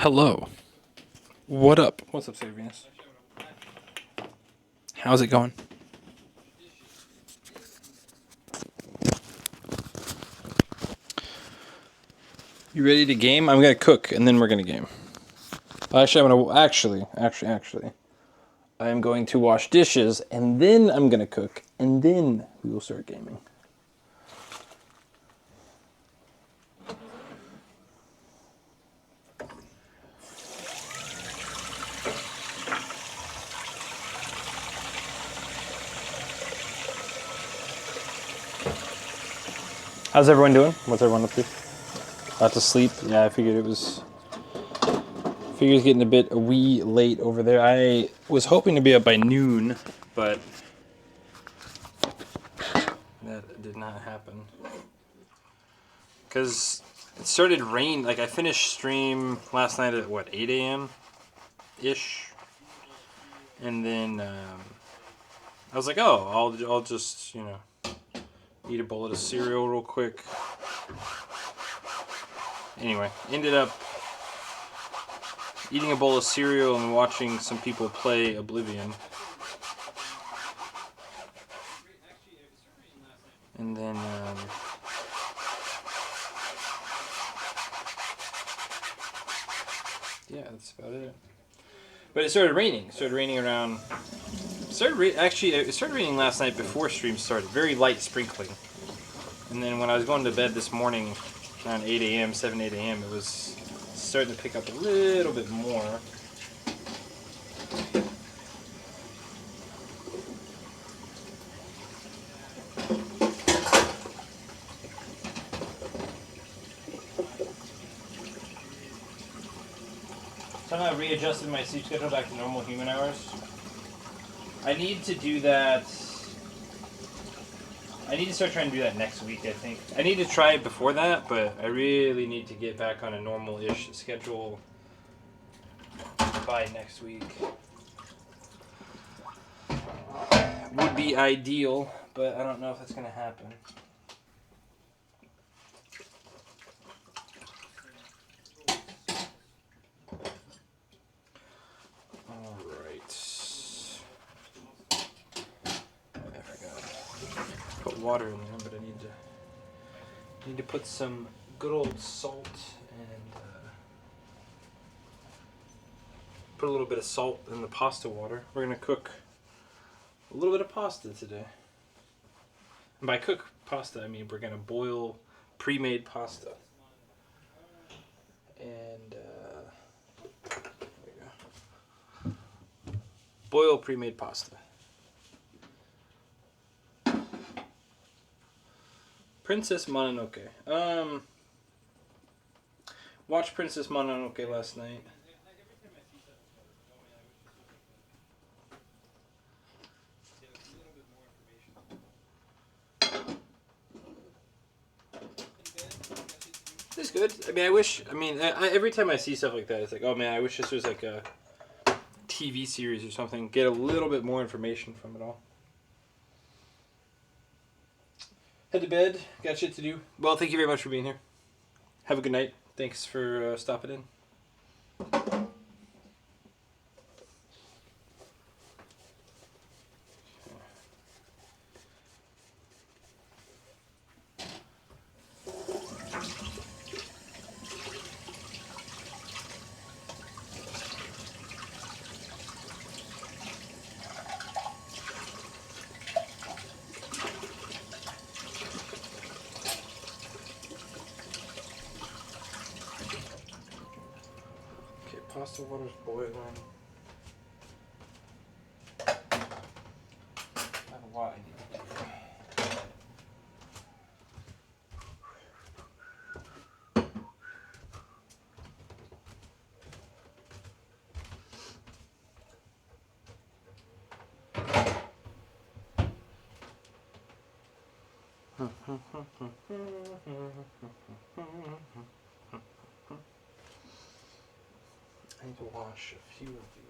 Hello. What up? What's up, Venus? How's it going? You ready to game? I'm gonna cook and then we're gonna game. Actually, I'm gonna actually. I am going to wash dishes and then I'm gonna cook and then we will start gaming. How's everyone doing? What's everyone up to? About to sleep? Yeah, I figured it was. Figured it's getting a wee late over there. I was hoping to be up by noon, but that did not happen. Because it started rain. Like I finished stream last night at what 8 a.m. ish, and then I was like, oh, I'll just eat a bowl of cereal real quick. Anyway, ended up eating a bowl of cereal and watching some people play Oblivion. And then yeah, that's about it. But it started raining. It started raining around. It started raining last night before stream started. Very light sprinkling. And then when I was going to bed this morning, around 8 a.m., 7, 8 a.m., it was starting to pick up a little bit more. Somehow I readjusted my sleep schedule back to normal human hours. I need to do that. I need to start trying to do that next week, I think. I need to try it before that, but I really need to get back on a normal-ish schedule by next week. Would be ideal, but I don't know if that's going to happen. Alright. I forgot. Put water in there, but I need to put some good old salt and put a little bit of salt in the pasta water. We're going to cook a little bit of pasta today. And by cook pasta, I mean we're going to boil pre-made pasta. And there we go. Boil pre-made pasta. Princess Mononoke. Watched Princess Mononoke last night. It's good. I mean, every time I see stuff like that, it's like, oh man, I wish this was like a TV series or something. Get a little bit more information from it all. Head to bed. Got shit to do. Well, thank you very much for being here. Have a good night. Thanks for stopping in. Pasta water's boiling. I have a lot I need to do. I need to wash a few of these.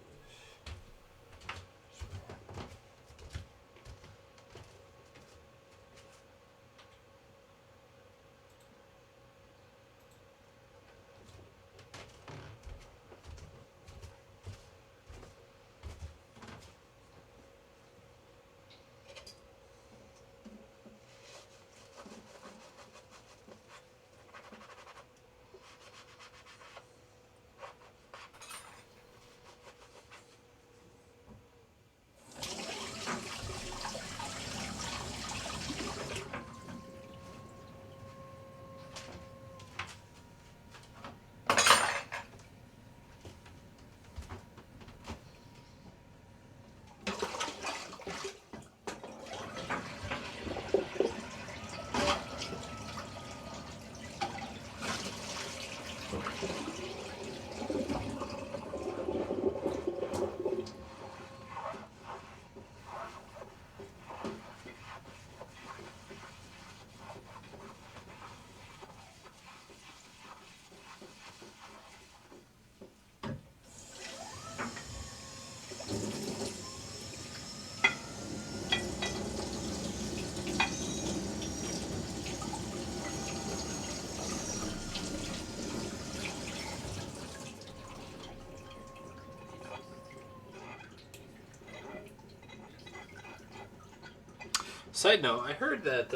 Side note, I heard that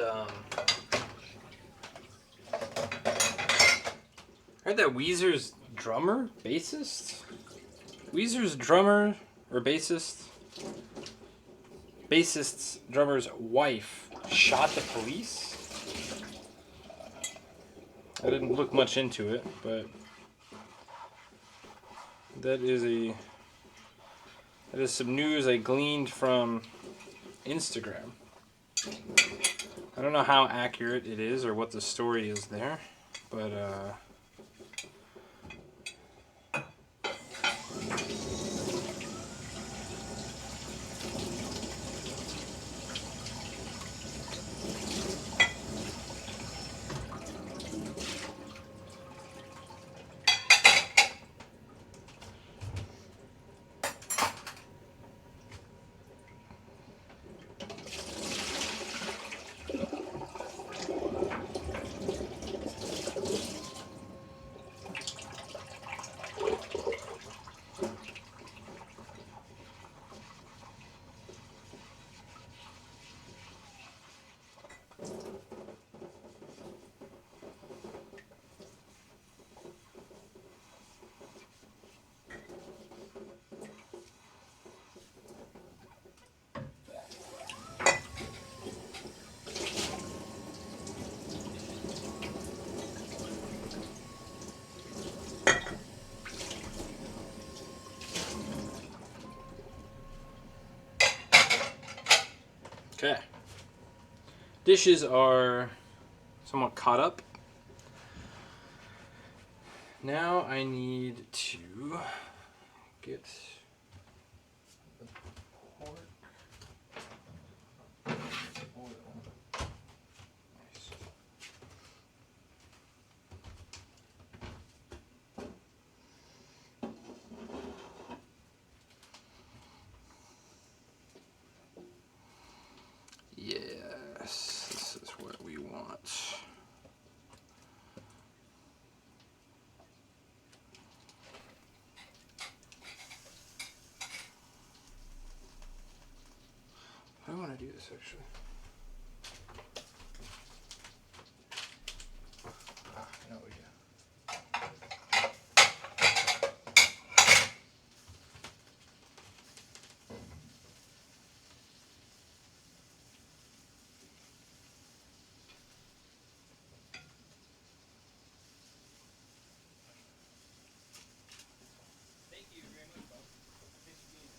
Weezer's drummer, Weezer's drummer or bassist's drummer's wife shot the police. I didn't look much into it, but that is some news I gleaned from Instagram. I don't know how accurate it is or what the story is there, but okay. Dishes are somewhat caught up. Now I need to get the pork oil. Nice. Yes, this is what we want. I want to do this actually. I know what we do. Thank you very much, Bob. Thanks for being here.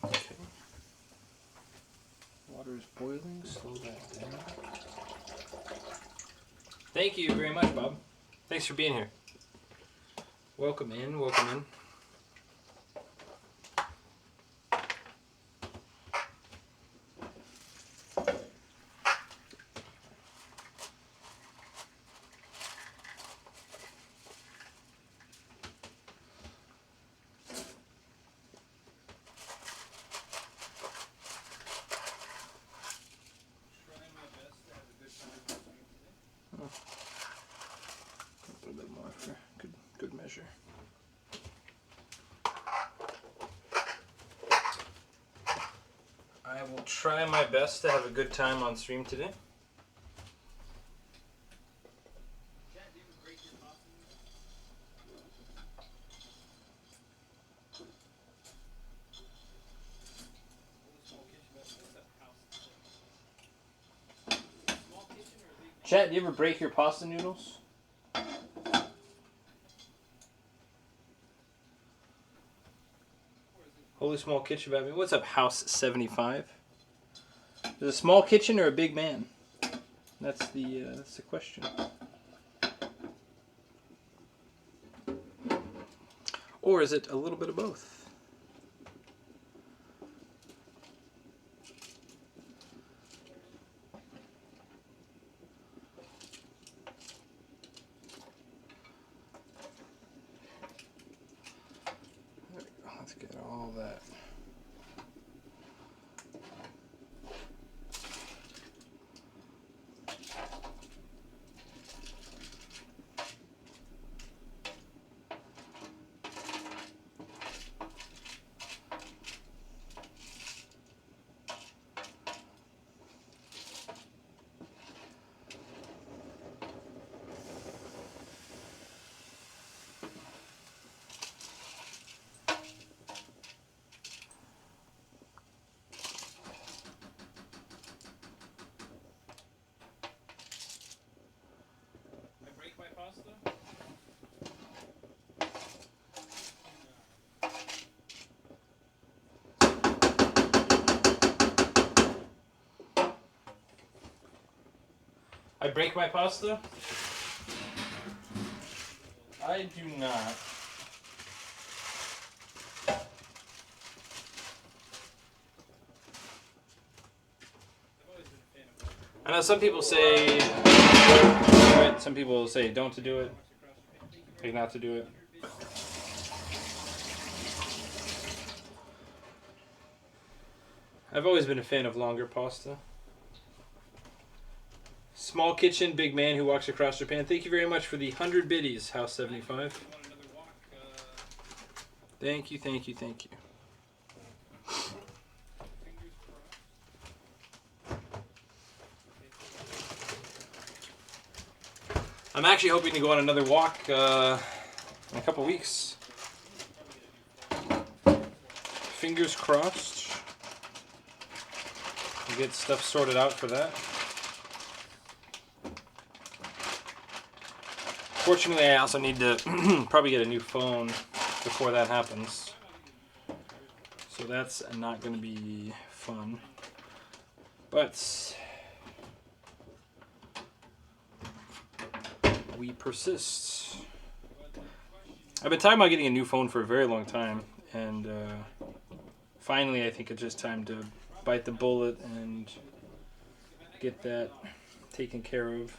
Okay. Water is boiling. Slow that down. Thank you very much, Bob. Thanks for being here. Welcome in. Welcome in. A little bit more for good measure. I will try my best to have a good time on stream today. Chat, do you ever break your pasta noodles? Holy small kitchen about me. What's up, House 75? Is it a small kitchen or a big man? That's the question. Or is it a little bit of both? There we go. Let's get all that. break my pasta? I do not. I know some people say do it, some people say don't to do it, like not to do it. I've always been a fan of longer pasta. Small kitchen, big man who walks across Japan. Thank you very much for the 100 biddies, House 75. Thank you, thank you, thank you. I'm actually hoping to go on another walk in a couple weeks. Fingers crossed. We'll get stuff sorted out for that. Fortunately, I also need to probably get a new phone before that happens. So that's not going to be fun. But we persist. I've been talking about getting a new phone for a very long time, and finally I think it's just time to bite the bullet and get that taken care of.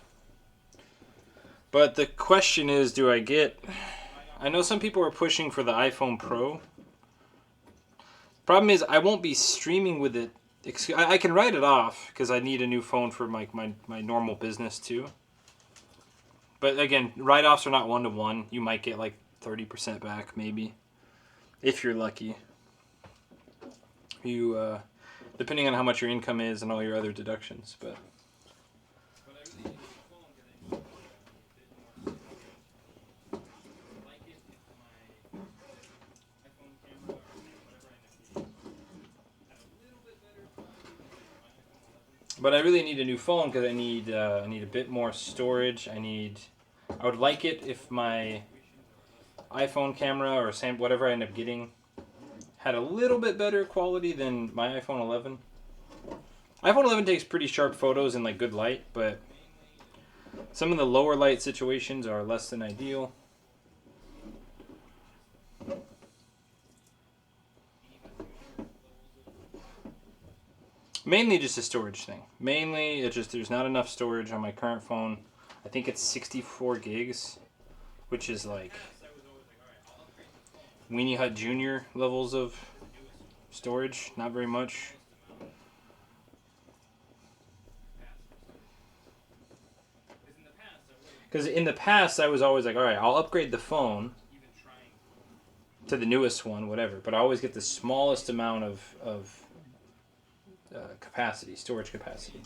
But the question is, do I get... I know some people are pushing for the iPhone Pro. Problem is, I won't be streaming with it. I can write it off because I need a new phone for my normal business too. But again, write-offs are not one-to-one. You might get like 30% back, maybe, if you're lucky. You, depending on how much your income is and all your other deductions, but... But I really need a new phone because I need a bit more storage. I would like it if my iPhone camera or whatever I end up getting had a little bit better quality than my iPhone 11. iPhone 11 takes pretty sharp photos in like good light, but some of the lower light situations are less than ideal. Mainly just a storage thing. Mainly, it's just there's not enough storage on my current phone. I think it's 64 gigs, which is like Weenie Hut Jr. levels of storage. Not very much. Because in the past, I was always like, all right, I'll upgrade the phone to the newest one, whatever. But I always get the smallest amount of capacity, storage capacity.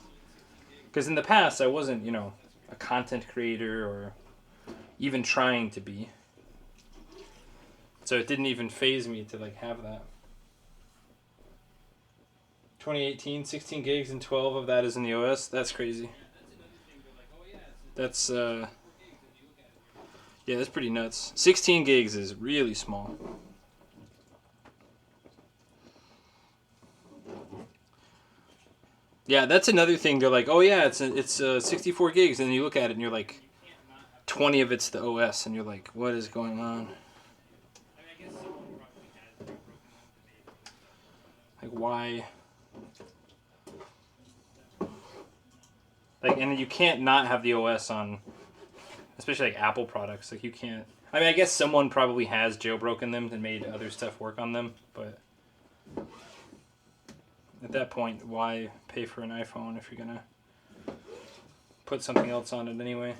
Because in the past, I wasn't, a content creator or even trying to be. So it didn't even faze me to like have that. 2018, 16 gigs and 12 of that is in the OS. That's crazy. That's, yeah, that's pretty nuts. 16 gigs is really small. Yeah, that's another thing. They're like, oh yeah, it's 64 gigs, and then you look at it and you're like, 20 of it's the OS, and you're like, what is going on? Like, why? Like, and you can't not have the OS on, especially like Apple products. Like, you can't. I mean, I guess someone probably has jailbroken them and made other stuff work on them, but at that point, why pay for an iPhone if you're gonna put something else on it anyway?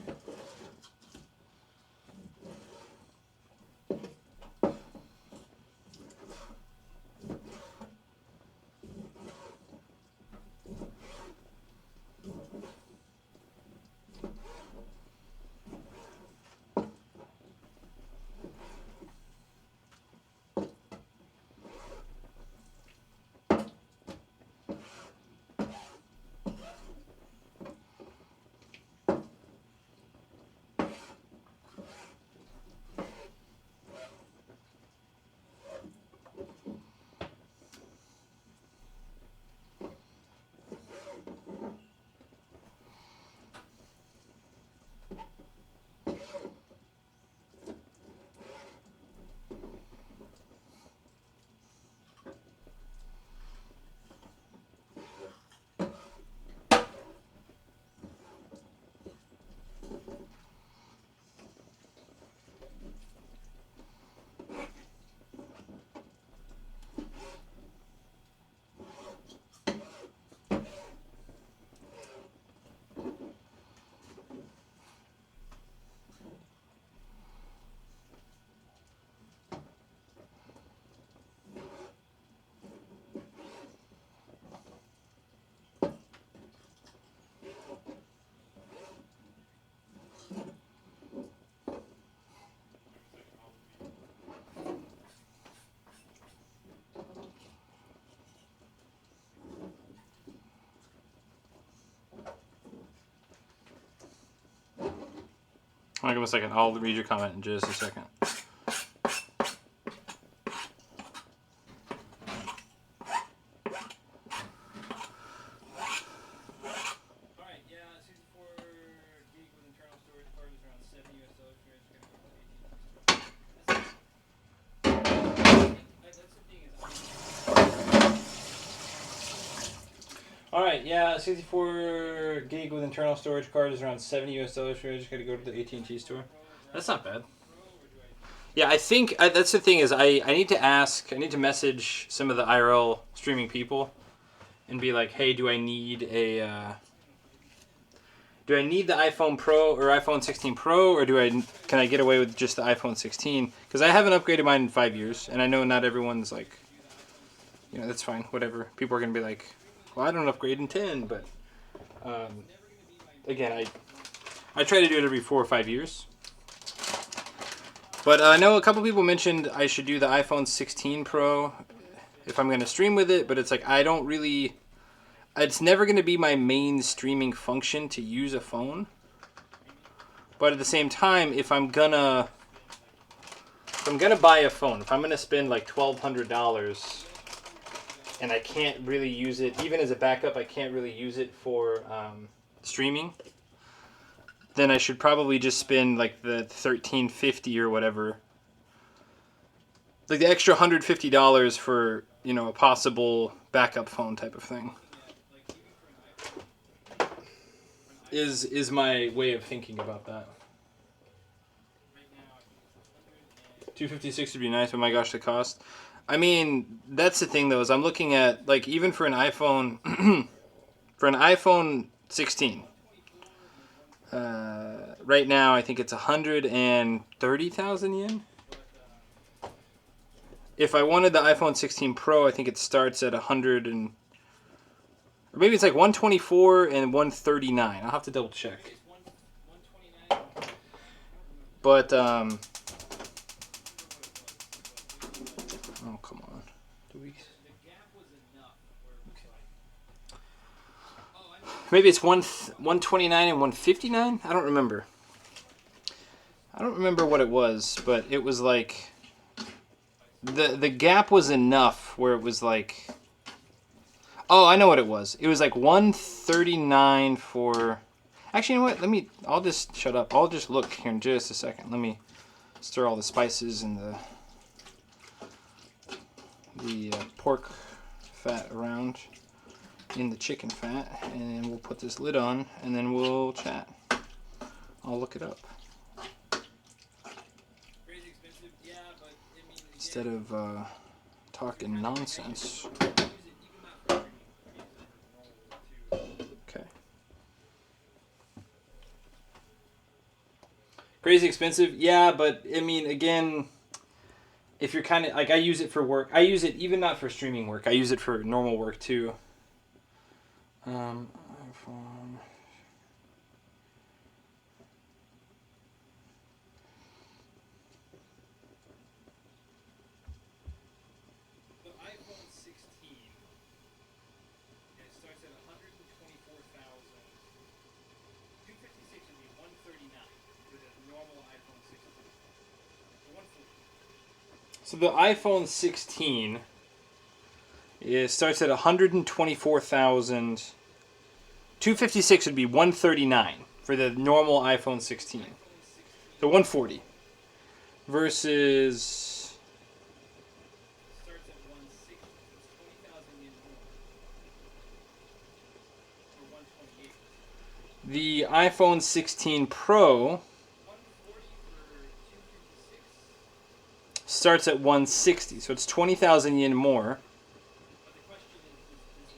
Hold on a second. I'll read your comment in just a second. Alright, yeah, 64 gig with internal storage card is around $70 US. So I just gotta go to the AT&T store. That's not bad. Yeah, I think that's the thing is I need to message some of the IRL streaming people and be like, hey, do I need the iPhone Pro or iPhone 16 Pro, or can I get away with just the iPhone 16? Because I haven't upgraded mine in 5 years, and I know not everyone's like, you know, that's fine, whatever. People are gonna be like, well, I don't upgrade in 10, but again, I try to do it every 4 or 5 years. But I know a couple people mentioned I should do the iPhone 16 Pro if I'm going to stream with it, but it's like I don't really... It's never going to be my main streaming function to use a phone. But at the same time, if I'm gonna buy a phone, if I'm going to spend like $1,200 and I can't really use it, even as a backup, I can't really use it for streaming, then I should probably just spend like the $1,350 or whatever, like the extra $150 for, you know, a possible backup phone type of thing. Is my way of thinking about that. $256 would be nice, but my gosh, the cost. I mean, that's the thing though, is I'm looking at like even for an iPhone, for an iPhone 16. Right now, I think it's 130,000 yen. If I wanted the iPhone 16 Pro, I think it starts at 100 and, or maybe it's like 124 and 139. I'll have to double check. But oh, come on. 2 weeks. Maybe it's 129 and 159. I don't remember. I don't remember what it was, but it was like the gap was enough where it was like, oh, I know what it was. It was like 139 for. Actually, you know what? I'll just shut up. I'll just look here in just a second. Let me stir all the spices and the pork fat around in the chicken fat, and we'll put this lid on, and then we'll chat. I'll look it up. Instead of talking nonsense. Okay. Crazy expensive? Yeah, but I mean, again, if you're kind of, like, I use it for work. I use it even not for streaming work. I use it for normal work too. iPhone. The iPhone 16, it starts at 124,000. 256 would be 139 for the normal iPhone 16. So the iPhone 16. It starts at 124,000. 256 would be 139 for the normal iPhone 16. So 140 versus the iPhone 16 Pro starts at 160. So it's 20,000 yen more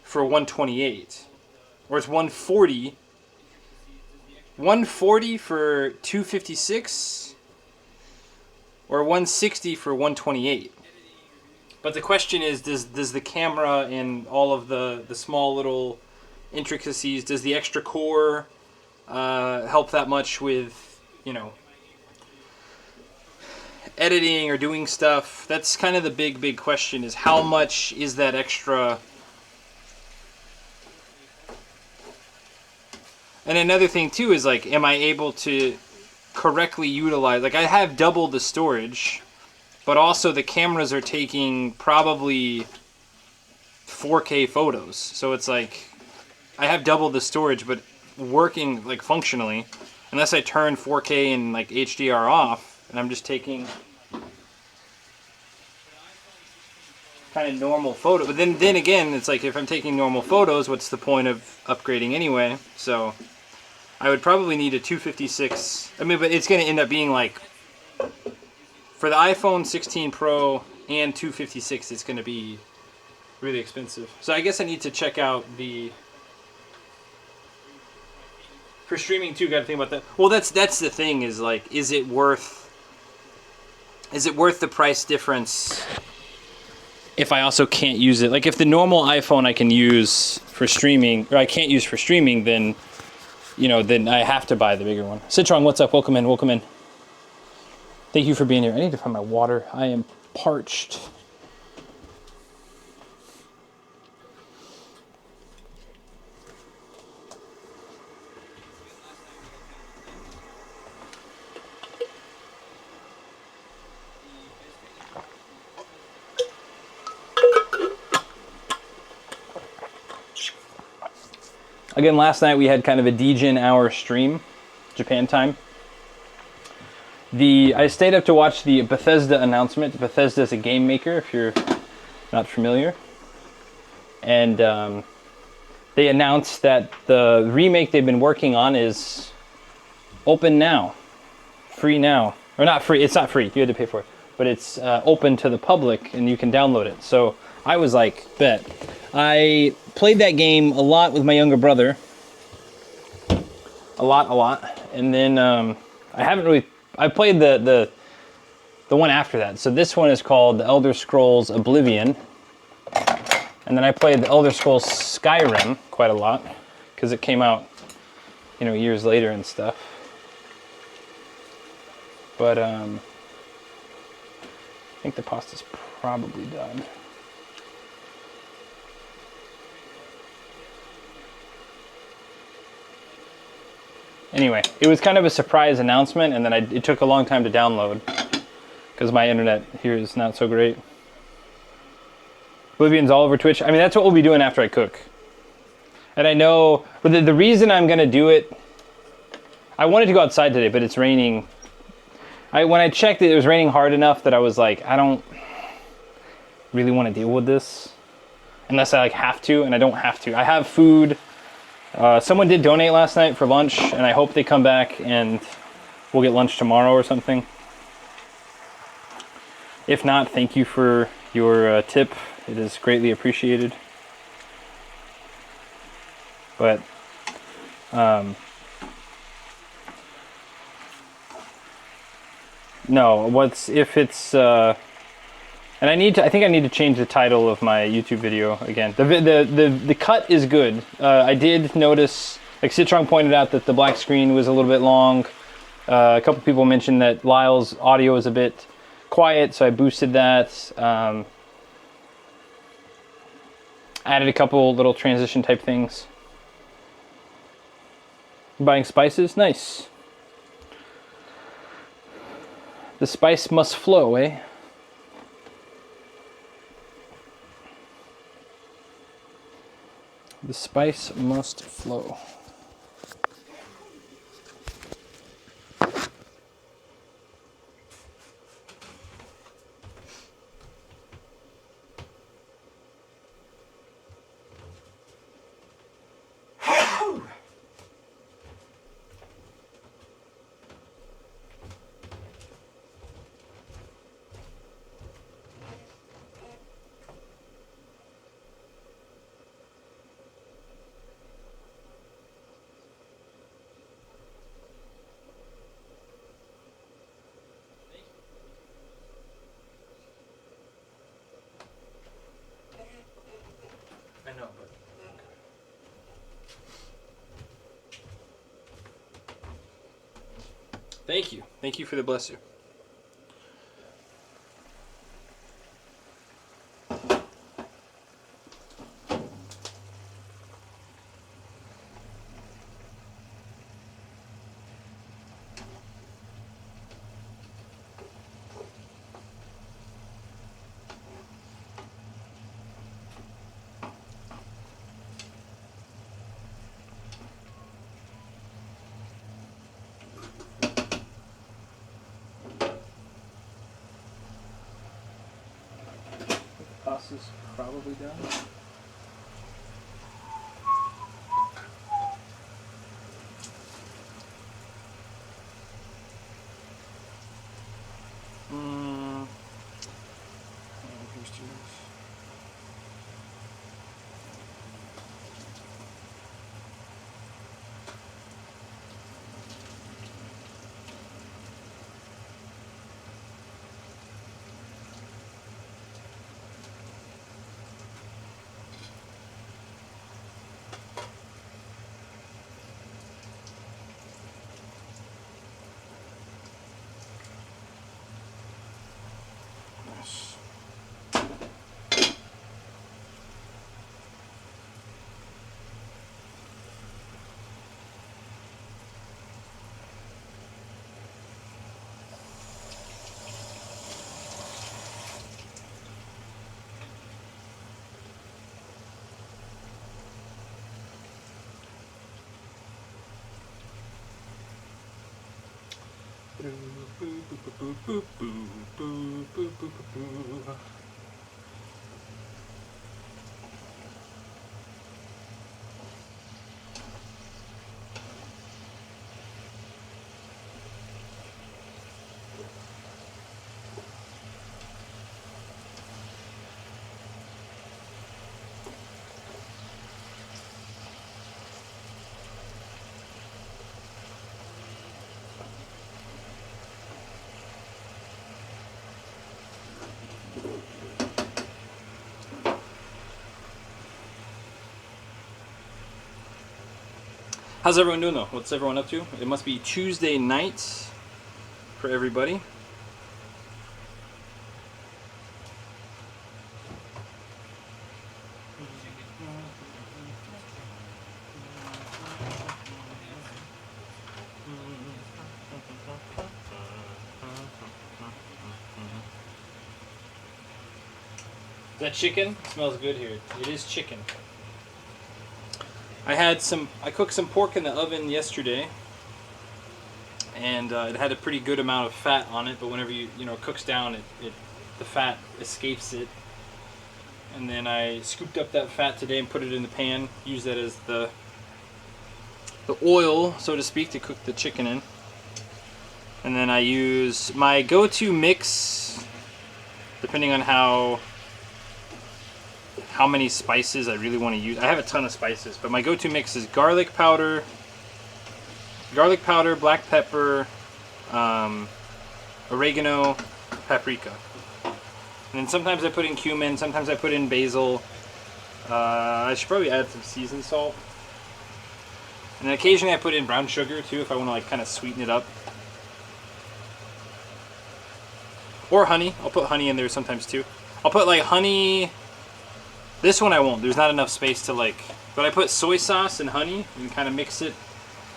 for 128, or it's 140. 140 for 256, or 160 for 128. But the question is, does the camera and all of the small little intricacies, does the extra core help that much with, you know, editing or doing stuff? That's kind of the big question, is how much is that extra. And another thing too is, like, am I able to correctly utilized. Like I have double the storage, but also the cameras are taking probably 4K photos. So it's like I have double the storage, but working like functionally, unless I turn 4K and like HDR off, and I'm just taking kind of normal photo. But then again, it's like if I'm taking normal photos, what's the point of upgrading anyway? So I would probably need a 256. I mean, but it's going to end up being like for the iPhone 16 Pro and 256, it's going to be really expensive. So I guess I need to check out the for streaming too. Got to think about that. Well, that's the thing is like, is it worth the price difference? If I also can't use it, like if the normal iPhone I can use for streaming, or I can't use for streaming, then, you know, then I have to buy the bigger one. Citron, what's up? Welcome in, welcome in. Thank you for being here. I need to find my water. I am parched. Again, last night we had kind of a Djinn hour stream, Japan time. I stayed up to watch the Bethesda announcement. Bethesda is a game maker, if you're not familiar. And they announced that the remake they've been working on is open now, free now. Or not free, it's not free, you had to pay for it. But it's open to the public and you can download it. So I was like, bet. I played that game a lot with my younger brother. A lot. And then I played the one after that. So this one is called The Elder Scrolls Oblivion. And then I played The Elder Scrolls Skyrim quite a lot because it came out, you know, years later and stuff. But I think the pasta's probably done. Anyway, it was kind of a surprise announcement, and then it took a long time to download because my internet here is not so great. Oblivion's all over Twitch. I mean, that's what we'll be doing after I cook. And I know, but the reason I'm going to do it, I wanted to go outside today, but it's raining. When I checked it was raining hard enough that I was like, I don't really want to deal with this unless I like have to, and I don't have to. I have food. Someone did donate last night for lunch, and I hope they come back and we'll get lunch tomorrow or something. If not, thank you for your tip. It is greatly appreciated. But no, if it's and I think I need to change the title of my YouTube video again. The cut is good. I did notice, like Citron pointed out, that the black screen was a little bit long. A couple people mentioned that Lyle's audio is a bit quiet, so I boosted that. Added a couple little transition type things. Buying spices? Nice. The spice must flow, eh? The spice must flow. I know, but thank you. Thank you for the bless you. is probably done. Here's two. Nice. How's everyone doing though? What's everyone up to? It must be Tuesday night for everybody. Is that chicken? It smells good here. It is chicken. I cooked some pork in the oven yesterday, and it had a pretty good amount of fat on it. But whenever it cooks down, the fat escapes it. And then I scooped up that fat today and put it in the pan. Use that as the oil, so to speak, to cook the chicken in. And then I use my go-to mix, depending on how many spices I really want to use. I have a ton of spices, but my go-to mix is garlic powder, black pepper, oregano, paprika. And then sometimes I put in cumin, sometimes I put in basil. I should probably add some seasoned salt. And then occasionally I put in brown sugar too if I want to like kind of sweeten it up. Or honey. I'll put honey in there sometimes too. I'll put like honey. This one I won't. There's not enough space to like. But I put soy sauce and honey and kind of mix it.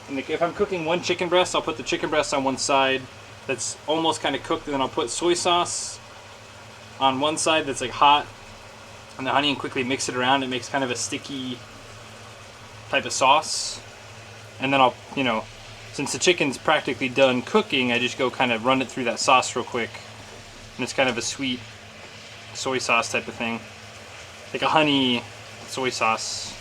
And if I'm cooking one chicken breast, I'll put the chicken breast on one side that's almost kind of cooked, and then I'll put soy sauce on one side that's like hot, and the honey, and quickly mix it around. It makes kind of a sticky type of sauce. And then I'll, since the chicken's practically done cooking, I just go kind of run it through that sauce real quick. And it's kind of a sweet soy sauce type of thing. Like a honey soy sauce.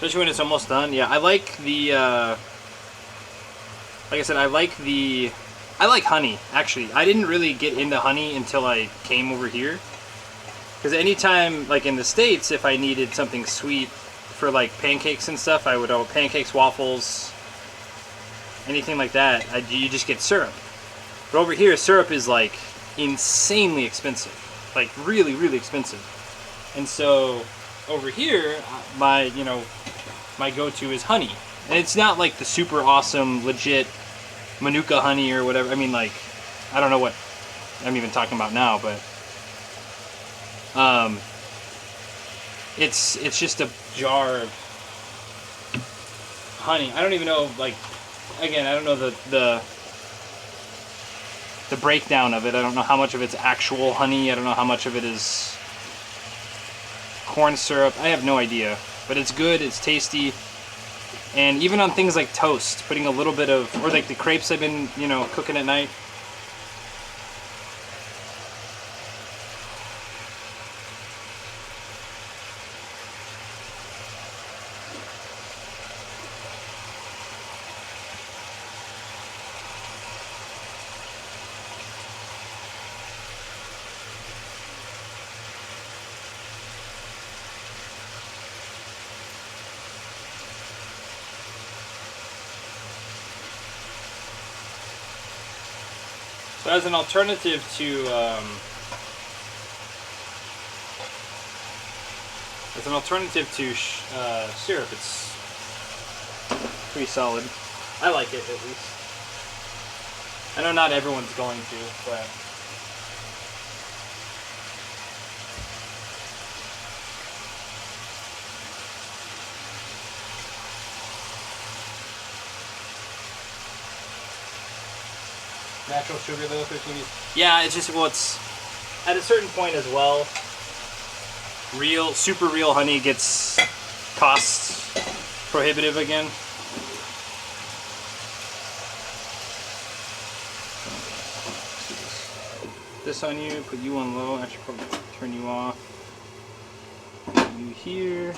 Especially when it's almost done. Yeah, I like the, like I said, I like honey, actually. I didn't really get into honey until I came over here. Because anytime, like in the States, if I needed something sweet for like pancakes and stuff, I would, pancakes, waffles, anything like that, you just get syrup. But over here, syrup is like insanely expensive. Like really, really expensive. And so over here, my go-to is honey. And it's not like the super awesome, legit Manuka honey or whatever. I mean, like, I don't know what I'm even talking about now, but it's just a jar of honey. I don't even know, like, again, I don't know the breakdown of it. I don't know how much of it's actual honey. I don't know how much of it is corn syrup. I have no idea, but it's good, it's tasty. And even on things like toast, putting a little bit of, or like the crepes I've been, cooking at night. So as an alternative to syrup, it's pretty solid. I like it, at least. I know not everyone's going to, but natural sugar though, 13 years. Yeah, it's just, well, it's at a certain point as well. Super real honey gets cost prohibitive again. This on you, put you on low. Actually, probably turn you off. Put you here.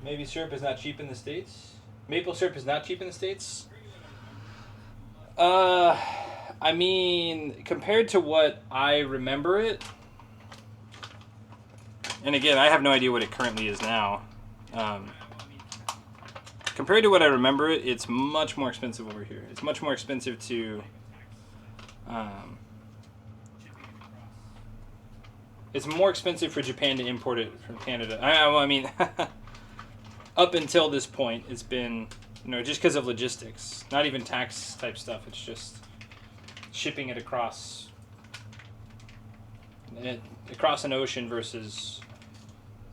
Maybe syrup is not cheap in the States. Maple syrup is not cheap in the States. I mean, compared to what I remember it, and again, I have no idea what it currently is now. Compared to what I remember it, it's much more expensive over here. It's much more expensive to, it's more expensive for Japan to import it from Canada. I mean, up until this point, it's been, just because of logistics. Not even tax type stuff. It's just shipping it across an ocean versus,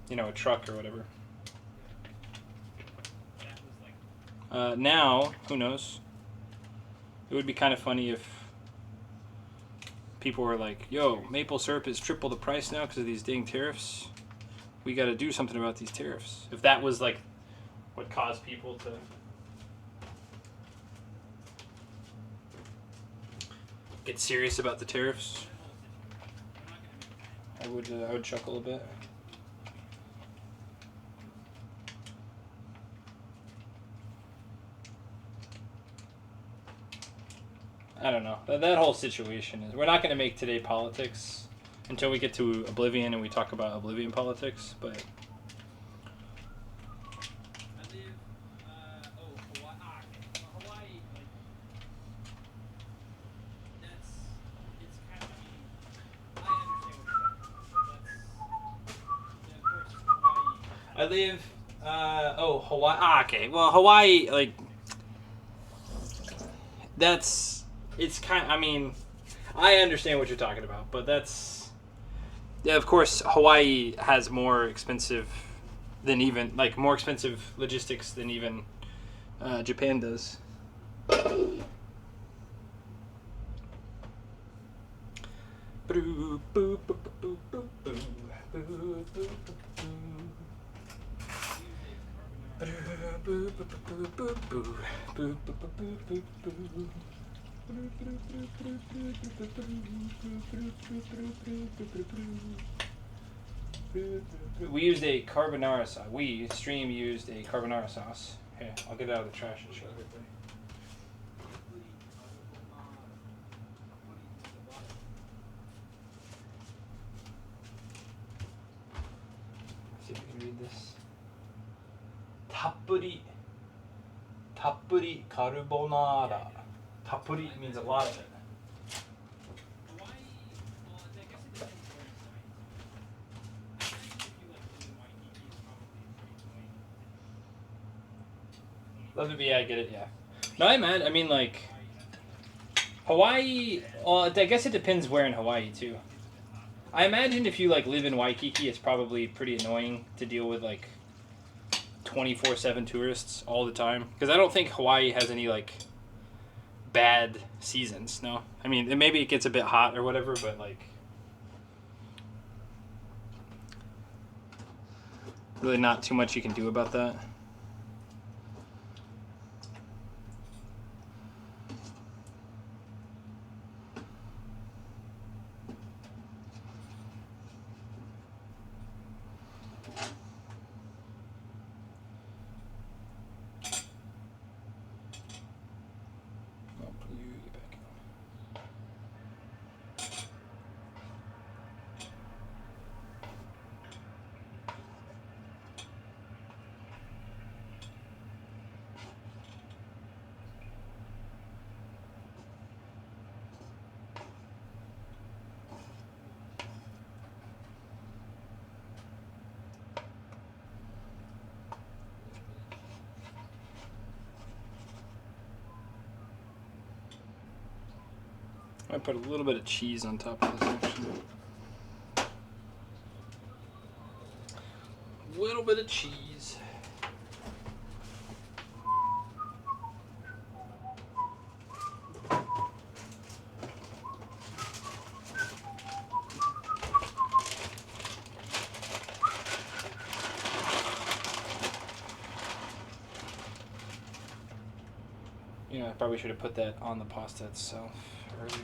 a truck or whatever. Now, who knows? It would be kind of funny if people were like, yo, maple syrup is triple the price now because of these dang tariffs. We got to do something about these tariffs. If that was like what caused people to get serious about the tariffs, I would chuckle a bit. I don't know. That whole situation is... We're not going to make today politics until we get to Oblivion and we talk about Oblivion politics, but... I live. Oh, Hawaii. Ah, okay. Well, Hawaii, like, that's. It's kind. I mean, I understand what you're talking about, but that's. Yeah, of course, Hawaii has more expensive than even like more expensive logistics than even Japan does. We used a carbonara sauce. Stream used a carbonara sauce. Here, I'll get it out of the trash and show everybody. See if you can read this. Tappuri carbonara. Tappuri means a lot of it. Yeah, I get it. Yeah. No, I mean, like Hawaii. Well, I guess it depends where in Hawaii too. I imagine if you like live in Waikiki, it's probably pretty annoying to deal with like 24/7 tourists all the time. Because I don't think Hawaii has any like bad seasons. No, I mean maybe it gets a bit hot or whatever, but like really not too much you can do about that. I put a little bit of cheese on top of this actually. A little bit of cheese. You know, I probably should have put that on the pasta itself earlier.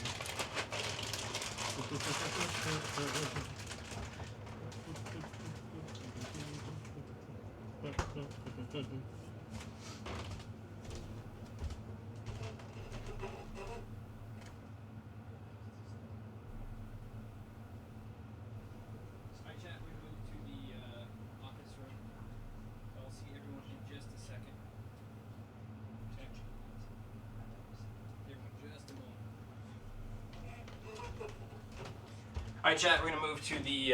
Alright, chat, we're going to move to the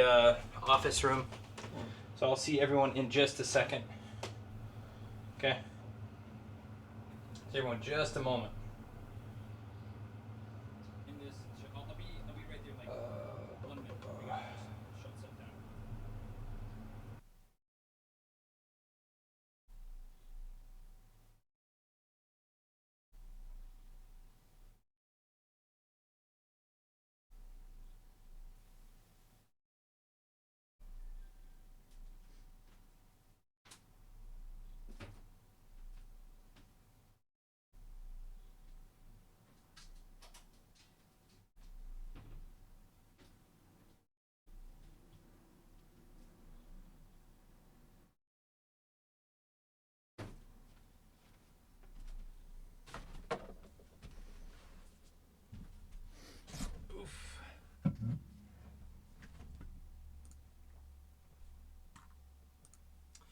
office room. So I'll see everyone in just a second. Okay? See everyone just a moment. I'll be right there like 1 minute. Shut stuff down.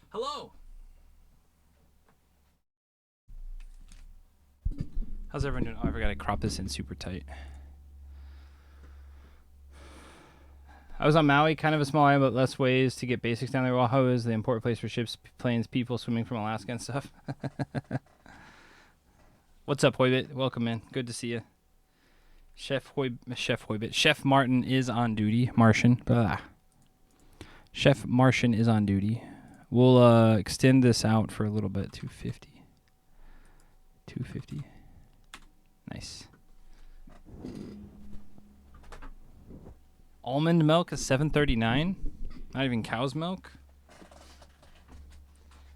Hello. How's everyone doing? Oh, I forgot to crop this in super tight. I was on Maui, kind of a small island, but less ways to get basics down there. Oahu is the important place for ships, planes, people swimming from Alaska and stuff. What's up, Hoybit? Welcome, man. Good to see you. Chef Hoybit. Chef Martin is on duty. Martian. Blah. Chef Martian is on duty. We'll extend this out for a little bit. 250. 250. Nice. Almond milk is $7.39. Not even cow's milk.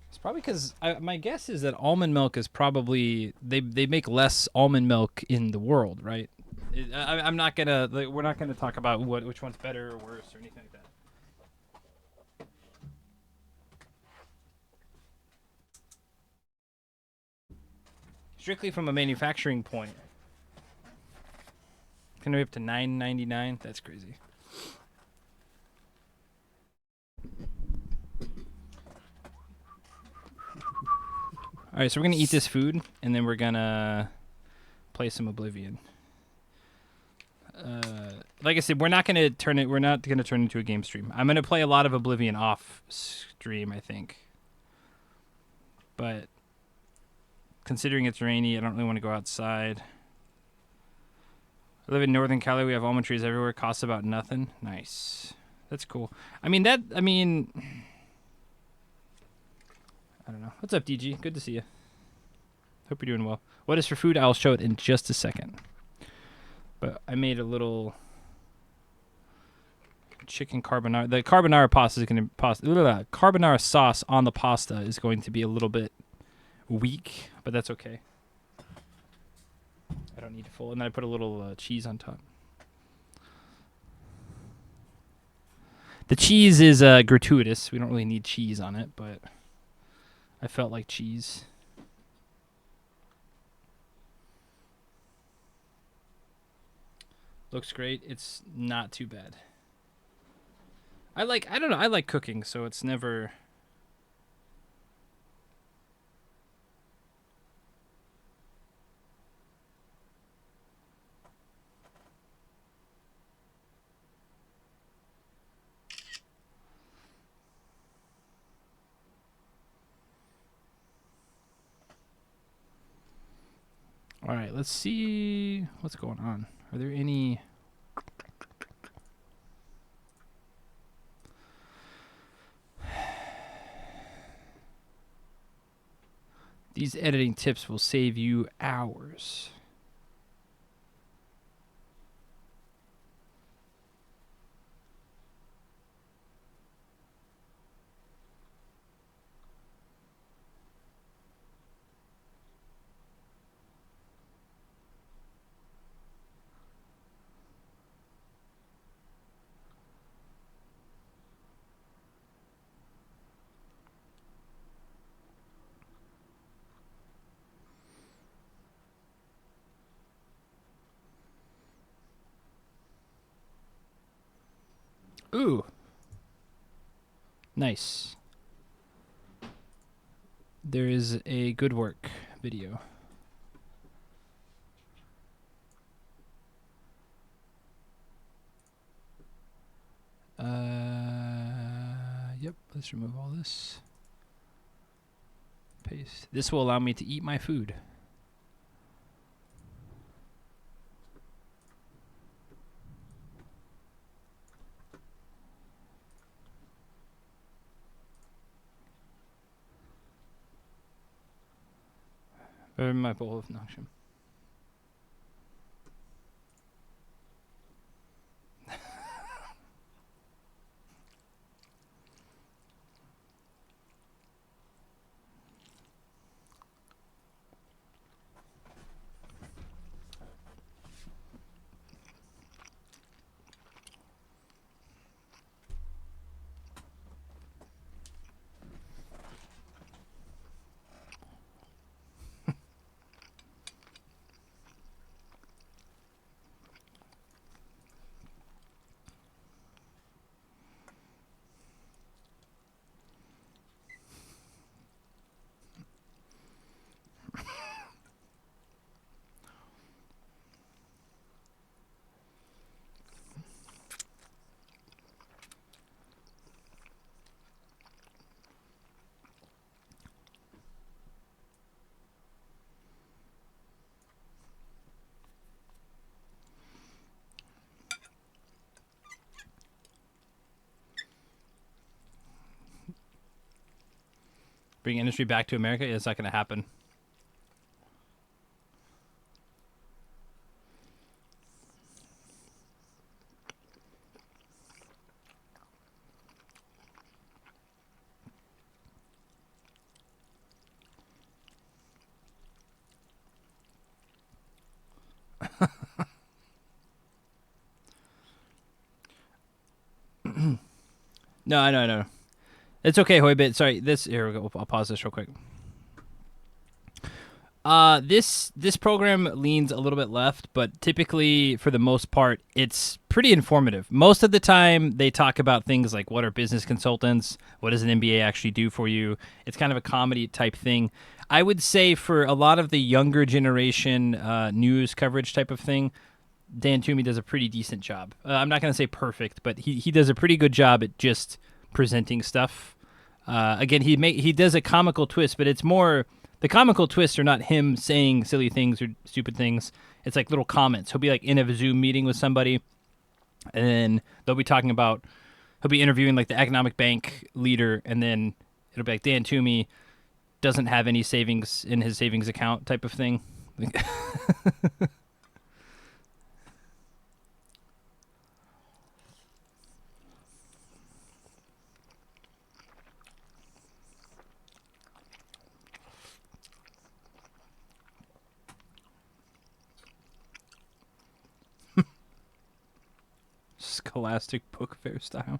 It's probably because my guess is that almond milk is probably they make less almond milk in the world, right? I'm not gonna we're not gonna talk about which one's better or worse or anything like that. Strictly from a manufacturing point, can we up to $9.99? That's crazy. All right, so we're gonna eat this food and then we're gonna play some Oblivion. Like I said, we're not gonna turn it into a game stream. I'm gonna play a lot of Oblivion off stream, I think. But considering it's rainy, I don't really want to go outside. I live in Northern Cali. We have almond trees everywhere. Costs about nothing. Nice. That's cool. I don't know. What's up, DG? Good to see you. Hope you're doing well. What is for food? I'll show it in just a second. But I made a little chicken carbonara. The carbonara pasta is going to carbonara sauce on the pasta is going to be a little bit weak, but that's okay. I don't need it full. And then I put a little cheese on top. The cheese is gratuitous. We don't really need cheese on it, but I felt like cheese. Looks great. It's not too bad. I don't know. I like cooking, so it's never... All right, let's see what's going on. Are there any... These editing tips will save you hours. Ooh. Nice. There is a good work video. Yep, let's remove all this. Paste. This will allow me to eat my food. Or my bowl of Nongshim. Bring industry back to America? Yeah, it's not going to happen. No, I know. It's okay, Hoybit. Sorry, here we go. I'll pause this real quick. This program leans a little bit left, but typically, for the most part, it's pretty informative. Most of the time, they talk about things like what are business consultants, what does an MBA actually do for you. It's kind of a comedy type thing. I would say for a lot of the younger generation news coverage type of thing, Dan Toomey does a pretty decent job. I'm not going to say perfect, but he does a pretty good job at just presenting stuff. Again, he does a comical twist, but it's more. The comical twists are not him saying silly things or stupid things. It's like little comments. He'll be like in a Zoom meeting with somebody, and then they'll be talking about. He'll be interviewing like the economic bank leader, and then it'll be like Dan Toomey doesn't have any savings in his savings account type of thing. Scholastic book fair style.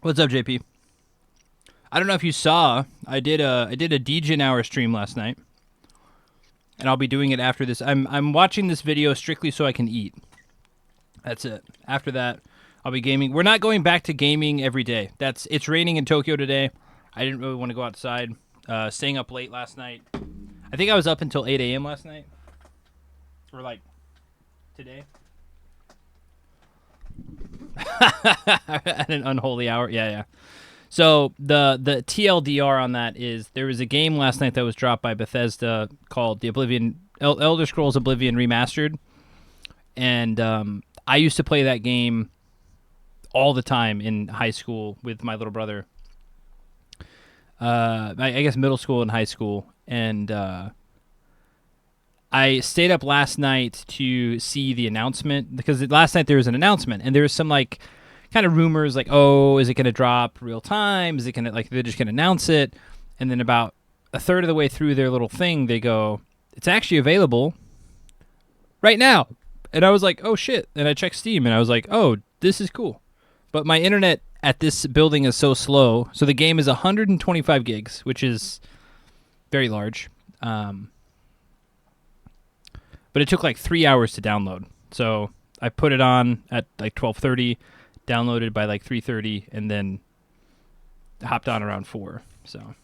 What's up, JP? I don't know if you saw. I did a Degen hour stream last night, and I'll be doing it after this. I'm watching this video strictly so I can eat. That's it. After that, I'll be gaming. We're not going back to gaming every day. It's raining in Tokyo today. I didn't really want to go outside. Staying up late last night. I think I was up until 8 a.m. last night, or like today. At an unholy hour. Yeah. So the TLDR on that is there was a game last night that was dropped by Bethesda called the Elder Scrolls Oblivion Remastered, and I used to play that game all the time in high school with my little brother. I guess middle school and high school, and I stayed up last night to see the announcement because last night there was an announcement and there was some like kind of rumors like, oh, is it going to drop real time? Is it going to like they're just going to announce it? And then about a third of the way through their little thing, they go, it's actually available right now. And I was like, oh shit. And I checked Steam and I was like, oh, this is cool. But my internet at this building is so slow. So the game is 125 gigs, which is very large. But it took like 3 hours to download. So I put it on at like 12:30, downloaded by like 3:30, and then hopped on around 4. So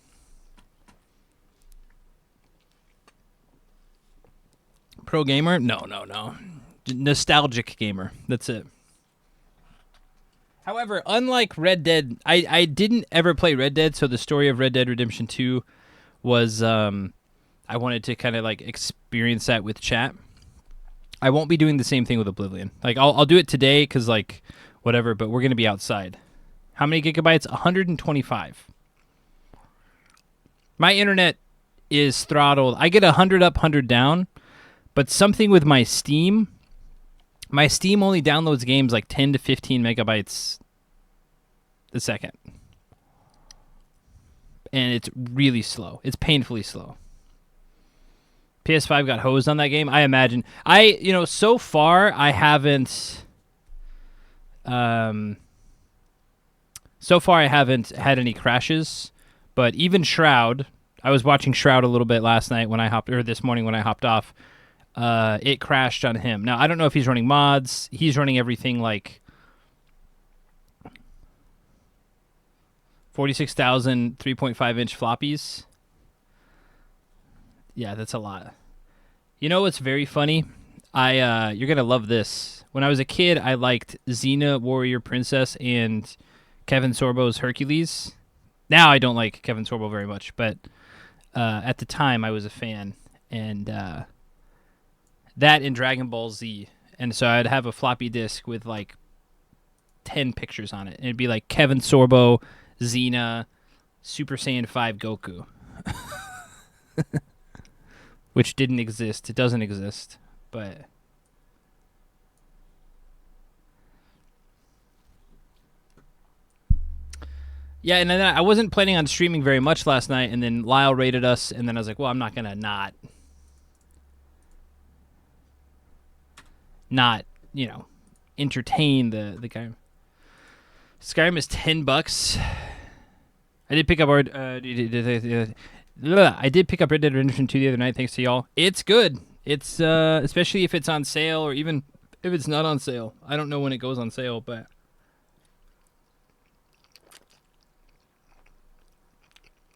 pro gamer? No. Nostalgic gamer. That's it. However, unlike Red Dead, I didn't ever play Red Dead, so the story of Red Dead Redemption 2 was I wanted to kind of like experience that with chat. I won't be doing the same thing with Oblivion. Like I'll do it today because like whatever, but we're gonna be outside. How many gigabytes? 125. My internet is throttled. I get 100 up, 100 down, but something with my Steam only downloads games like 10 to 15 megabytes a second. And it's really slow. It's painfully slow. PS5 got hosed on that game. I imagine. So far I haven't. So far I haven't had any crashes, but even Shroud. I was watching Shroud a little bit last night this morning when I hopped off. It crashed on him. Now I don't know if he's running mods. He's running everything like 46,000 3.5-inch floppies. Yeah, that's a lot. You know what's very funny? You're gonna love this. When I was a kid, I liked Xena, Warrior Princess, and Kevin Sorbo's Hercules. Now I don't like Kevin Sorbo very much, but at the time I was a fan, and that in Dragon Ball Z. And so I'd have a floppy disk with like 10 pictures on it, and it'd be like Kevin Sorbo, Xena, Super Saiyan 5 Goku. Which didn't exist. It doesn't exist. But yeah, and then I wasn't planning on streaming very much last night, and then Lyle rated us, and then I was like, well, I'm not gonna not entertain the guy. Skyrim is $10. I did pick up I did pick up Red Dead Redemption 2 the other night, thanks to y'all. It's good. It's especially if it's on sale, or even if it's not on sale. I don't know when it goes on sale, but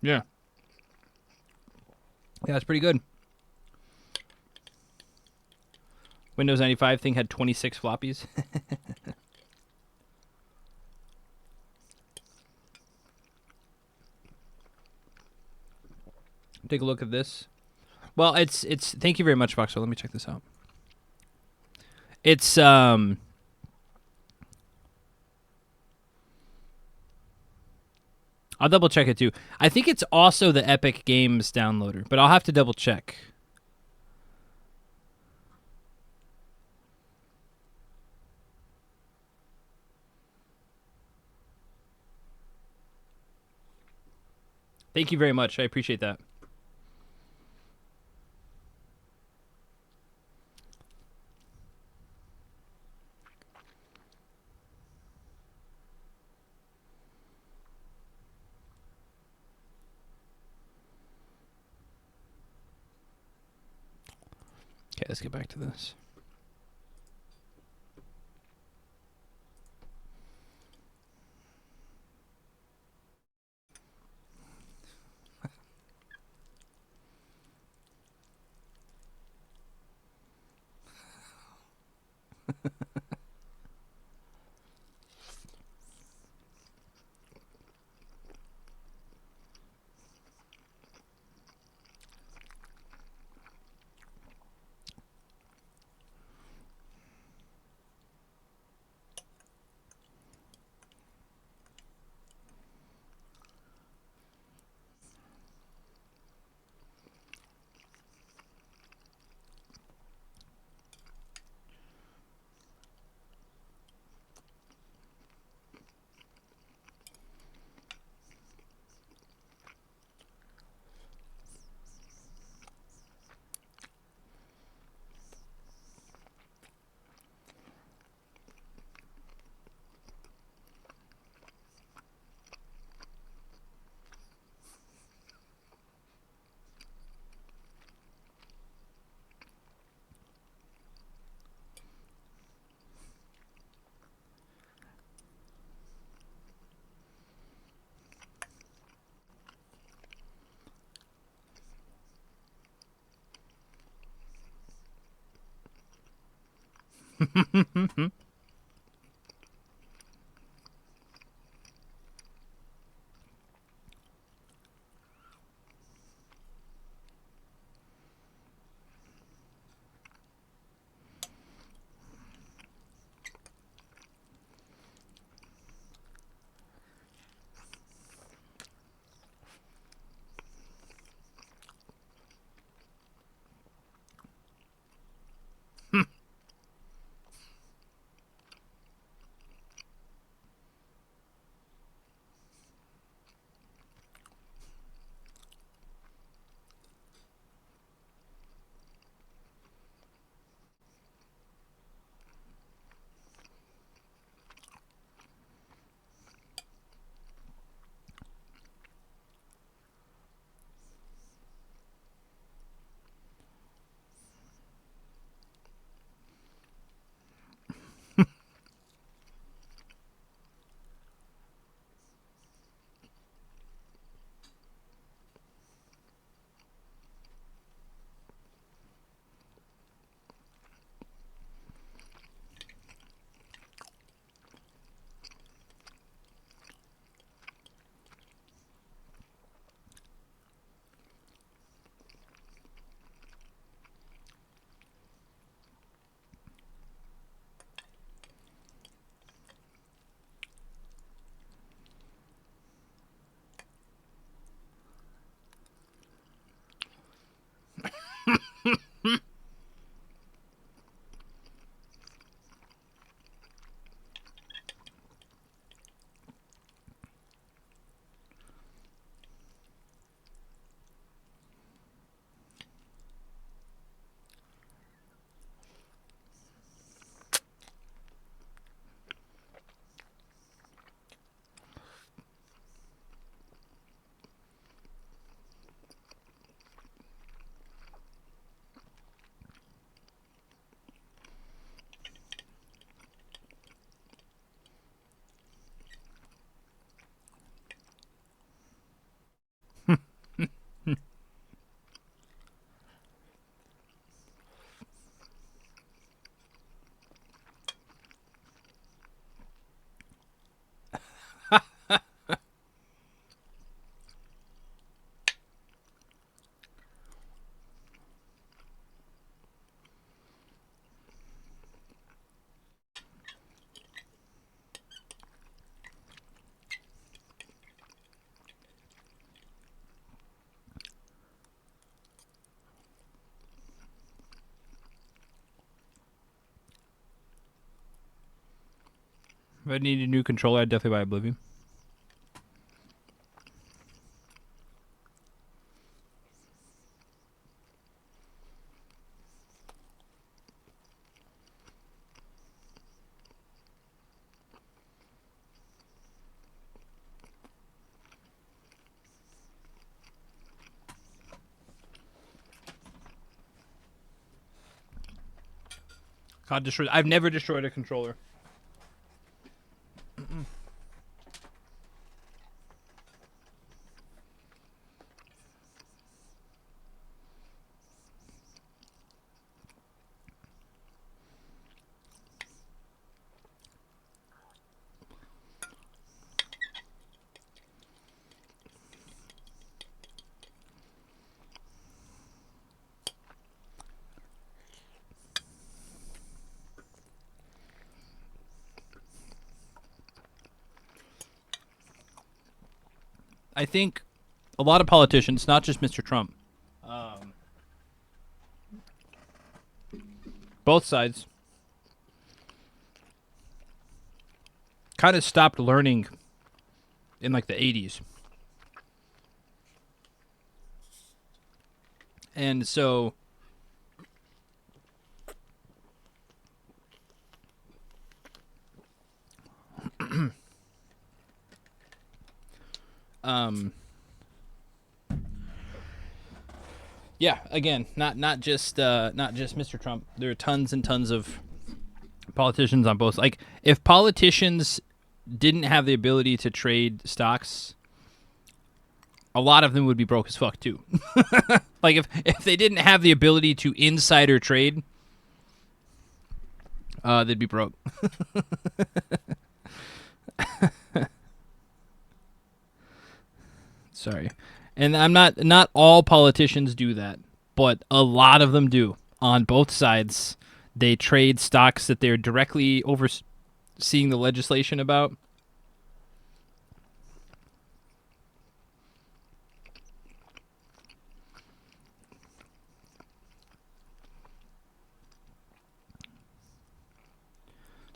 yeah, it's pretty good. Windows 95 thing had 26 floppies. Take a look at this. Well, it's thank you very much, Voxel. Let me check this out. It's I'll double check it too. I think it's also the Epic Games downloader, but I'll have to double check. Thank you very much. I appreciate that. Okay, let's get back to this. If I need a new controller, I'd definitely buy Oblivion. God, I've never destroyed a controller. I think a lot of politicians, not just Mr. Trump, both sides, kind of stopped learning in like the 80s. And so yeah, again, not just Mr. Trump. There are tons and tons of politicians on both. Like, if politicians didn't have the ability to trade stocks, a lot of them would be broke as fuck too. Like, if they didn't have the ability to insider trade, they'd be broke. Sorry. And I'm not all politicians do that, but a lot of them do. On both sides, they trade stocks that they're directly overseeing the legislation about.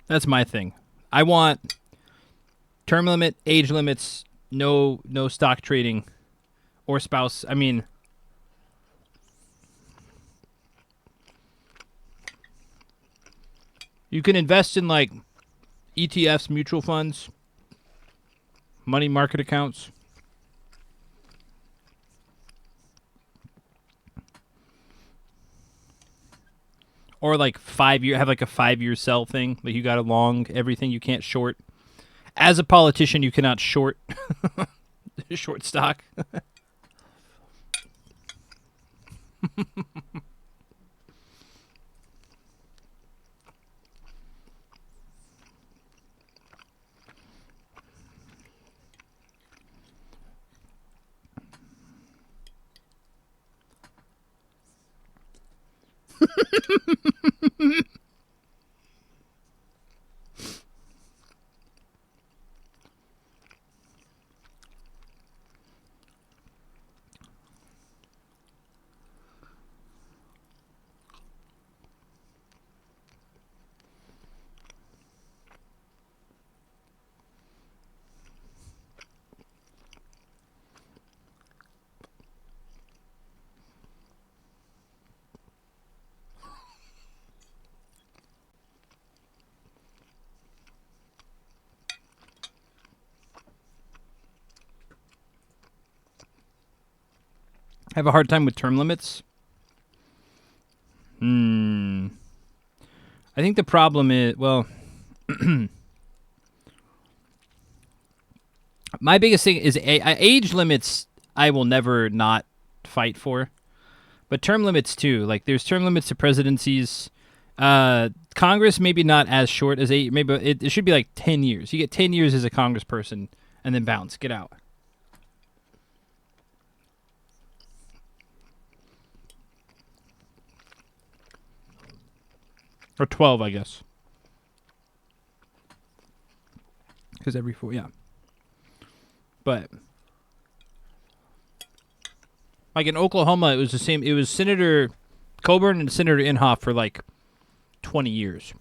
That's my thing. I want term limit, age limits, no stock trading or spouse. I mean, you can invest in like ETFs, mutual funds, money market accounts. Or like 5 year, have like a 5-year sell thing. Like, you got to long everything. You can't short. As a politician, you cannot short short stock. I have a hard time with term limits. I think the problem is, well, my biggest thing is age limits. I will never not fight for, but term limits too. Like, there's term limits to presidencies. Congress maybe not as short as 8. Maybe it should be like 10 years. You get 10 years as a congressperson, and then bounce, get out. Or 12, I guess. Because every 4, yeah. But like in Oklahoma, it was the same. It was Senator Coburn and Senator Inhofe for like 20 years.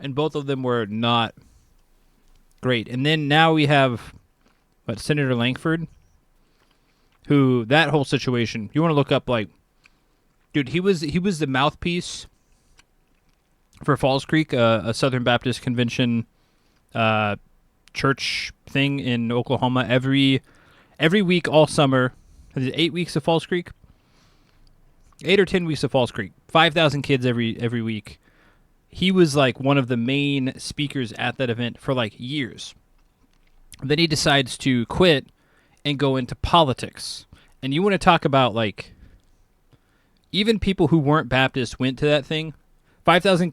and both of them were not great. And then now we have Senator Langford, who that whole situation. You want to look up like, dude, he was the mouthpiece for Falls Creek, a Southern Baptist Convention church thing in Oklahoma every week all summer. Is it 8 weeks of Falls Creek? 8 or 10 weeks of Falls Creek. 5,000 kids every week. He was like one of the main speakers at that event for like years. Then he decides to quit and go into politics. And you want to talk about like, even people who weren't Baptist went to that thing. 5,000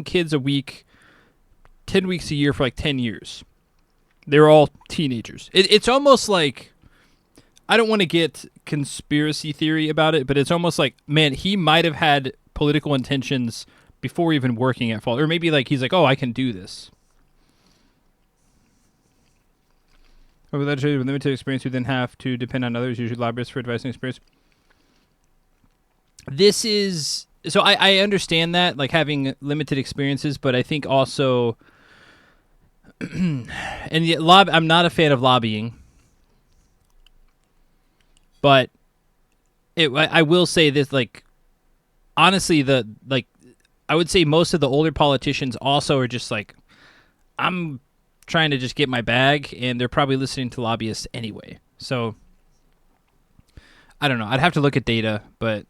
kids a week, 10 weeks a year for like 10 years. They were all teenagers. It's almost like, I don't want to get conspiracy theory about it, but it's almost like, man, he might have had political intentions before even working at Fall. Or maybe like he's like, oh, I can do this. With limited experience, you then have to depend on others, usually lobbyists, for advice and experience. This is... So I understand that, like having limited experiences, but I think also... and yet I'm not a fan of lobbying. But I will say this, like, honestly, I would say most of the older politicians also are just like, I'm trying to just get my bag, and they're probably listening to lobbyists anyway. So, I don't know. I'd have to look at data, but...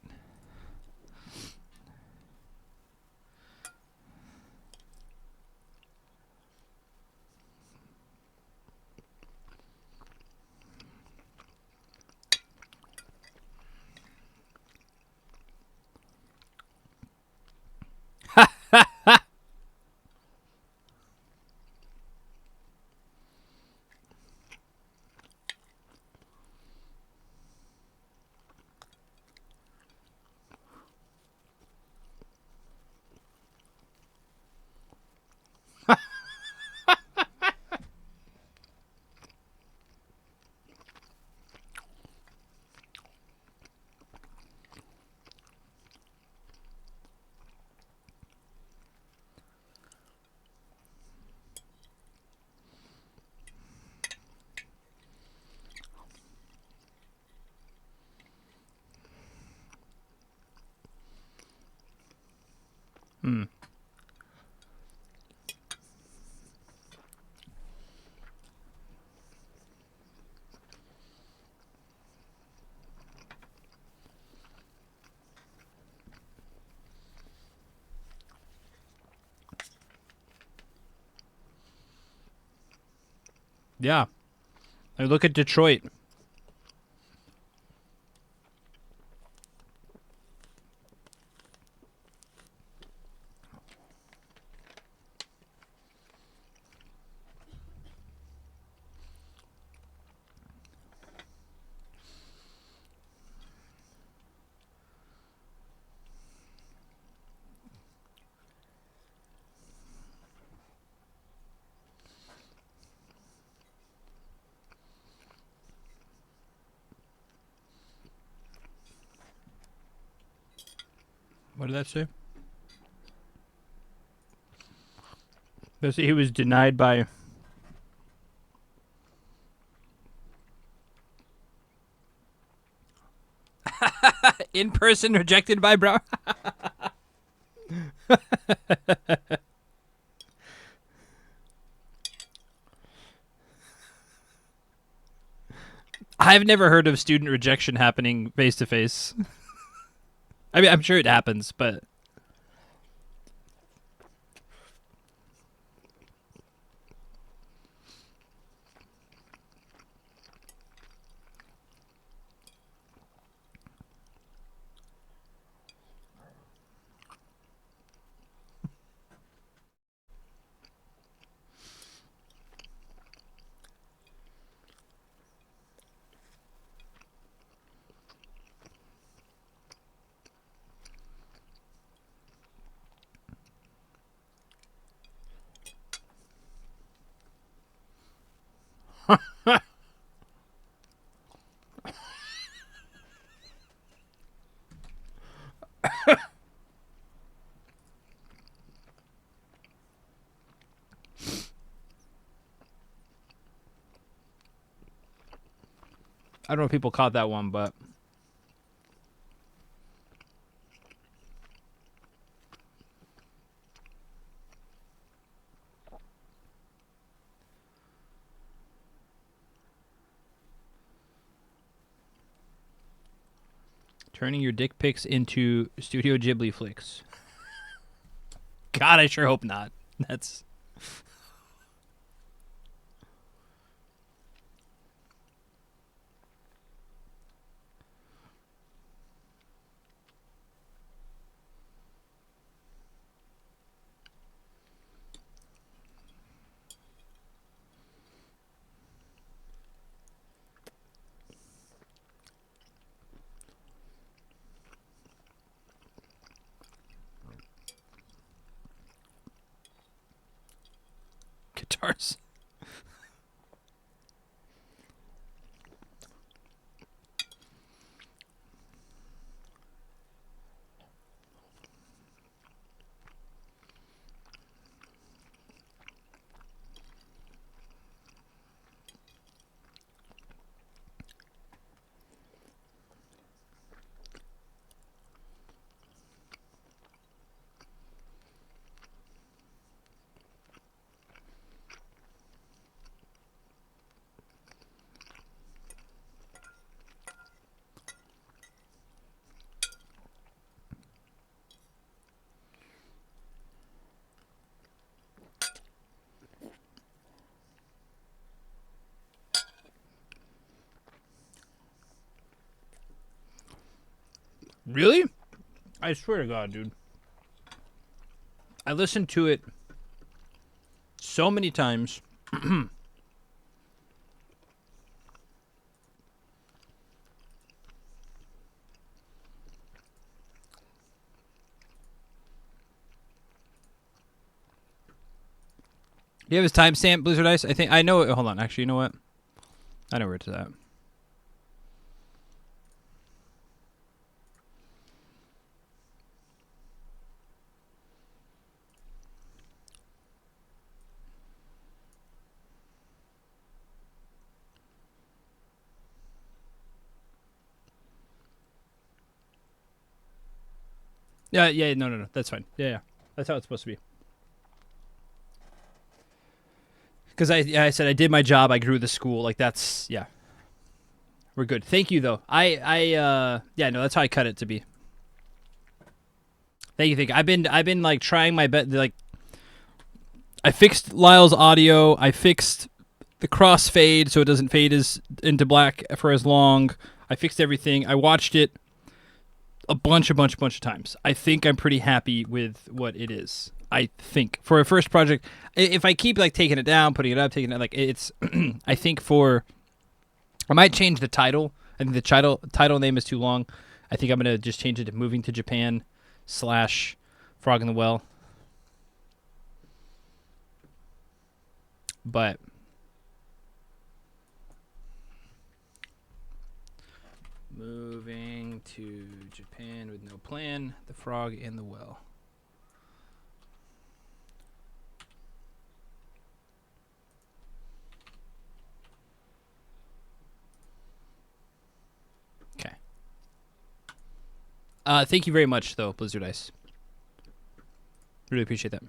Yeah. I look at Detroit. What did that say? He was denied by... In person, rejected by Brown. I've never heard of student rejection happening face to face. I mean, I'm sure it happens, but... I don't know if people caught that one, but turning your dick pics into Studio Ghibli flicks. God, I sure hope not. That's guitars. Really? I swear to God, dude. I listened to it so many times. Do you have his timestamp, Blizzard Ice? I think I know it. Hold on. Actually, you know what? I know where it's at. Yeah, no. That's fine. Yeah. That's how it's supposed to be. Because I said I did my job. I grew the school. Like that's yeah. We're good. Thank you though. Yeah, no, that's how I cut it to be. Thank you. I've been like trying my best. Like I fixed Lyle's audio. I fixed the crossfade so it doesn't fade as into black for as long. I fixed everything. I watched it a bunch of times. I think I'm pretty happy with what it is. I think for a first project, if I keep like taking it down, putting it up, taking it like it's, I think I might change the title. I think the title name is too long. I think I'm gonna just change it to Moving to Japan / Frog in the Well. But moving to Japan with no plan, the frog in the well. Okay. Thank you very much, though, Blizzard Ice. Really appreciate that.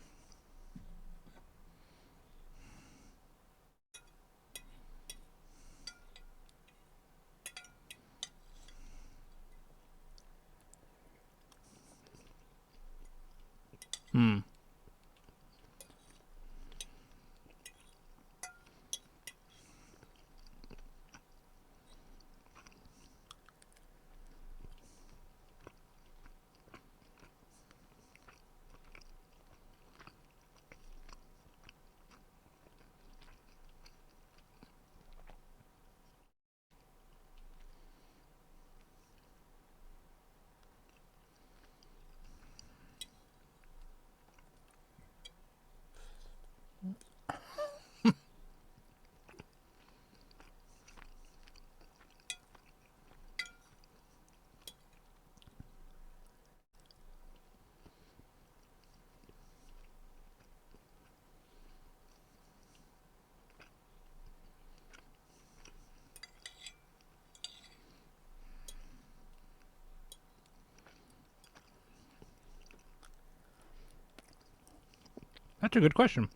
That's a good question.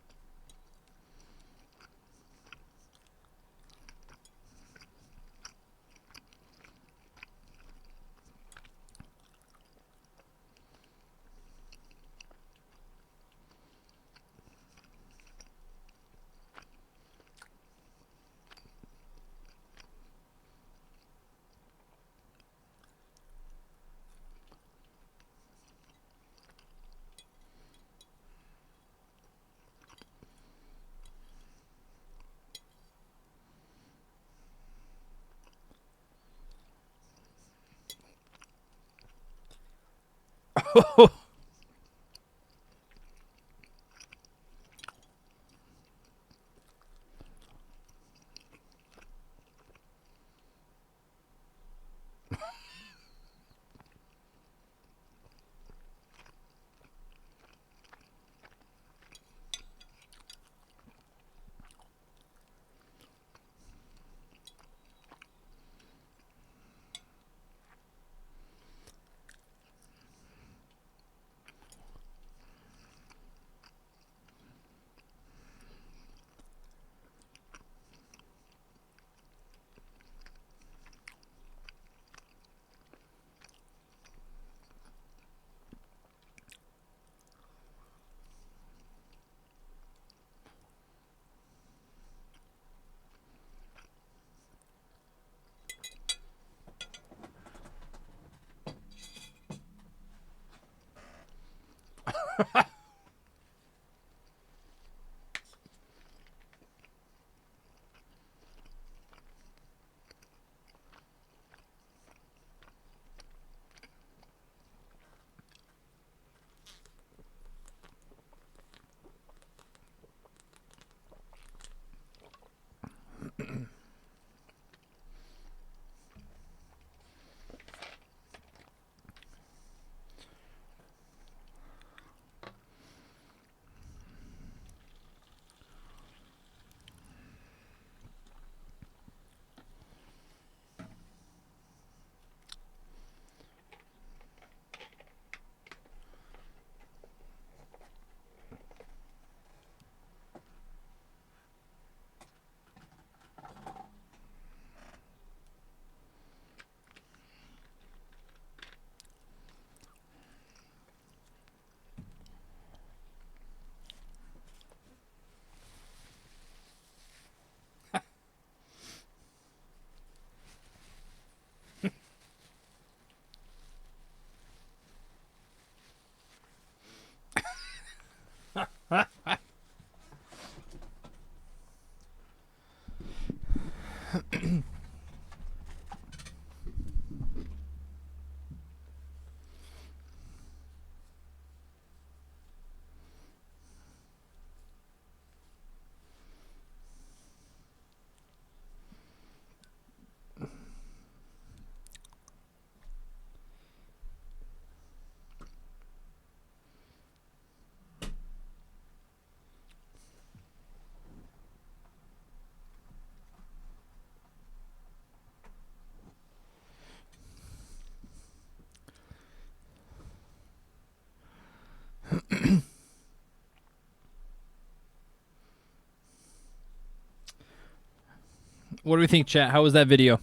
What do we think, chat? How was that video?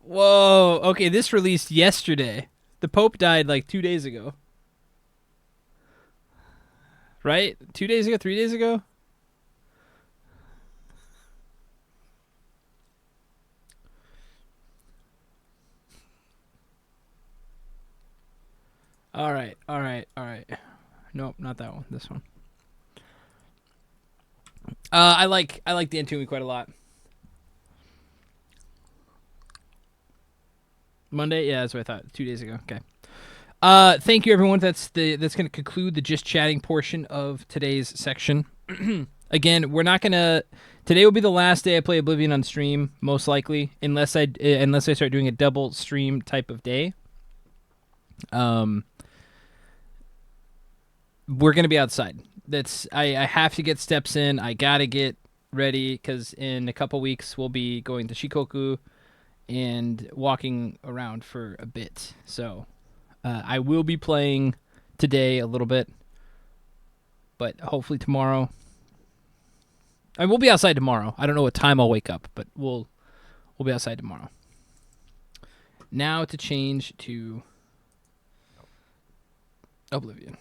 Whoa. Okay, this released yesterday. The Pope died like 2 days ago. Right? 2 days ago? 3 days ago? All right. All right. All right. Nope, not that one. This one. I like the Entombed quite a lot. Monday? Yeah, that's what I thought. 2 days ago. Okay. Thank you, everyone. That's going to conclude the just chatting portion of today's section. Again, we're not gonna. Today will be the last day I play Oblivion on stream, most likely, unless I start doing a double stream type of day. We're gonna be outside. I have to get steps in. I gotta get ready because in a couple weeks we'll be going to Shikoku and walking around for a bit. So I will be playing today a little bit, but hopefully tomorrow. I mean, we'll be outside tomorrow. I don't know what time I'll wake up, but we'll be outside tomorrow. Now to change to Oblivion.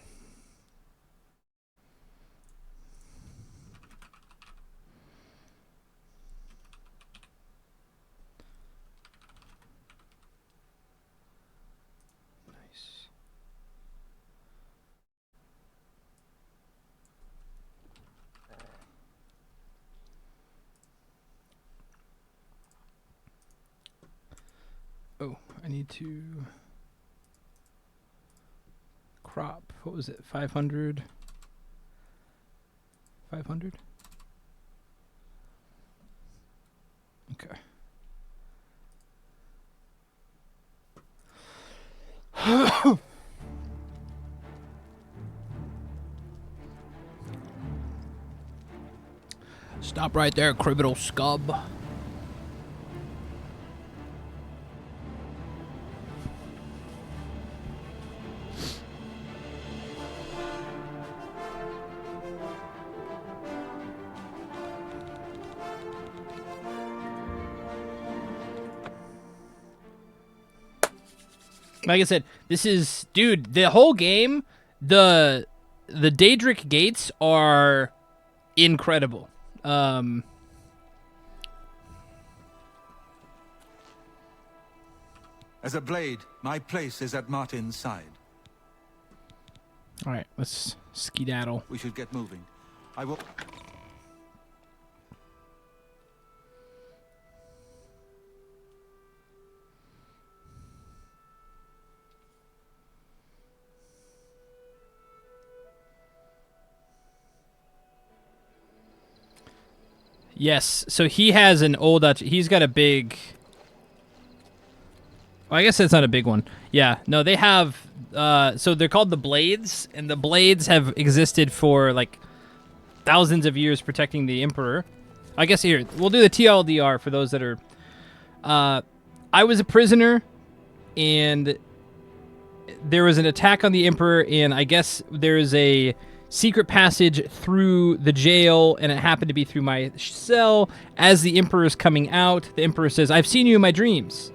Nice. Oh, I need to crop. What was it? 500? 500? Okay. Stop right there, criminal scum. Like I said, this is, dude, the whole game, the Daedric gates are incredible. As a blade, my place is at Martin's side. All right, let's skedaddle. We should get moving. I will... Yes, so he has an old... He's got a big... Well, I guess that's not a big one. Yeah, no, they have... so they're called the Blades, and the Blades have existed for, like, thousands of years protecting the Emperor. I guess here, we'll do the TLDR for those that are... I was a prisoner, and there was an attack on the Emperor, and I guess there is a secret passage through the jail, and it happened to be through my cell. As the Emperor is coming out, the Emperor says, "I've seen you in my dreams."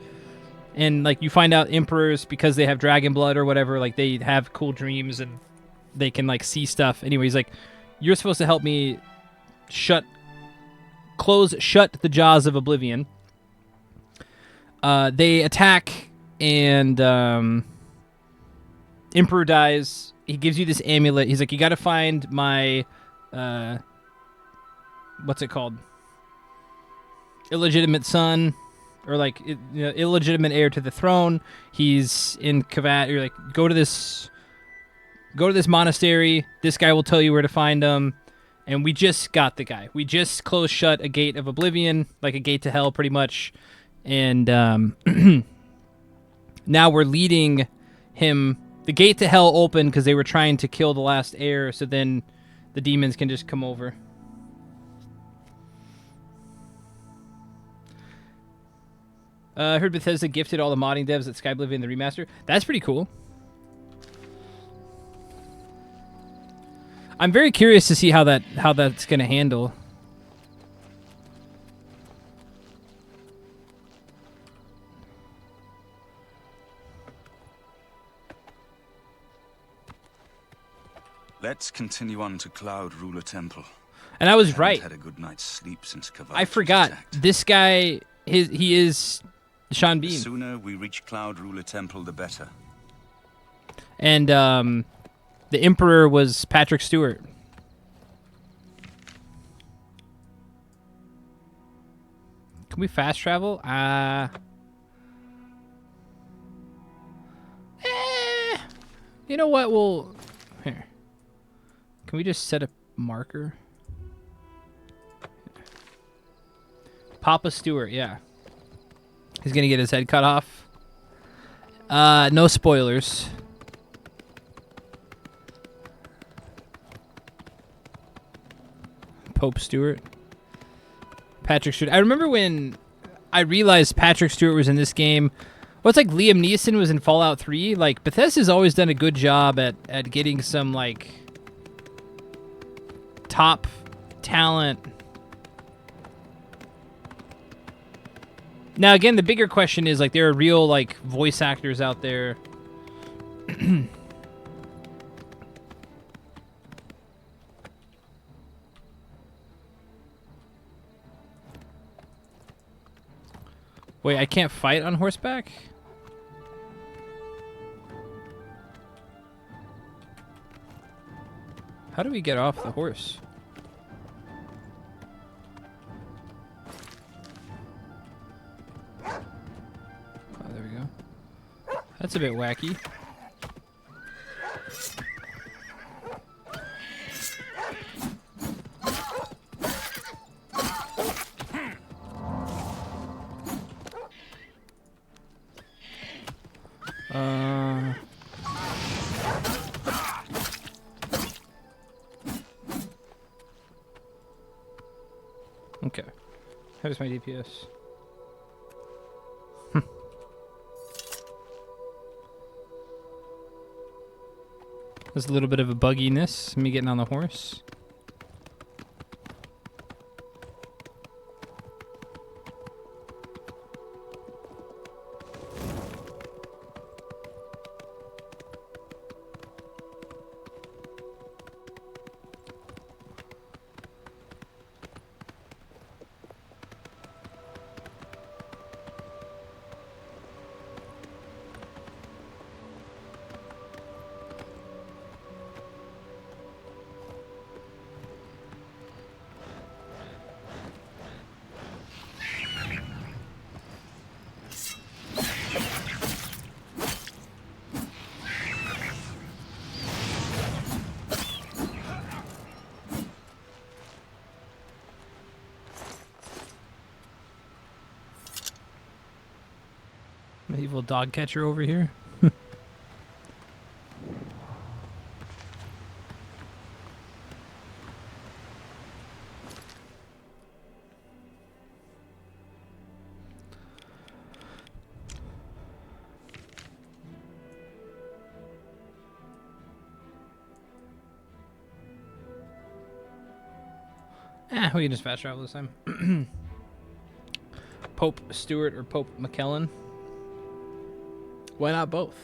And, like, you find out emperors, because they have dragon blood or whatever, like, they have cool dreams and they can, like, see stuff. Anyway, he's like, "You're supposed to help me shut the jaws of Oblivion." They attack, and Emperor dies. He gives you this amulet. He's like, "You got to find my, what's it called? Illegitimate son." Or, like, illegitimate heir to the throne. He's in Kavat. You're like, go to this monastery. This guy will tell you where to find him. And we just got the guy. We just closed shut a gate of Oblivion, like a gate to hell, pretty much. And now we're leading him. The gate to hell opened because they were trying to kill the last heir, so then the demons can just come over. I heard Bethesda gifted all the modding devs at Skyblivion the remaster. That's pretty cool. I'm very curious to see how that's going to handle. Let's continue on to Cloud Ruler Temple. And I was right. Had a good night's sleep since Kavat I forgot. attacked. This guy, he is Sean Bean. The sooner we reach Cloud Ruler Temple, the better. And the Emperor was Patrick Stewart. Can we fast travel? You know what? We'll... Here. Can we just set a marker? Papa Stewart, yeah. He's gonna get his head cut off. No spoilers. Pope Stewart. Patrick Stewart. I remember when I realized Patrick Stewart was in this game. Well, it's like Liam Neeson was in Fallout 3. Like, Bethesda's always done a good job at getting some, like, top talent. Now, again, the bigger question is, like, there are real, like, voice actors out there. Wait, I can't fight on horseback? How do we get off the horse? Oh, there we go. That's a bit wacky. Okay. How's my DPS? There's a little bit of a bugginess, me getting on the horse. Evil dog catcher over here. We can just fast travel this time. Pope Stewart or Pope McKellen. Why not both?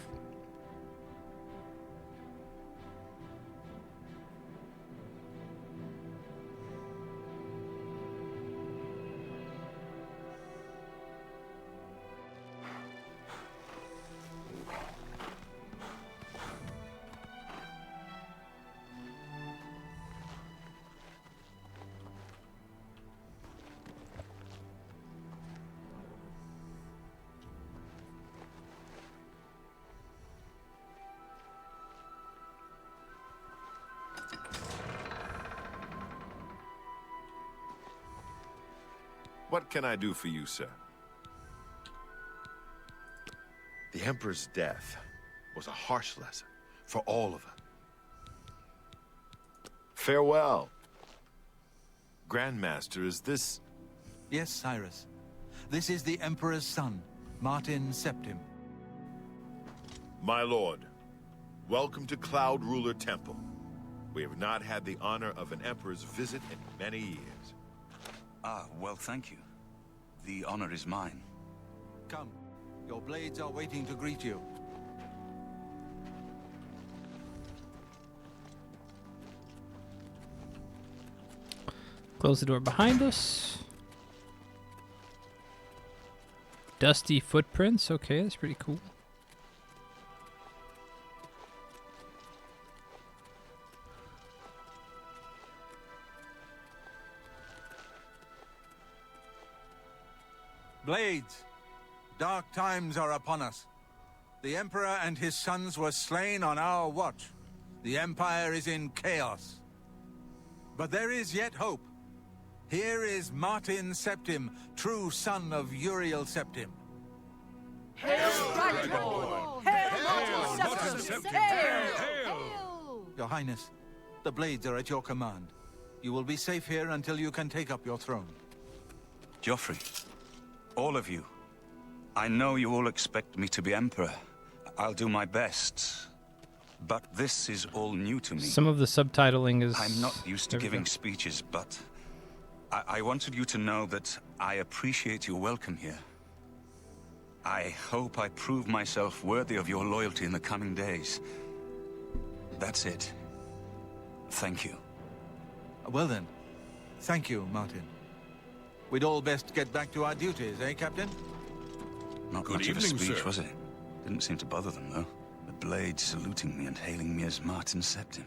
What can I do for you, sir? The Emperor's death was a harsh lesson for all of us. Farewell. Grandmaster, is this... Yes, Cyrus. This is the Emperor's son, Martin Septim. My lord, welcome to Cloud Ruler Temple. We have not had the honor of an Emperor's visit in many years. Ah, well, thank you. The honor is mine. Come. Your blades are waiting to greet you. Close the door behind us. Dusty footprints. Okay, that's pretty cool. Blades, dark times are upon us. The Emperor and his sons were slain on our watch. The Empire is in chaos. But there is yet hope. Here is Martin Septim, true son of Uriel Septim. Your Highness, the blades are at your command. You will be safe here until you can take up your throne. Joffrey, all of you, I know you all expect me to be Emperor. I'll do my best. But this is all new to me. Some of the subtitling is... I'm not used to giving speeches, but I wanted you to know that I appreciate your welcome here. I hope I prove myself worthy of your loyalty in the coming days. That's it. Thank you. Well then, thank you, Martin. We'd all best get back to our duties, eh, Captain? Not Good much of a evening, speech, sir. was it? Didn't seem to bother them, though. The blades saluting me and hailing me as Martin Septim.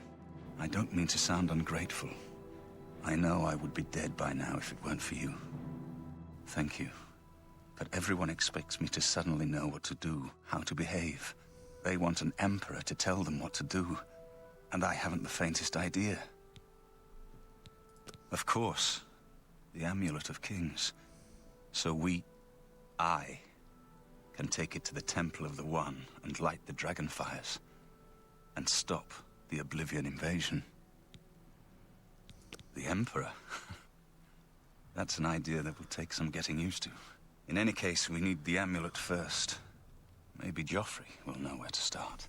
I don't mean to sound ungrateful. I know I would be dead by now if it weren't for you. Thank you. But everyone expects me to suddenly know what to do, how to behave. They want an emperor to tell them what to do, and I haven't the faintest idea. Of course, the Amulet of Kings. So I, can take it to the Temple of the One and light the dragon fires, and stop the Oblivion invasion. The Emperor? That's an idea that will take some getting used to. In any case, we need the amulet first. Maybe Joffrey will know where to start.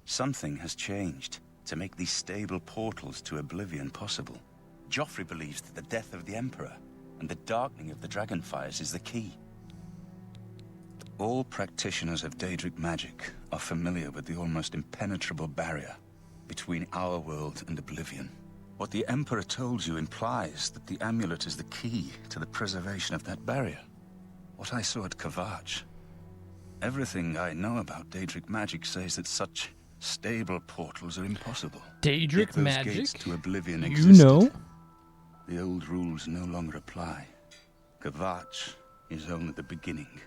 Something has changed to make these stable portals to Oblivion possible. Joffrey believes that the death of the Emperor and the darkening of the Dragonfires is the key. All practitioners of Daedric magic are familiar with the almost impenetrable barrier between our world and Oblivion. What the Emperor told you implies that the amulet is the key to the preservation of that barrier. What I saw at Kavach. Everything I know about Daedric magic says that such stable portals are impossible. Daedric Yet those magic? gates to Oblivion You existed. know? The old rules no longer apply. Kavach is only the beginning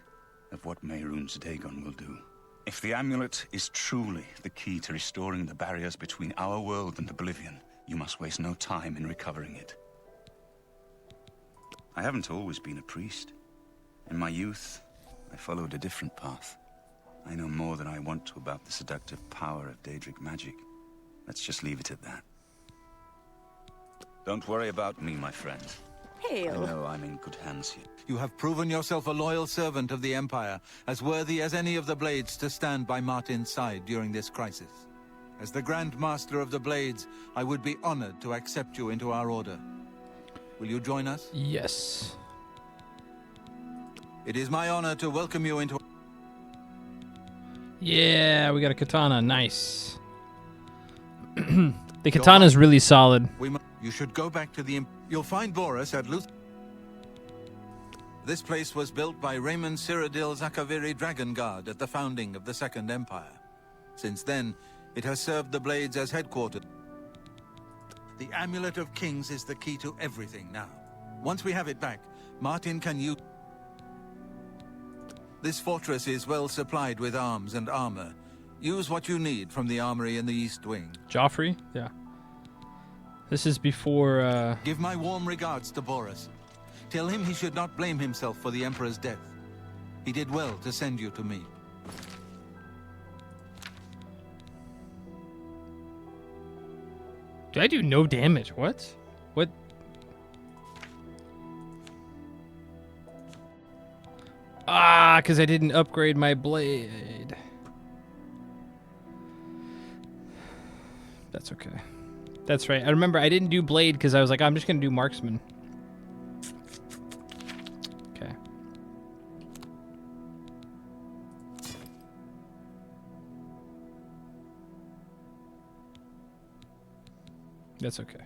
of what Mehrunes Dagon will do. If the amulet is truly the key to restoring the barriers between our world and Oblivion, you must waste no time in recovering it. I haven't always been a priest. In my youth, I followed a different path. I know more than I want to about the seductive power of Daedric magic. Let's just leave it at that. Don't worry about me, my friend. I know I'm in good hands here. You have proven yourself a loyal servant of the Empire, as worthy as any of the Blades to stand by Martin's side during this crisis. As the Grand Master of the Blades, I would be honored to accept you into our order. Will you join us? Yes. It is my honor to welcome you into... Yeah, we got a katana. Nice. The katana's really solid. You should go back to the... You'll find Boris at Luth... This place was built by Raymond Cyrodiil Zakaviri Dragon Guard at the founding of the Second Empire. Since then, it has served the Blades as headquarters. The Amulet of Kings is the key to everything now. Once we have it back, Martin can use... This fortress is well supplied with arms and armor. Use what you need from the armory in the East Wing. Joffrey? Yeah. This is before, Give my warm regards to Boris. Tell him he should not blame himself for the Emperor's death. He did well to send you to me. Did I do no damage? What? What? Ah, because I didn't upgrade my blade. That's okay. That's right. I remember I didn't do blade because I was like, I'm just going to do marksman. Okay. That's okay.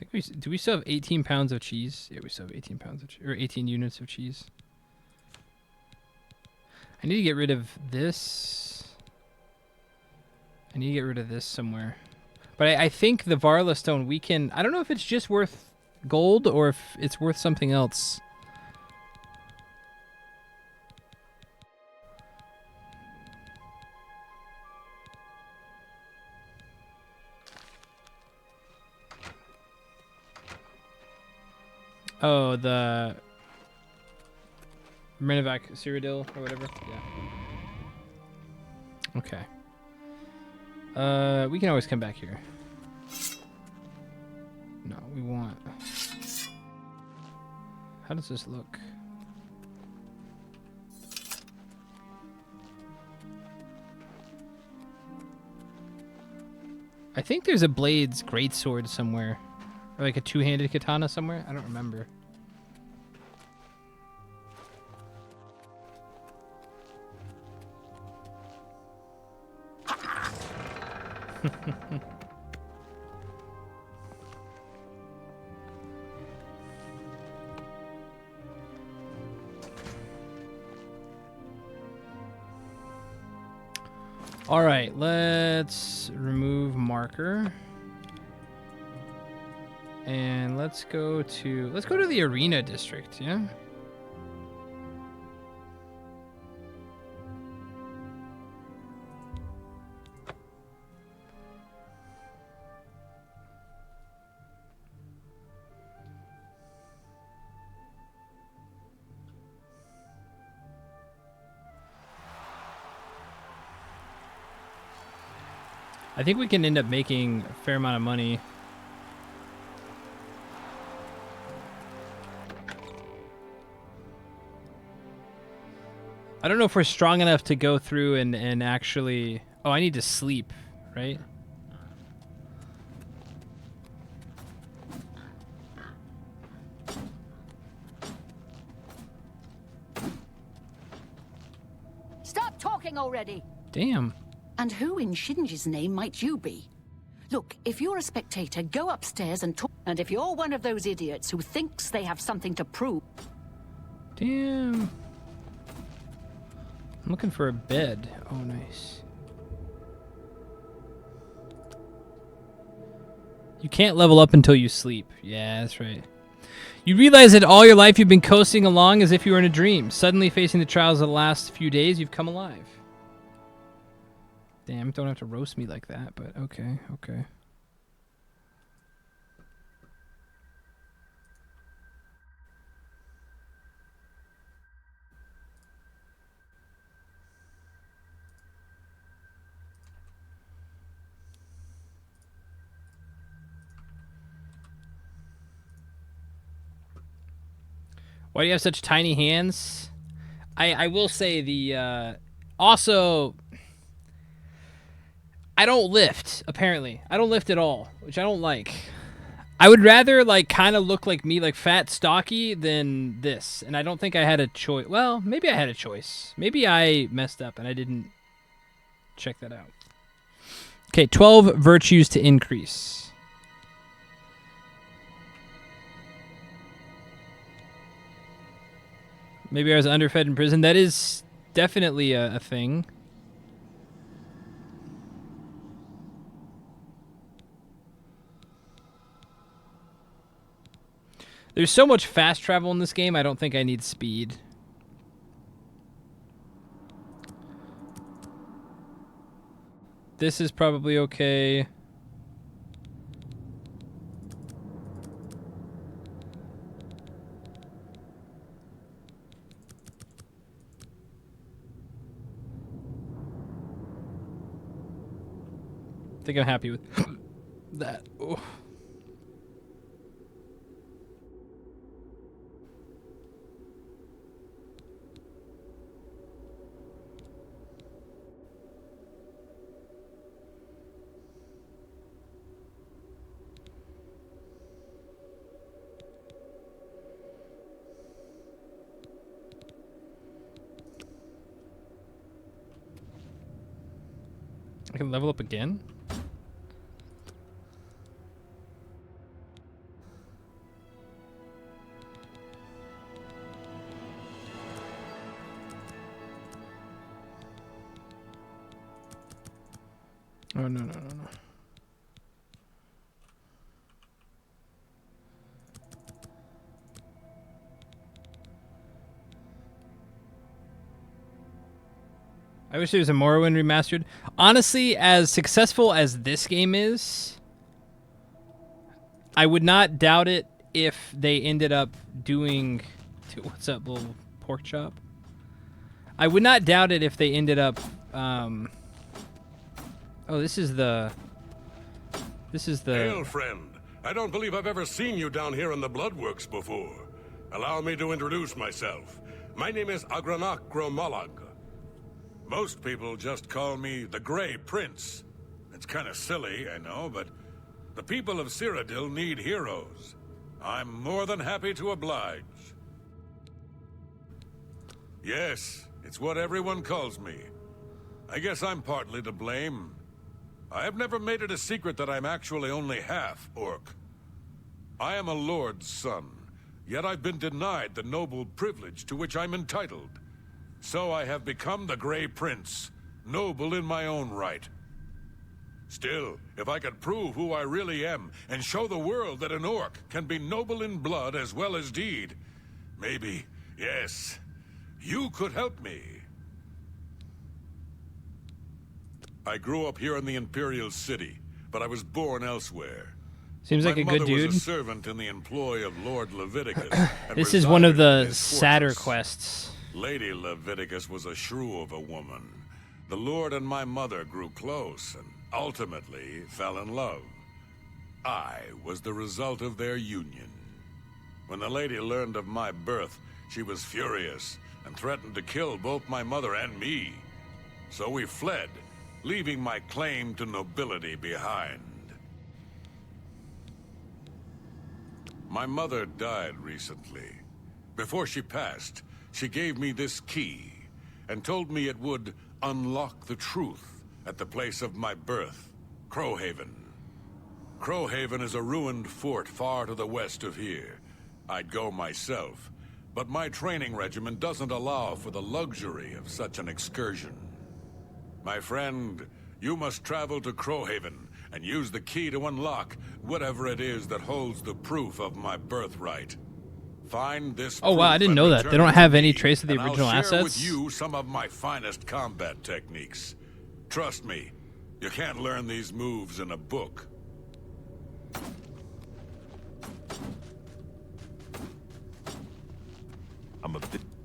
I think do we still have 18 pounds of cheese? Yeah, we still have 18 pounds of or 18 units of cheese. I need to get rid of this. I need to get rid of this somewhere. But I think the Varla stone, we can... I don't know if it's just worth gold or if it's worth something else. Oh, the Minivac Cyrodiil or whatever. Yeah. Okay. We can always come back here. No, we want... How does this look? I think there's a Blades greatsword somewhere. Or like a two-handed katana somewhere. I don't remember. All right, let's remove marker. And let's go to the arena district, yeah? I think we can end up making a fair amount of money. I don't know if we're strong enough to go through and actually... Oh, I need to sleep, right? Stop talking already! Damn. And who in Shinji's name might you be? Look, if you're a spectator, go upstairs and talk. And if you're one of those idiots who thinks they have something to prove... Damn. I'm looking for a bed. Oh, nice. You can't level up until you sleep. Yeah, that's right. You realize that all your life you've been coasting along as if you were in a dream. Suddenly facing the trials of the last few days, you've come alive. Damn, don't have to roast me like that, but okay, okay. Why do you have such tiny hands? I will say the also I don't lift, apparently. I don't lift at all, which I don't like. I would rather like kind of look like me, like fat, stocky, than this. And I don't think I had a choice. Well, maybe I had a choice. Maybe I messed up and I didn't check that out. Okay, 12 virtues to increase. Maybe I was underfed in prison. That is definitely a thing. There's so much fast travel in this game, I don't think I need speed. This is probably okay. I think I'm happy with that. Oh. I can level up again? Oh, no. I wish there was a Morrowind remastered. Honestly, as successful as this game is, I would not doubt it if they ended up doing... What's up, little pork chop? I would not doubt it if they ended up... Oh, this is the... Hail, friend. I don't believe I've ever seen you down here in the Bloodworks before. Allow me to introduce myself. My name is Agranak Gromalag. Most people just call me the Grey Prince. It's kind of silly, I know, but the people of Cyrodiil need heroes. I'm more than happy to oblige. Yes, it's what everyone calls me. I guess I'm partly to blame. I have never made it a secret that I'm actually only half orc. I am a lord's son, yet I've been denied the noble privilege to which I'm entitled. So I have become the Grey Prince, noble in my own right. Still, if I could prove who I really am and show the world that an orc can be noble in blood as well as deed, maybe, yes, you could help me. I grew up here in the Imperial City, but I was born elsewhere. Seems like a good dude. My mother was a servant in the employ of Lord Leviticus. This is one of resided in the his sadder fortress. quests. Lady Leviticus was a shrew of a woman. The Lord and my mother grew close and ultimately fell in love. I was the result of their union. When the lady learned of my birth, she was furious and threatened to kill both my mother and me. So we fled, leaving my claim to nobility behind. My mother died recently. Before she passed, she gave me this key and told me it would unlock the truth at the place of my birth, Crowhaven. Crowhaven is a ruined fort far to the west of here. I'd go myself, but my training regimen doesn't allow for the luxury of such an excursion. My friend, you must travel to Crowhaven and use the key to unlock whatever it is that holds the proof of my birthright. Find this. Oh wow, I proof didn't and know that. return They don't it to have any me, trace of the and original I'll share assets? with you some of my finest combat techniques. Trust me, you can't learn these moves in a book.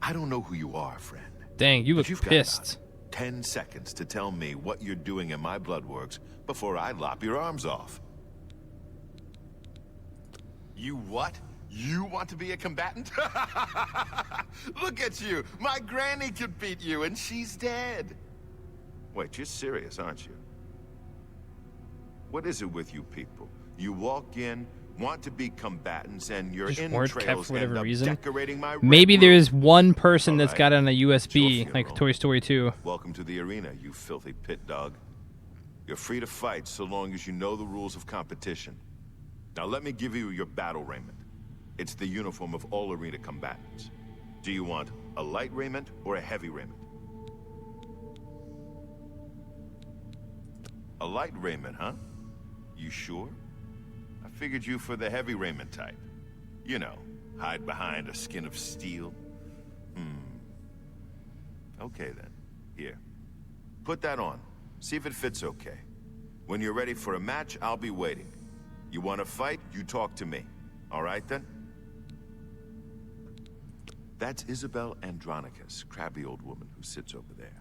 I don't know who you are, friend. Dang, you But look you've got pissed. about 10 seconds to tell me what you're doing in my bloodworks before I lop your arms off. You what? You want to be a combatant? Look at you! My granny could beat you, and she's dead. Wait, you're serious, aren't you? What is it with you people? You walk in, want to be combatants, and your Just weren't kept entrails for whatever end up reason. decorating my Maybe red room. there's one person that's Alright, got it on a it's your USB, like funeral. Toy Story 2. Welcome to the arena, you filthy pit dog. You're free to fight so long as you know the rules of competition. Now let me give you your battle raiment. It's the uniform of all arena combatants. Do you want a light raiment or a heavy raiment? A light raiment, huh? You sure? I figured you for the heavy raiment type. You know, hide behind a skin of steel. Okay then. Here. Put that on. See if it fits okay. When you're ready for a match, I'll be waiting. You want to fight, you talk to me. All right then? That's Isabel Andronicus, crabby old woman who sits over there.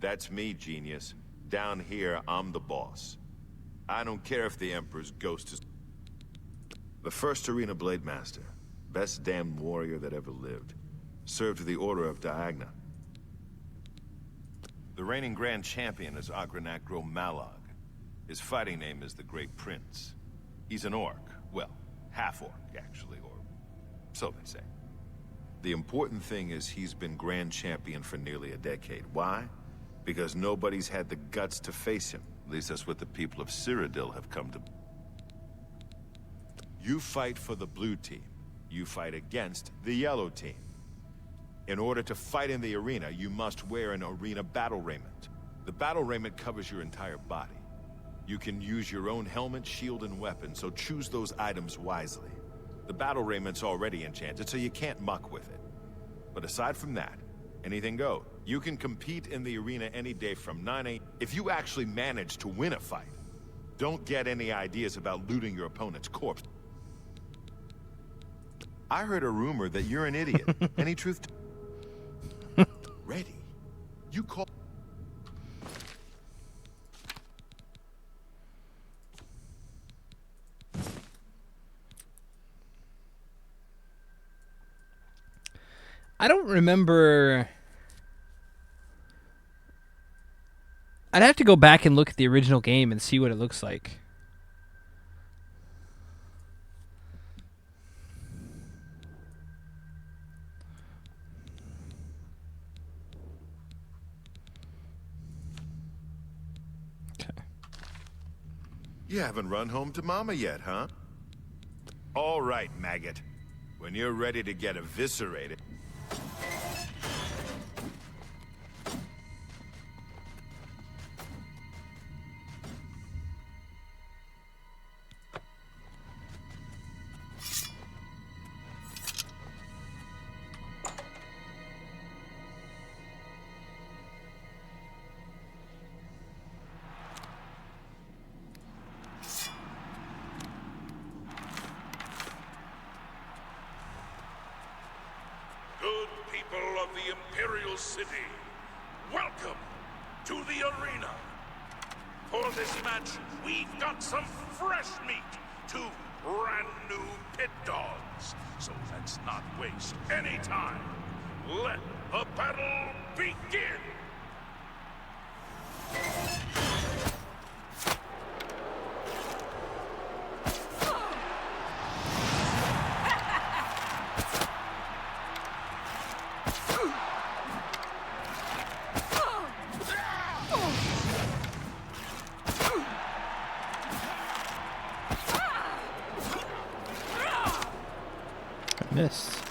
That's me, genius. Down here, I'm the boss. I don't care if the Emperor's ghost is... The first Arena Blade Master. Best damned warrior that ever lived. Served the Order of Diagna. The reigning Grand Champion is Agranacro Malog. His fighting name is the Great Prince. He's an orc. Well, half-orc, actually, or so they say. The important thing is he's been Grand Champion for nearly a decade. Why? Because nobody's had the guts to face him. At least that's what the people of Cyrodiil have come to... You fight for the blue team. You fight against the yellow team. In order to fight in the arena, you must wear an arena battle raiment. The battle raiment covers your entire body. You can use your own helmet, shield, and weapon, so choose those items wisely. The battle raiment's already enchanted, so you can't muck with it. But aside from that, anything goes. You can compete in the arena any day from 9 a.m. if you actually manage to win a fight. Don't get any ideas about looting your opponent's corpse. I heard a rumor that you're an idiot. Any truth to... Ready? You call... I don't remember. I'd have to go back and look at the original game and see what it looks like. Okay. You haven't run home to Mama yet, huh? All right, maggot. When you're ready to get eviscerated... Good people of the Imperial City, welcome to the arena. For this match, we've got some fresh meat, 2 brand new pit dogs. So let's not waste any time. Let the battle begin! Missed.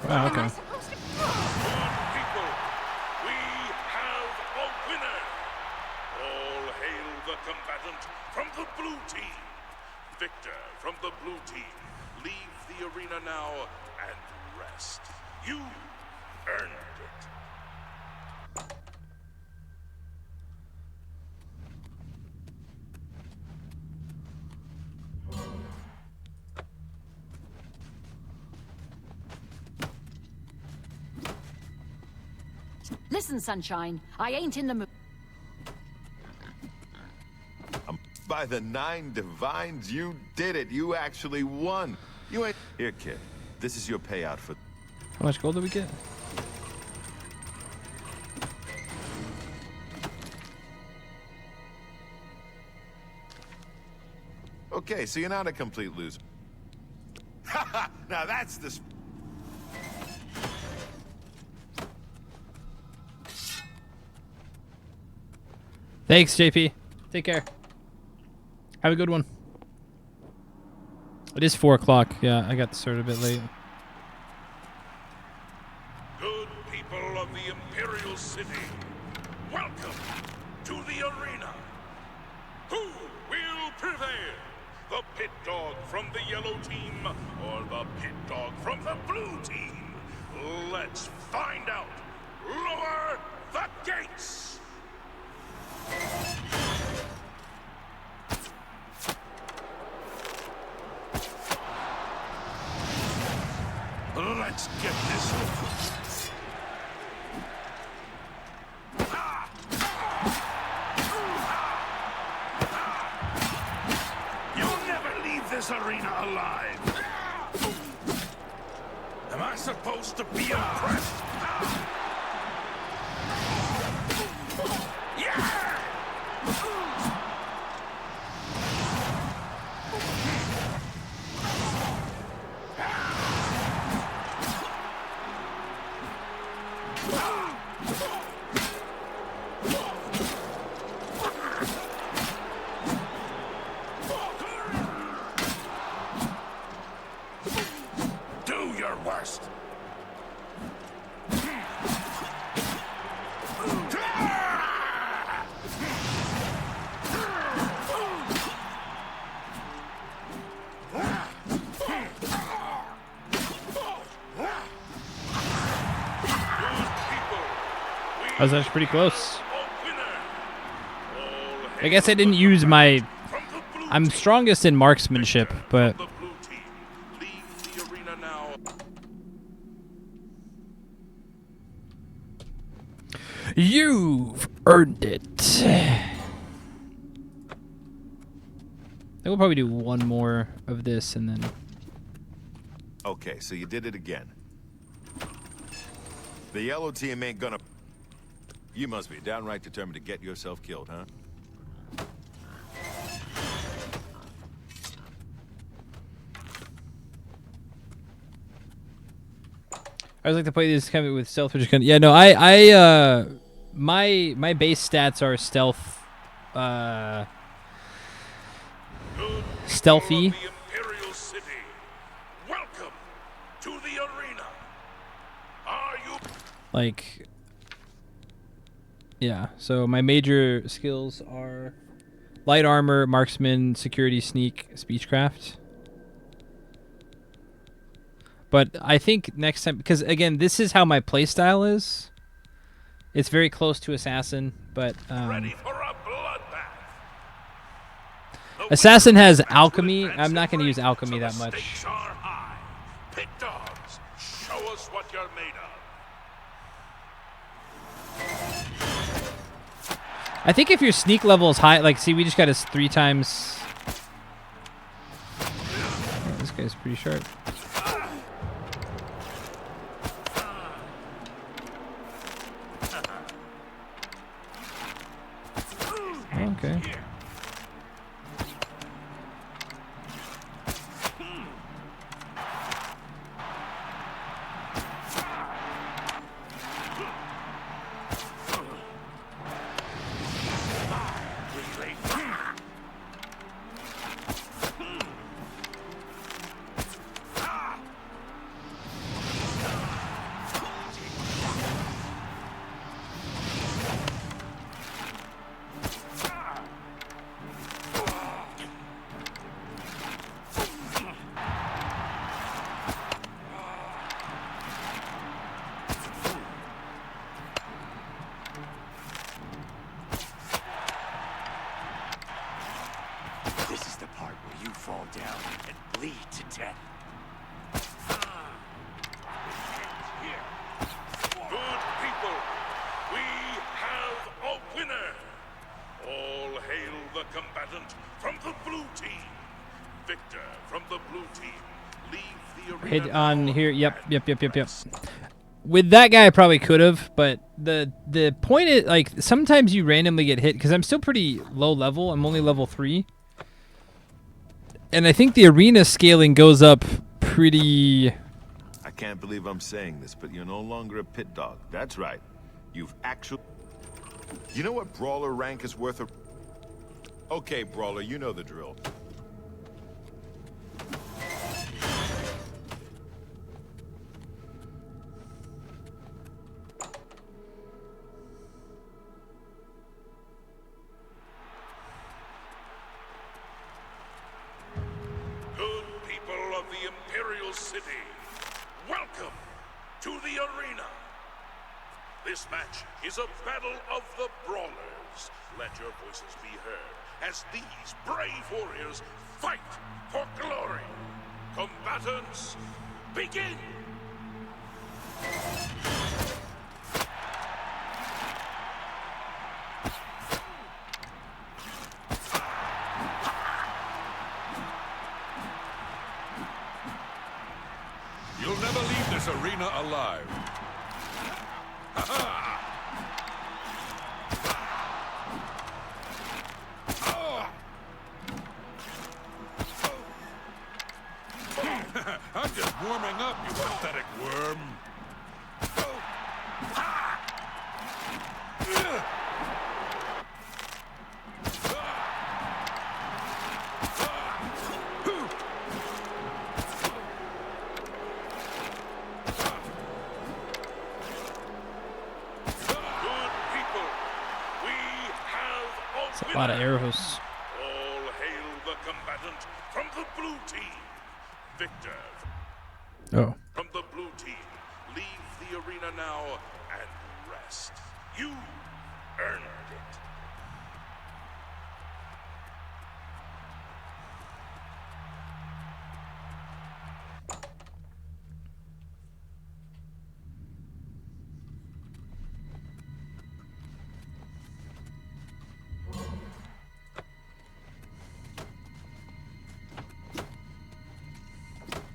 Wow, okay. People, we have a winner. All hail the combatant from the blue team. Victor from the blue team, leave the arena now and rest. You earned it. Listen, Sunshine, I ain't in the mood. By the 9 divines, you did it. You actually won. You ain't... Here, kid. This is your payout for... How much gold did we get? Okay, so you're not a complete loser. Haha! Now that's the... Thanks, JP. Take care. Have a good one. It is 4 o'clock. Yeah, I got started a bit late. Good people of the Imperial City, welcome to the arena. Who will prevail? The pit dog from the yellow team or the pit dog from the blue team? Let's find out. Lower the gates! Let's get this over. You'll never leave this arena alive. Am I supposed to be impressed? Yeah! Do your worst. I was actually pretty close. A winner. All I guess I didn't use my... I'm strongest in marksmanship, but... the blue team leave the arena now. You've earned it. I think we'll probably do one more of this and then... Okay, so you did it again. The yellow team ain't gonna... You must be downright determined to get yourself killed, huh? I always like to play these kind of with stealth, which is kind of... Yeah, no, my base stats are stealth... stealthy. The Imperial City. Welcome to the arena. Are you Like... Yeah, so my major skills are light armor, marksman, security, sneak, speechcraft. But I think next time, because again, this is how my playstyle is. It's very close to assassin, but ready for a bloodbath? assassin has alchemy. I'm not going to use alchemy that much. Stakes are high. Pit dogs, show us what you're made of. I think if your sneak level is high, like, see, we just got us 3 times. Oh, this guy's pretty sharp. Okay. This is the part where you fall down and bleed to death. Good people, we have a winner. All hail the combatant from the blue team. Victor from the blue team. Leave the arena. Hit on now here. Yep. and With that guy, I probably could have, but the point is, like, sometimes you randomly get hit because I'm still pretty low level. I'm only level 3, and I think the arena scaling goes up pretty. I can't believe I'm saying this, but you're no longer a pit dog. That's right. You've actually... You know what brawler rank is worth? Okay, brawler, you know the drill. good people of the Imperial City, welcome to the arena. This match is a battle of the brawlers. Let your voices be heard as these brave warriors fight for glory. Combatants, begin! You'll never leave this arena alive. I'm just warming up, you pathetic worm. Good people, we have a A lot of winner. arrows. All hail the combatant from the blue team. Victor Oh. from the blue team. Leave the arena now and rest. You earned it.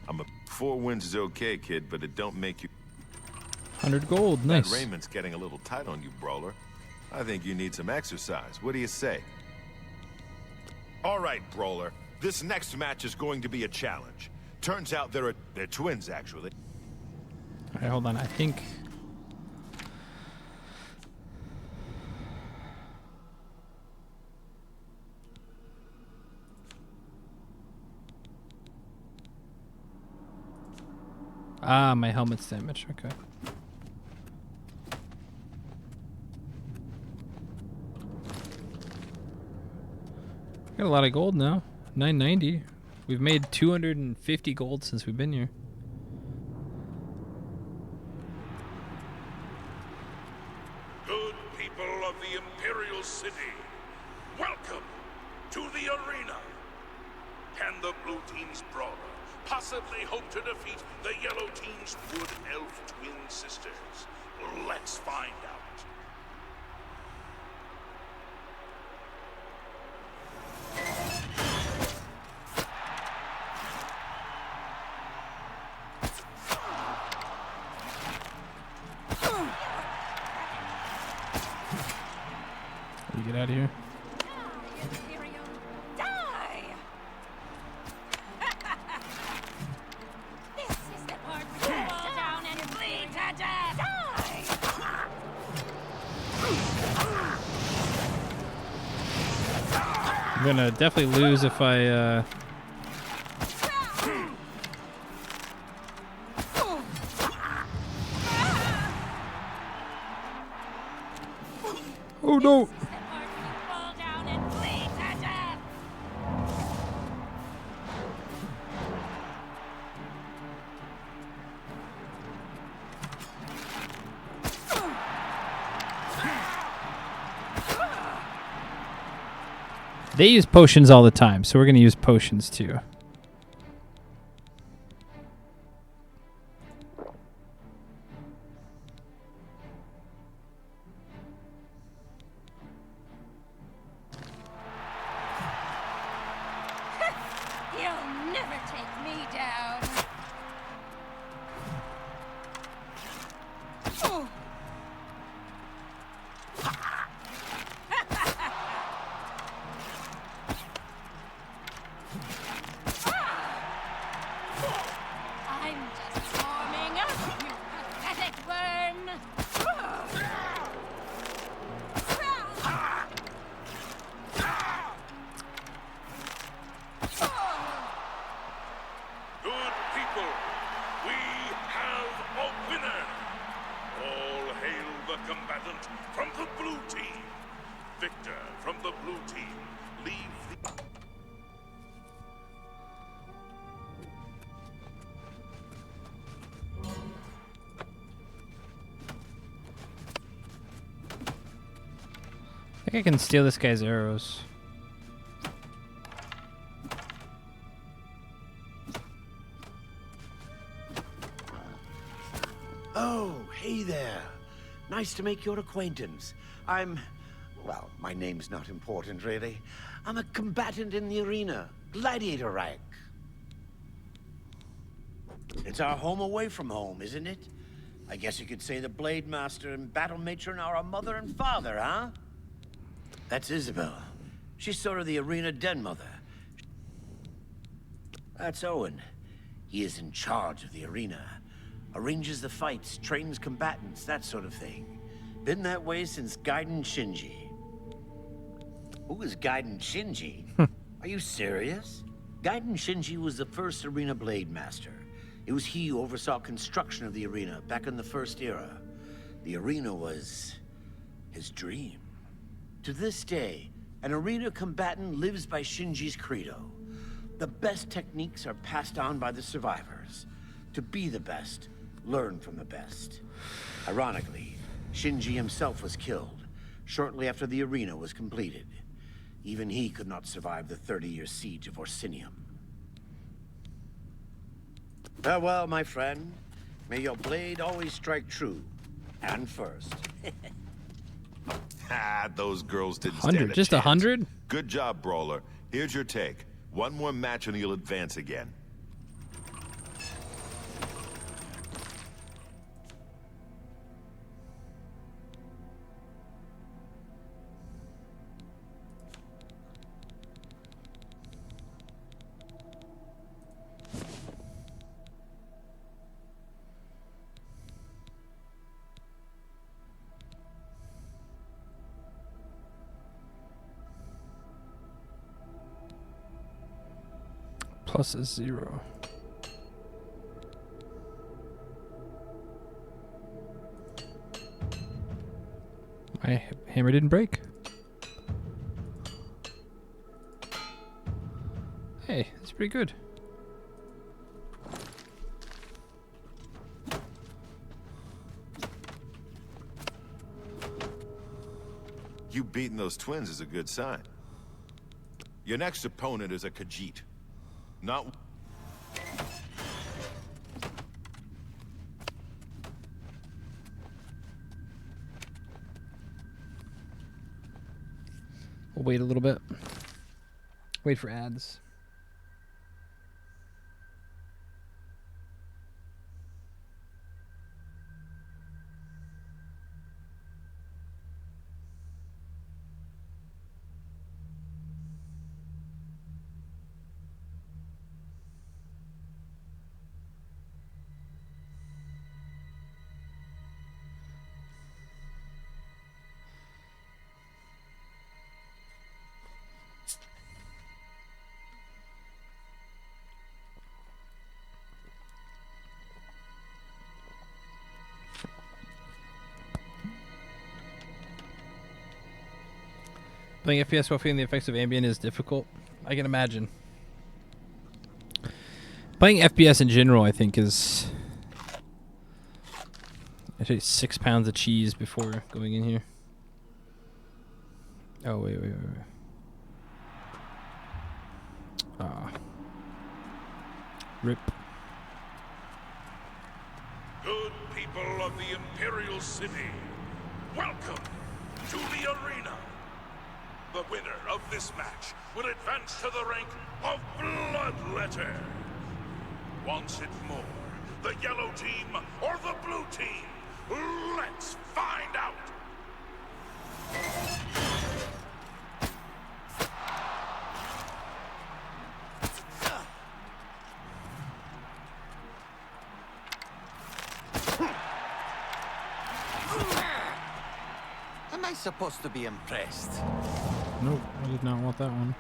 I'm a 4 wins is okay, kid, but it don't make you. 100 gold, nice. That Raymond's getting a little tight on you, brawler. I think you need some exercise. What do you say? All right, brawler. This next match is going to be a challenge. Turns out they're twins, actually. All right, hold on. I think. Ah, my helmet's damaged. Okay. Got a lot of gold now. 990. We've made 250 gold since we've been here. Good people of the Imperial City, welcome to the arena. Can the blue team's brawler possibly hope to defeat the yellow team's wood elf twin sisters? Let's find out. We get out of here. Die! This is the part where you fall down and bleed to death! Die! I'm gonna definitely lose if I. Oh no! Fall down and bleed to death! They use potions all the time, so we're gonna use potions too. You'll never take me down! I'm just warming up, you pathetic worm! Good people, we have a winner. All hail the combatant from the blue team. Victor from the blue team. Leave the... I think I can steal this guy's arrows. Oh, hey there. Nice to make your acquaintance. Well, my name's not important, really. I'm a combatant in the arena, gladiator rank. It's our home away from home, isn't it? I guess you could say the Blade Master and Battle Matron are our mother and father, huh? That's Isabel. She's sort of the arena den mother. That's Owen. He is in charge of the arena. Arranges the fights, trains combatants, that sort of thing. Been that way since Gaiden Shinji. Who is Gaiden Shinji? Are you serious? Gaiden Shinji was the first arena blade master. It was he who oversaw construction of the arena back in the first era. The arena was his dream. To this day, an arena combatant lives by Shinji's credo. The best techniques are passed on by the survivors. To be the best, learn from the best. Ironically, Shinji himself was killed shortly after the arena was completed. Even he could not survive the 30-year siege of Orsinium. Farewell, my friend. May your blade always strike true and first. Those girls didn't 100, stand a just chance. 100? Good job, Brawler. Here's your take. One more match and you'll advance again. Plus is 0. My hammer didn't break. Hey, that's pretty good. You beating those twins is a good sign. Your next opponent is a Khajiit. Not... We'll wait a little bit. Wait for ads. Playing FPS while feeling the effects of Ambient is difficult. I can imagine. Playing FPS in general, I think, is... I take 6 pounds of cheese before going in here. Oh, wait. Ah. Rip. Good people of the Imperial City, welcome to the arena. The winner of this match will advance to the rank of Bloodletter. Once it more, the yellow team or the blue team? Let's find out! Am I supposed to be impressed? Nope, I did not want that one.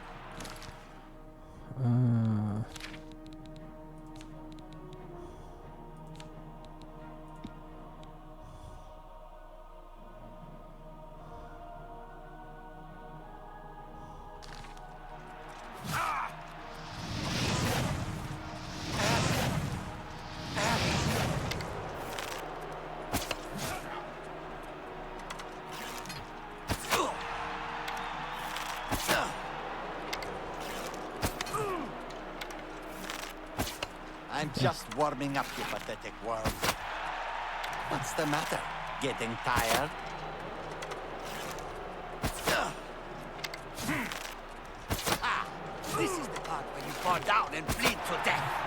I'm just warming up, you pathetic worm. What's the matter? Getting tired? This is the part where you fall down and bleed to death.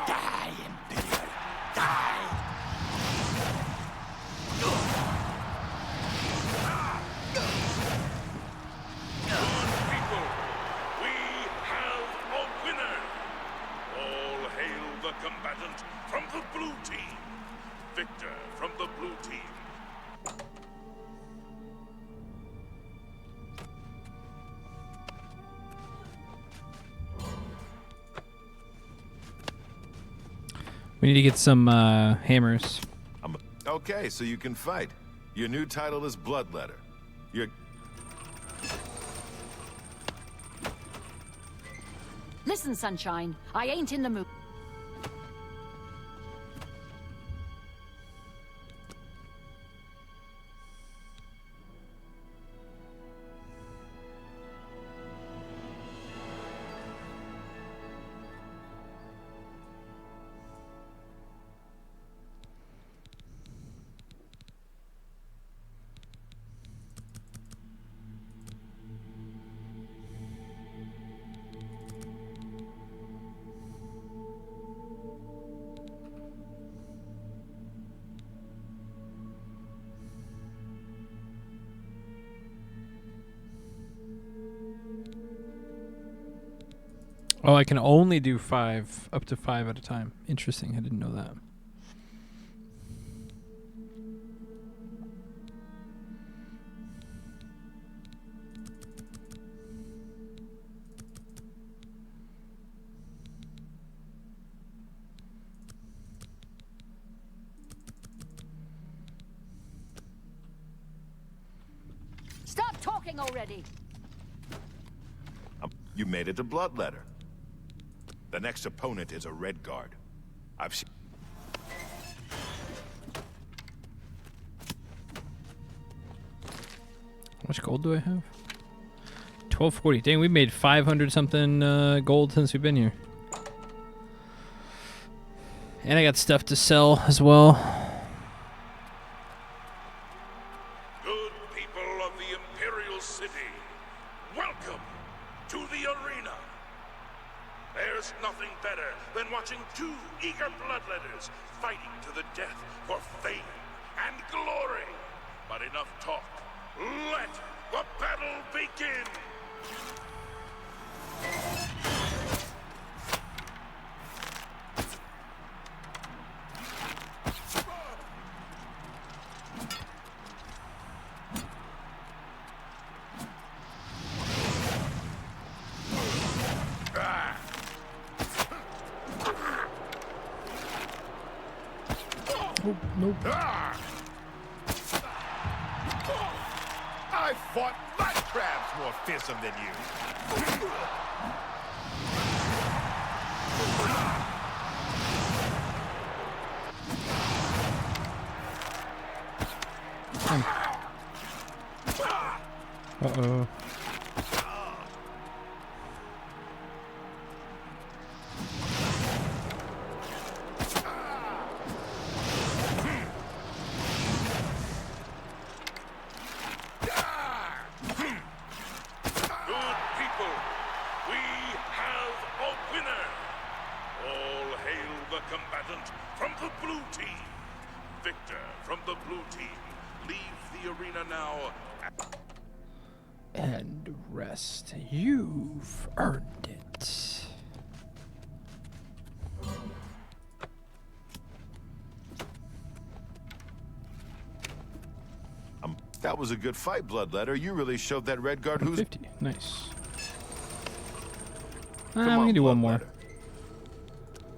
Die, Imperial. Die! People, we have a winner! All hail the combatant from the blue team. Victor from the blue team. We need to get some hammers. Okay, so you can fight. Your new title is Bloodletter. You're... Listen, Sunshine, I ain't in the mood. Oh, I can only do 5, up to 5 at a time. Interesting. I didn't know that. Stop talking already! You made it to Bloodletter. The next opponent is a Red Guard. I've seen... How much gold do I have? 1240. Dang, we made 500 something gold since we've been here. And I got stuff to sell as well. Good people of the Imperial City, welcome to the arena. There's nothing better than watching two eager bloodletters fighting to the death for fame and glory. But enough talk. Let the battle begin! Oh, nope. I fought mud crabs more fearsome than you. Uh-oh. Good people, we have a winner. All hail the combatant from the blue team. Victor from the blue team. Leave the arena now. And rest. You've earned it. That was a good fight, Bloodletter. You really showed that Red Guard who's... 50. Nice. Come We on, can do one more. Bloodletter.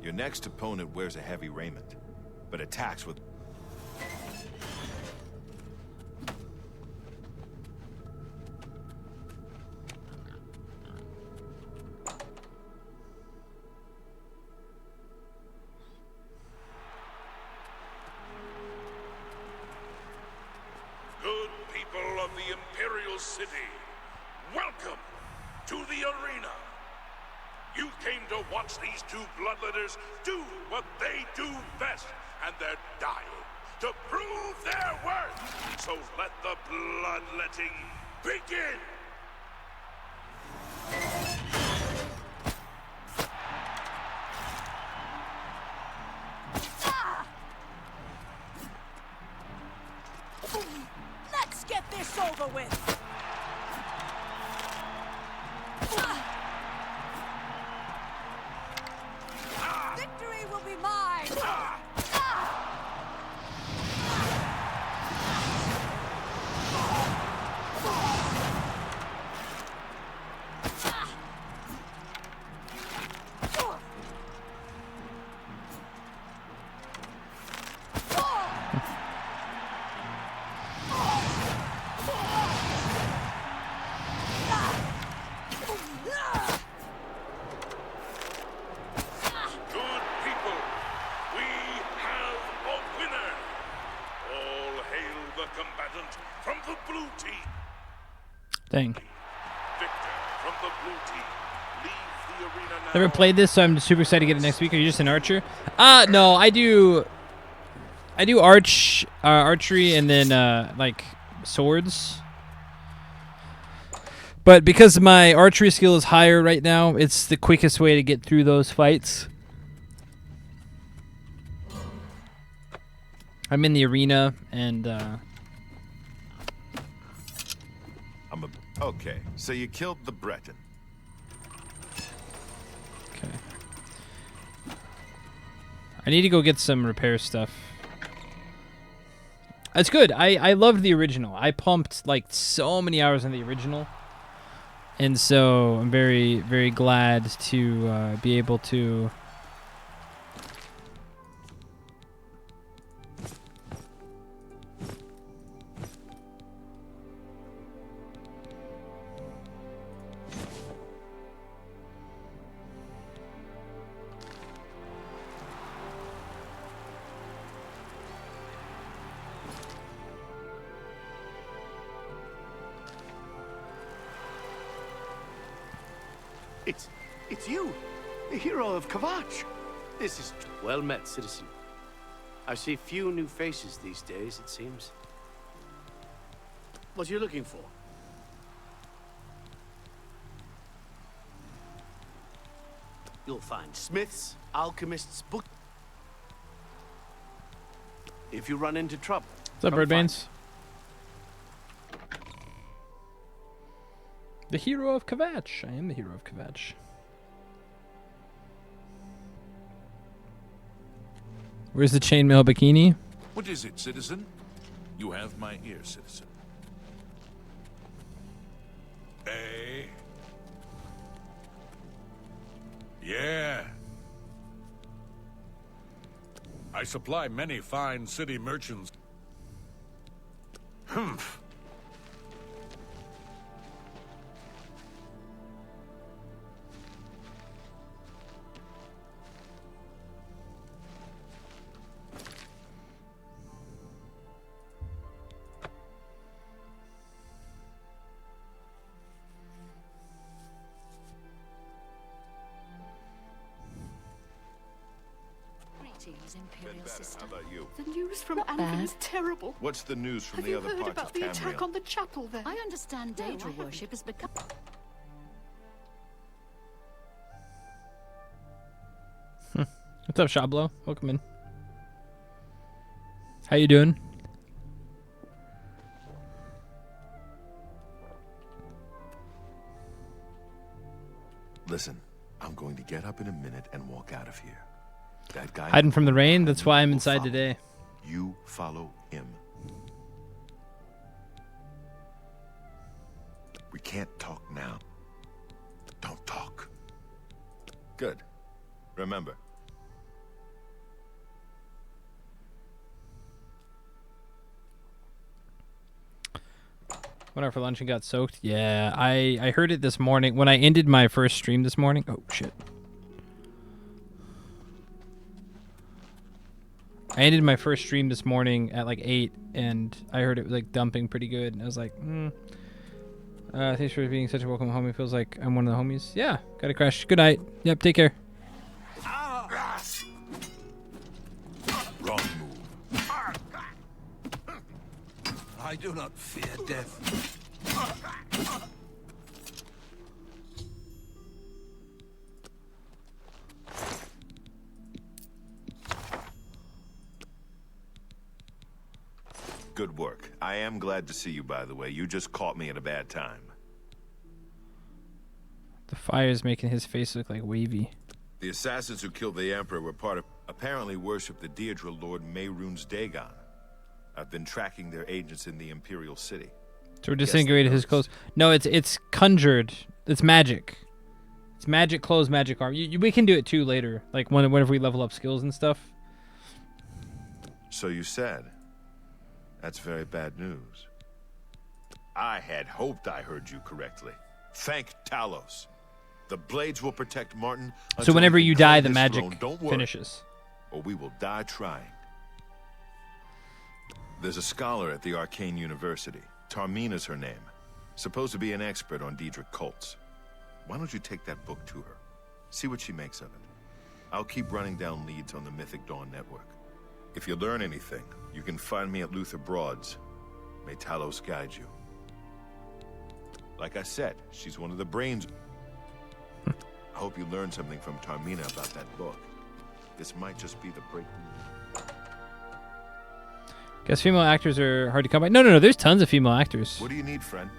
Your next opponent wears a heavy raiment, but attacks with... Good people of the Imperial City, welcome to the arena. You came to watch these two bloodletters do what they do best, and they're dying to prove their worth. So let the bloodletting begin. Let's get this over with. Victory will be mine. Good people, we have a winner. All hail the combatant from the blue team. Dang. Victor from the blue team. Leave the arena now. Never played this, so I'm super excited to get it next week. Are you just an archer? No, I do archery and then like swords. But because my archery skill is higher right now, it's the quickest way to get through those fights. I'm in the arena and Okay, so you killed the Breton. Okay. I need to go get some repair stuff. That's good. I loved the original. I pumped like so many hours on the original. And so I'm very, very glad to be able to... It's you, the hero of Kvatch. This is well met, citizen. I see few new faces these days, it seems. What are you looking for? You'll find smiths, alchemists, book. If you run into trouble. What's up, Red Banes? The hero of Kvatch. I am the hero of Kvatch. Where's the chainmail bikini? What is it, citizen? You have my ear, citizen. Eh? Yeah. I supply many fine city merchants. Humph. Imperial sister. How about you? The news from Anvil is terrible. What's the news from Have the you other heard parts about of the Tamriel? attack on the chapel there? I understand Daedra worship has become... What's up, Shablo? Welcome in. How you doing? Listen, I'm going to get up in a minute and walk out of here. That guy Hiding from the rain? That's why I'm inside today. You follow him. We can't talk now. Don't talk. Good. Remember. Went out for lunch and got soaked. Yeah, I heard it this morning when I ended my first stream this morning. Oh shit. I ended my first stream this morning at like 8, and I heard it was like dumping pretty good, and I was like, thanks for being such a welcome homie. Feels like I'm one of the homies. Yeah, gotta crash. Good night. Yep, take care. Wrong move. I do not fear death. Good work. I am glad to see you, by the way. You just caught me at a bad time. The fire's making his face look like wavy. The assassins who killed the Emperor were part of... apparently worship the Deirdre Lord Mehrunes Dagon. I've been tracking their agents in the Imperial City. So we're disintegrated his clothes. No, it's conjured. It's magic. It's magic clothes, magic armor. We can do it too later, like whenever we level up skills and stuff. So you said. That's very bad news. I had hoped I heard you correctly. Thank Talos. The blades will protect Martin. So whenever you die, the magic finishes. Or we will die trying. There's a scholar at the Arcane University. Tarmina's her name. Supposed to be an expert on Daedric cults. Why don't you take that book to her? See what she makes of it. I'll keep running down leads on the Mythic Dawn network. If you learn anything, you can find me at Luther Broad's. May Talos guide you. Like I said, she's one of the brains. I hope you learned something from Tarmina about that book. This might just be the breaking. Guess female actors are hard to come by. No. There's tons of female actors. What do you need, friend?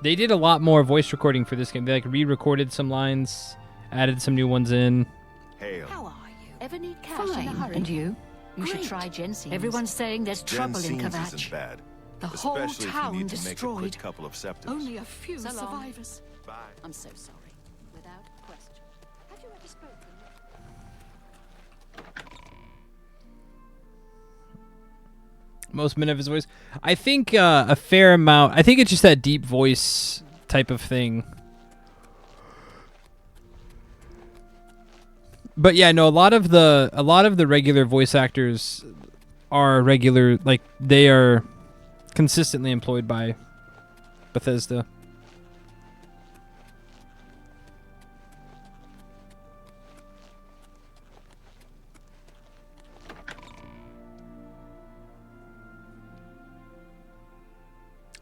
They did a lot more voice recording for this game. They like re-recorded some lines, added some new ones in. Hail. How are you? Ever need cash in a Fine. hurry? And you? You should try Jensen's. Everyone's saying there's trouble in Jensen's Kvatch. isn't bad. The whole Especially if you town need to make a destroyed. quick couple of septims. Only a few So long. survivors. Bye. I'm so sorry. Without question. Have you ever spoken? Most men of his voice. I think a fair amount. I think it's just that deep voice type of thing. But yeah, no, a lot of the regular voice actors are regular, like they are consistently employed by Bethesda.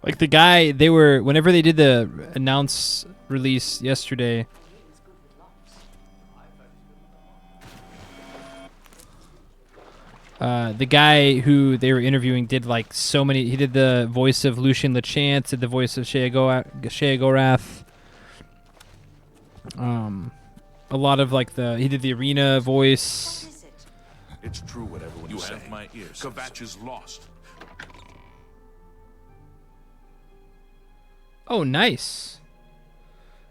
Like the guy, whenever they did the announce release yesterday, the guy who they were interviewing did like so many. He did the voice of Lucian Lachance, did the voice of Shea Gorath. A lot of like he did the arena voice. It's true what everyone is saying. You have my ears. Kvatch is lost. Oh, nice.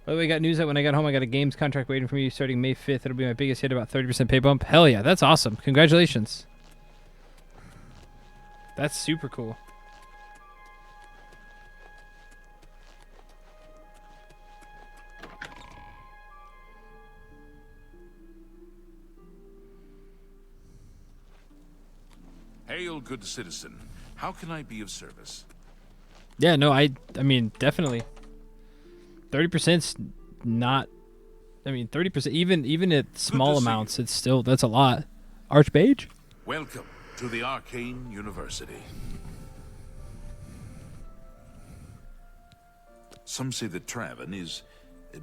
By the way, I got news that when I got home, I got a games contract waiting for me starting May 5th. It'll be my biggest hit, about 30% pay bump. Hell yeah, that's awesome. Congratulations. That's super cool. Hail, good citizen. How can I be of service? Yeah, no, I mean, definitely. 30%'s not. I mean, 30%, even at small amounts, it's still, that's a lot. Archmage? Welcome to the Arcane University. Some say that Traven is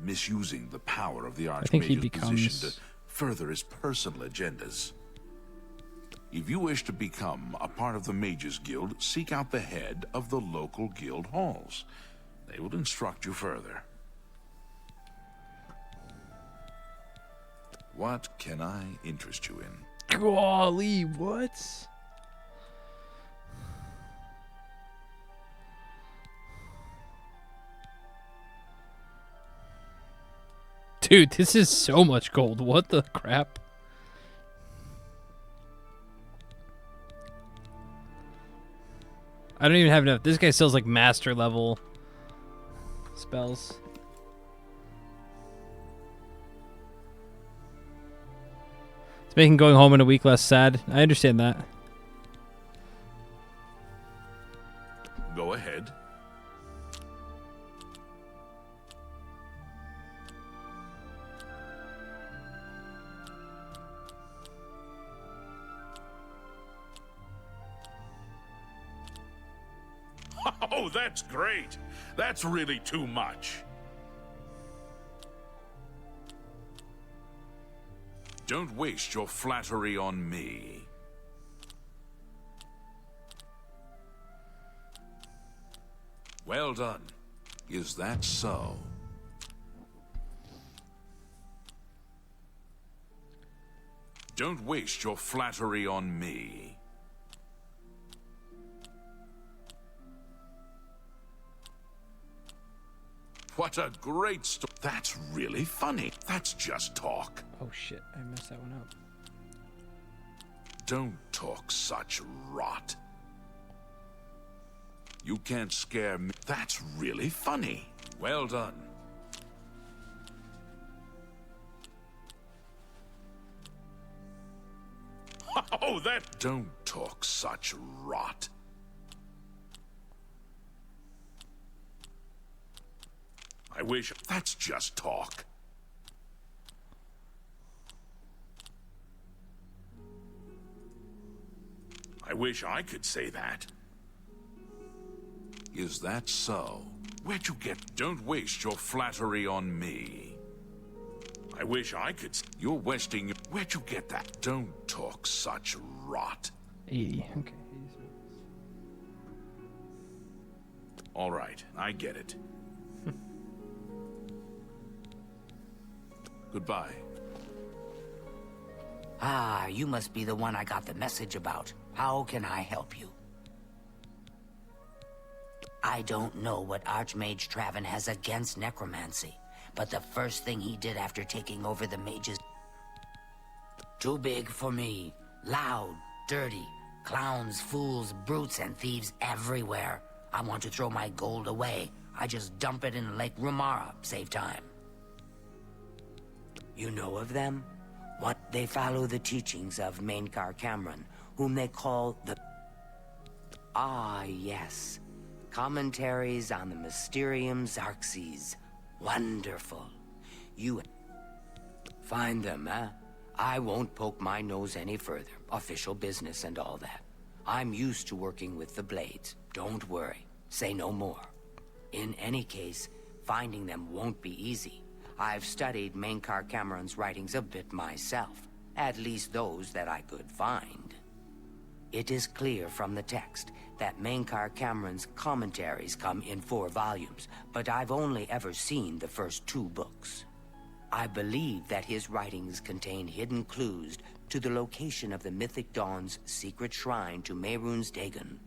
misusing the power of the I think he Archmage's position becomes. to further his personal agendas. If you wish to become a part of the Mages Guild, seek out the head of the local guild halls. They will instruct you further. What can I interest you in? Golly, what? Dude, this is so much gold. What the crap? I don't even have enough. This guy sells like master level spells. It's making going home in a week less sad. I understand that. Go ahead. Oh, that's great. That's really too much. Don't waste your flattery on me. Well done. Is that so? Don't waste your flattery on me. What a great story. That's really funny. That's just talk. Oh shit, I messed that one up. Don't talk such rot. You can't scare me. That's really funny. Well done. Oh, that... Don't talk such rot. I wish... That's just talk. I wish I could say that. Is that so? Where'd you get... Don't waste your flattery on me. I wish I could... You're wasting... Where'd you get that? Don't talk such rot. 80, okay. All right, I get it. Goodbye. Ah, you must be the one I got the message about. How can I help you? I don't know what Archmage Traven has against necromancy, but the first thing he did after taking over the mages... Too big for me. Loud, dirty, clowns, fools, brutes, and thieves everywhere. I want to throw my gold away. I just dump it in Lake Rumara, save time. You know of them? What? They follow the teachings of Mainkar Cameron, whom they call the... Ah, yes. Commentaries on the Mysterium Xarxes. Wonderful. You... Find them, huh? I won't poke my nose any further. Official business and all that. I'm used to working with the Blades. Don't worry. Say no more. In any case, finding them won't be easy. I've studied Mainkar Cameron's writings a bit myself. At least those that I could find. It is clear from the text that Mainkar Cameron's commentaries come in 4 volumes, but I've only ever seen the first 2 books. I believe that his writings contain hidden clues to the location of the Mythic Dawn's secret shrine to Mehrunes Dagon.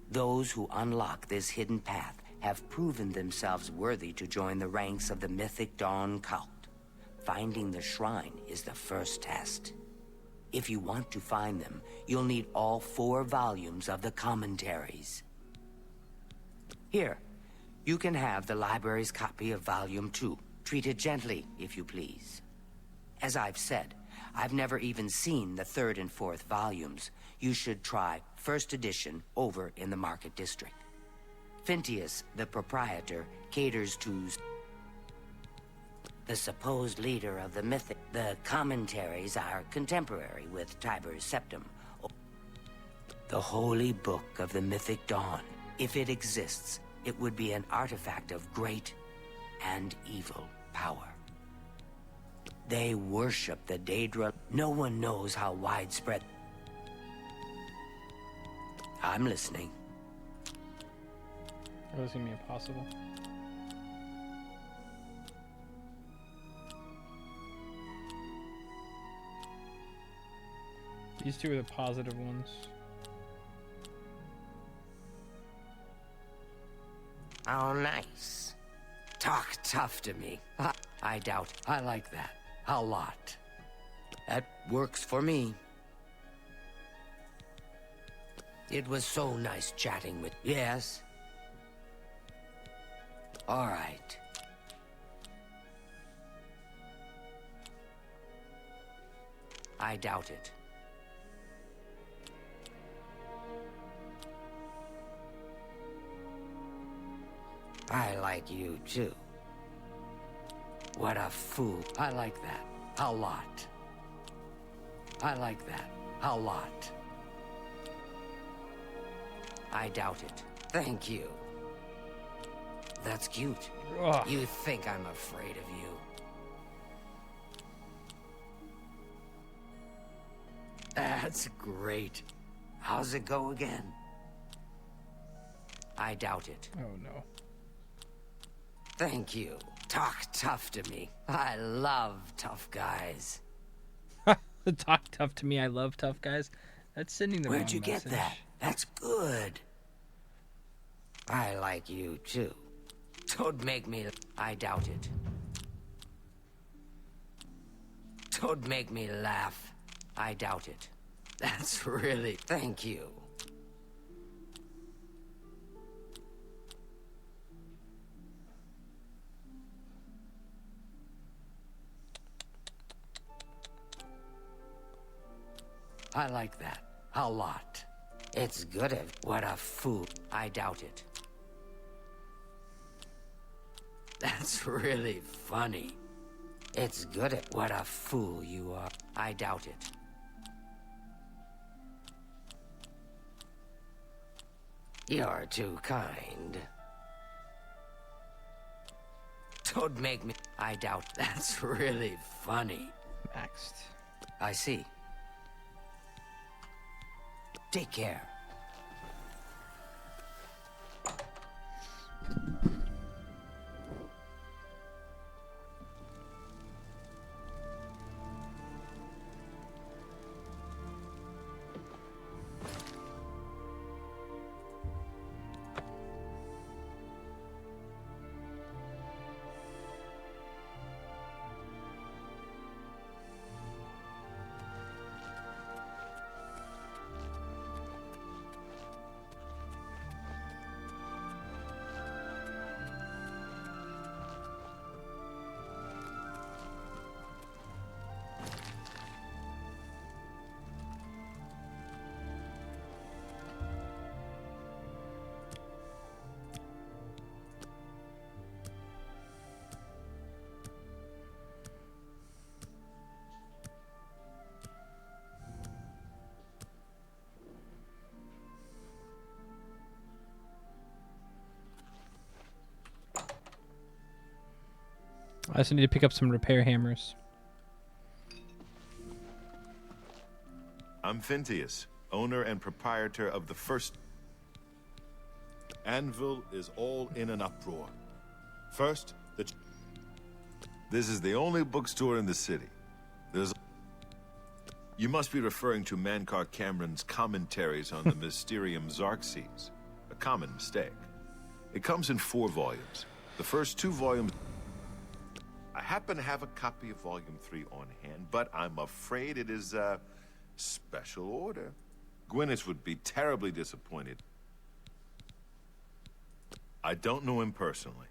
Those who unlock this hidden path have proven themselves worthy to join the ranks of the Mythic Dawn cult. Finding the shrine is the first test. If you want to find them, you'll need all 4 volumes of the commentaries. Here, you can have the library's copy of Volume 2. Treat it gently, if you please. As I've said, I've never even seen the 3rd and 4th volumes. You should try first edition over in the Market District. Phintius, the proprietor, caters to the supposed leader of the Mythic. The commentaries are contemporary with Tiber's Septum. The holy book of the Mythic Dawn. If it exists, it would be an artifact of great and evil power. They worship the Daedra. No one knows how widespread. I'm listening. That was gonna be impossible. These 2 are the positive ones. Oh, nice. Talk tough to me. I doubt. I like that. A lot. That works for me. It was so nice chatting with... Yes? All right. I doubt it. I like you, too. What a fool. I like that. A lot. I like that. A lot. I doubt it. Thank you. That's cute. Ugh. You think I'm afraid of you. That's great. How's it go again? I doubt it. Oh no. Thank you. Talk tough to me. I love tough guys. Talk tough to me. I love tough guys. That's sending the wrong Where'd you message. get that? That's good. I like you too. Don't make me... I doubt it. Don't make me laugh. I doubt it. That's really... Thank you. I like that. A lot. It's good of... What a fool. I doubt it. That's really funny. It's good at... What a fool you are. I doubt it. You're too kind. Don't make me... I doubt... That's really funny. Maxed. I see. Take care. I also need to pick up some repair hammers. I'm Phintius, owner and proprietor of the first... Anvil is all in an uproar. First, this is the only bookstore in the city. You must be referring to Mankar Cameron's commentaries on the Mysterium Xarxes. A common mistake. It comes in 4 volumes. The first 2 volumes... I happen to have a copy of Volume 3 on hand, but I'm afraid it is a special order. Gwyneth would be terribly disappointed. I don't know him personally,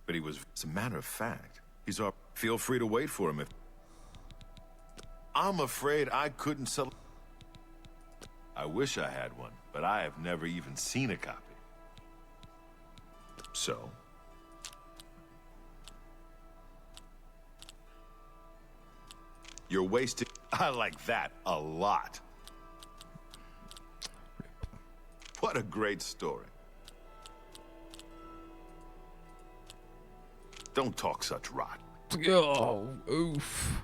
but he was... As a matter of fact, he's our... Feel free to wait for him if... I'm afraid I couldn't sell... I wish I had one, but I have never even seen a copy. So... You're wasting... I like that a lot. What a great story. Don't talk such rot. Oh, oof.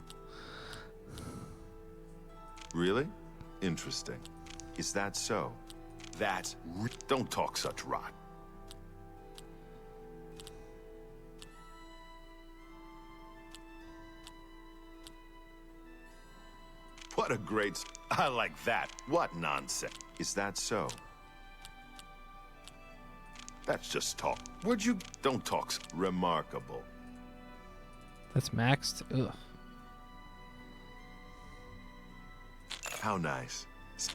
Really? Interesting. Is that so? That's... Don't talk such rot. What a great... I like that. What nonsense. Is that so? That's just talk. Would you... Don't talk... Remarkable. That's maxed? Ugh. How nice.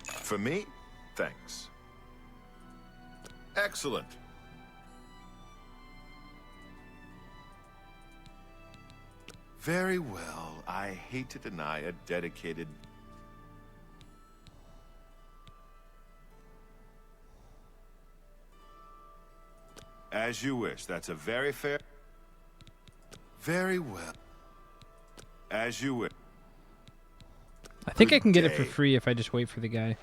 For me? Thanks. Excellent. Very well. I hate to deny a dedicated... As you wish. That's a very fair... Very well. As you wish. I think I can get it for free if I just wait for the guy.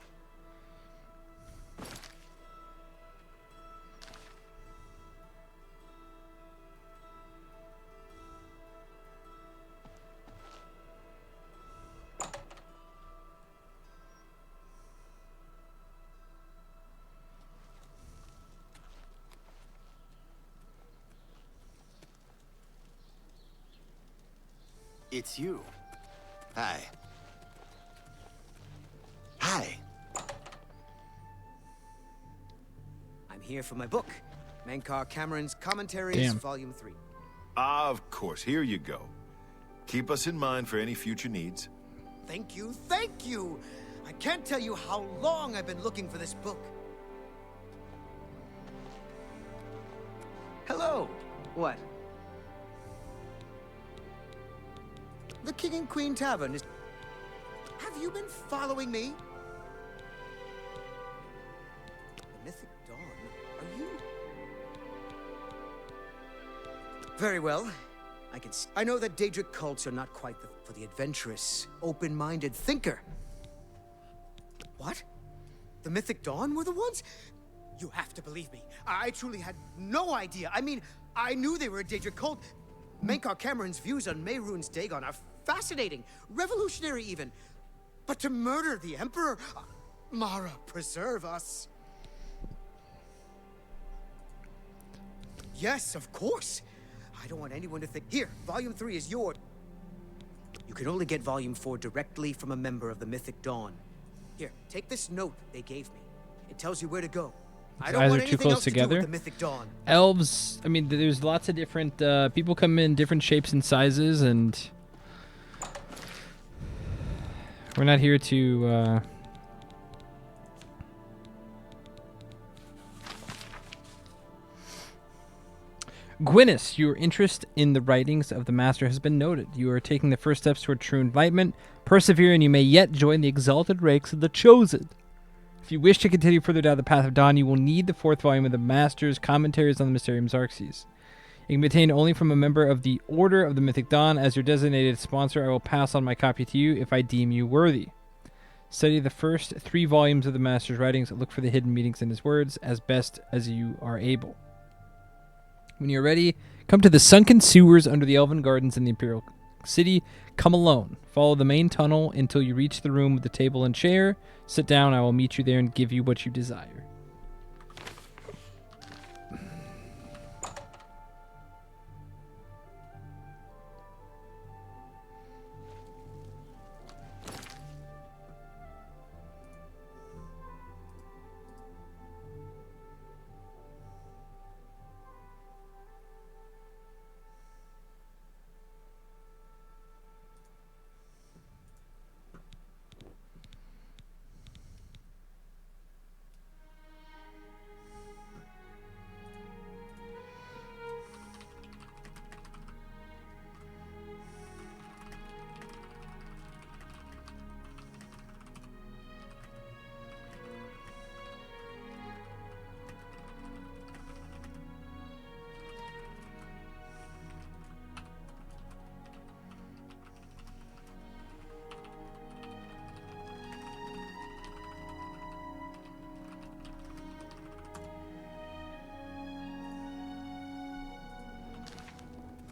It's you. Hi. Hi. I'm here for my book, Mankar Cameron's Commentaries, Damn. Volume 3. Of course. Here you go. Keep us in mind for any future needs. Thank you, thank you! I can't tell you how long I've been looking for this book. Hello. What? The King and Queen Tavern is... Have you been following me? The Mythic Dawn, are you... Very well. I know that Daedric cults are not quite for the adventurous, open-minded thinker. What? The Mythic Dawn were the ones? You have to believe me. I truly had no idea. I mean, I knew they were a Daedric cult. Mankar Cameron's views on Mehrunes Dagon are fascinating, revolutionary even. But to murder the Emperor? Mara, preserve us. Yes, of course. I don't want anyone to think... Here, Volume 3 is yours. You can only get Volume 4 directly from a member of the Mythic Dawn. Here, take this note they gave me. It tells you where to go. I don't Eyes want are too anything close else to do together. with the Mythic Dawn. Elves, I mean, there's lots of different... people come in different shapes and sizes, and... We're not here to... Gwyneth, your interest in the writings of the Master has been noted. You are taking the first steps toward true enlightenment. Persevere, and you may yet join the exalted ranks of the Chosen. If you wish to continue further down the path of dawn, you will need the 4th volume of the Master's Commentaries on the Mysterium Xarxes. It can be obtained only from a member of the Order of the Mythic Dawn. As your designated sponsor, I will pass on my copy to you if I deem you worthy. Study the first 3 volumes of the Master's writings. Look for the hidden meanings in his words as best as you are able. When you're ready, come to the sunken sewers under the Elven Gardens in the Imperial City. Come alone. Follow the main tunnel until you reach the room with the table and chair. Sit down. I will meet you there and give you what you desire.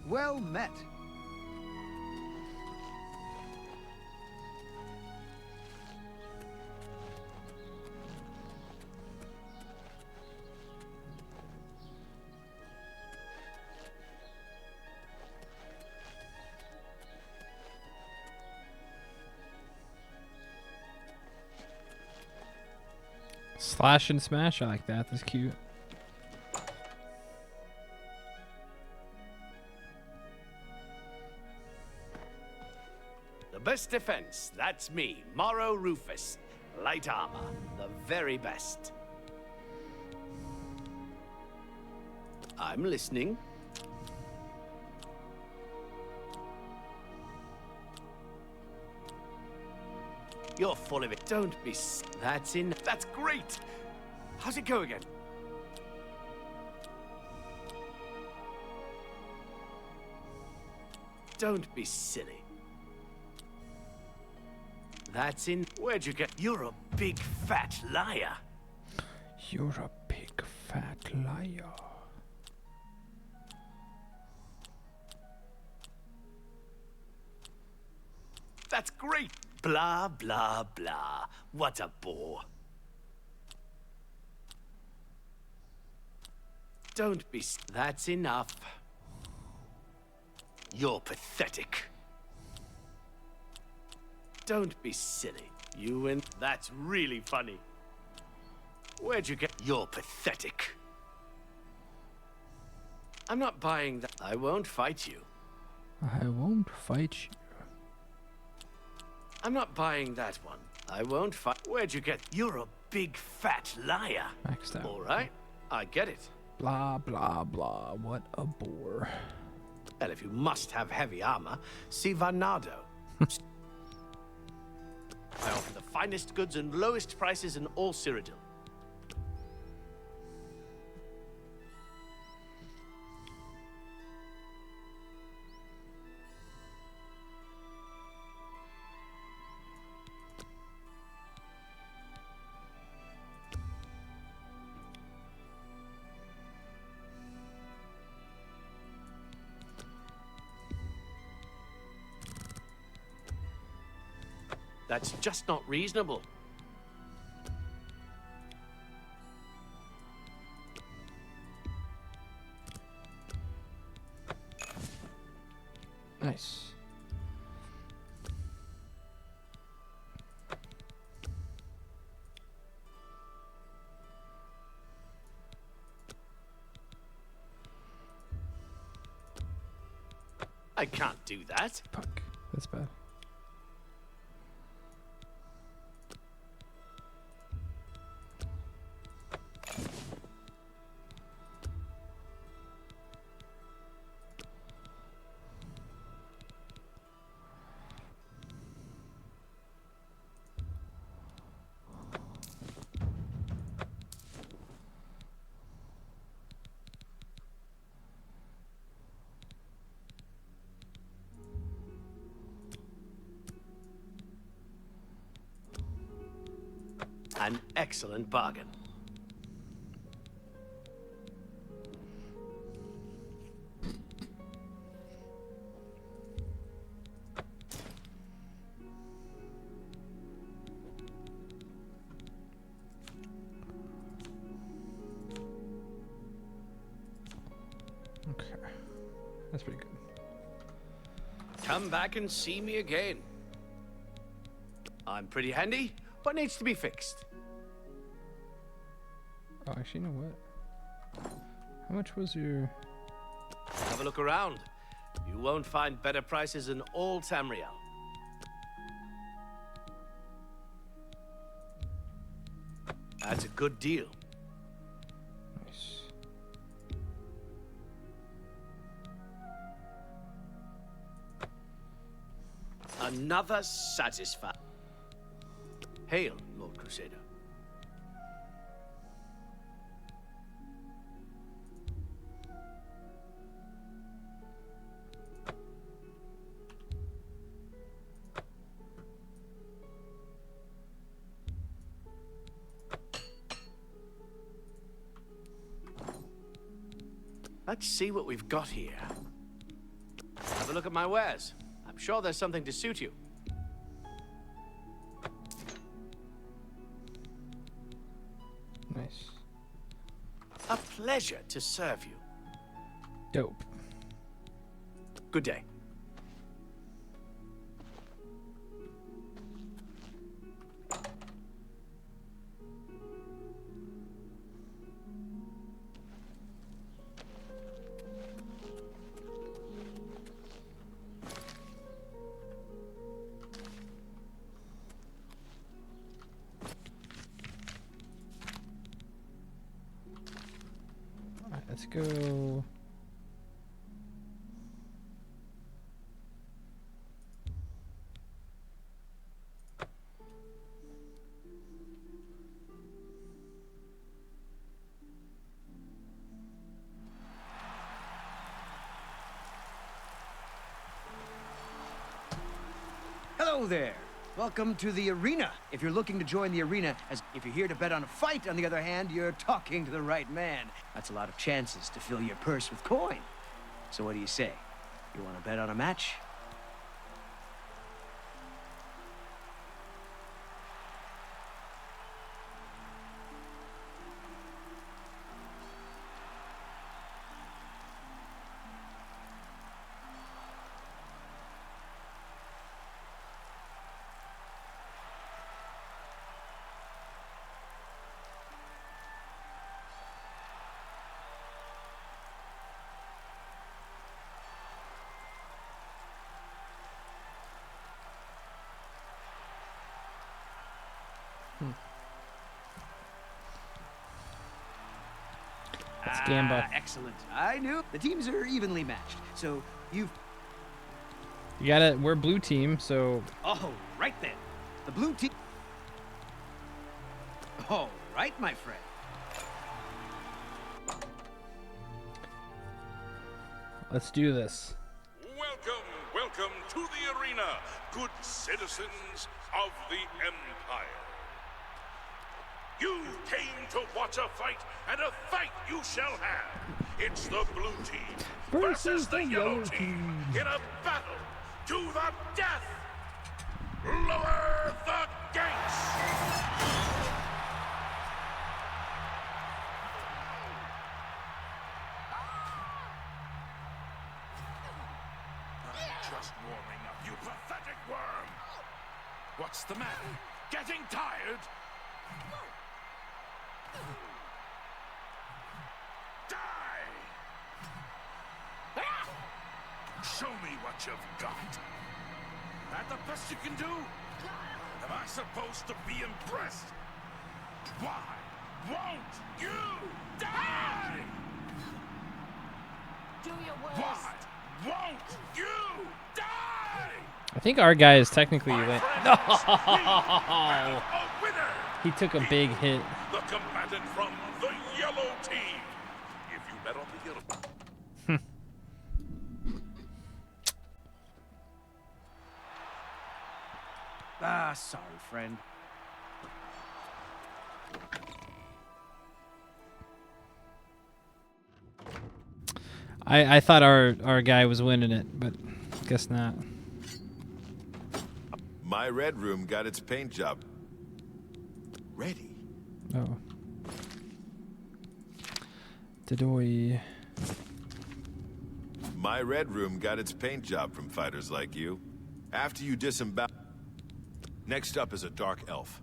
Well met. Slash and smash. I like that. That's cute. The best defense, that's me, Morrow Rufus. Light armor, the very best. I'm listening. You're full of it. Don't be That's in. That's great. How's it go again? Don't be silly. That's in. Where'd you get? You're a big fat liar. You're a big fat liar. That's great. Blah, blah, blah. What a bore. Don't be. That's enough. You're pathetic. Don't be silly. You and that's really funny. Where'd you get? You're pathetic. I'm not buying that. I won't fight you. I won't fight you. I'm not buying that one. I won't fight. Where'd you get? You're a big fat liar. Maxed out. All right, I get it. Blah, blah, blah. What a bore. Well, if you must have heavy armor, see Varnado. I offer the finest goods and lowest prices in all Cyrodiil. That's just not reasonable. Nice. I can't do that. Fuck. That's bad. An excellent bargain. Okay. That's pretty good. Come back and see me again. I'm pretty handy. What needs to be fixed? Oh, actually, you know what? How much was your... Have a look around. You won't find better prices in all Tamriel. That's a good deal. Nice. Another satisfied. Hail, Lord Crusader. Let's see what we've got here. Have a look at my wares. I'm sure there's something to suit you. Nice. A pleasure to serve you. Dope. Good day. Alright, let's go. Hello there. Welcome to the arena. If you're looking to join the arena, as if you're here to bet on a fight, on the other hand, you're talking to the right man. That's a lot of chances to fill your purse with coin. So what do you say? You want to bet on a match? That's Gamba. Excellent. I knew the teams are evenly matched. So you've... You got it. We're blue team, so... Oh, right then. The blue team... Oh, right, my friend. Let's do this. Welcome to the arena, good citizens of the Empire. You came to watch a fight, and a fight you shall have. It's the blue team versus the yellow team in a battle to the death. Lower the gates! I'm just warming up, you pathetic worm! What's the matter? Getting tired? Die! Show me what you've got. That the best you can do? Am I supposed to be impressed? Why won't you die? Do your worst. Why won't you die? I think our guy is technically went. No! A winner! He took a big hit. The combatant from the yellow team. If you bet on the yellow. Ah, sorry, friend. I thought our guy was winning it, but guess not. My red room got its paint job ready. Oh. Dadoy. My red room got its paint job from fighters like you. After you disembowel... Next up is a dark elf.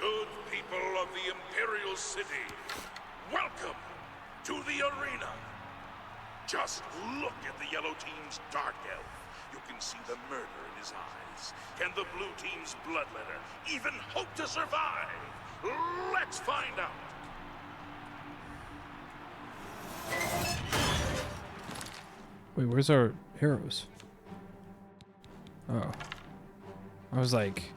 Good people of the Imperial City, welcome to the arena. Just look at the yellow team's dark elf. You can see the murder in his eyes. Can the blue team's bloodletter even hope to survive? Let's find out. Wait, where's our arrows? Oh. I was like...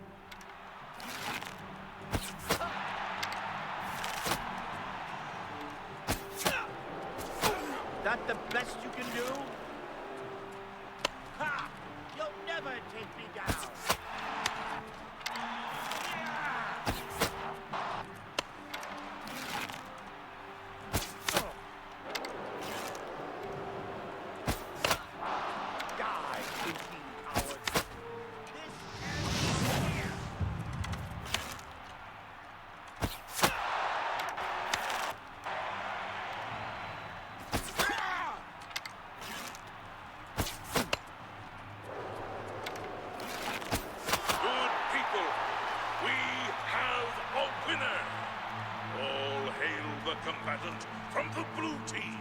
That the best you can do? Ha! You'll never take me down. Die, thinking coward. This is here. Good people, we have a winner. All hail the combatant from the blue team.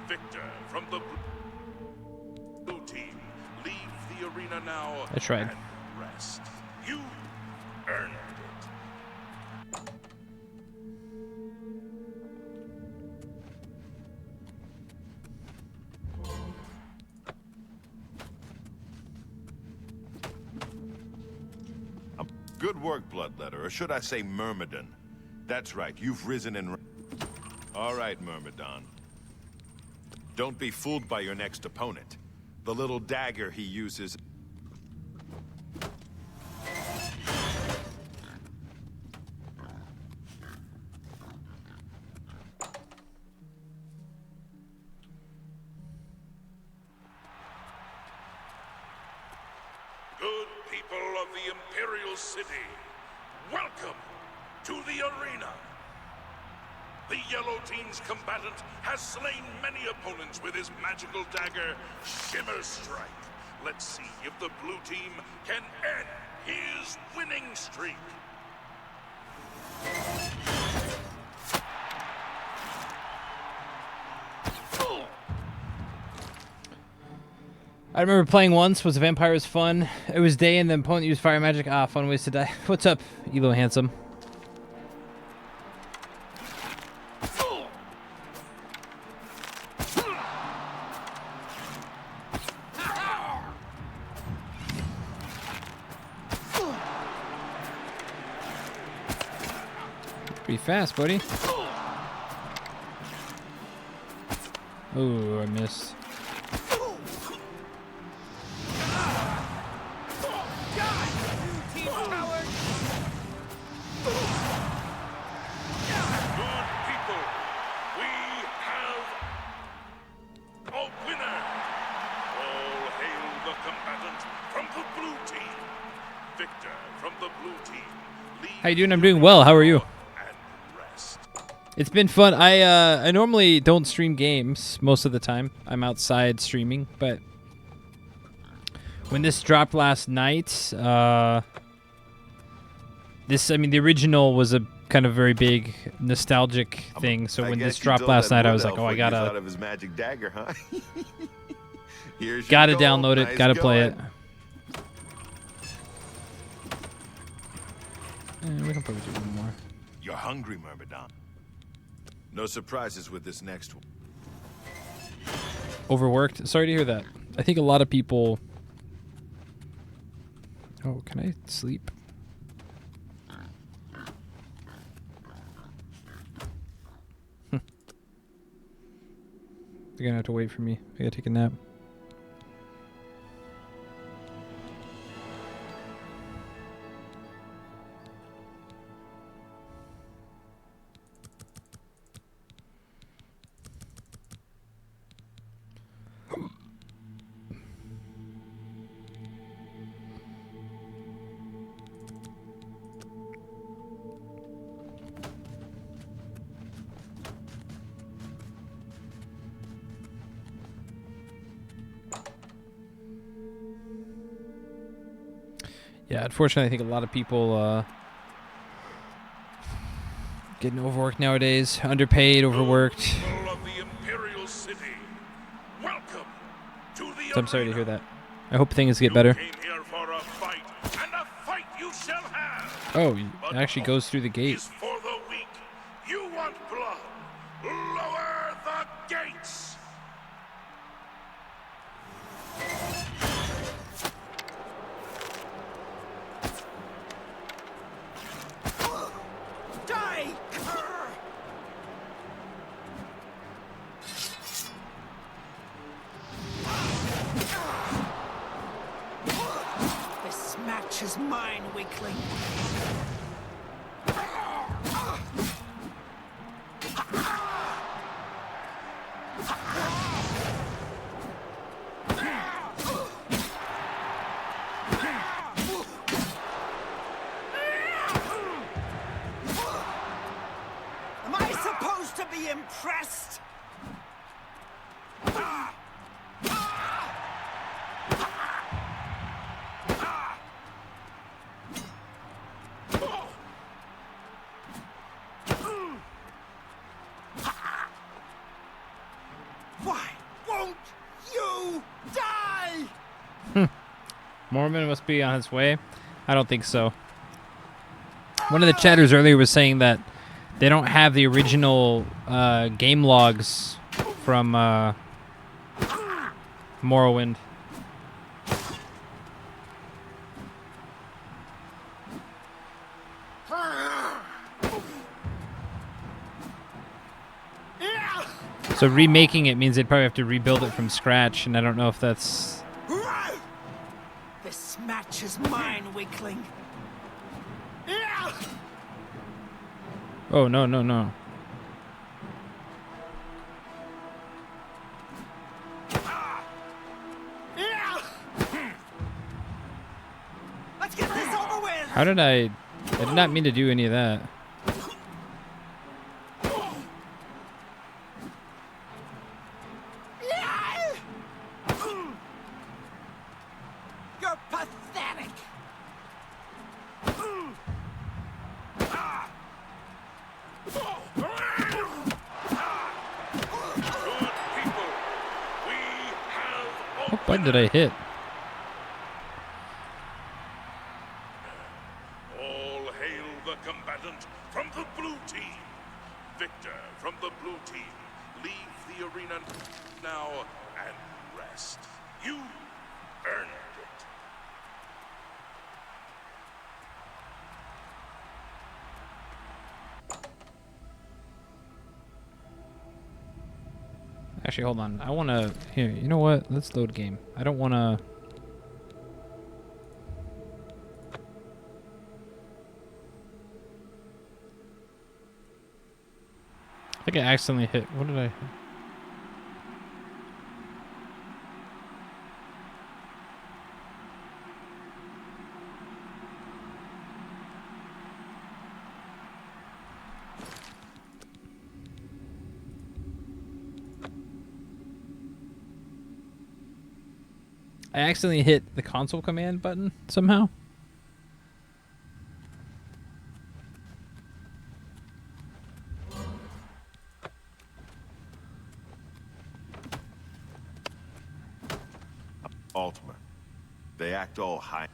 Victor from the blue team. Leave the arena now. That's right. And rest. You earned it. Good work, Bloodletter, or should I say Myrmidon. That's right, you've risen in... All right, Myrmidon. Don't be fooled by your next opponent. The little dagger he uses... Good people of the Imperial City, welcome to the arena. The yellow team's combatant has slain many opponents with his magical dagger, Shimmer Strike. Let's see if the blue team can end his winning streak. I remember playing once, was vampires fun. It was day and the opponent used fire magic. Ah, fun ways to die. What's up, Elo Handsome? Pretty fast, buddy. Oh, I missed. Good people, we have a winner. All hail the combatant from the blue team. Victor from the blue team. How you doing? I'm doing well. How are you? It's been fun. I normally don't stream games most of the time. I'm outside streaming, but when this dropped last night, the original was a kind of very big nostalgic thing. So when this dropped last night, I was like, oh, I gotta Out of his magic dagger, huh? Here's gotta your gold. download it, Nice gotta play it. We can probably do one more. You're hungry, Myrmidon. No surprises with this next one. Overworked. Sorry to hear that. I think a lot of people. Oh, can I sleep? They're gonna have to wait for me. I gotta take a nap. Yeah, unfortunately, I think a lot of people getting overworked nowadays, underpaid, overworked. People of the Imperial City, welcome to the So I'm sorry to arena. hear that. I hope things get better. Came here for a fight, and a fight you shall have. Oh, it actually goes through the gate. Is for the weak. You want blood? Lower the gates. Die! This match is mine, weakling. Am I supposed to be impressed? Why won't you die? Mormon must be on his way. I don't think so. One of the chatters earlier was saying that they don't have the original game logs from Morrowind. So remaking it means they'd probably have to rebuild it from scratch, and I don't know if that's... This match is mine, weakling. Oh, no, no, no. Let's get this over with. How did I did not mean to do any of that. You're pathetic. What button did I hit? All hail the combatant from the blue team. Victor from the blue team. Leave the arena now and rest. You earned it. Actually, hold on. I want to... Here, you know what? Let's load game. I don't want to... I think I accidentally hit... What did I... I accidentally hit the console command button somehow. Ultima. They act all high.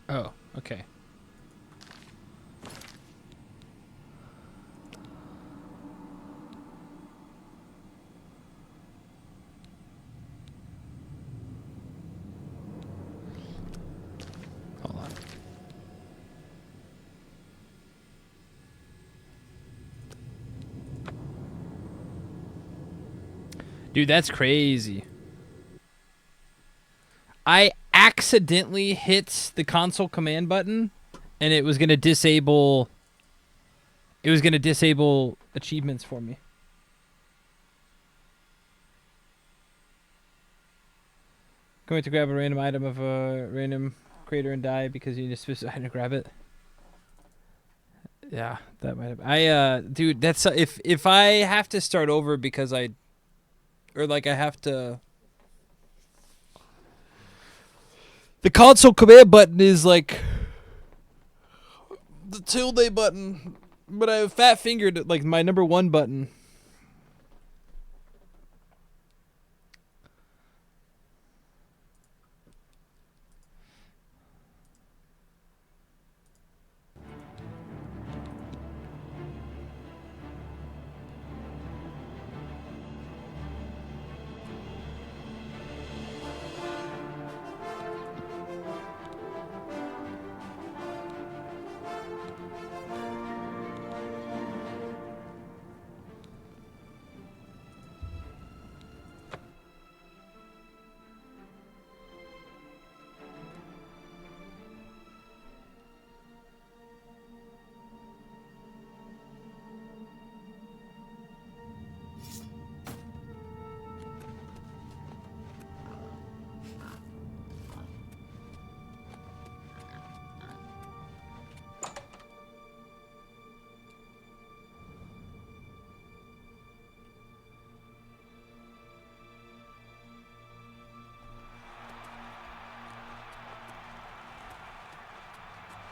Oh, okay. Dude, that's crazy. I accidentally hit the console command button, and it was gonna disable. It was gonna disable achievements for me. Going to grab a random item of a random crater and die because you need a specific item to grab it. Yeah, that might have. Dude, that's if I have to start over because I have to. The console command button is like the tilde button, but I have fat fingered like my number 1 button.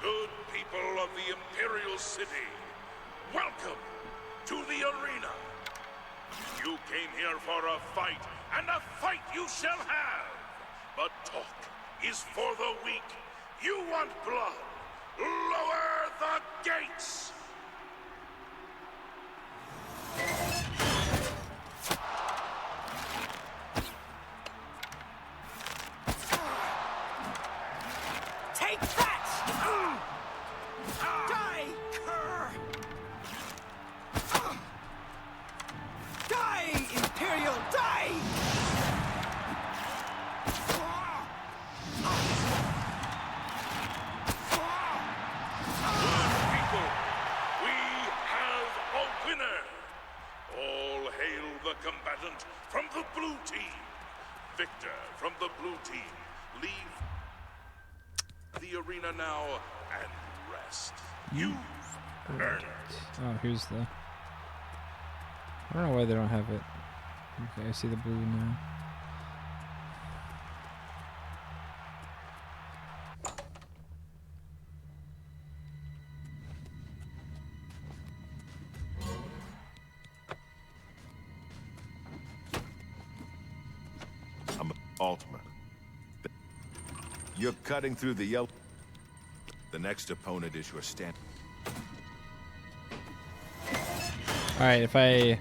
Good people of the Imperial City, welcome to the arena. You came here for a fight, and a fight you shall have. But talk is for the weak. You want blood? Lower the gates! Take that! Die, cur! Die, Imperial, die! Good people, we have a winner! All hail the combatant from the blue team. Victor from the blue team, leave the arena now and rest. You've earned it. Oh, here's the. I don't know why they don't have it. Okay, I see the blue now. I'm Altman. You're cutting through the yellow. The next opponent is your stand. All right, if I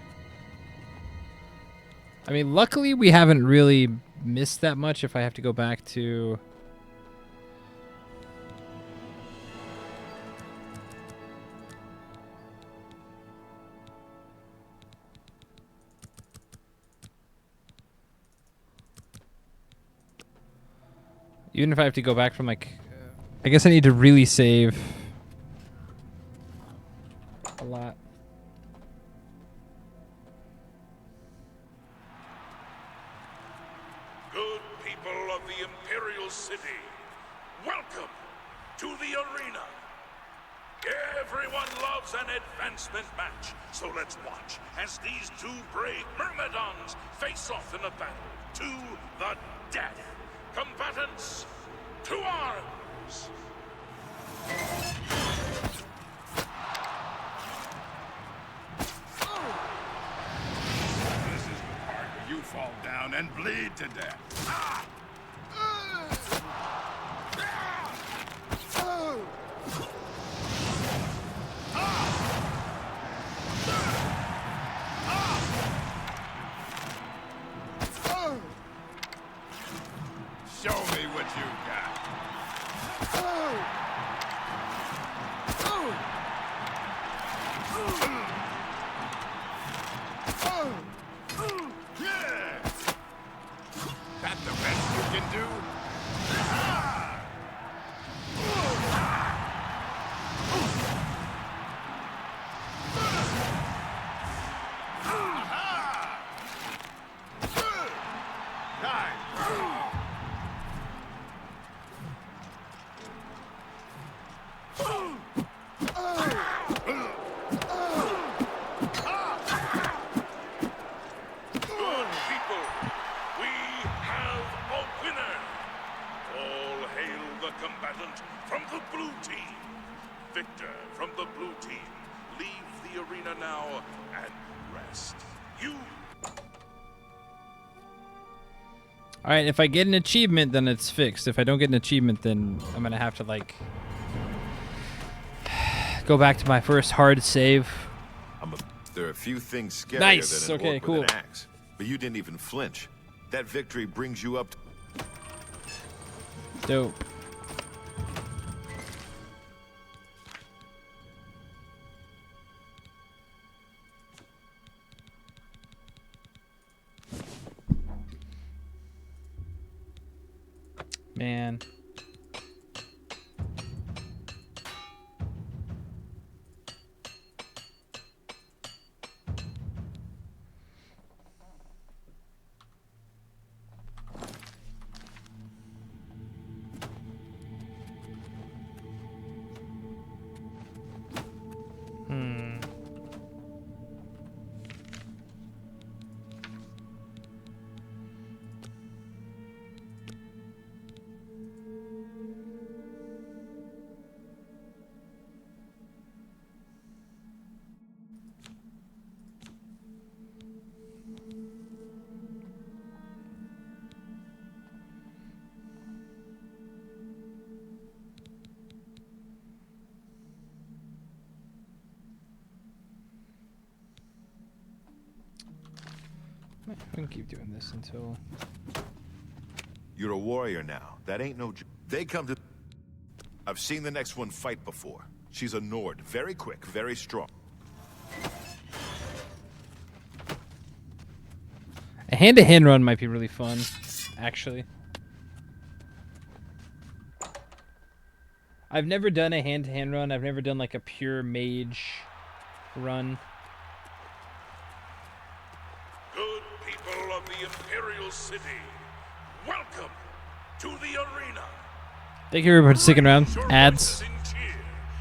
mean, luckily we haven't really missed that much. If I have to go back to. Even if I have to go back from like, I guess I need to really save a lot. Good people of the Imperial City, welcome to the arena. Everyone loves an advancement match, so let's watch as these two brave Myrmidons face off in a battle to the death. Combatants, to arms! This is the part where you fall down and bleed to death. Ah! Show me what you got. Yeah! combatant from the blue team. Victor from the blue team, leave the arena now and rest. You... Alright, if I get an achievement, then it's fixed. If I don't get an achievement, then I'm gonna have to, like, go back to my first hard save. There are a few things scarier Nice. than an Okay, orc cool. with an axe. But you didn't even flinch. That victory brings you up to... Dope. Man. We can keep doing this until... You're a warrior now. That ain't no... They come to... I've seen the next one fight before. She's a Nord. Very quick, very strong. A hand-to-hand run might be really fun, actually. I've never done a hand-to-hand run. I've never done, like, a pure mage run. Good people of the Imperial City, welcome to the arena. Thank you everybody for sticking around. Your Ads. voices in cheer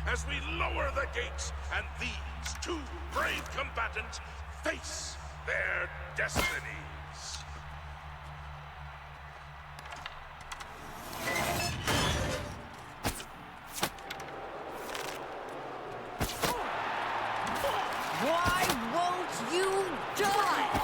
as we lower the gates and these two brave combatants face their destinies. Why won't you die?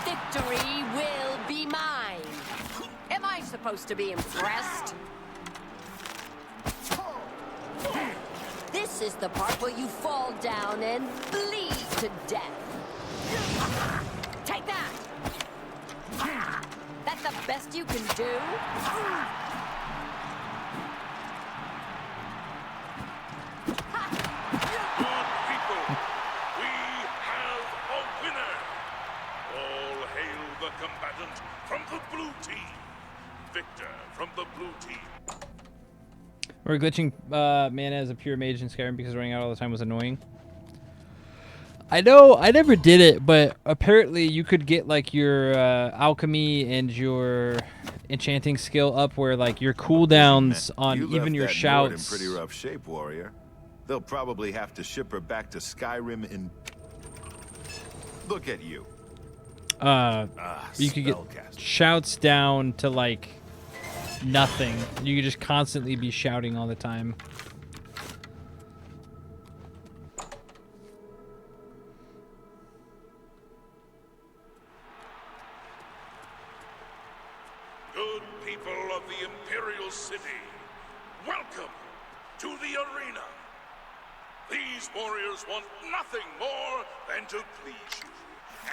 Victory will be mine. Am I supposed to be impressed? This is the part where you fall down and bleed to death. Take that! That's the best you can do? Good people, we have a winner. All hail the combatant from the blue team. Victor from the blue team. We're glitching mana as a pure mage in Skyrim because running out all the time was annoying. I know, I never did it, but apparently you could get like your alchemy and your enchanting skill up where like your cooldowns on You even left your that Nord in shouts. pretty rough shape, warrior. They'll probably have to ship her back to Skyrim in... Look at you. You could get shouts down to like nothing. You could just constantly be shouting all the time. Good people of the Imperial City, welcome to the arena. These warriors want nothing more than to please you.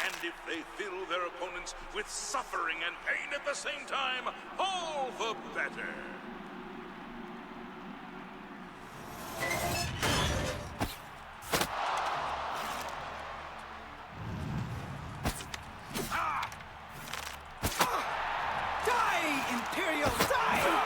And if they fill their opponents with suffering and pain at the same time, all the better. Die, Imperial, die!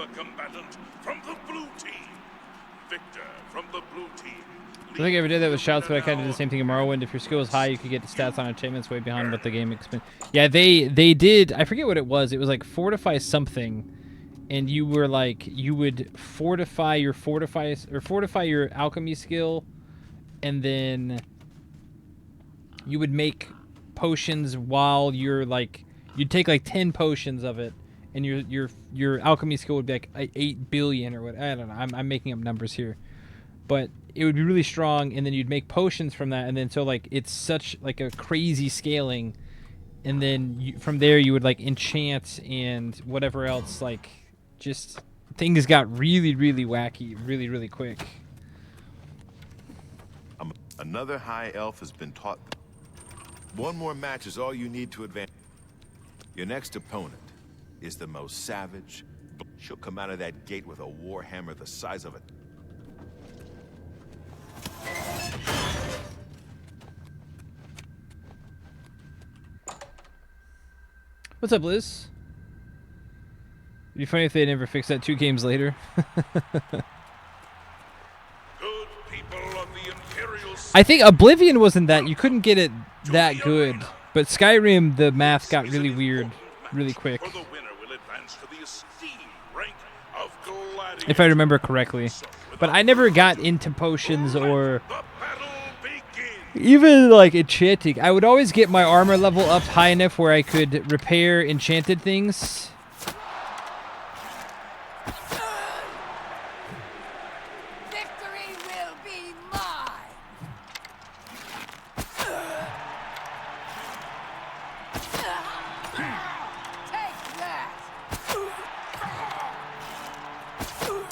the combatant from the blue team. Victor from the blue team. I think I ever did that with shouts, but I kind of did the same thing in Morrowind. If your skill is high, you could get the stats on achievements way behind what the game expects. Yeah, they did. I forget what it was. It was like fortify something, and you were like you would fortify your alchemy skill, and then you would make potions while you're like you'd take like 10 potions of it, and your alchemy skill would be like 8 billion or what. I don't know. I'm making up numbers here, but it would be really strong, and then you'd make potions from that, and then so like it's such like a crazy scaling, and then from there you would like enchant and whatever else, like just things got really wacky really quick. Another high elf has been taught. One more match is all you need to advance. Your next opponent is the most savage. She'll come out of that gate with a warhammer the size of a... What's up, Liz? It'd be funny if they never fixed that 2 games later. I think Oblivion wasn't that. You couldn't get it that good. But Skyrim, the math got really weird really quick. If I remember correctly. But I never got into potions or even like enchanting. I would always get my armor level up high enough where I could repair enchanted things.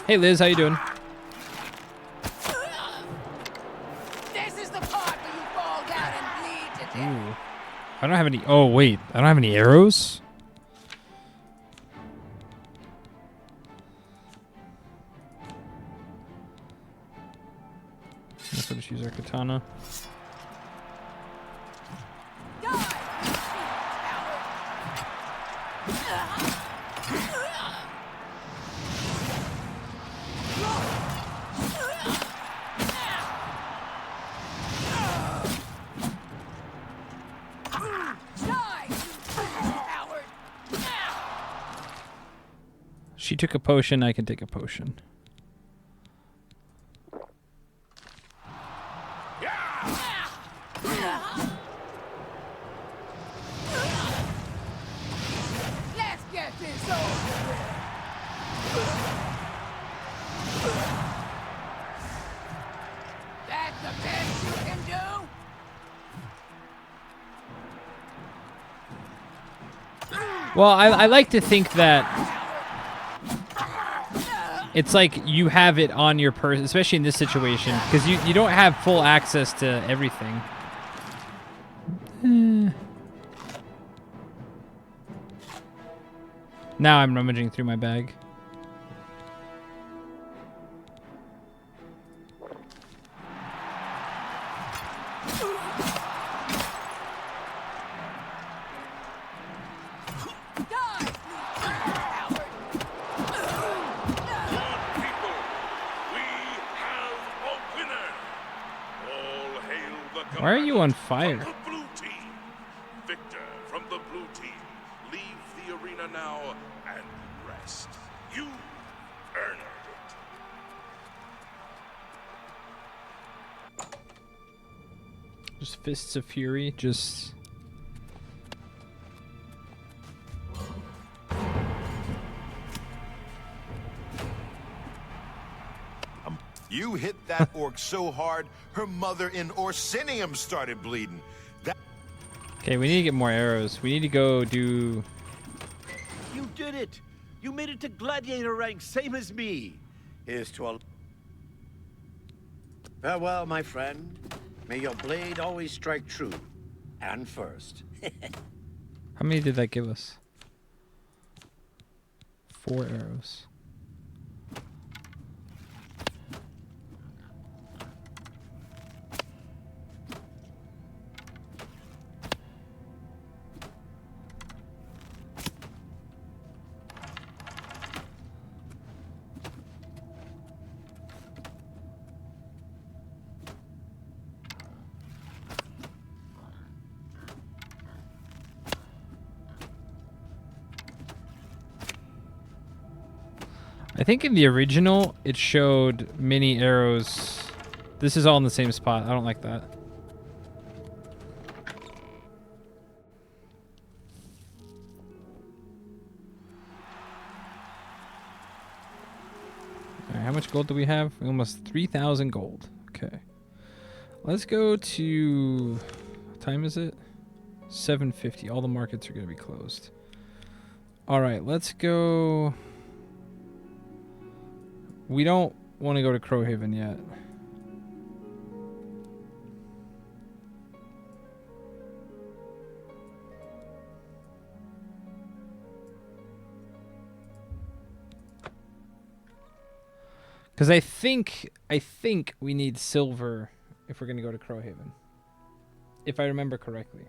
Hey Liz, how you doing? This is the part where you fall down and bleed to death. Ooh. I don't have any. Oh wait, I don't have any arrows. Let's just use our katana. She took a potion, I can take a potion. Let's get this over with. That's the best you can do? Well, I like to think that it's like you have it on your person, especially in this situation, because you don't have full access to everything. Now I'm rummaging through my bag. Why are you on fire? Blue team. Victor from the blue team. Leave the arena now and rest. You earned it. Just fists of fury, just... You hit that orc so hard, her mother in Orsinium started bleeding. Okay, we need to get more arrows. We need to go do... You did it! You made it to gladiator rank, same as me. Here's to a... Farewell, my friend. May your blade always strike true. And first. How many did that give us? 4 arrows. I think in the original, it showed mini arrows. This is all in the same spot. I don't like that. All right, how much gold do we have? Almost 3,000 gold. Okay. Let's go to... What time is it? 7:50. All the markets are going to be closed. All right, let's go... We don't want to go to Crowhaven yet. Because I think we need silver if we're going to go to Crowhaven. If I remember correctly.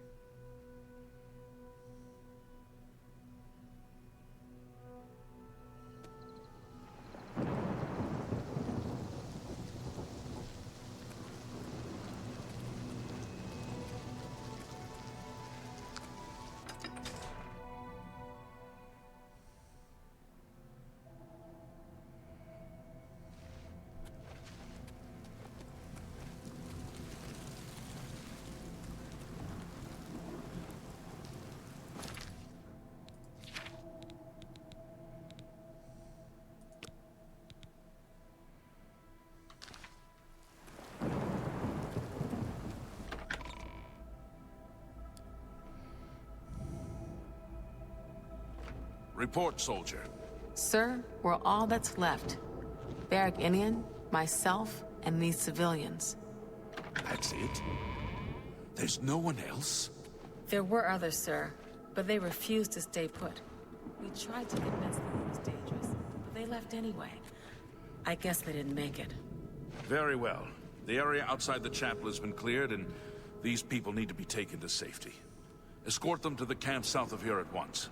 Report, soldier. Sir, we're all that's left. Barrack Inian, myself, and these civilians. That's it? There's no one else? There were others, sir, but they refused to stay put. We tried to convince them it was dangerous, but they left anyway. I guess they didn't make it. Very well. The area outside the chapel has been cleared, and these people need to be taken to safety. Escort them to the camp south of here at once.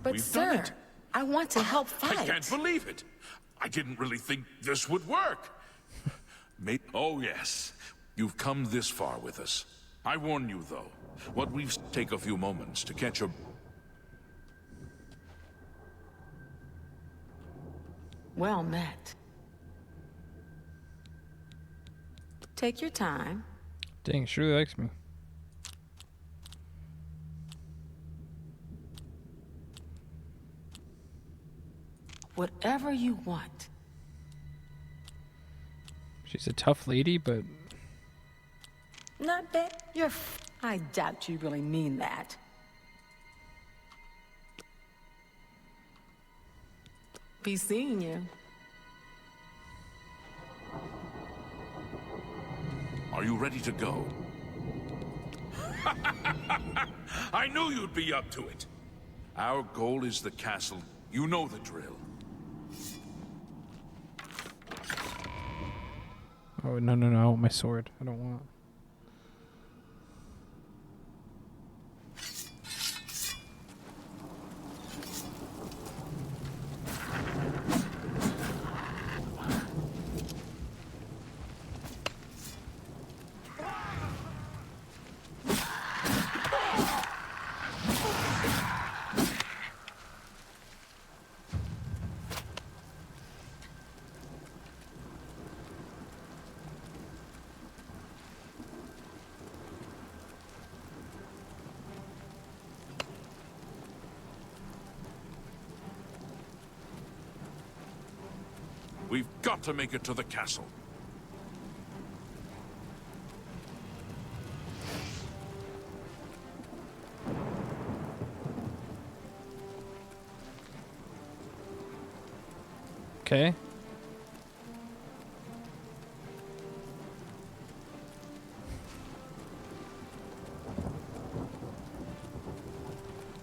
But We've sir, done it. I want to help fight. I can't believe it. I didn't really think this would work. Oh, yes. You've come this far with us. I warn you, though. What we've take a few moments to catch your... Well met. Take your time. Dang, she really likes me. Whatever you want. She's a tough lady, but... Not bad. I doubt you really mean that. Be seeing you. Are you ready to go? I knew you'd be up to it. Our goal is the castle. You know the drill. Oh, no, no, no. I want my sword. I don't want... We've got to make it to the castle. Okay.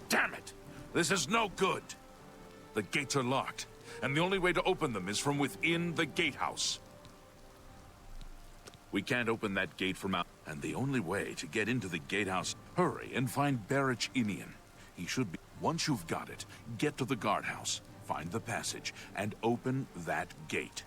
Damn it! This is no good. The gates are locked, and the only way to open them is from within the gatehouse. We can't open that gate from out, and the only way to get into the gatehouse, hurry and find Barrack Inian. He should be. Once you've got it, get to the guardhouse, find the passage, and open that gate.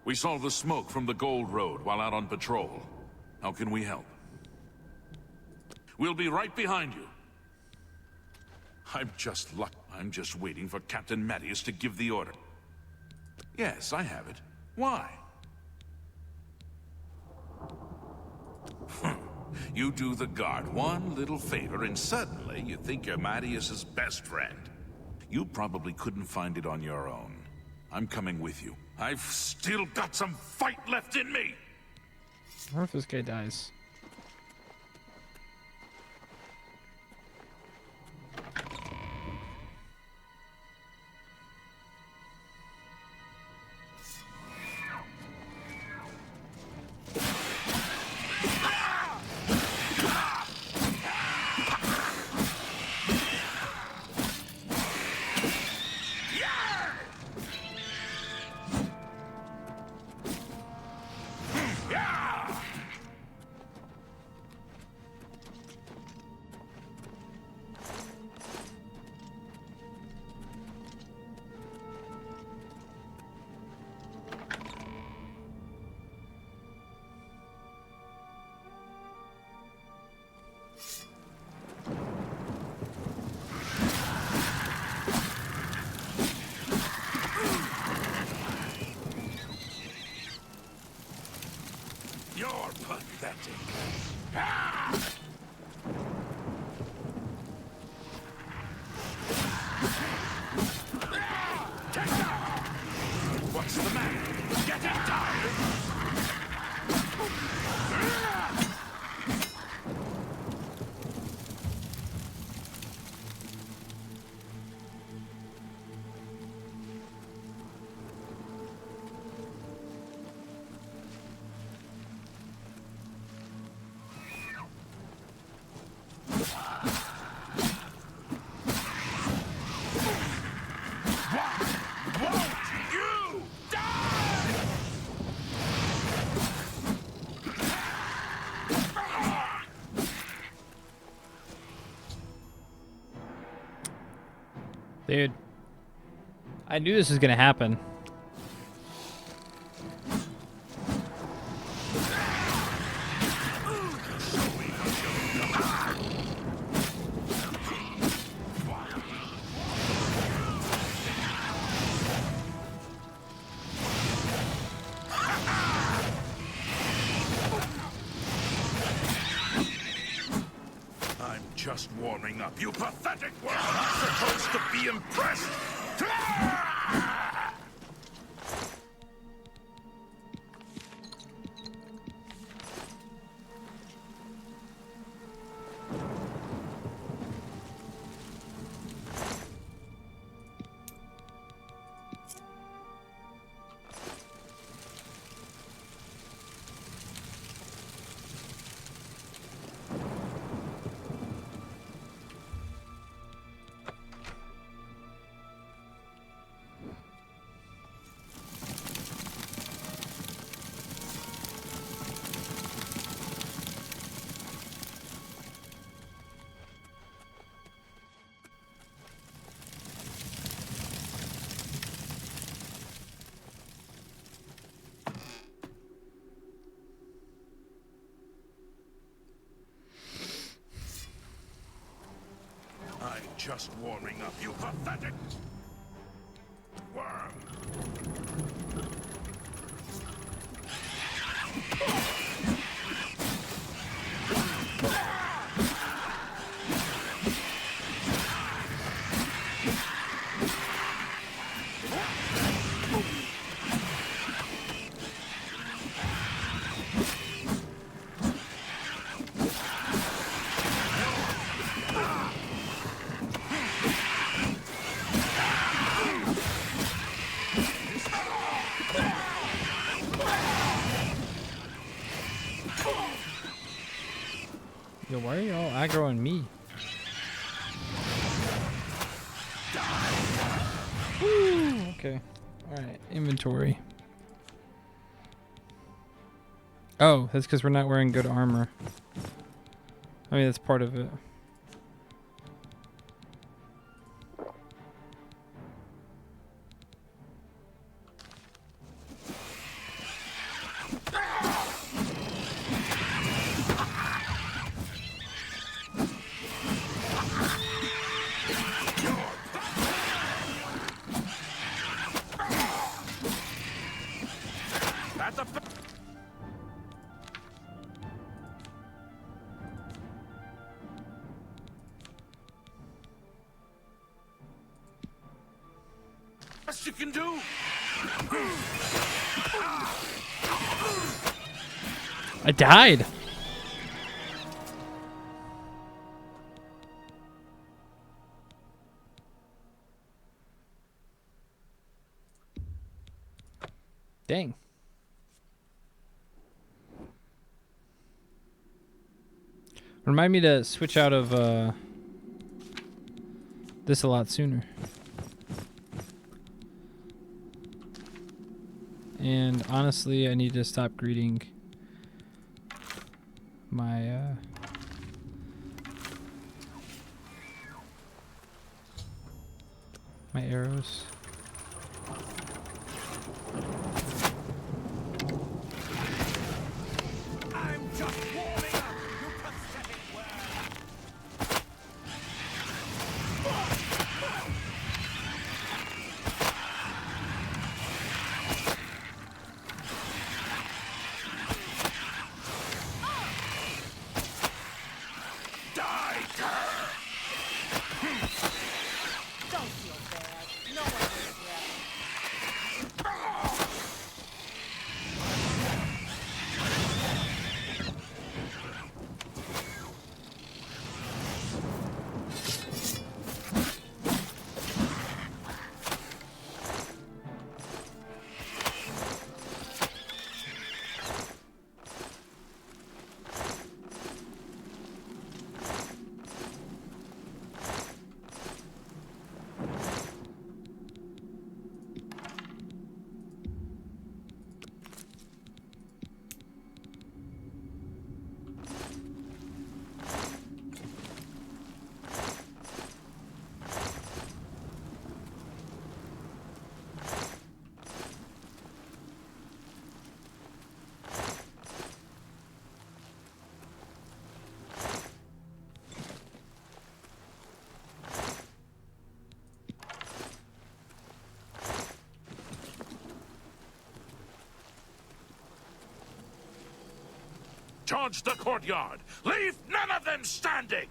We saw the smoke from the Gold Road while out on patrol. How can we help? We'll be right behind you. I'm just waiting for Captain Mattias to give the order. Yes, I have it. Why? You do the guard one little favor and suddenly you think you're Mattias's best friend. You probably couldn't find it on your own. I'm coming with you. I've still got some fight left in me! What if this guy dies? You're pathetic. What's the matter? Getting tired? Dude, I knew this was gonna happen. I'm just warming up, you pathetic world! I'm supposed to be impressed! I'm just warming up, you pathetic worm! Yo, why are you all aggro on me? Woo, okay. Alright, inventory. Oh, that's because we're not wearing good armor. I mean, that's part of it. Best you can do. I died. Dang. Remind me to switch out of this a lot sooner. And honestly, I need to stop greeting my my arrows. I'm just warming up, you pathetic worm. Die, cur! Don't feel bad. No one is left. Charge the courtyard. Leave none of them standing.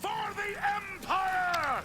For the Empire!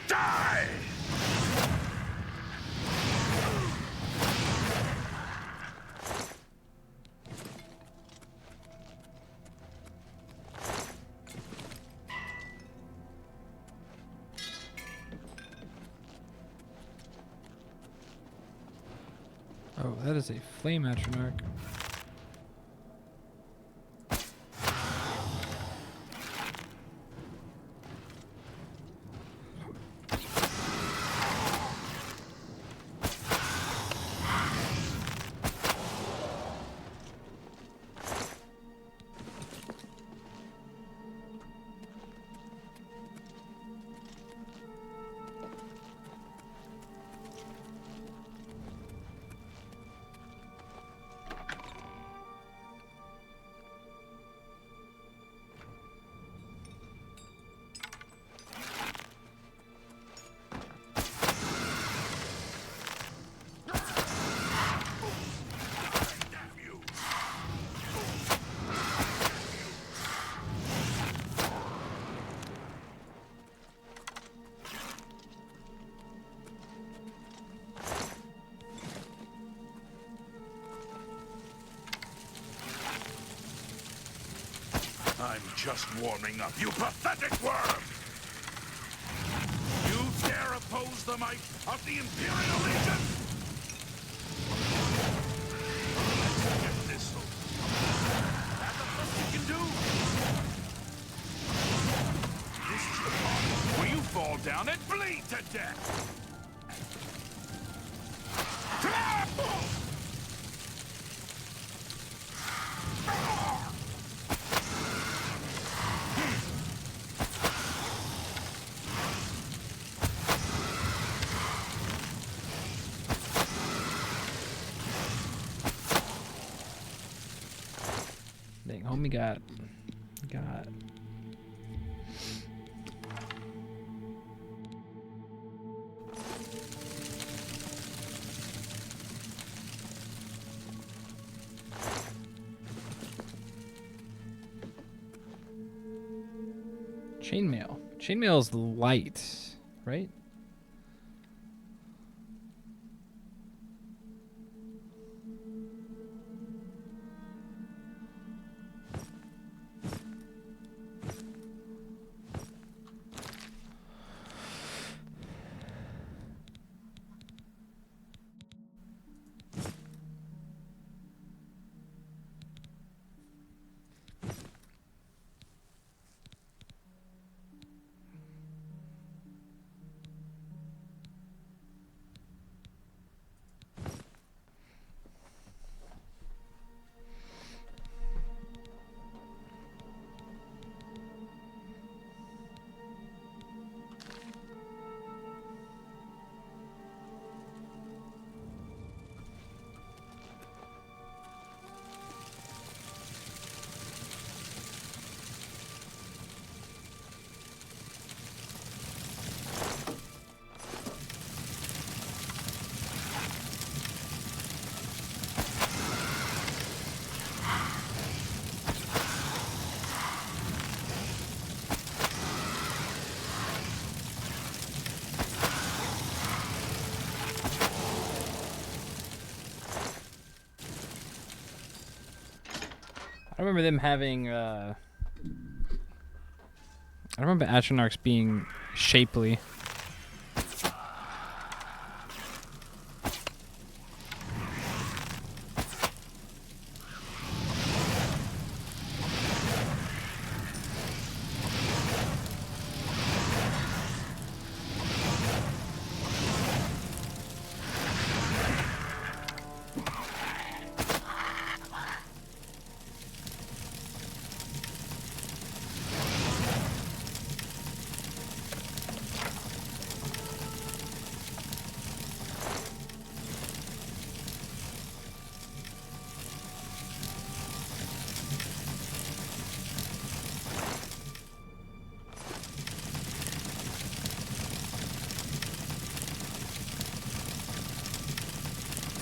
Die! Oh, that is a flame atronach. I'm just warming up, you pathetic worm! You dare oppose the the might of the Imperial Legion! Get this over. That's the best you can do. This is the part where you fall down and bleed to death. Dang, homie got. Chainmail. Chainmail's light, right? I remember them having. I remember Atronachs being shapely.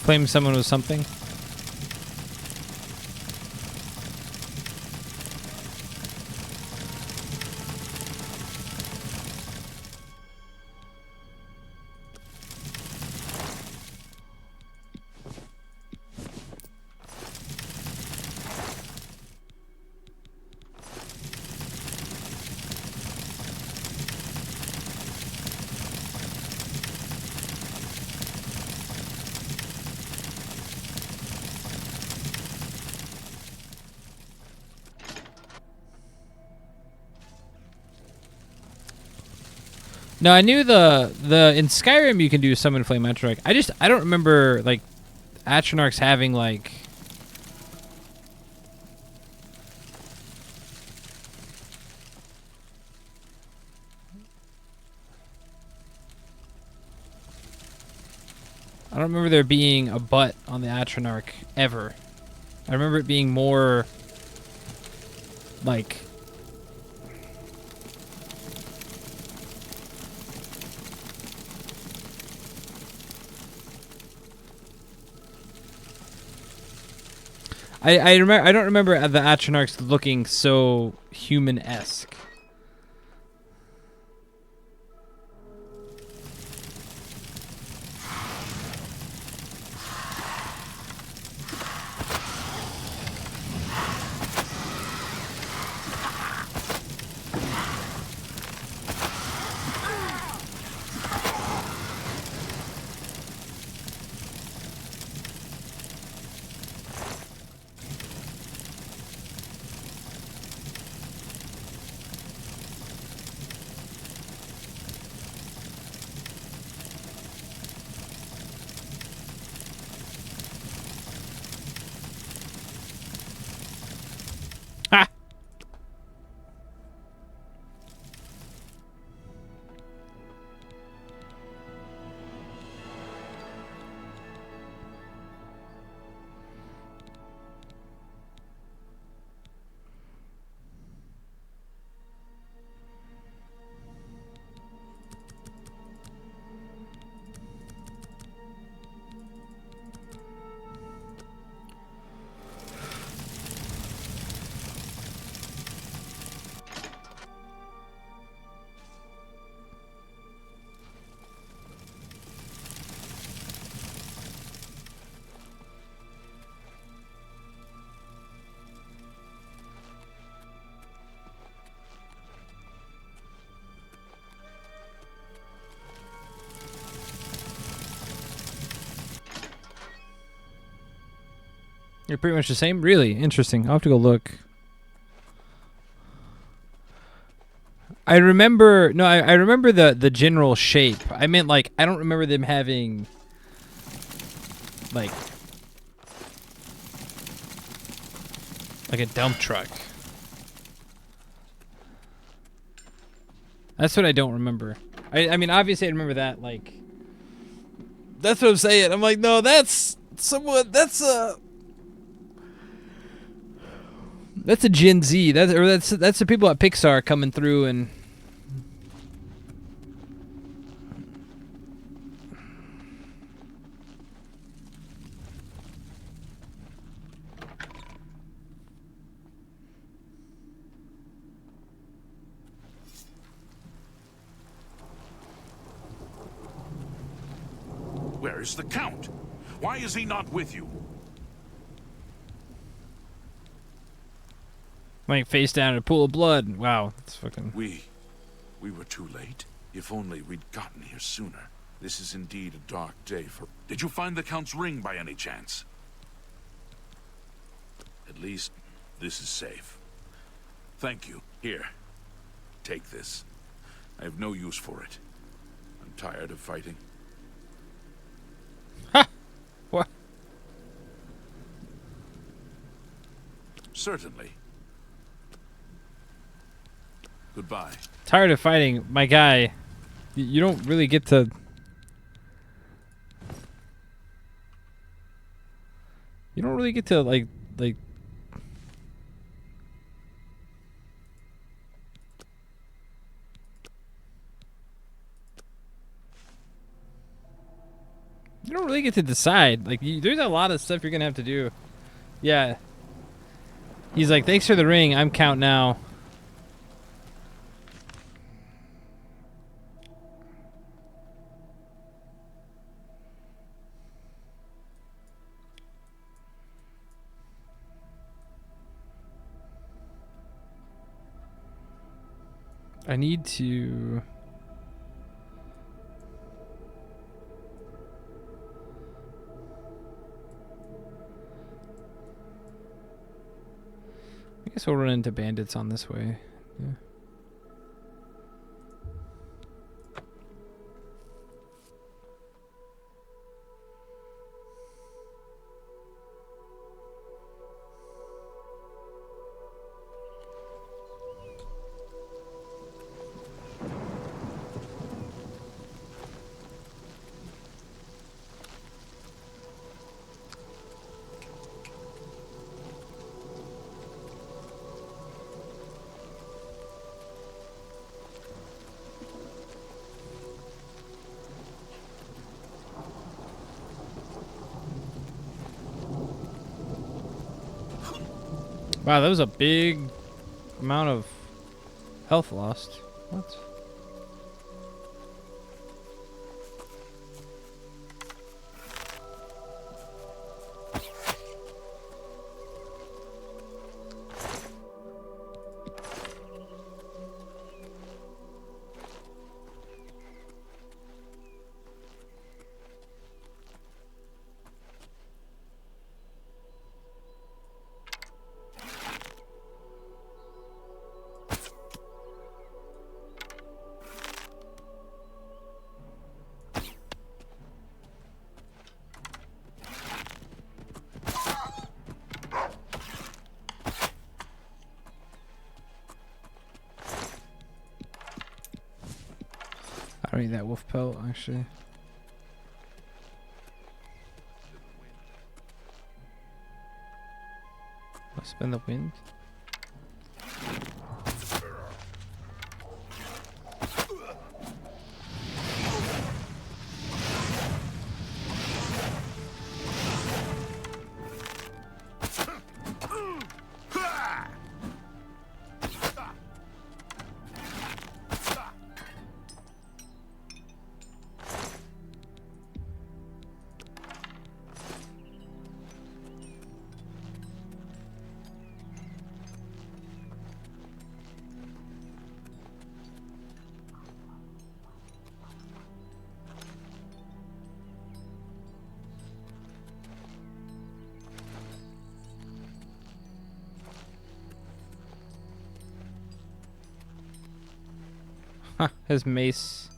Flame someone with something. No, I knew the in Skyrim you can do summon flame Atronach. I don't remember like Atronachs having like I don't remember there being a butt on the Atronach ever. I remember it being more like I don't remember the Atronachs looking so human-esque. You're pretty much the same? Really? Interesting. I'll have to go look. I remember... No, I remember the general shape. I meant, like, I don't remember them having... Like a dump truck. That's what I don't remember. I mean, obviously I remember that, like... That's what I'm saying. I'm like, no, that's somewhat... That's a Gen Z. That's the people at Pixar coming through and... Where is the Count? Why is he not with you? Like face down in a pool of blood. Wow, that's fucking... We were too late. If only we'd gotten here sooner. This is indeed a dark day for... Did you find the Count's ring by any chance? At least, this is safe. Thank you. Here. Take this. I have no use for it. I'm tired of fighting. Ha! What? Certainly. Goodbye. Tired of fighting, my guy. You don't really get to... You don't really get to, like... You don't really get to decide. Like, there's a lot of stuff you're gonna have to do. Yeah. He's like, thanks for the ring. I'm Count now. I need to... I guess we'll run into bandits on this way. Yeah. Wow, that was a big amount of health lost. What? I don't need that wolf pelt, actually. I'll spend the wind. Huh, his mace.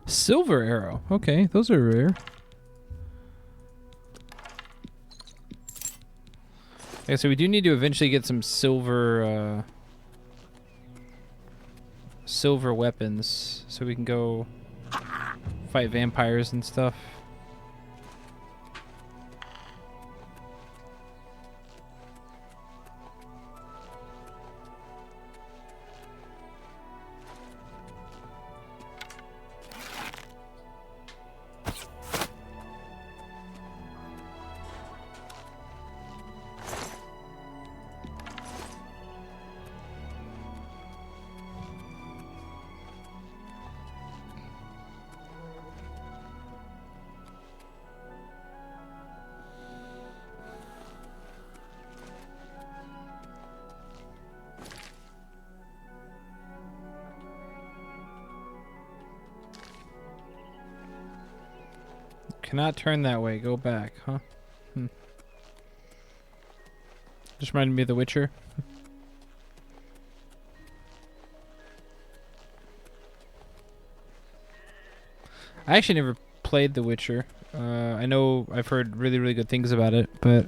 Silver arrow. Okay, those are rare. Okay, so we do need to eventually get some silver silver weapons so we can go fight vampires and stuff. Cannot turn that way. Go back, huh? Just reminded me of The Witcher. I actually never played The Witcher. I know I've heard really, really good things about it, but...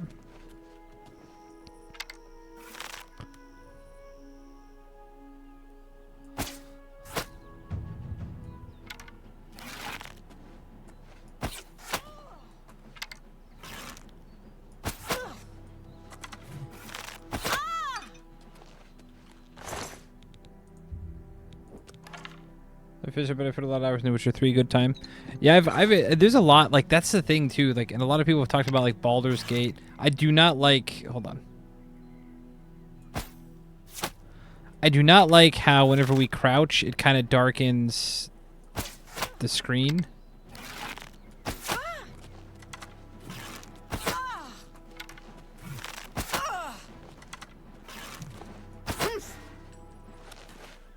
But I've put a lot of hours in The Witcher 3. Good time. Yeah, there's a lot, like, that's the thing too, like, and a lot of people have talked about, like, Baldur's Gate. I do not like, hold on. I do not like how whenever we crouch, it kind of darkens the screen.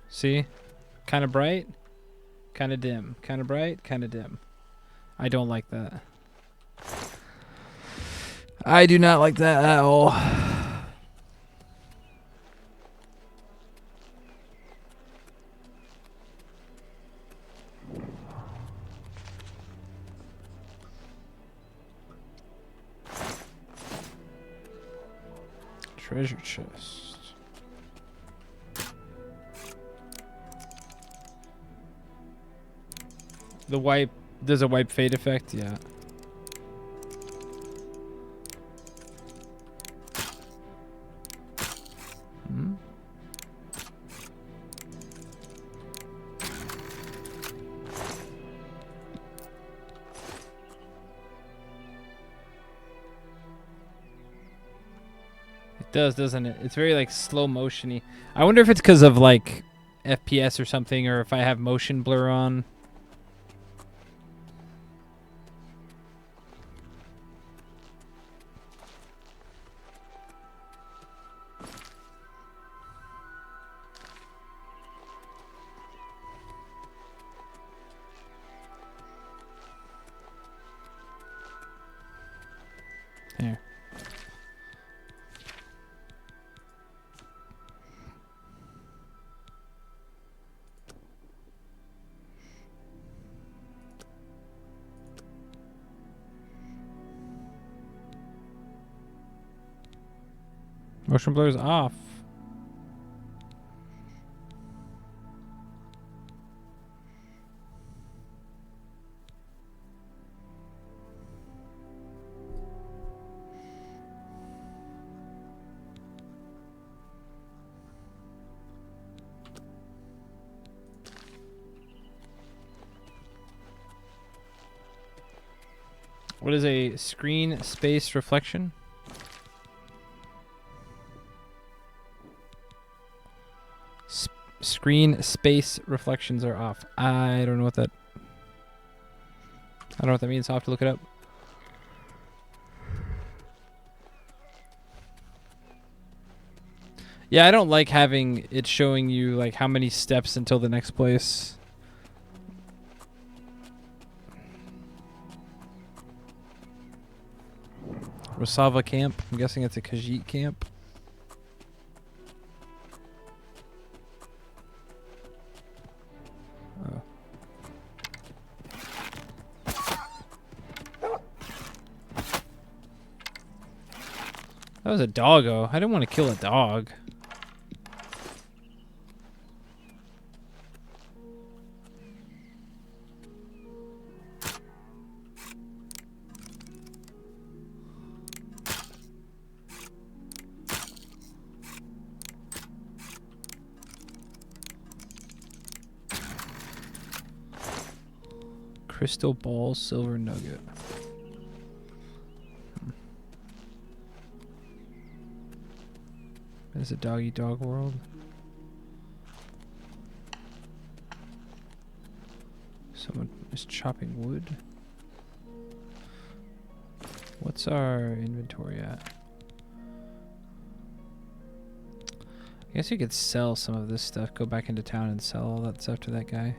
See? Kind of bright. Kind of dim. Kind of bright, kind of dim. I don't like that. I do not like that at all. Treasure chest. The wipe, there's a wipe fade effect, yeah. Hmm. It does, doesn't it? It's very like slow motion-y. I wonder if it's because of like FPS or something, or if I have motion blur on. Here. Motion blur is off. What is a screen space reflection? Screen space reflections are off. I don't know what that. I don't know what that means. I'll have to look it up. Yeah, I don't like having it showing you like how many steps until the next place. Rosava camp. I'm guessing it's a Khajiit camp. Oh. That was a doggo. I didn't want to kill a dog. Crystal ball, silver nugget. There's a doggy dog world. Someone is chopping wood. What's our inventory at? I guess you could sell some of this stuff, go back into town and sell all that stuff to that guy.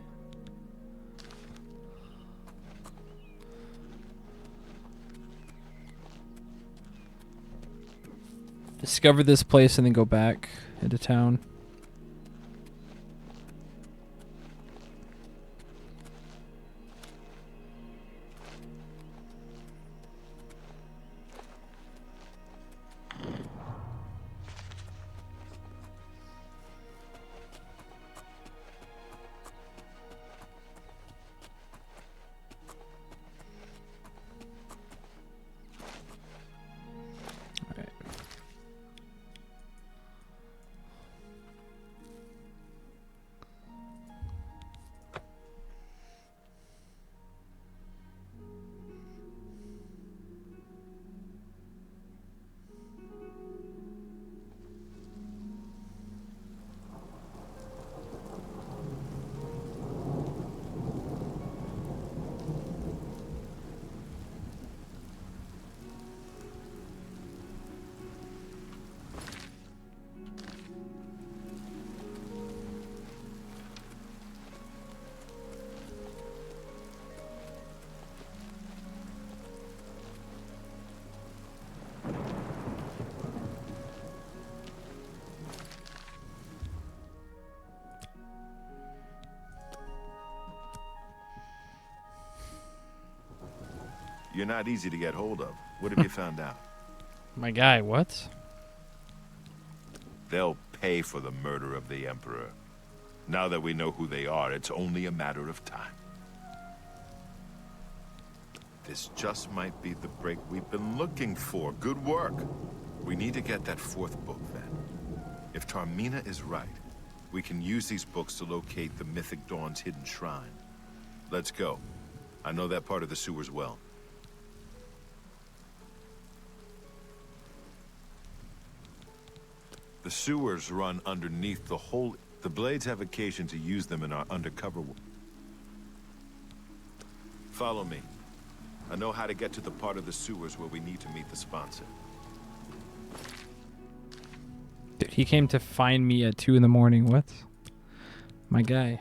Discover this place and then go back into town. You're not easy to get hold of. What have you found out? My guy, what? They'll pay for the murder of the Emperor. Now that we know who they are, it's only a matter of time. This just might be the break we've been looking for. Good work. We need to get that fourth book, then. If Tarmina is right, we can use these books to locate the Mythic Dawn's hidden shrine. Let's go. I know that part of the sewers well. The sewers run underneath the whole... The Blades have occasion to use them in our undercover work. Follow me. I know how to get to the part of the sewers where we need to meet the sponsor. Dude, he came to find me at 2 in the morning. What? My guy.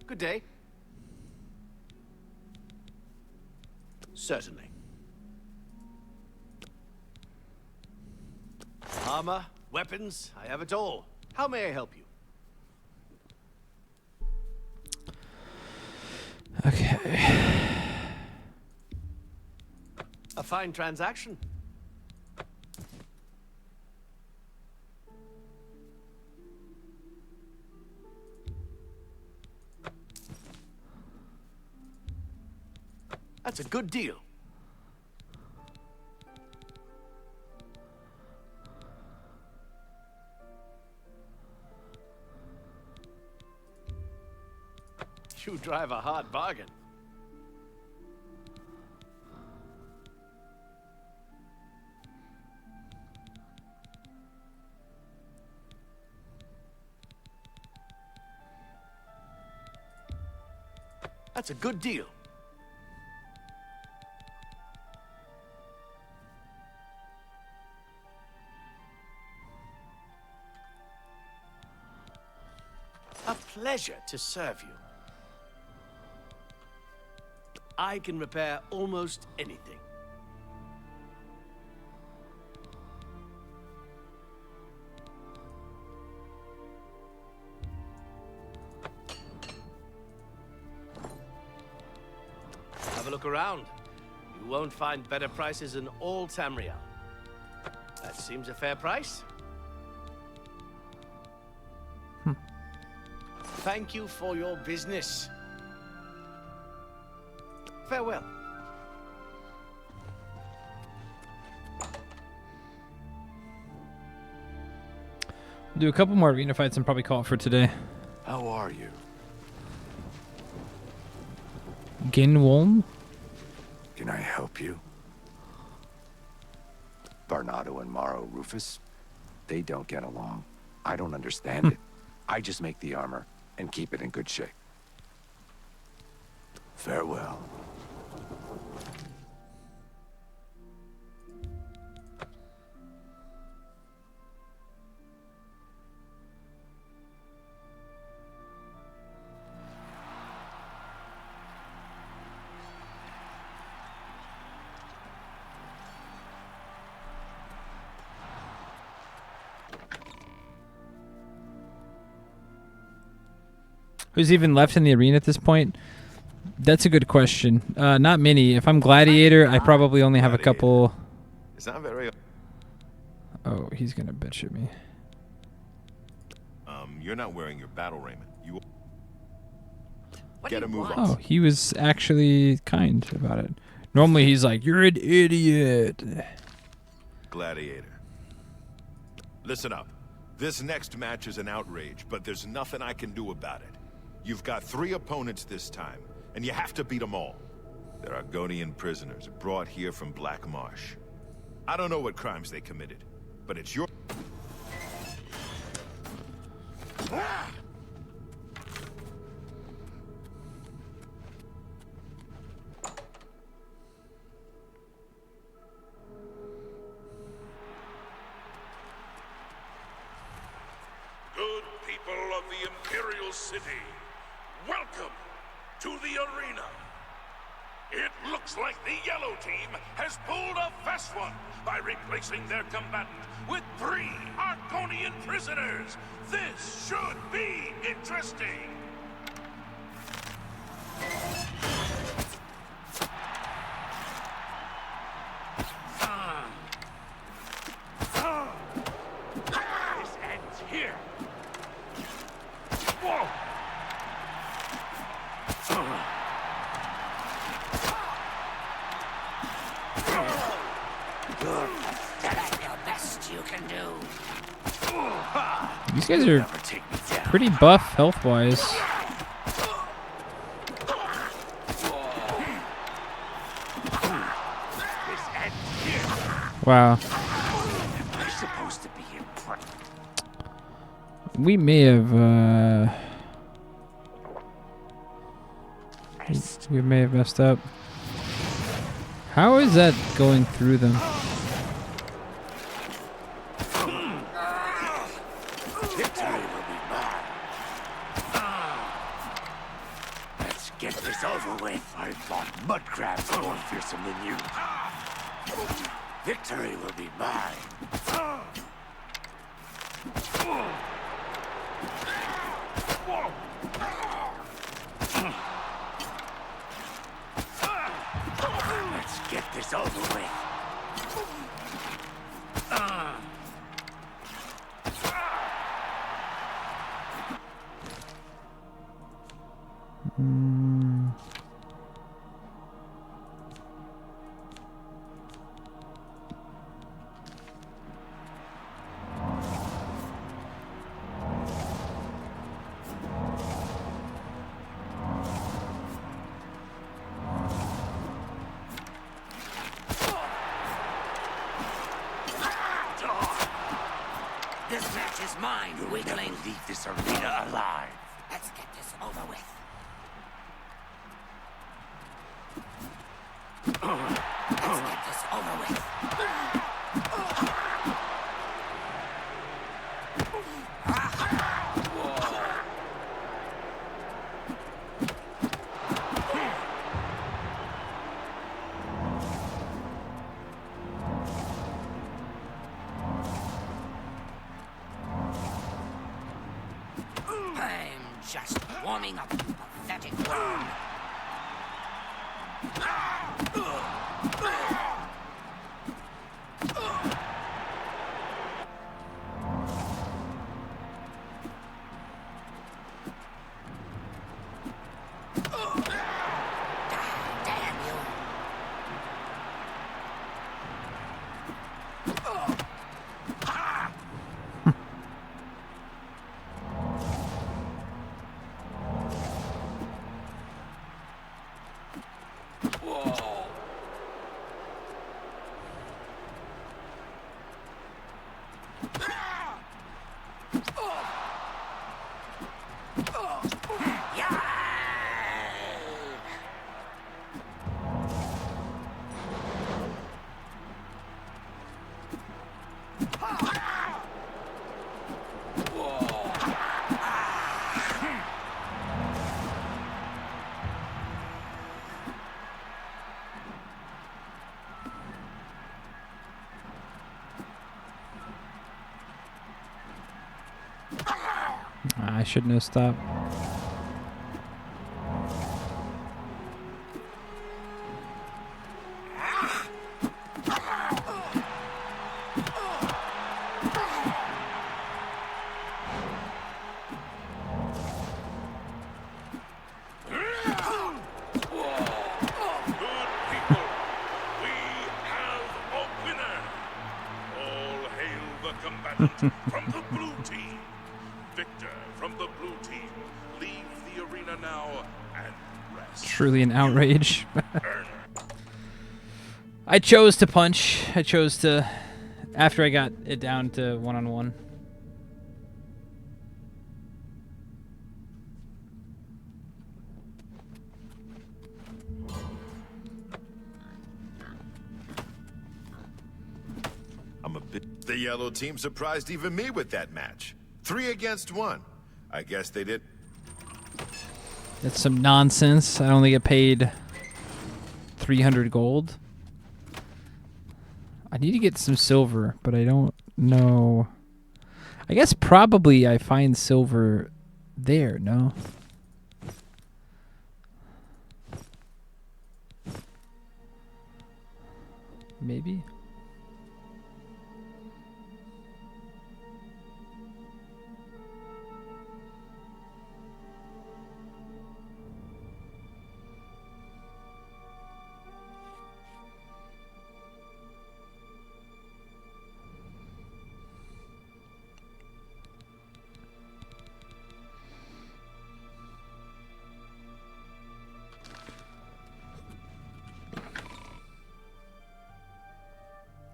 Good day. Certainly. Armor, weapons, I have it all. How may I help you? Okay. A fine transaction. That's a good deal. You drive a hard bargain. That's a good deal. A pleasure to serve you. I can repair almost anything. Have a look around. You won't find better prices in all Tamriel. That seems a fair price. Thank you for your business. Farewell. We'll do a couple more arena fights and probably call it for today. How are you? Ginwolm? Can I help you? Barnado and Maro Rufus, they don't get along. I don't understand it. I just make the armor and keep it in good shape. Farewell. Who's even left in the arena at this point? That's a good question. Not many. If I'm Gladiator, I probably only have a couple. It's not very... Oh, he's gonna bitch at me. You're not wearing your battle raiment. You... What Get do a you move want? on. Oh, he was actually kind about it. Normally he's like, "You're an idiot." Gladiator. Listen up. This next match is an outrage, but there's nothing I can do about it. You've got 3 opponents this time, and you have to beat them all. They're Argonian prisoners brought here from Black Marsh. I don't know what crimes they committed, but it's your... Good people of the Imperial City, welcome to the arena. It looks like the yellow team has pulled a fast one by replacing their combatant with 3 Argonian prisoners. This should be interesting. This ends here. Whoa! That's the best you can do. These guys are pretty buff health-wise. Wow. We're supposed to be important. We may have, we may have messed up. How is that going through them? Victory will be mine. Let's get this over with. I fought mud crabs more fearsome than you. Victory will be mine. Let's get this over with. mind, You'll weakling. never leave this arena alive. Let's get this over with. Let's get this over with. I'm just warming up, pathetic worm. I shouldn't have stopped. From the blue team. Victor from the blue team. Leave the arena now and rest. Truly an outrage. I chose to punch. I chose to, after I got it down to one-on-one. The yellow team surprised even me with that match. 3 against 1. I guess they did. That's some nonsense. I only get paid 300 gold. I need to get some silver, but I don't know. I guess probably I find silver there, no? Maybe?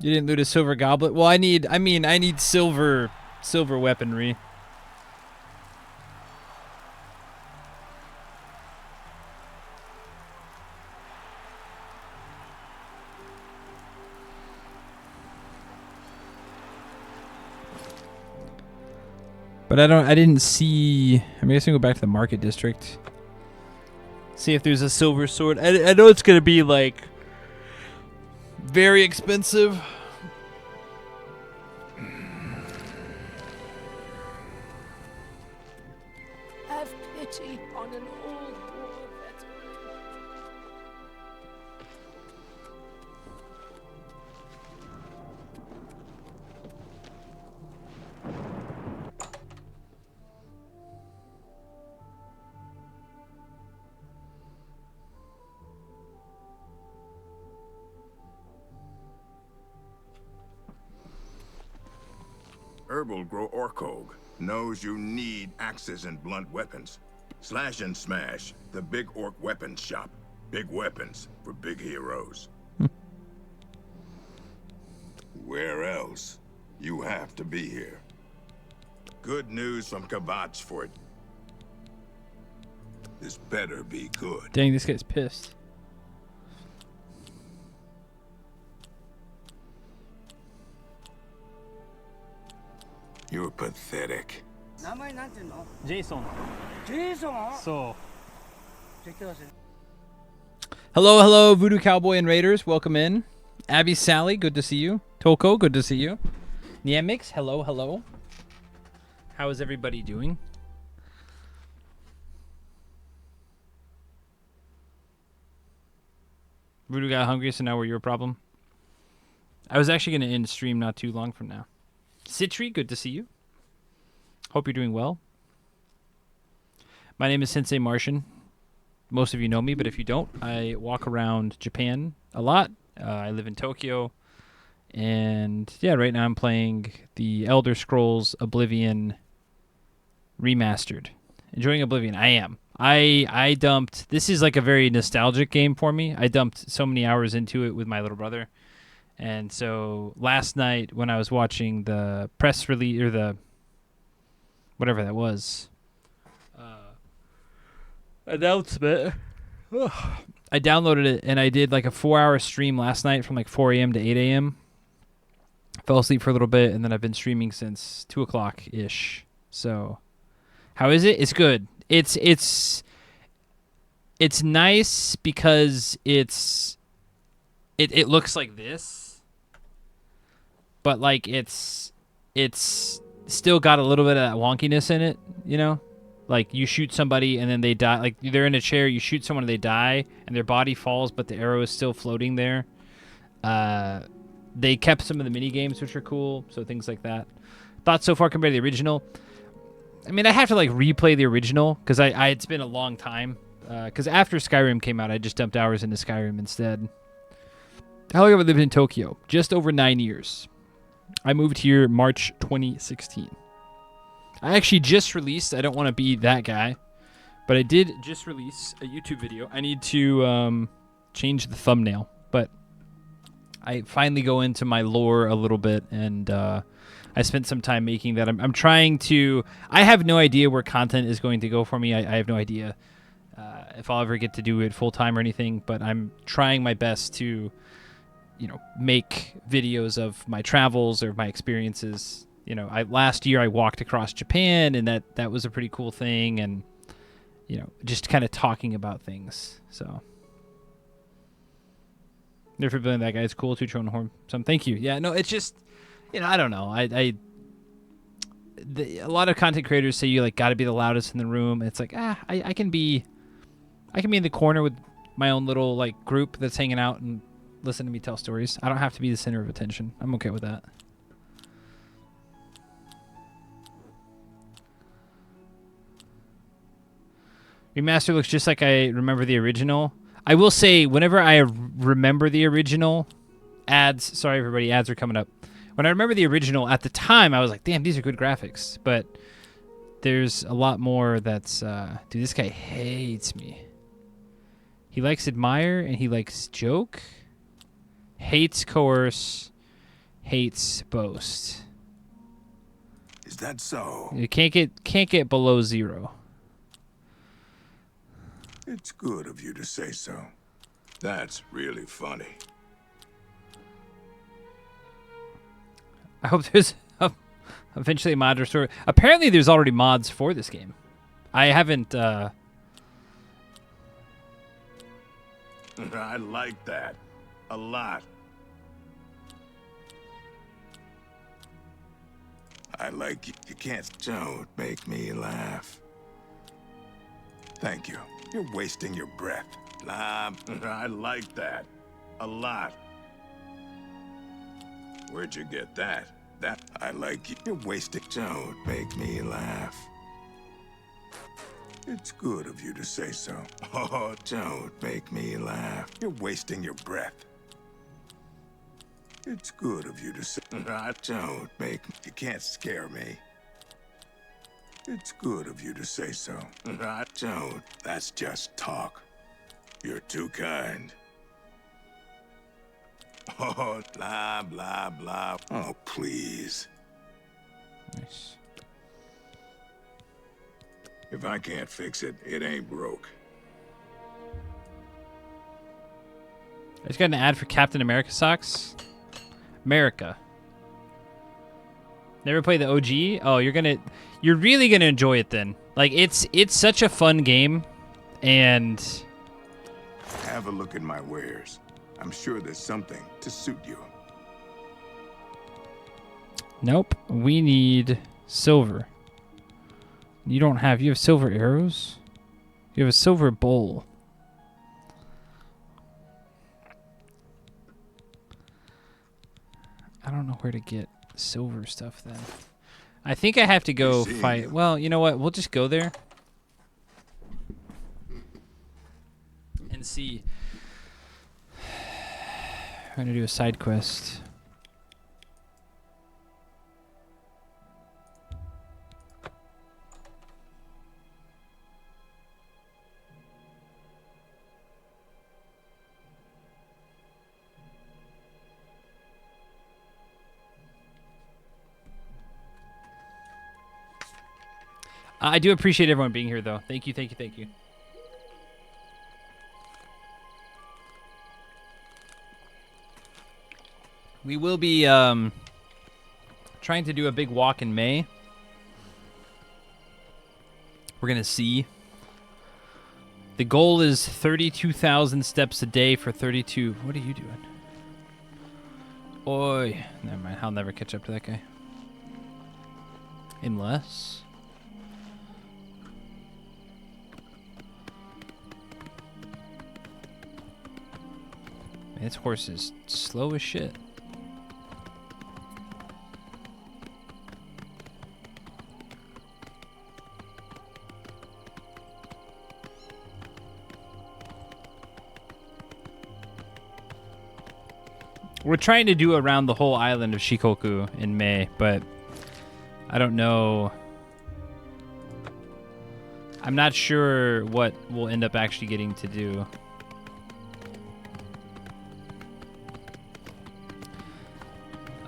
You didn't loot a silver goblet? Well, I need silver weaponry. But I didn't see, I guess I can go back to the market district. See if there's a silver sword. I know it's going to be like very expensive. Have pity on an old war veteran. Herbal grow Orkog knows you need axes and blunt weapons. Slash and Smash, the Big Orc Weapons Shop. Big weapons for big heroes. Where else? You have to be here. Good news from Kvatch for it. This better be good. Dang, this guy's pissed. You're pathetic. Jason. Jason. So. Hello, Voodoo Cowboy and Raiders. Welcome in. Abby Sally, good to see you. Toko, good to see you. Niamix, hello. How is everybody doing? Voodoo got hungry, so now we're your problem. I was actually going to end stream not too long from now. Citri, good to see you. Hope you're doing well. My name is Sensei Martian. Most of you know me, but if you don't, I walk around Japan a lot. I live in Tokyo. And yeah, right now I'm playing the Elder Scrolls Oblivion Remastered. Enjoying Oblivion. I am. I dumped... This is like a very nostalgic game for me. I dumped so many hours into it with my little brother. And so last night when I was watching the press release, or the... whatever that was... announcement. I downloaded it and I did like a 4-hour stream last night from like 4 a.m. to 8 a.m. Fell asleep for a little bit and then I've been streaming since 2 o'clock ish. So, how is it? It's good. It's nice because it looks like this, but like it's still got a little bit of that wonkiness in it, you know. Like, you shoot somebody and then they die. Like, they're in a chair, you shoot someone and they die, and their body falls, but the arrow is still floating there. They kept some of the mini games, which are cool, so things like that. Thoughts so far compared to the original? I mean, I have to, like, replay the original, because it's been a long time. Because after Skyrim came out, I just dumped hours into Skyrim instead. How long have I lived in Tokyo? Just over 9 years. I moved here March 2016. I actually just released, I don't want to be that guy, but I did just release a YouTube video. I need to change the thumbnail, but I finally go into my lore a little bit, and I spent some time making that. I'm trying to... I have no idea where content is going to go for me. I have no idea if I'll ever get to do it full-time or anything, but I'm trying my best to, you know, make videos of my travels or my experiences. You know, last year I walked across Japan, and that was a pretty cool thing, and, you know, just kind of talking about things. So, never feeling that guy. It's cool. Two-tone horn. Thank you. Yeah, no, it's just, you know, I don't know. A lot of content creators say you like got to be the loudest in the room. And it's like, I can be in the corner with my own little like group that's hanging out and listen to me tell stories. I don't have to be the center of attention. I'm okay with that. Remaster looks just like I remember the original. I will say, whenever I remember the original, ads... Sorry, everybody, ads are coming up. When I remember the original, at the time, I was like, damn, these are good graphics. But there's a lot more that's... dude, this guy hates me. He likes admire, and he likes joke. Hates coerce. Hates boast. Is that so? You can't get below 0. It's good of you to say so. That's really funny. I hope there's eventually a mod or story. Apparently there's already mods for this game. I haven't... I like that. A lot. I like you. You can't... Don't make me laugh. Thank you. You're wasting your breath. I like that. A lot. Where'd you get that? I like you. You're wasting... Don't make me laugh. It's good of you to say so. Oh, don't make me laugh. You're wasting your breath. It's good of you to say... Don't make... You can't scare me. It's good of you to say so. Don't. That's just talk. You're too kind. Oh, blah, blah, blah. Oh, please. Nice. If I can't fix it, it ain't broke. I just got an ad for Captain America socks. America. Never played the OG? Oh, you're really gonna enjoy it then. Like it's such a fun game, and Have a look at my wares. I'm sure there's something to suit you. nope. We need silver. You have silver arrows? You have a silver bowl. I don't know where to get silver stuff then. I think I have to go fight. Well, you know what? We'll just go there and see. I'm gonna do a side quest. I do appreciate everyone being here, though. Thank you, thank you, thank you. We will be trying to do a big walk in May. We're going to see. The goal is 32,000 steps a day for 32. What are you doing? Oi. Never mind. I'll never catch up to that guy. Unless... This horse is slow as shit. We're trying to do around the whole island of Shikoku in May, but I don't know. I'm not sure what we'll end up actually getting to do.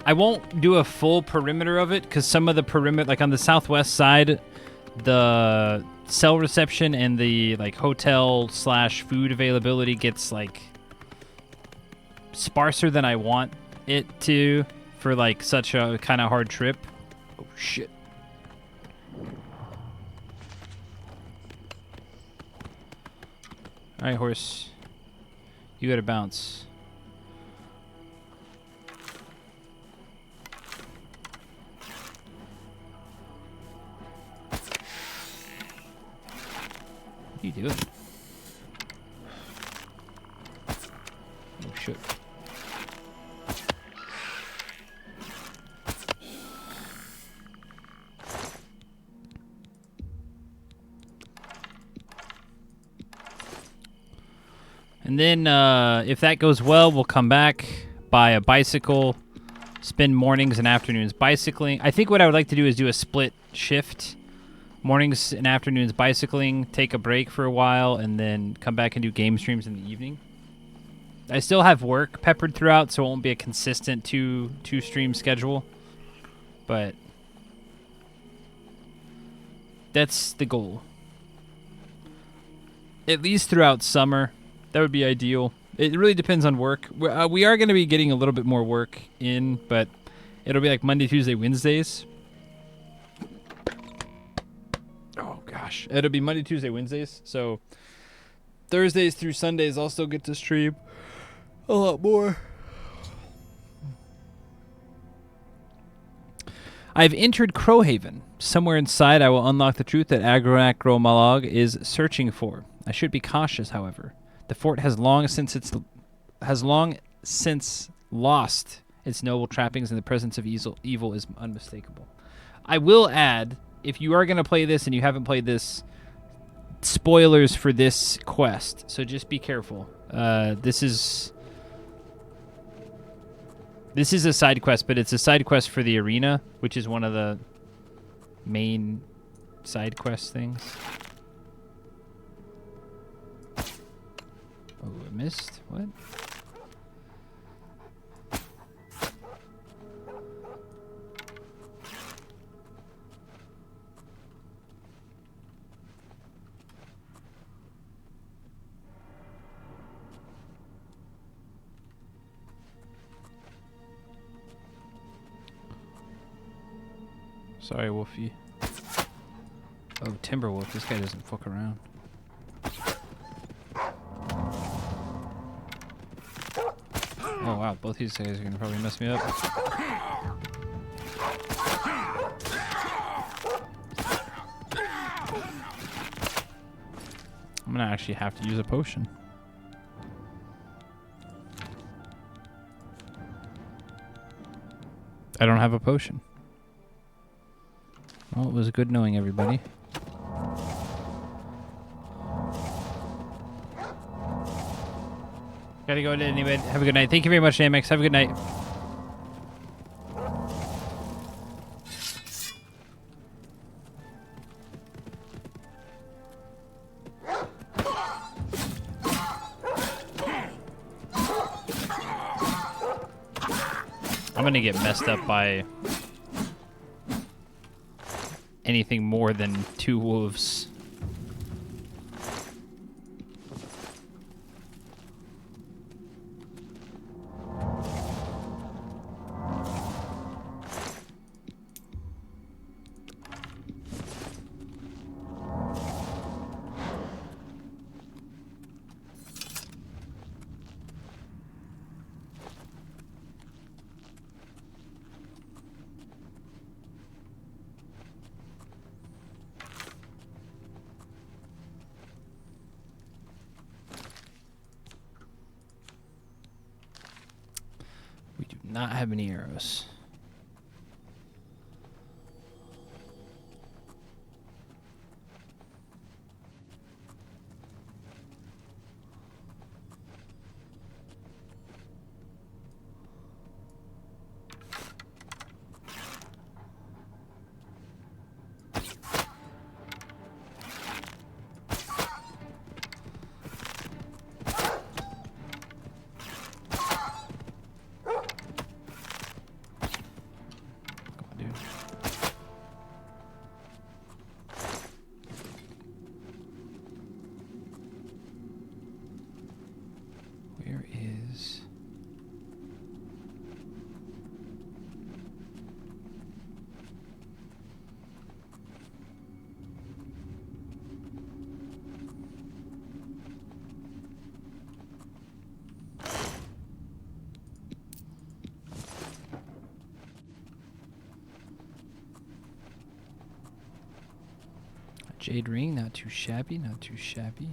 I won't do a full perimeter of it because some of the perimeter, like on the southwest side, the cell reception and the like hotel / food availability gets like sparser than I want it to for like such a kind of hard trip. Oh shit. All right, horse. You gotta bounce. What are you doing? Oh shit. And then if that goes well, we'll come back, buy a bicycle, spend mornings and afternoons bicycling. I think what I would like to do is do a split shift. Mornings and afternoons bicycling, take a break for a while, and then come back and do game streams in the evening. I still have work peppered throughout, so it won't be a consistent two stream schedule. But that's the goal. At least throughout summer. That would be ideal. It really depends on work. We are going to be getting a little bit more work in, but it'll be like Monday, Tuesday, Wednesdays. Oh, gosh. It'll be Monday, Tuesday, Wednesdays. So Thursdays through Sundays I'll still get to stream a lot more. I've entered Crowhaven. Somewhere inside I will unlock the truth that Agronak Gromalog is searching for. I should be cautious, however. The fort has long since lost its noble trappings, and the presence of evil is unmistakable. I will add, if you are going to play this and you haven't played this, spoilers for this quest, so just be careful. This is a side quest, but it's a side quest for the arena, which is one of the main side quest things. Oh, I missed? What? Sorry, Wolfie. Oh, Timberwolf. This guy doesn't fuck around. Oh wow, both these guys are gonna probably mess me up. I'm gonna actually have to use a potion. I don't have a potion. Well, it was good knowing everybody. Gotta go to anybody. Have a good night. Thank you very much, Namex. Have a good night. I'm gonna get messed up by anything more than 2 wolves. We do not have any arrows. Where is... A jade ring, not too shabby, not too shabby.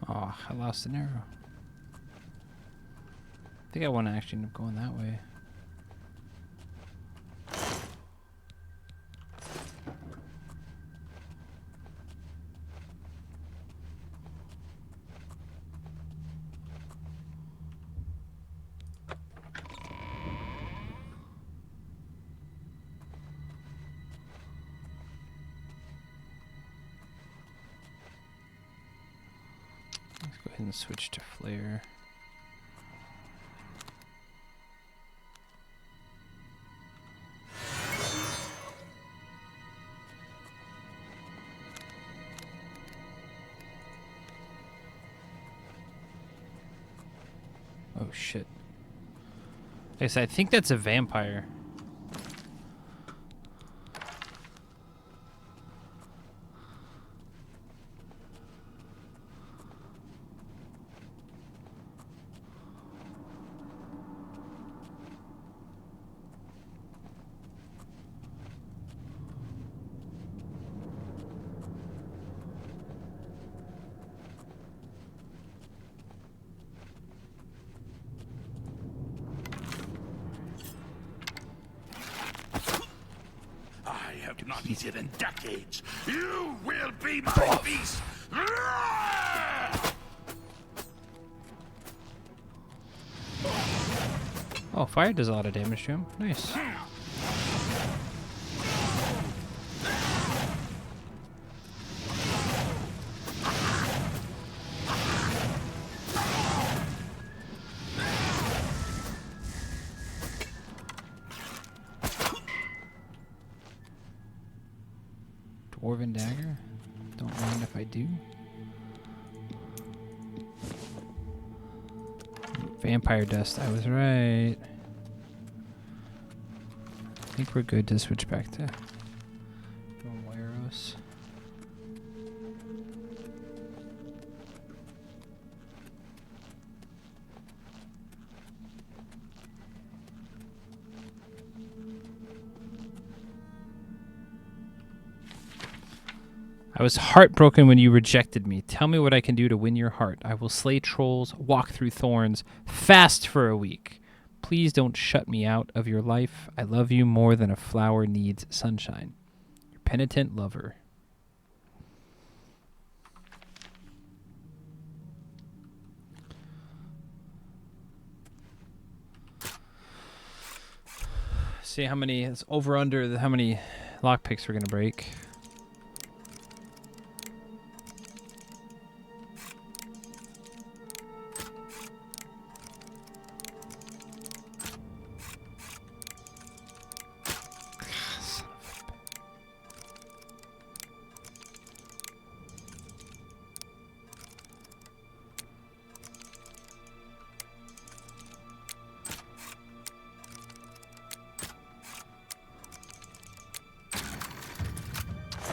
Oh, I lost an arrow. I think I want to actually end up going that way. Let's go ahead and switch to flare. Oh shit. Like I think that's a vampire. I have not eaten in decades. You will be my feast. Oh, fire does a lot of damage to him. Nice. Dwarven dagger. Don't mind if I do. Vampire dust. I was right. I think we're good to switch back to normal arrows. I was heartbroken when you rejected me. Tell me what I can do to win your heart. I will slay trolls, walk through thorns, fast for a week. Please don't shut me out of your life. I love you more than a flower needs sunshine. Your penitent lover. See how many, it's over under how many lockpicks we're going to break.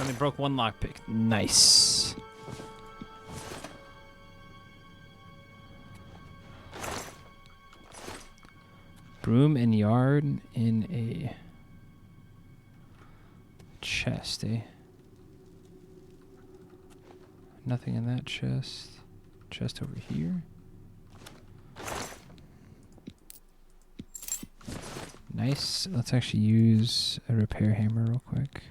Only broke one lockpick. Nice. Broom and yarn in a chest, eh? Nothing in that chest. Chest over here. Nice. Let's actually use a repair hammer real quick.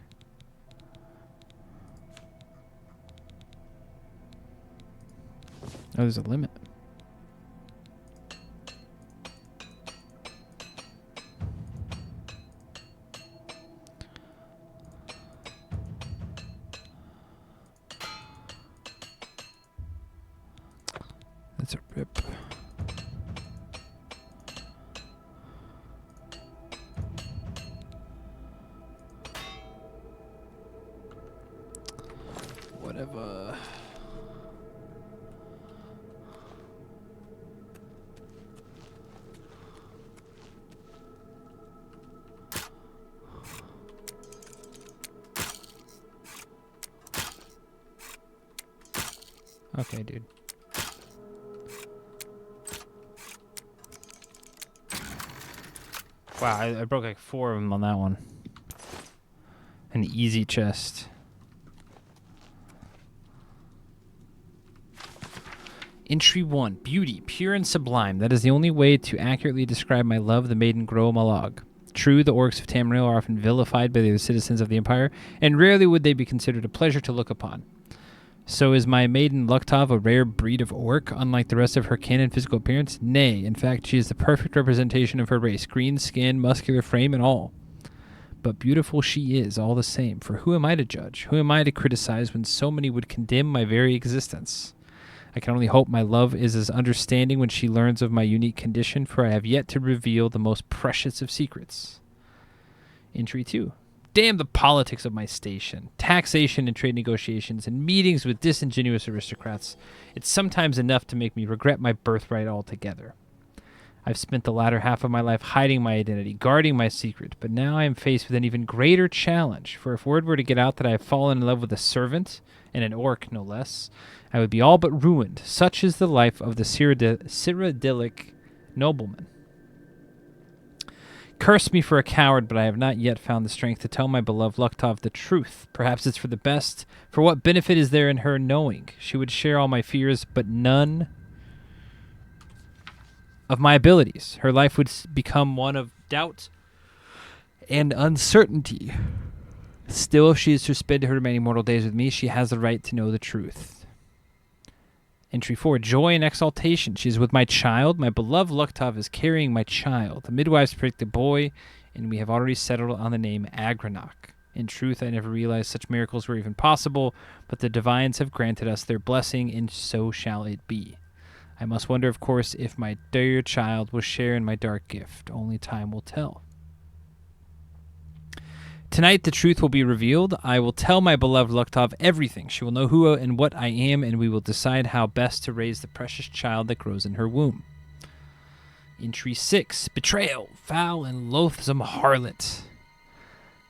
Oh, there's a limit. That's a rip. Whatever. Okay, dude. Wow, I broke like 4 of them on that one. An easy chest. Entry 1. Beauty, pure and sublime. That is the only way to accurately describe my love, the maiden Gro Malag. True, the orcs of Tamriel are often vilified by the citizens of the Empire, and rarely would they be considered a pleasure to look upon. So is my maiden Luktov a rare breed of orc, unlike the rest of her kin in physical appearance? Nay, in fact, she is the perfect representation of her race, green skin, muscular frame, and all. But beautiful she is, all the same, for who am I to judge? Who am I to criticize when so many would condemn my very existence? I can only hope my love is as understanding when she learns of my unique condition, for I have yet to reveal the most precious of secrets. Entry 2. Damn the politics of my station, taxation and trade negotiations, and meetings with disingenuous aristocrats. It's sometimes enough to make me regret my birthright altogether. I've spent the latter half of my life hiding my identity, guarding my secret, but now I am faced with an even greater challenge, for if word were to get out that I have fallen in love with a servant, and an orc no less, I would be all but ruined. Such is the life of the Cyrodiilic nobleman. Curse me for a coward, but I have not yet found the strength to tell my beloved Luktov the truth. Perhaps it's for the best. For what benefit is there in her knowing? She would share all my fears, but none of my abilities. Her life would become one of doubt and uncertainty. Still, if she is to spend her remaining mortal days with me, she has the right to know the truth. Entry 4. Joy and exaltation. She is with my child. My beloved Luktov is carrying my child. The midwives predict a boy, and we have already settled on the name Agranok. In truth, I never realized such miracles were even possible, but the divines have granted us their blessing, and so shall it be. I must wonder, of course, if my dear child will share in my dark gift. Only time will tell. Tonight the truth will be revealed. I will tell my beloved Luktov everything. She will know who and what I am, and we will decide how best to raise the precious child that grows in her womb. Entry 6. Betrayal. Foul and loathsome harlot.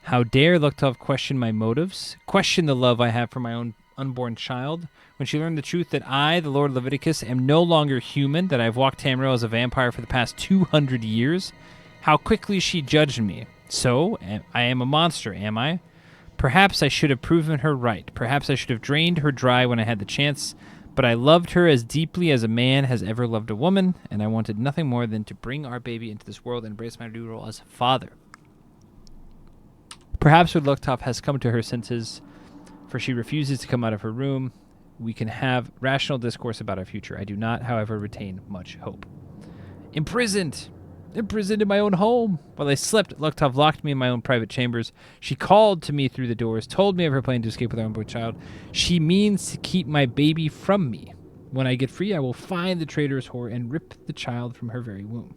How dare Luktov question my motives, question the love I have for my own unborn child, when she learned the truth that I, the Lord Leviticus, am no longer human, that I've walked Tamriel as a vampire for the past 200 years. How quickly she judged me. So, I am a monster, am I? Perhaps I should have proven her right. Perhaps I should have drained her dry when I had the chance. But I loved her as deeply as a man has ever loved a woman, and I wanted nothing more than to bring our baby into this world and embrace my new role as father. Perhaps when Luktov has come to her senses, for she refuses to come out of her room, we can have rational discourse about our future. I do not, however, retain much hope. Imprisoned in my own home. While I slept, Luktov locked me in my own private chambers. She called to me through the doors, told me of her plan to escape with our unborn child. She means to keep my baby from me. When I get free, I will find the traitorous whore and rip the child from her very womb.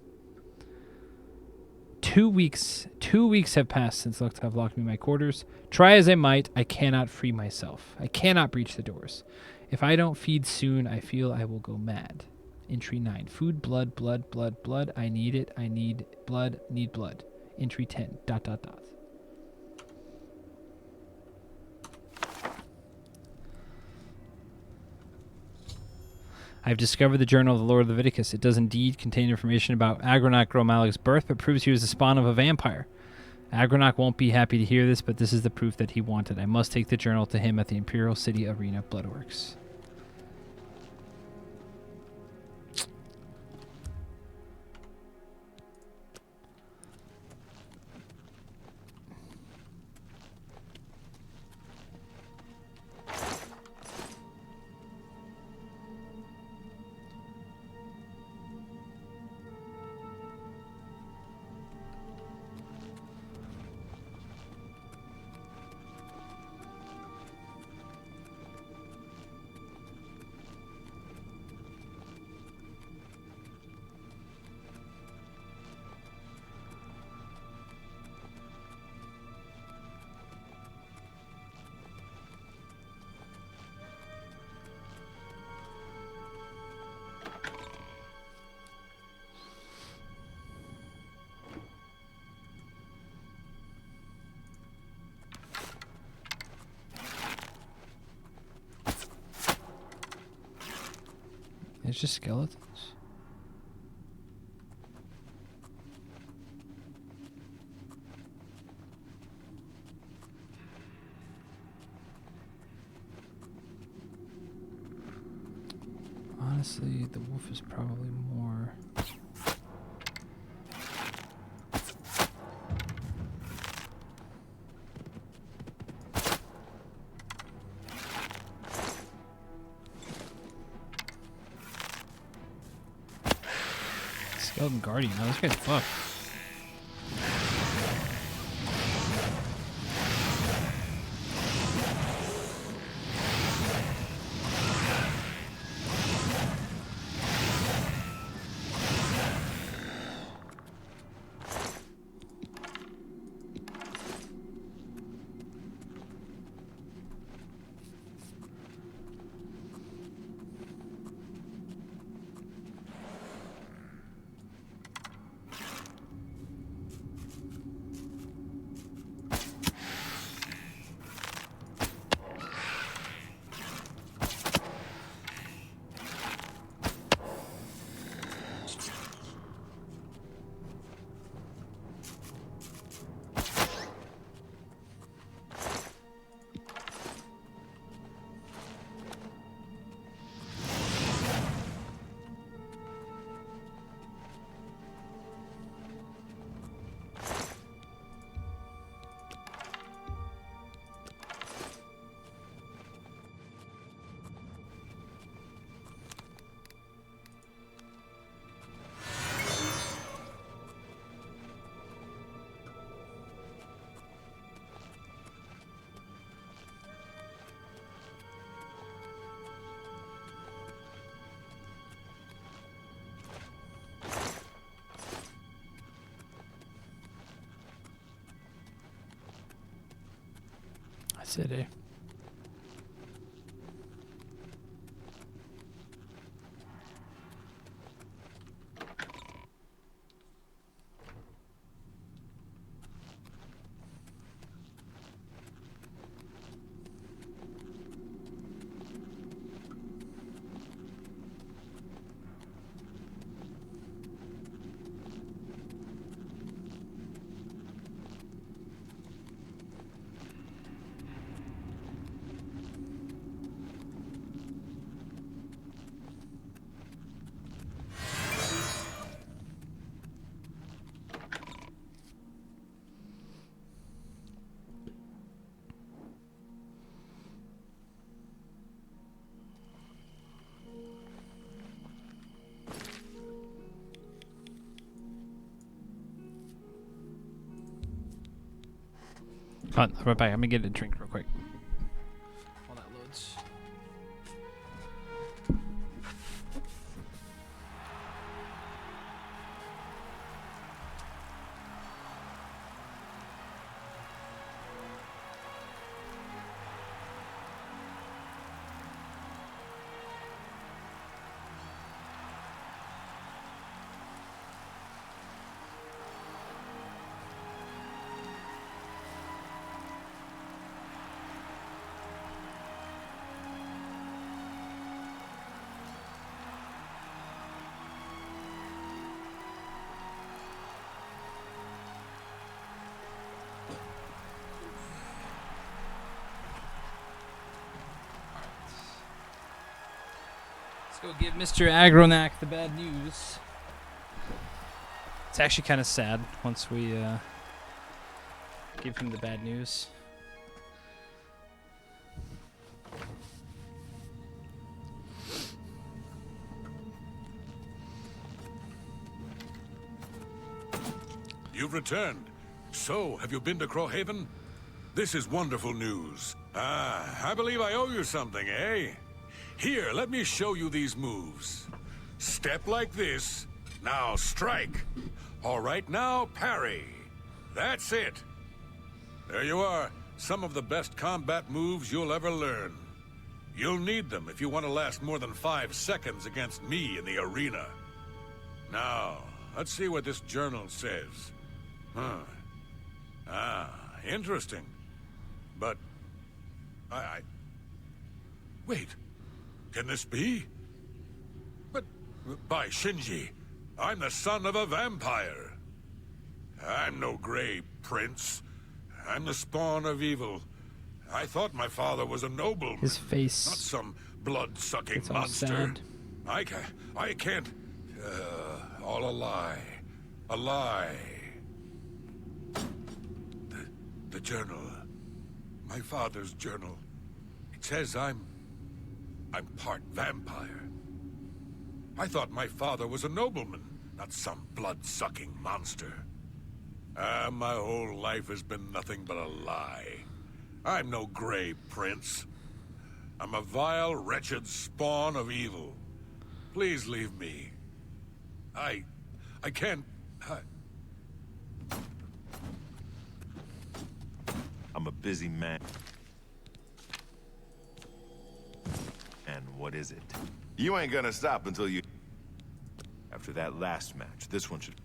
2 weeks have passed since Luktov locked me in my quarters. Try as I might, I cannot free myself. I cannot breach the doors. If I don't feed soon, I feel I will go mad. Entry 9. Food, blood. I need it. I need blood. Entry 10. ... I've discovered the journal of the Lord Leviticus. It does indeed contain information about Agronach Gromalag's birth, but proves he was the spawn of a vampire. Agronach won't be happy to hear this, but this is the proof that he wanted. I must take the journal to him at the Imperial City Arena Bloodworks. It's just skeletons. Honestly, the wolf is probably more... Skeleton Guardian. Oh, this guy's fucked. City. Hold on, I'll be right back. I'm gonna get a drink real quick. While that loads. Let's go give Mr. Agronak the bad news. It's actually kind of sad once we give him the bad news. You've returned. So, have you been to Crowhaven? This is wonderful news. Ah, I believe I owe you something, eh? Here, let me show you these moves. Step like this. Now strike. All right, now parry. That's it. There you are. Some of the best combat moves you'll ever learn. You'll need them if you want to last more than 5 seconds against me in the arena. Now, let's see what this journal says. Huh. Ah, interesting. But... Wait. Can this be? But... By Shinji, I'm the son of a vampire. I'm no gray prince. I'm the spawn of evil. I thought my father was a nobleman. His face. Not some blood-sucking It's all monster. sad. I can't... all a lie. A lie. The journal. My father's journal. It says I'm part vampire. I thought my father was a nobleman, not some blood-sucking monster. My whole life has been nothing but a lie. I'm no gray prince. I'm a vile, wretched spawn of evil. Please leave me. I can't... I'm a busy man. And what is it? You ain't gonna stop until you... After that last match, this one should...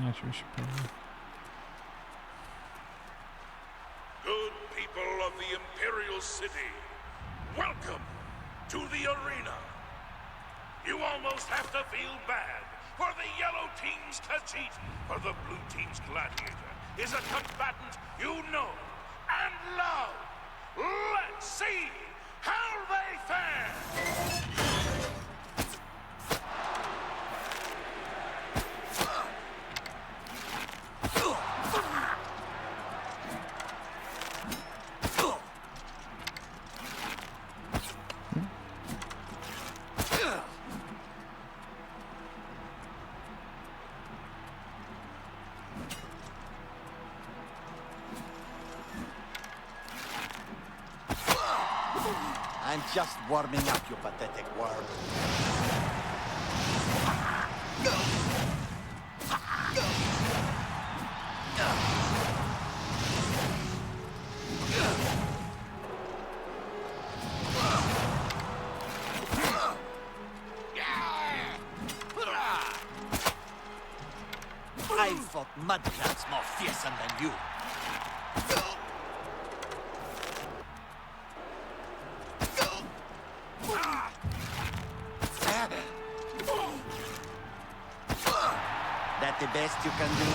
Actually, we should probably... Good people of the Imperial City, welcome to the arena. You almost have to feel bad, for the yellow team's Khajiit, for the blue team's gladiator, is a combatant you know and love. Let's see how they fare. I'm just warming up, you pathetic worm. I've fought mudcrabs more fearsome than you. That the best you can do?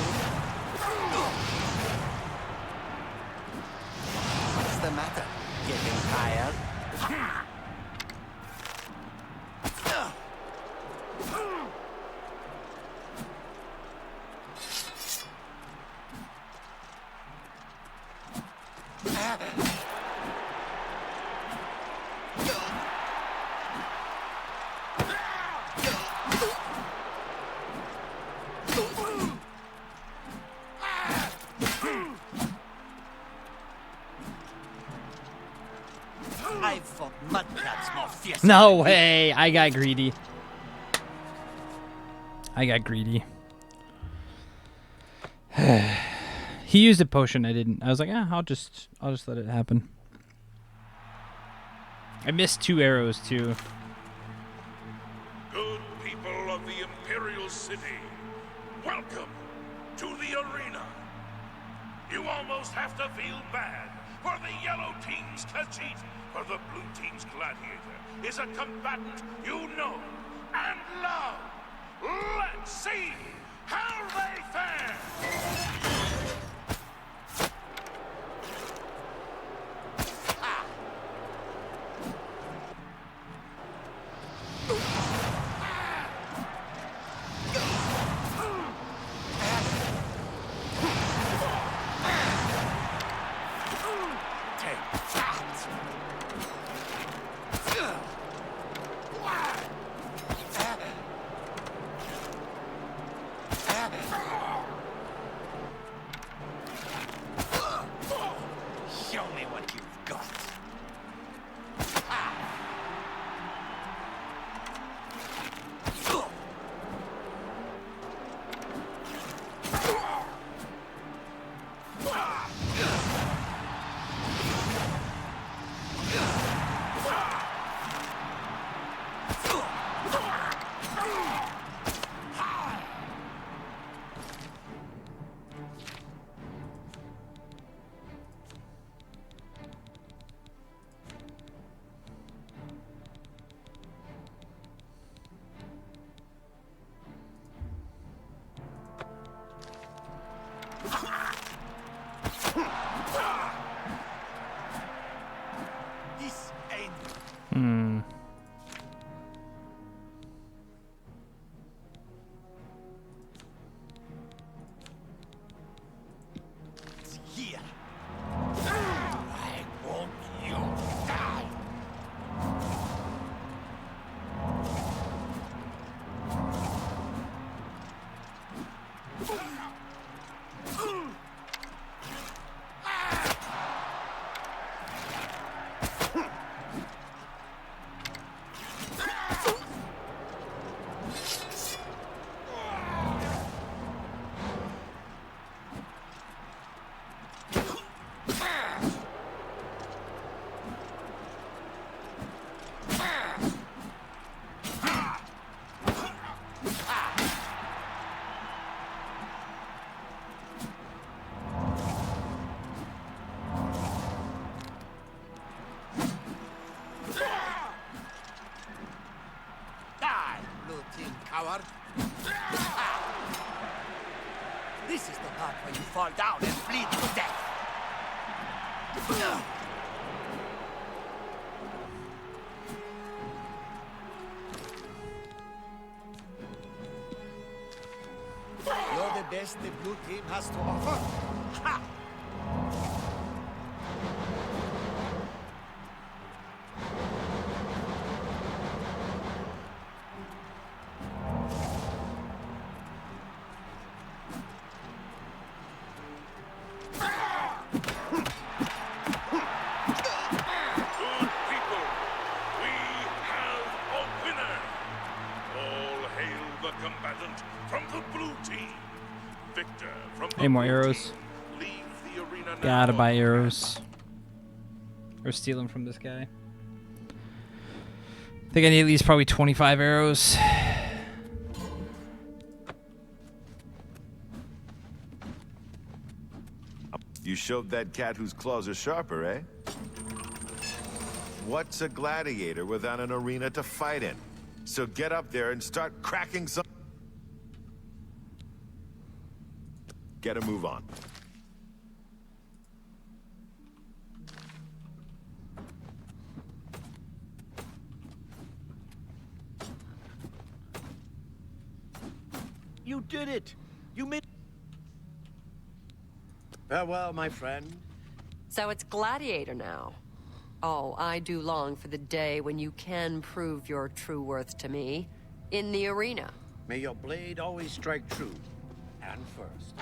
What's the matter? Getting tired? I've fought mudcrabs more fiercely. No way! I got greedy. He used a potion. I didn't. I was like, I'll just let it happen. I missed 2 arrows too. Good people of the Imperial City, welcome to the arena. You almost have to feel bad for the yellow team's Khajiit, for the blue team's gladiator is a combatant you know and love. Let's see how they fare. Show me what you've got. This ain't here. I want you to die. Die, blue team coward. This is the part where you fall down and bleed to death. You're the best the blue team has to offer. Ha! Good people, victor from the Any more blue arrows? team. Leave the arena now. Gotta buy arrows. Or steal them from this guy. I think I need at least probably 25 arrows. You showed that cat whose claws are sharper, eh? What's a gladiator without an arena to fight in? So get up there and start cracking some... Get a move on. You did it! You made... Farewell, my friend. So it's Gladiator now. Oh, I do long for the day when you can prove your true worth to me. In the arena. May your blade always strike true. And first.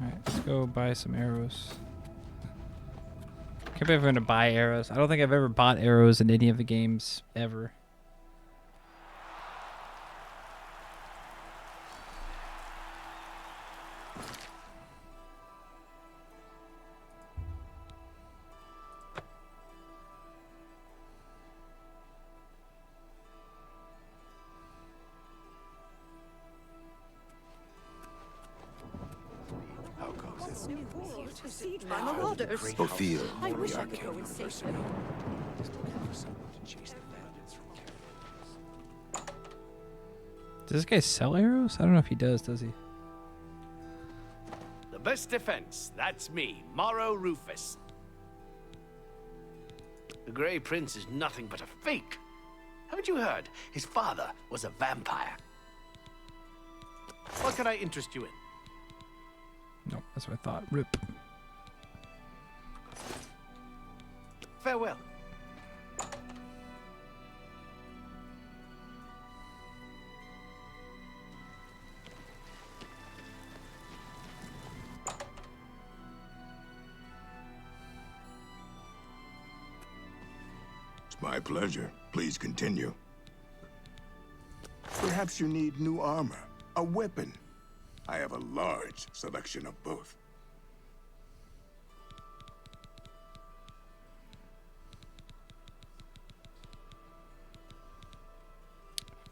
Alright, let's go buy some arrows. Can't believe I'm gonna buy arrows. I don't think I've ever bought arrows in any of the games ever. Ophir. I wish I could go and save them. Does this guy sell arrows? I don't know if he does he? The best defense, that's me, Morrow Rufus. The Grey Prince is nothing but a fake. Haven't you heard? His father was a vampire. What can I interest you in? Nope, that's what I thought. Rip. Farewell. It's my pleasure. Please continue. Perhaps you need new armor, a weapon. I have a large selection of both.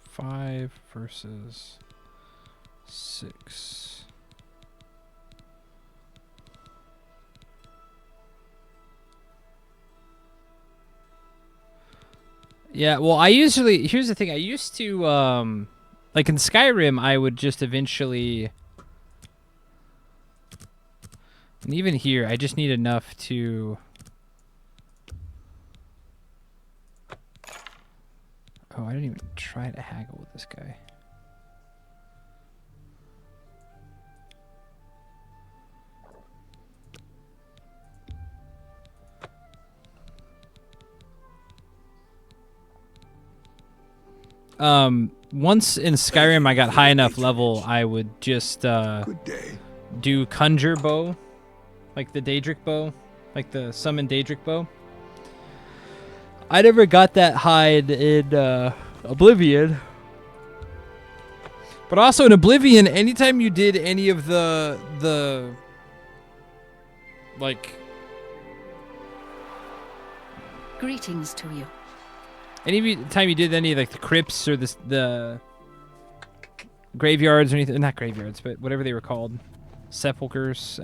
Five versus 6. Yeah, well, here's the thing. I used to, like in Skyrim, I would just eventually, and even here, I just need enough to, oh, I didn't even try to haggle with this guy. Once in Skyrim I got high enough level, I would just do conjure bow, like the Daedric bow, like the summon Daedric bow. I never got that high in Oblivion. But also in Oblivion, anytime you did any of the like Greetings to you. any time you did any of like the crypts or the graveyards or anything, not graveyards, but whatever they were called, sepulchers.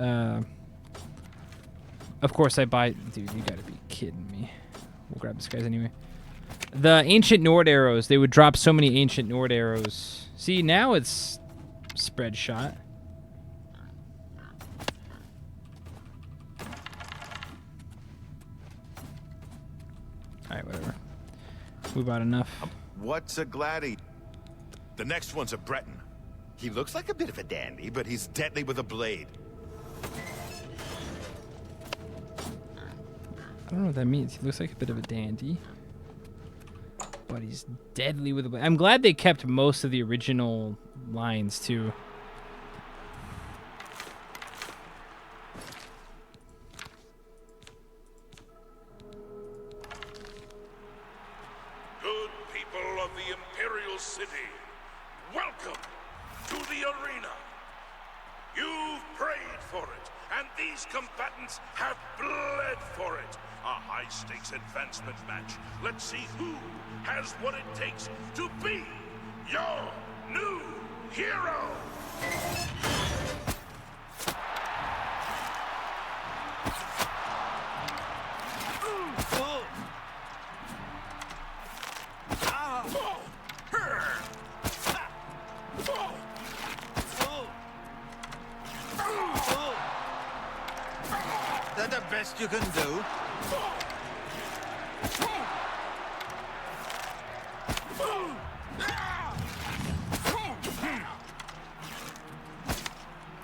Of course I buy. Dude, you gotta be kidding me. We'll grab this guys anyway. The ancient Nord arrows. They would drop so many ancient Nord arrows. See, now it's spread shot. Alright, whatever. We bought enough. What's a gladiator? The next one's a Breton. He looks like a bit of a dandy, but he's deadly with a blade. I don't know what that means. He looks like a bit of a dandy, but he's deadly with a blade. I'm glad they kept most of the original lines too. Imperial City. Welcome to the arena. You've prayed for it, and these combatants have bled for it. A high-stakes advancement match. Let's see who has what it takes to be your new hero. That the best you can do?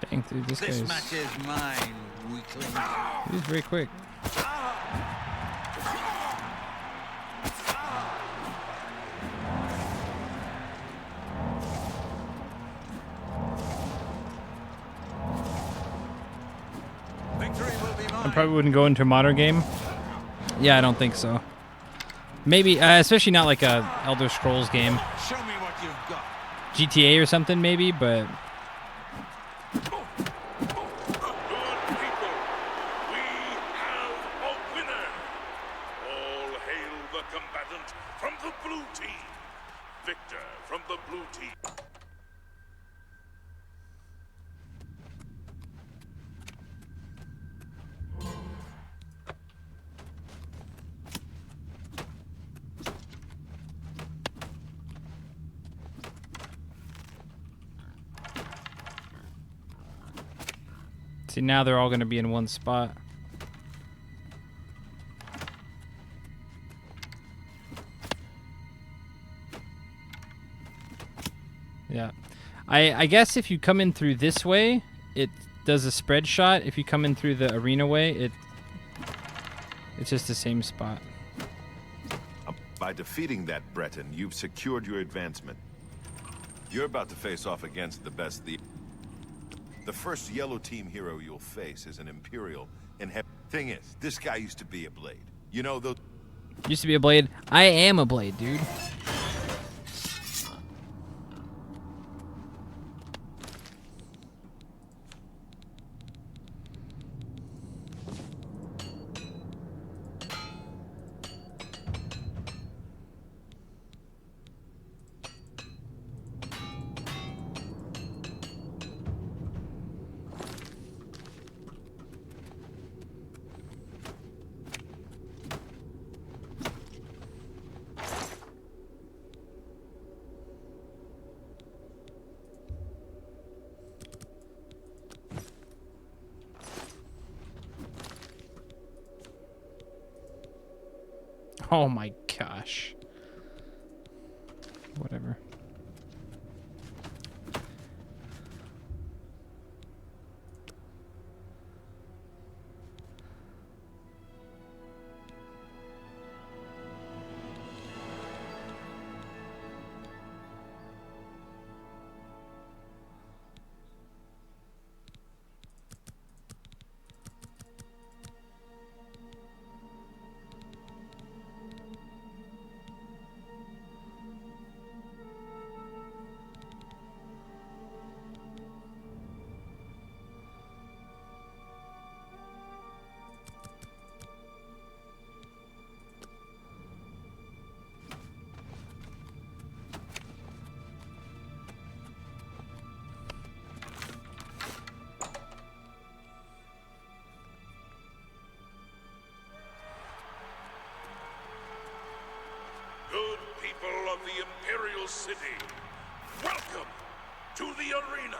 Dang, dude, this This guy's... match is mine, weakling. He's very quick. Victory will be I mine. probably wouldn't go into a modern game. Yeah, I don't think so. Maybe, especially not like a Elder Scrolls game. Show me what you've got. GTA or something, maybe, but... Good people, we have a winner. All hail the combatant from the blue team. Victor from the blue team. See, now they're all going to be in one spot. Yeah. I guess if you come in through this way, it does a spread shot. If you come in through the arena way, it's just the same spot. By defeating that Breton, you've secured your advancement. You're about to face off against the best. The first yellow team hero you'll face is an Imperial Thing is, this guy used to be a Blade. You know, those... Used to be a Blade. I am a Blade, dude. Oh my gosh. Whatever. Good people of the Imperial City, welcome to the arena.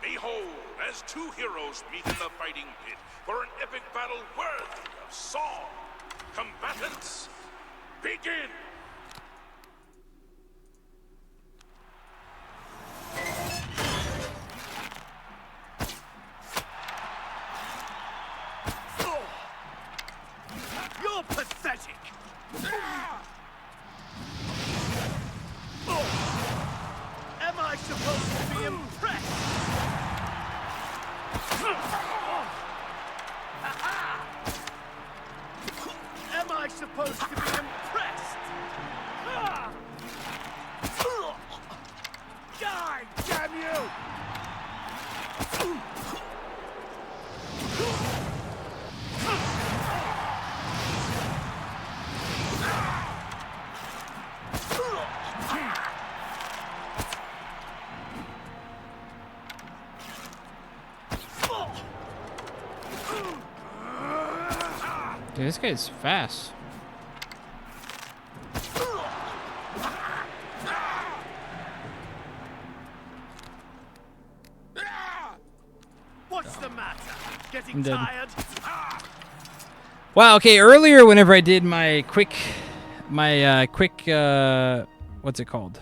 Behold, as two heroes meet in the fighting pit for an epic battle worthy of song. Combatants, begin! You're pathetic! Am I supposed to be impressed? Am I supposed to be impressed? you! Dude, this guy's fast. What's the matter? I'm Getting dead. tired? Wow. Okay. Earlier, whenever I did my quick, what's it called?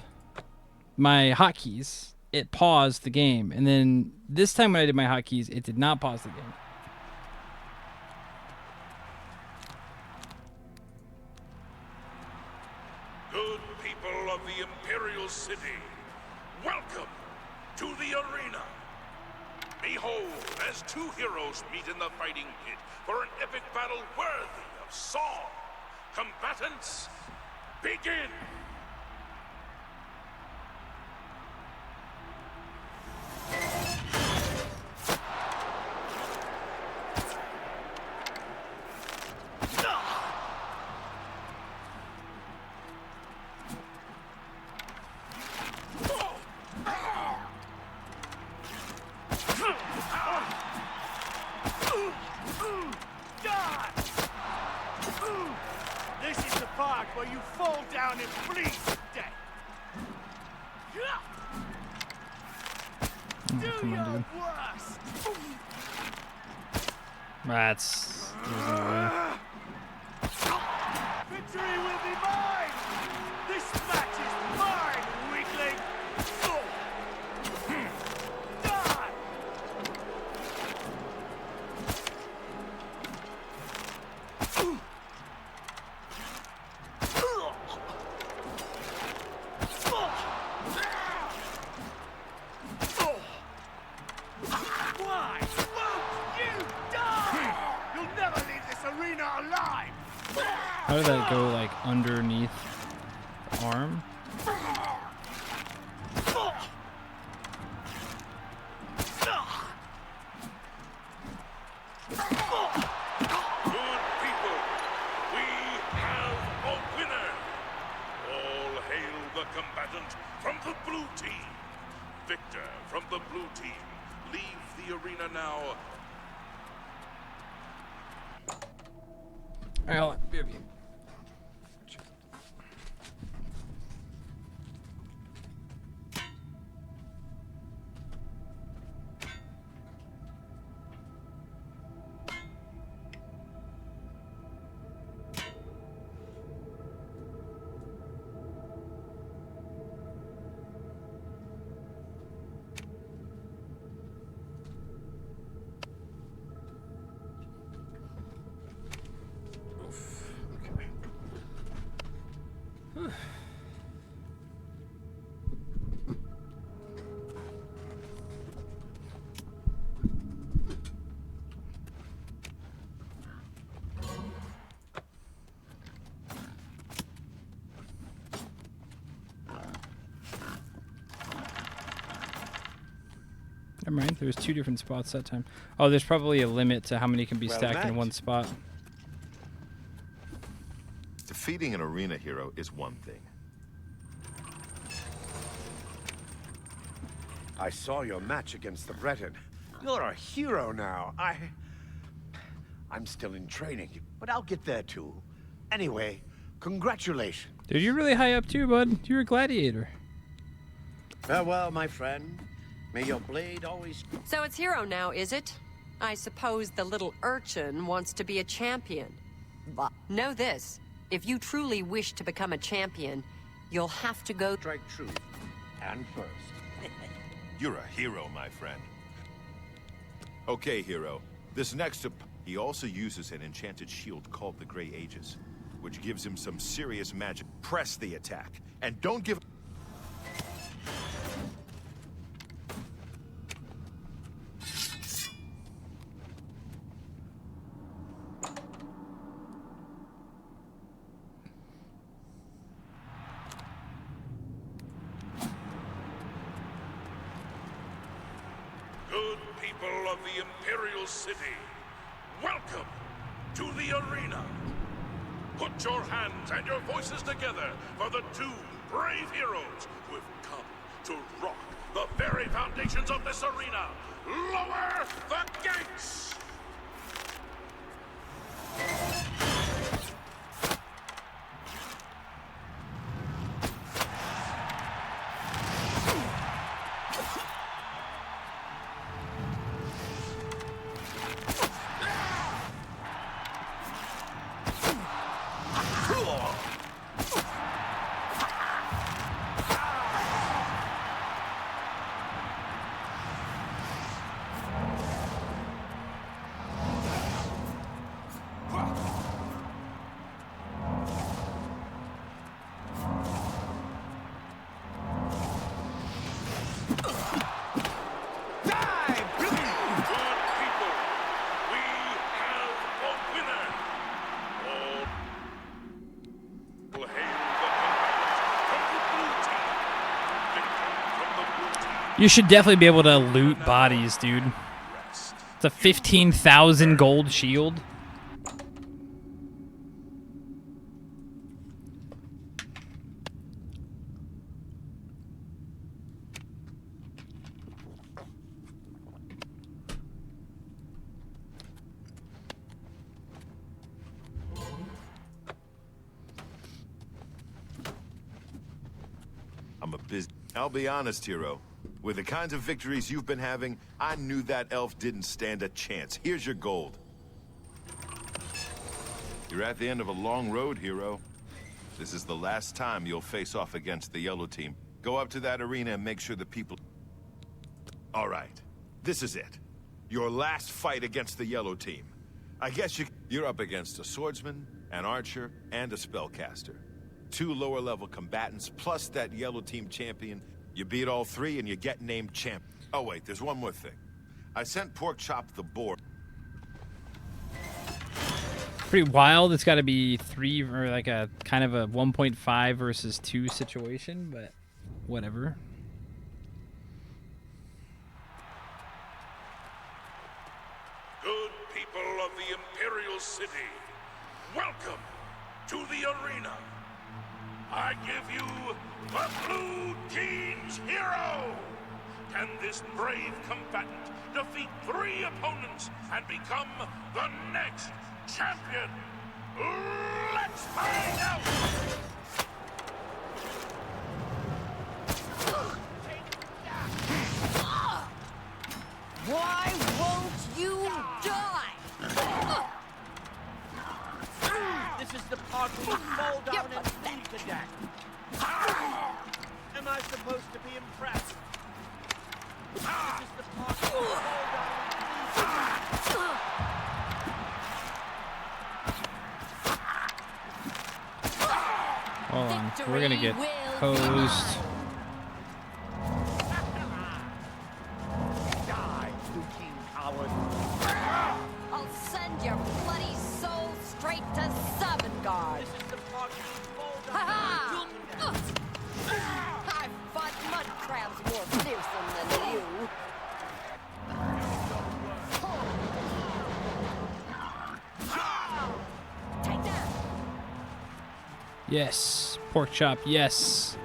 My hotkeys, it paused the game, and then this time when I did my hotkeys, it did not pause the game. Good people of the Imperial City, welcome to the arena. Behold, as two heroes meet in the fighting pit for an epic battle worthy of song. Combatants, begin! This is the part where you fall down and bleed to death. Do come on, your dude. worst. That's. there's no way. Victory will be mine. This match is mine, weakling. Die. Why won't you die? You'll never leave this arena alive. How did that go like underneath the arm? Good people, we have a winner. All hail the combatant from the blue team. Victor from the blue team, leave the arena now. All right, hold on. BRB. Never mind. There was 2 different spots that time. Oh, there's probably a limit to how many can be Well stacked met. in one spot. Defeating an arena hero is one thing. I saw your match against the Breton. You're a hero now. I'm still in training, but I'll get there too. Anyway, congratulations. Dude, you're really high up too, bud. You're a gladiator. Farewell, my friend. May your blade always... So it's Hero now, is it? I suppose the little urchin wants to be a champion. But know this, if you truly wish to become a champion, you'll have to go... Strike true. And first. You're a hero, my friend. Okay, hero. This next... He also uses an enchanted shield called the Grey Aegis, which gives him some serious magic. Press the attack, and don't give... people of the Imperial City, welcome to the arena. Put your hands and your voices together for the two brave heroes who have come to rock the very foundations of this arena. Lower the gates! You should definitely be able to loot bodies, dude. It's a 15,000 gold shield. I'm a busy. I'll be honest, hero. With the kinds of victories you've been having, I knew that elf didn't stand a chance. Here's your gold. You're at the end of a long road, hero. This is the last time you'll face off against the yellow team. Go up to that arena and make sure the people... All right, this is it. Your last fight against the yellow team. I guess you're up against a swordsman, an archer, and a spellcaster. 2 lower-level combatants, plus that yellow team champion. You beat all 3 and you get named champ. Oh wait, there's one more thing. I sent Porkchop the boar. Pretty wild. It's got to be 3 or like a kind of a 1.5 versus 2 situation, but whatever. Good people of the Imperial City, welcome to the arena. I give you the Blue Team's hero! Can this brave combatant defeat 3 opponents and become the next champion? Let's find out! Why won't you die? This is the part where you fall down and bleed to death. Am I supposed to be impressed? This is the part where you fall down and bleed to death. Hold on. We're going to get hosed. Die, Blue Team coward. I'll send your bloody soul straight to Sovngarde. This is the part where you fall down Ha and bleed to death. I've fought mud crabs more fearsome than you. Take that. Yes. Pork chop, yes.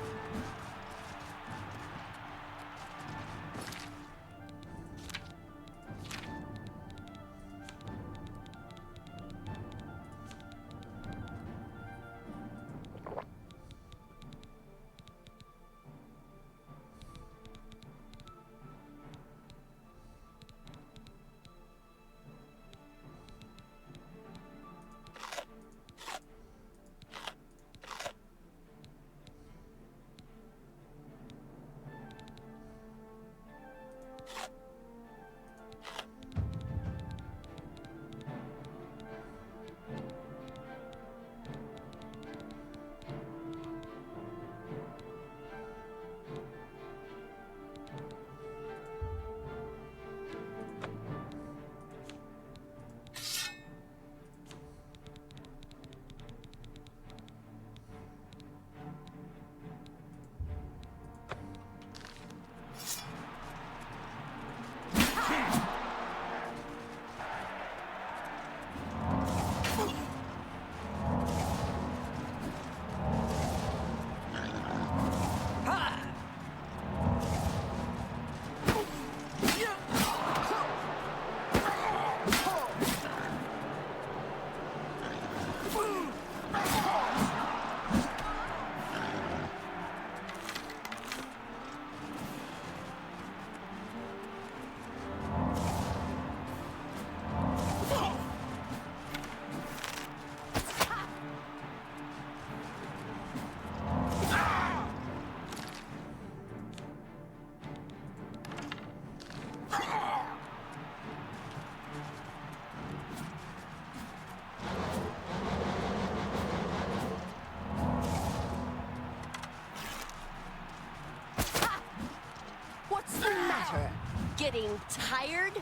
getting tired?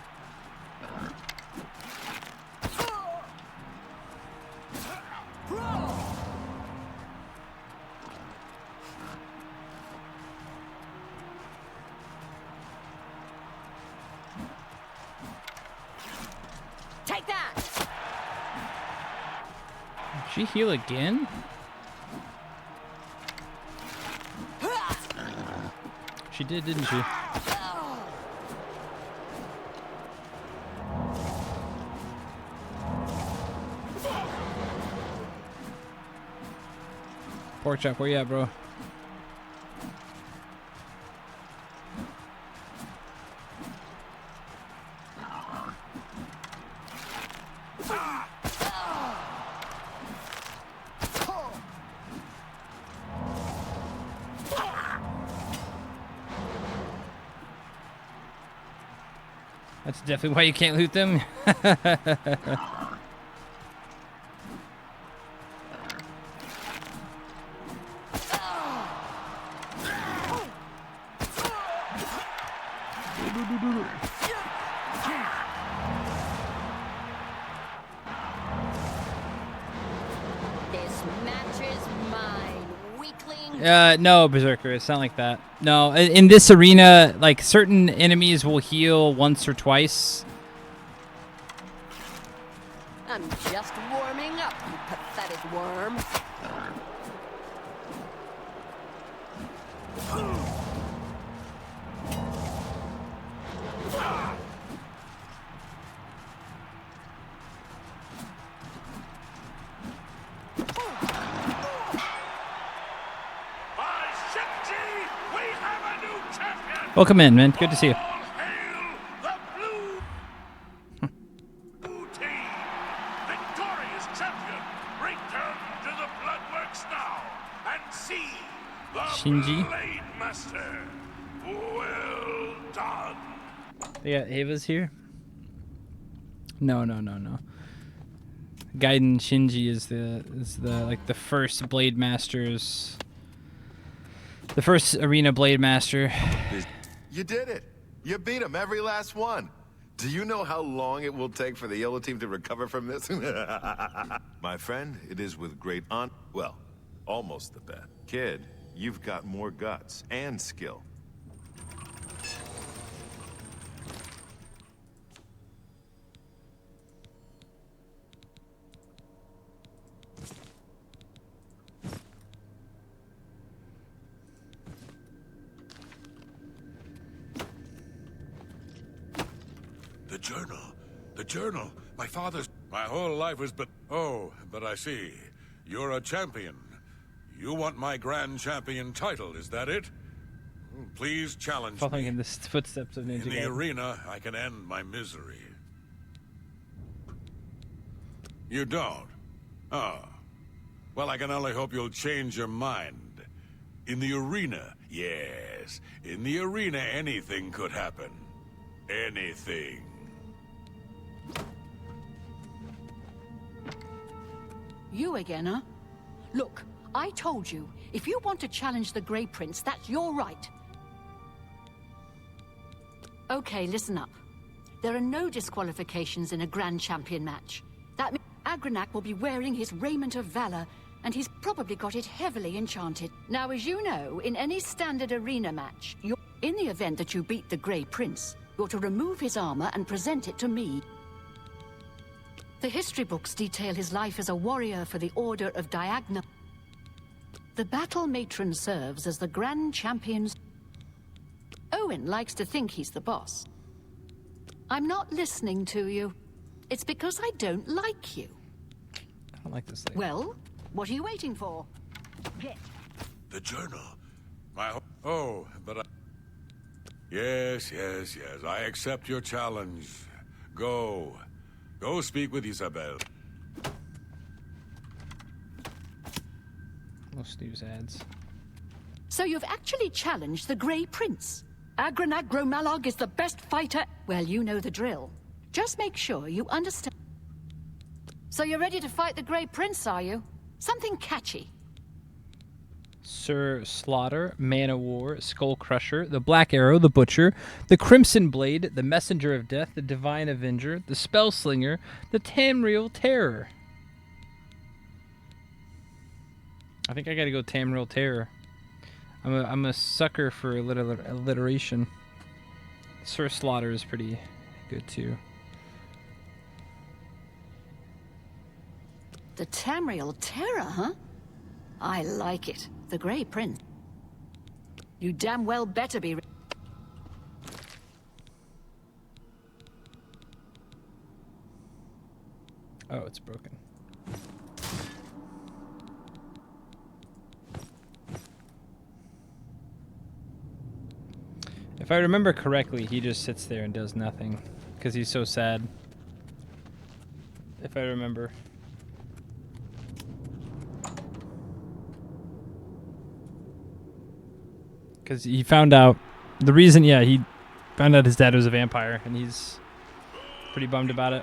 Take that! Did she heal again? She did, didn't she? Pork chop, where you at, bro? That's definitely why you can't loot them. This match is mine, weakling. No, Berserker, it's not like that. No, in this arena, like, certain enemies will heal once or twice. I'm just warming up, you pathetic worm. Welcome in, man. Good to see you. Victorious champion, return to the Bloodworks now and see the Shinji. Blade Master. Well done. Yeah, Ava's here. No. Gaiden Shinji is the first Blade Masters, the first arena Blade Master. You did it. You beat him every last one. Do you know how long it will take for the yellow team to recover from this? My friend, it is with great honor. Well, almost the bet. Kid, you've got more guts and skill. The journal. My father's... My whole life was but... Oh, but I see. You're a champion. You want my grand champion title, is that it? Please challenge Following me. in the footsteps of Ninja In the Gaiden. arena, I can end my misery. You don't? Oh. Well, I can only hope you'll change your mind. In the arena, yes. In the arena, anything could happen. Anything. You again, huh? Look, I told you, if you want to challenge the Grey Prince, that's your right. Okay, listen up. There are no disqualifications in a Grand Champion match. That means Agranak will be wearing his raiment of valor, and he's probably got it heavily enchanted. Now, as you know, in any standard arena match, in the event that you beat the Grey Prince, you're to remove his armor and present it to me. The history books detail his life as a warrior for the Order of Diagna. The battle matron serves as the Grand Champion's... Owen likes to think he's the boss. I'm not listening to you. It's because I don't like you. I don't like this lady. Well, what are you waiting for? Get. The journal. Oh, but I... Yes. I accept your challenge. Go. Go speak with Isabel. Most news ads. So you've actually challenged the Grey Prince. Agranak Gromalog is the best fighter. Well, you know the drill. Just make sure you understand. So you're ready to fight the Grey Prince, are you? Something catchy. Sir Slaughter, Man o' War, Skull Crusher, the Black Arrow, the Butcher, the Crimson Blade, the Messenger of Death, the Divine Avenger, the Spellslinger, the Tamriel Terror. I think I gotta go Tamriel Terror. I'm a sucker for alliteration. Sir Slaughter is pretty good too. The Tamriel Terror, huh? I like it. The Grey Prince. You damn well better be... Oh, it's broken. If I remember correctly, he just sits there and does nothing because he's so sad. If I remember. Because he found out the reason, yeah, he found out his dad was a vampire and he's pretty bummed about it.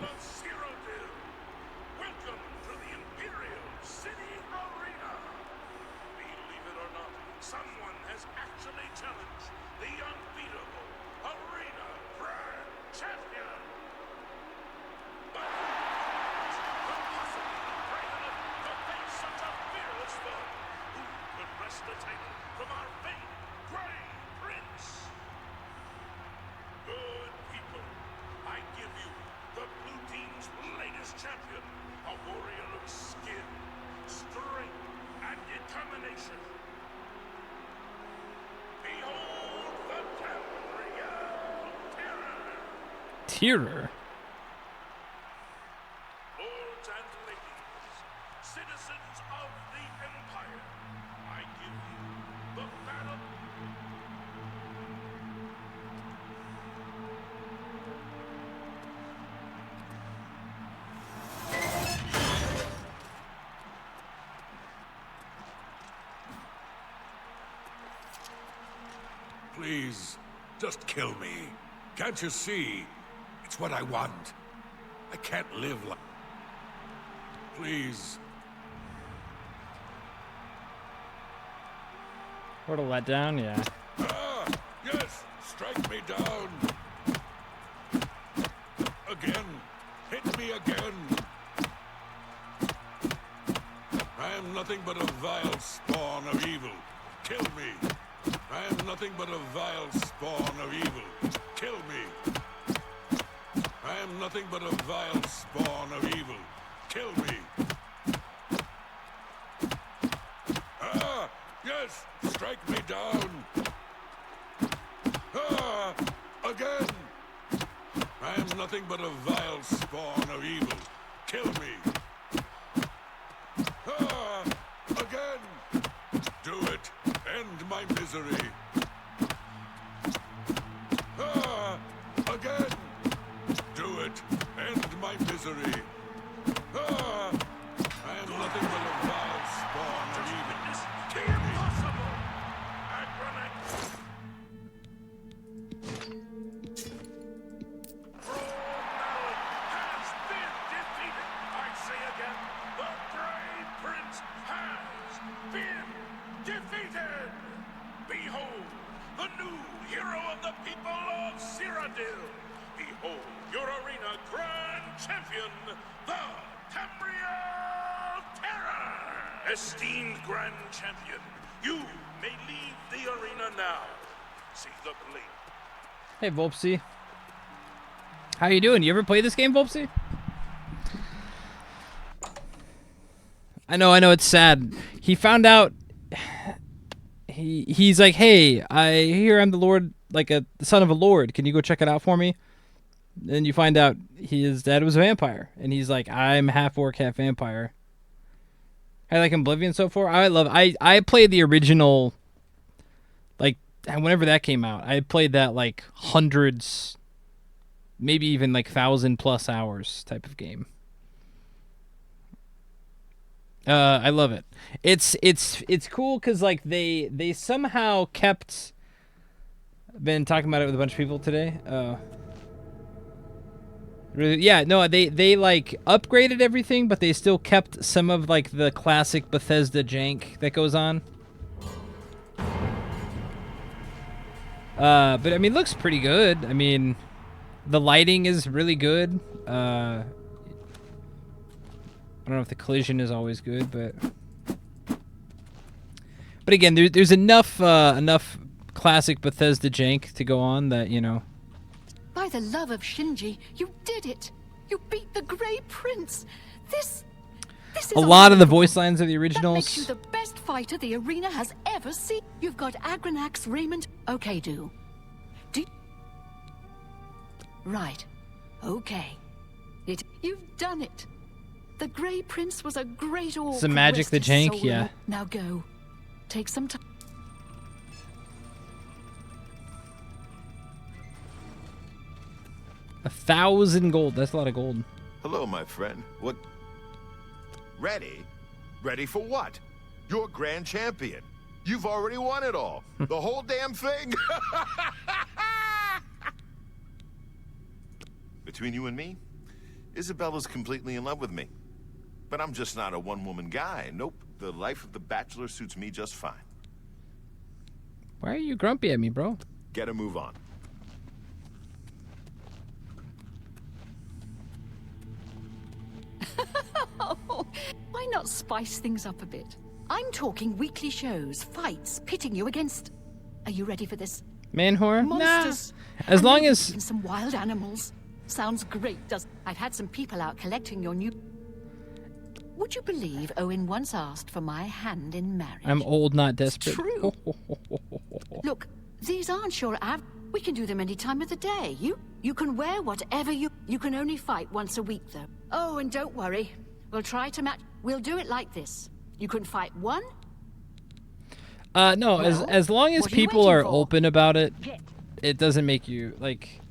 Terror. Lords and ladies, citizens of the Empire, I give you the battle. Please, just kill me. Can't you see? It's what I want. I can't live like... Please. What a letdown, yeah. Ah, yes, strike me down. Again. Hit me again. I am nothing but a vile spawn of evil. Kill me. I am nothing but a vile spawn of evil. Kill me. I am nothing but a vile spawn of evil. Kill me. Ah, yes, strike me down. Ah, again. I am nothing but a vile spawn of evil. Kill me. Ah, again. Do it. End my misery. Ah, again. Do it. End my misery. Ah, I am nothing but a vile spawn of evil. Kill me. Impossible! has been defeated. I say again, the Grey Prince has been defeated. Behold, the new hero of the people of Cyrodiil. Behold, your arena grand champion, the Tamriel Terror. Esteemed grand champion, you may leave the arena now. See the blade. Hey, Volpsy. How you doing? You ever play this game, Volpsy? I know, it's sad. He found out... He's like, hey, I hear I'm the Lord, like the son of a Lord. Can you go check it out for me? Then you find out his dad was a vampire. And he's like, I'm half orc, half vampire. I like Oblivion so far. I played the original, like, whenever that came out. I played that, like, hundreds, maybe even, like, 1,000+ hours type of game. I love it. It's cool because, like, they somehow kept... Been talking about it with a bunch of people today. Yeah, no, they like upgraded everything, but they still kept some of like the classic Bethesda jank that goes on. But I mean, it looks pretty good. I mean, the lighting is really good. I don't know if the collision is always good, but again, there's enough classic Bethesda jank to go on that, you know. By the love of Shinji, you did it! You beat the Grey Prince! This is A lot of the voice lines of the originals. That makes you the best fighter the arena has ever seen. You've got Agranac's raiment. Okay, Right. Okay. You've done it. The Grey Prince was a great orc. It's the magic, the jank, soul. yeah. Now go. Take some time. $1,000 gold. That's a lot of gold. Hello, my friend. What? Ready? Ready for what? You're grand champion. You've already won it all. The whole damn thing. Between you and me, Isabella's completely in love with me. But I'm just not a one-woman guy. Nope. The life of the bachelor suits me just fine. Why are you grumpy at me, bro? Get a move on. Why not spice things up a bit? I'm talking weekly shows, fights, pitting you against... Are you ready for this? Man whore? Monsters. Nah. As long and as... some wild animals. Sounds great, does... I've had some people out collecting your new... Would you believe Owen once asked for my hand in marriage? I'm old, not desperate. True. Look, these aren't your we can do them any time of the day. You can wear whatever you can only fight once a week, though. Oh, and don't worry. We'll try to match... We'll do it like this. You can fight one... No, Well, as long as what are you people waiting are for? open about it, it doesn't make you, like,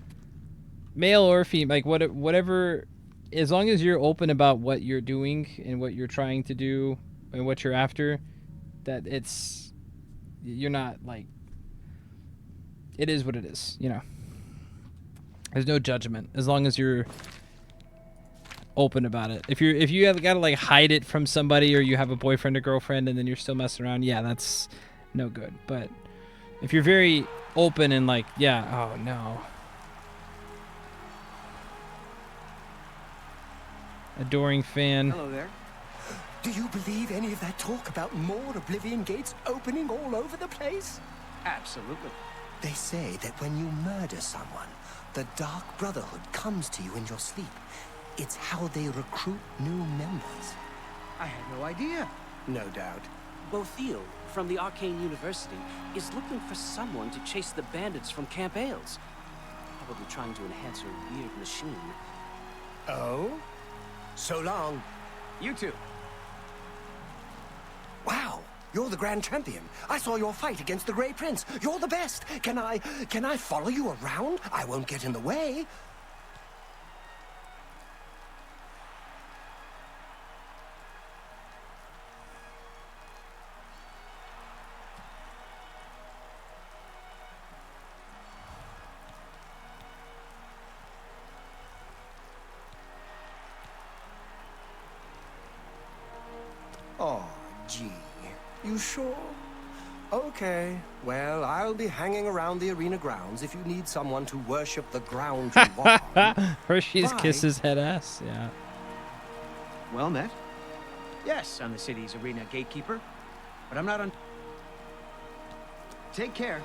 male or female, like, whatever, as long as you're open about what you're doing and what you're trying to do and what you're after, that you're not, like, it is what it is, you know. There's no judgment, as long as you're open about it. If you have got to, like, hide it from somebody, or you have a boyfriend or girlfriend and then you're still messing around, yeah, that's no good. But if you're very open and, like, yeah, oh no, adoring fan. Hello there. Do you believe any of that talk about more Oblivion gates opening all over the place? Absolutely. They say that when you murder someone, the Dark Brotherhood comes to you in your sleep. It's how they recruit new members. I had no idea. No doubt. Bothiel, from the Arcane University, is looking for someone to chase the bandits from Camp Ailes. Probably trying to enhance her weird machine. Oh? So long. You too. Wow, you're the Grand Champion. I saw your fight against the Grey Prince. You're the best. Can I follow you around? I won't get in the way. Oh, gee. You sure? Okay. Well, I'll be hanging around the arena grounds if you need someone to worship the ground you walk on. Hershey's Bye. kisses head ass, yeah. Well met. Yes, I'm the city's arena gatekeeper, but I'm not on... Take care.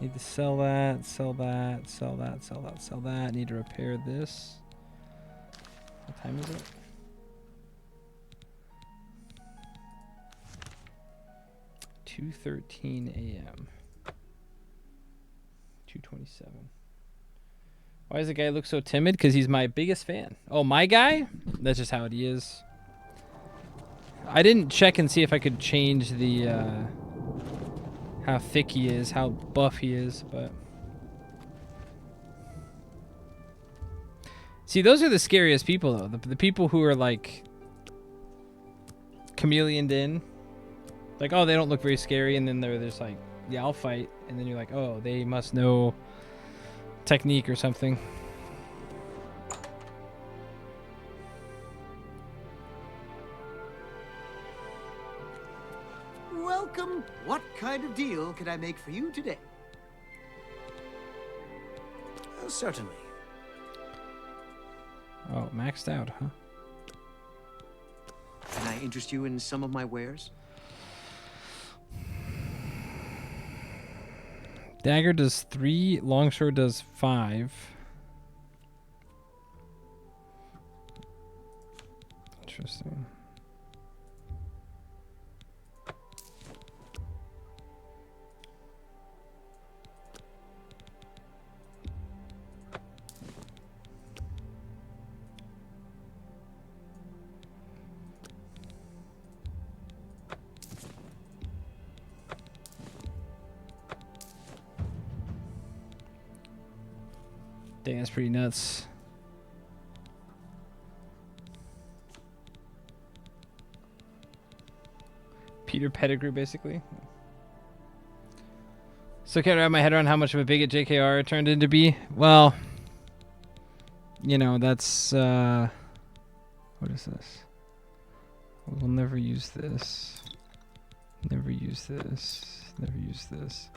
Need to sell that, sell that, sell that, sell that, sell that. Need to repair this. What time is it? $2:13 a.m. 2:27. Why does the guy look so timid? Because he's my biggest fan. Oh, my guy? That's just how it is. I didn't check and see if I could change the... how thick he is, how buff he is, but... See, those are the scariest people, though. The people who are, like, chameleoned in. Like, oh, they don't look very scary, and then they're just like, yeah, I'll fight. And then you're like, oh, they must know technique or something. welcome. What kind of deal can I make for you today? Certainly. Oh, maxed out, huh? Can I interest you in some of my wares? Dagger does 3, longsword does 5. Interesting. Dang, that's pretty nuts. Peter Pettigrew, basically. So can't wrap my head around how much of a bigot JKR turned into be. Well, you know, that's what is this? We'll never use this. Never use this. Never use this.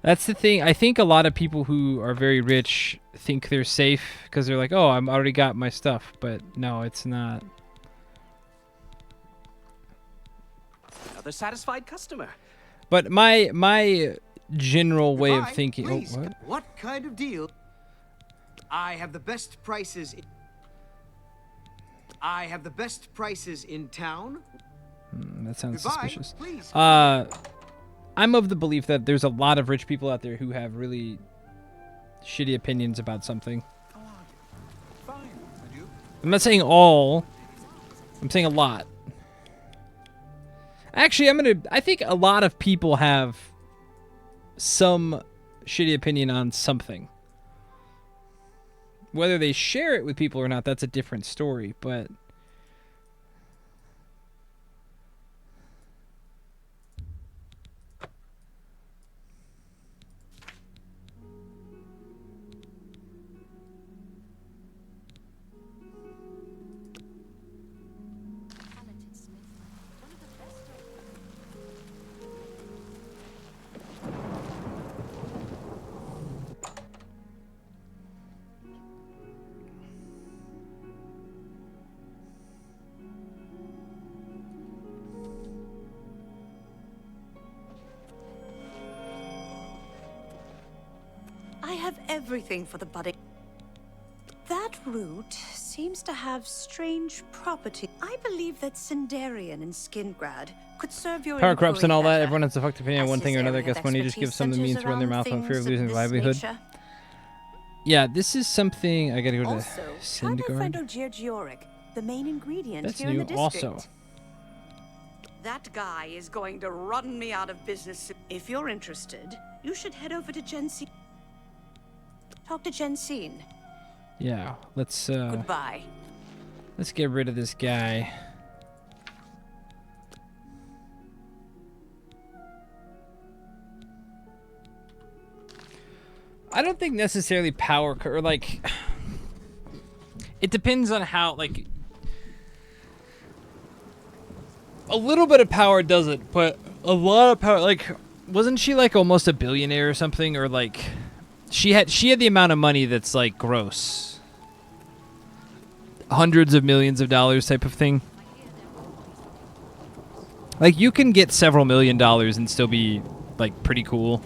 That's the thing. I think a lot of people who are very rich think they're safe because they're like, oh, I'm already got my stuff. But no, it's not. Another satisfied customer. But my general way of Goodbye, thinking. please. Oh, what? What kind of deal? I have the best prices. I have the best prices in town. That sounds Goodbye, suspicious. please. I'm of the belief that there's a lot of rich people out there who have really shitty opinions about something. I'm not saying all. I'm saying a lot. Actually, I think a lot of people have some shitty opinion on something. Whether they share it with people or not, that's a different story, but I have everything for the budding. That root seems to have strange property. I believe that Sindarian and Skingrad could serve your power corrupts and all that. better. Everyone has a fucked opinion on one thing or another. I guess money just gives some the means to run their mouth on fear of losing their livelihood. Yeah, this is something I gotta go to Also, try my friend Sindgard. Ogier, the main ingredient That's here in new the district. also. That guy is going to run me out of business. If you're interested, you should head over to Jensine. Talk to Jensine. Yeah, let's Goodbye. let's get rid of this guy. I don't think necessarily power or like it depends on how like a little bit of power does it, but a lot of power like wasn't she like almost a billionaire or something, or like she had the amount of money that's like gross. Hundreds of millions of dollars type of thing. Like you can get several $1 million and still be like pretty cool.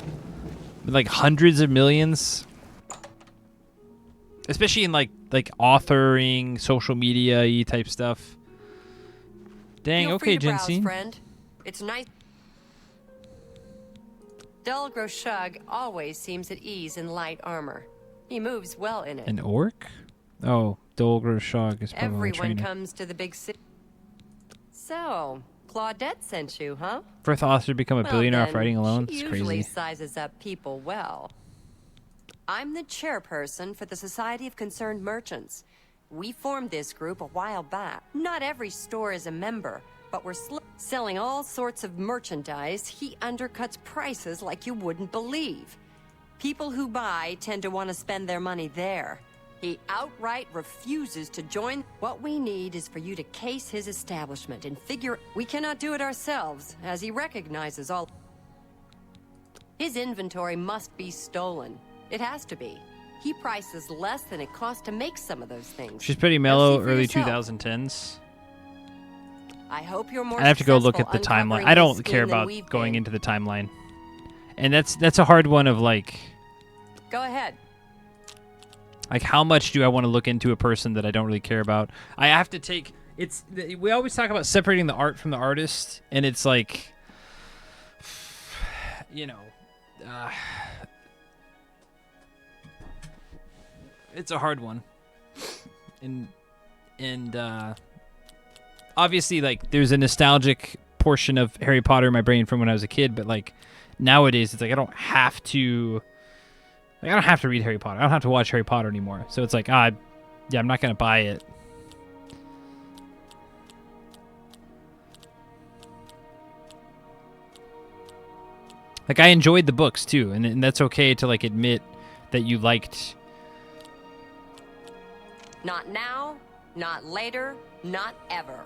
But, like hundreds of millions. Especially in like authoring, social media-y type stuff. Dang, Feel free okay, to browse, Jensine. friend. It's nice. Delgro Shug always seems at ease in light armor. He moves well in it. An orc? Oh, Dolgr Shog is probably Everyone training. comes to the big city. So, Claudette sent you, huh? First author to become a Well, billionaire off then, writing alone? She It's usually crazy. sizes up people well. I'm the chairperson for the Society of Concerned Merchants. We formed this group a while back. Not every store is a member, but we're selling all sorts of merchandise. He undercuts prices like you wouldn't believe. People who buy tend to want to spend their money there. He outright refuses to join. What we need is for you to case his establishment and figure we cannot do it ourselves, as he recognizes all. His inventory must be stolen. It has to be. He prices less than it costs to make some of those things. She's pretty Now mellow, see for early yourself. 2010s. I hope you're more I have to go look at the successful timeline. uncovering I his don't scheme care than about we've going been. into the timeline. And that's a hard one of like Go ahead. how much do I want to look into a person that I don't really care about? I have to take we always talk about separating the art from the artist, and it's like it's a hard one. And obviously, like, there's a nostalgic portion of Harry Potter in my brain from when I was a kid, but like nowadays it's like I don't have to read Harry Potter. I don't have to watch Harry Potter anymore. So it's like, I'm not gonna buy it. Like, I enjoyed the books too, and that's okay to like admit that you liked. Not now, not later, not ever.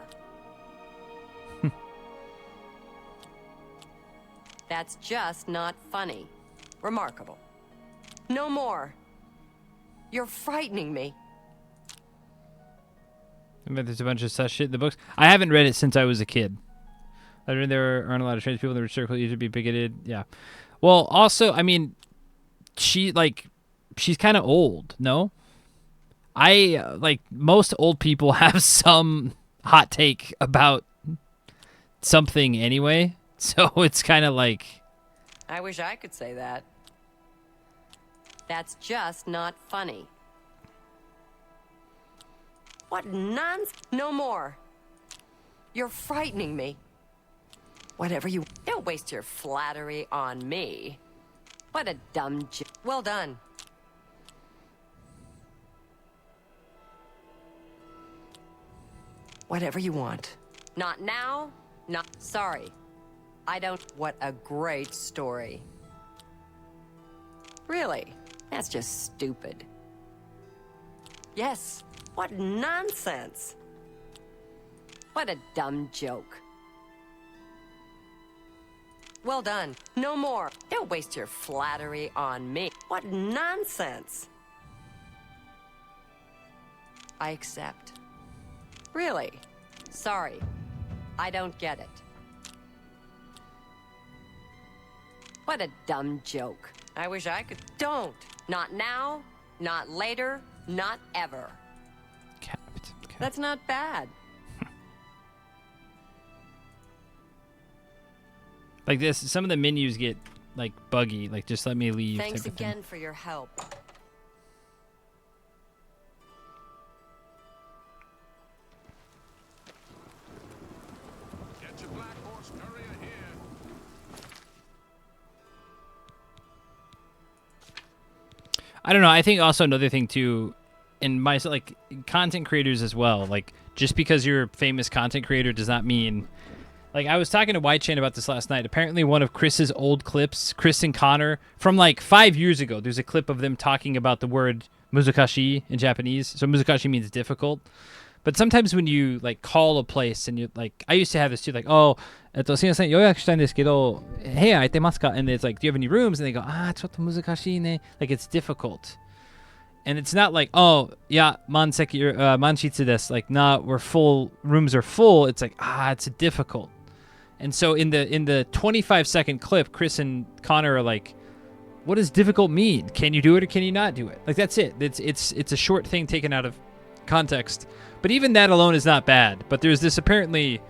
That's just not funny. Remarkable. No more. You're frightening me. I bet there's a bunch of such shit in the books. I haven't read it since I was a kid. I read there aren't a lot of trans people in the circle usually be bigoted. Yeah. Well, also, I mean, she's kind of old, no? Like, most old people have some hot take about something anyway. So it's kind of like... I wish I could say that. That's just not funny. What nonsense? No more. You're frightening me. Whatever you... Don't waste your flattery on me. What a dumb Well done. Whatever you want. Not now, not... Sorry. I don't... What a great story. Really? That's just stupid. Yes. What nonsense. What a dumb joke. Well done. No more. Don't waste your flattery on me. What nonsense. I accept. Really? Sorry. I don't get it. What a dumb joke. I wish I could... Don't. Not now, not later, not ever. That's not bad. Like this, some of the menus get like buggy. Like, just let me leave. Thanks type of thing. again for your help. I don't know. I think also another thing too, in my like content creators as well. Like, just because you're a famous content creator does not mean. Like, I was talking to White Chain about this last night. Apparently, one of Chris's old clips, Chris and Connor, from like 5 years ago, there's a clip of them talking about the word muzukashi in Japanese. So muzukashi means difficult. But sometimes when you like call a place and you like, I used to have this too, like, oh, すみません、予約したいんですけど、部屋空いてますか? And it's like, do you have any rooms? And they go, ちょっと難しいね. Like, it's difficult. And it's not like, oh, yeah, manshitsu desu. Like, nah, we're full, rooms are full. It's like, it's difficult. And so in the 25-second clip, Chris and Connor are like, what does difficult mean? Can you do it or can you not do it? Like, that's it. It's a short thing taken out of context. But even that alone is not bad. But there's this apparently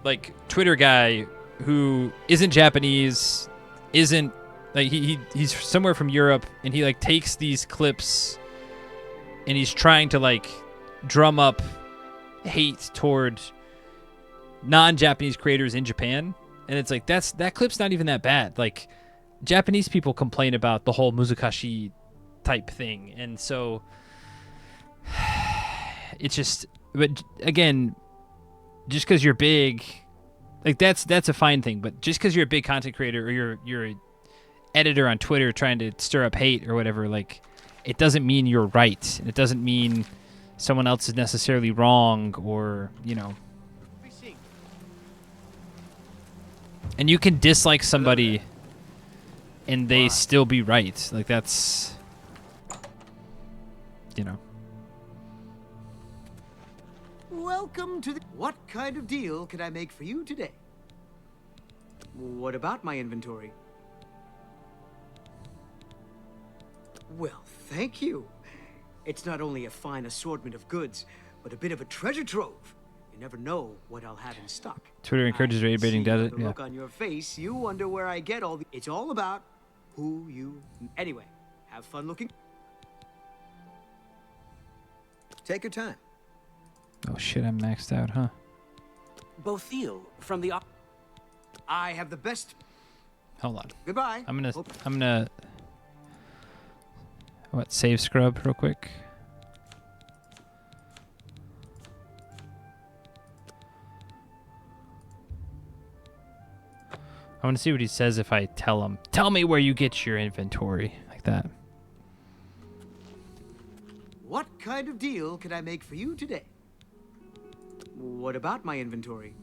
like Twitter guy who isn't Japanese, isn't like he's somewhere from Europe, and he like takes these clips and he's trying to like drum up hate toward non-Japanese creators in Japan. And it's like, that clip's not even that bad. Like, Japanese people complain about the whole muzukashi type thing. And so it's just, but again, just because you're big, like that's a fine thing. But just because you're a big content creator or you're an editor on Twitter trying to stir up hate or whatever, like, it doesn't mean you're right. It doesn't mean someone else is necessarily wrong, or, you know. And you can dislike somebody and they still be right. Like, that's, you know. Welcome to the... What kind of deal can I make for you today? What about my inventory? Well, thank you. It's not only a fine assortment of goods, but a bit of a treasure trove. You never know what I'll have in stock. Twitter encourages raid baiting, does it? The look on your face, you wonder where I get all the... It's all about who you... Anyway, have fun looking. Take your time. Oh shit, I'm maxed out, huh? Bothil from the... I have the best... Hold on. Goodbye. I'm gonna... What, save scrub real quick? I want to see what he says if I tell him. Tell me where you get your inventory. Like that. What kind of deal can I make for you today? What about my inventory?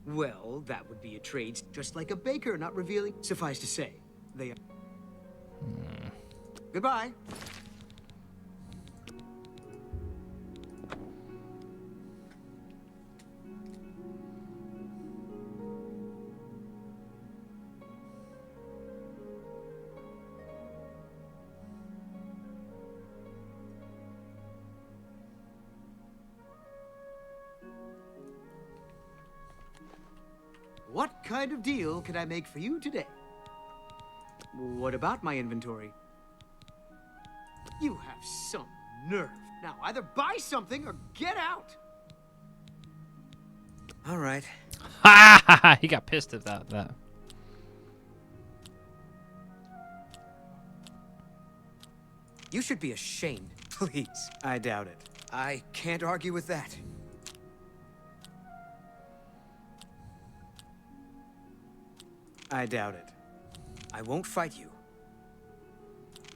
Well, that would be a trade, just like a baker not revealing. Suffice to say, they are... Goodbye. What kind of deal can I make for you today? What about my inventory? You have some nerve. Now, either buy something or get out. All right. Ha ha ha! He got pissed about that. You should be ashamed. Please. I doubt it. I can't argue with that. I doubt it. I won't fight you.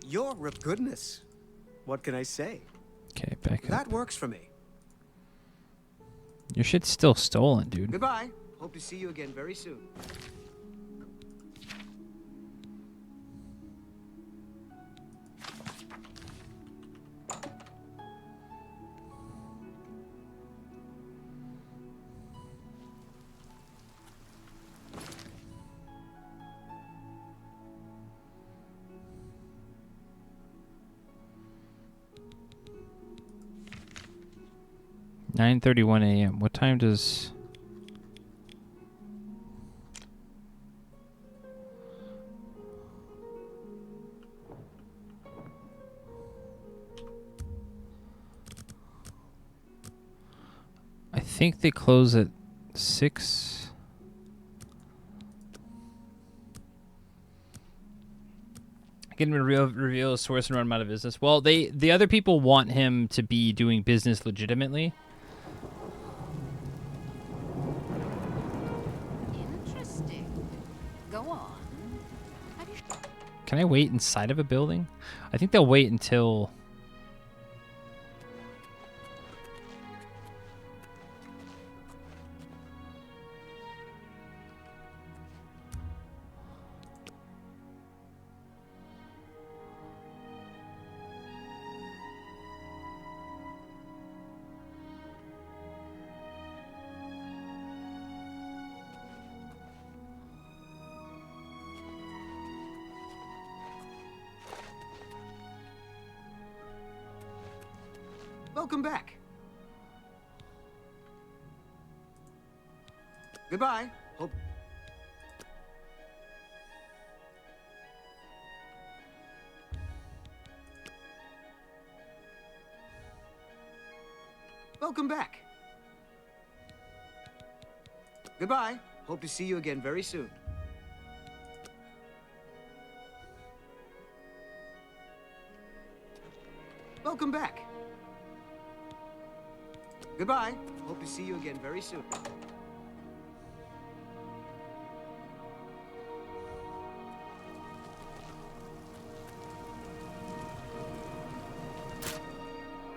You're goodness. What can I say? Okay, back up. That works for me. Your shit's still stolen, dude. Goodbye. Hope to see you again very soon. $9:31 a.m. What time does... I think they close at 6. Can reveal his source and run him out of business. Well, the other people want him to be doing business legitimately. Can I wait inside of a building? I think they'll wait until... Welcome back. Goodbye. Hope... Welcome back. Goodbye. Hope to see you again very soon. Welcome back. Goodbye. Hope to see you again very soon.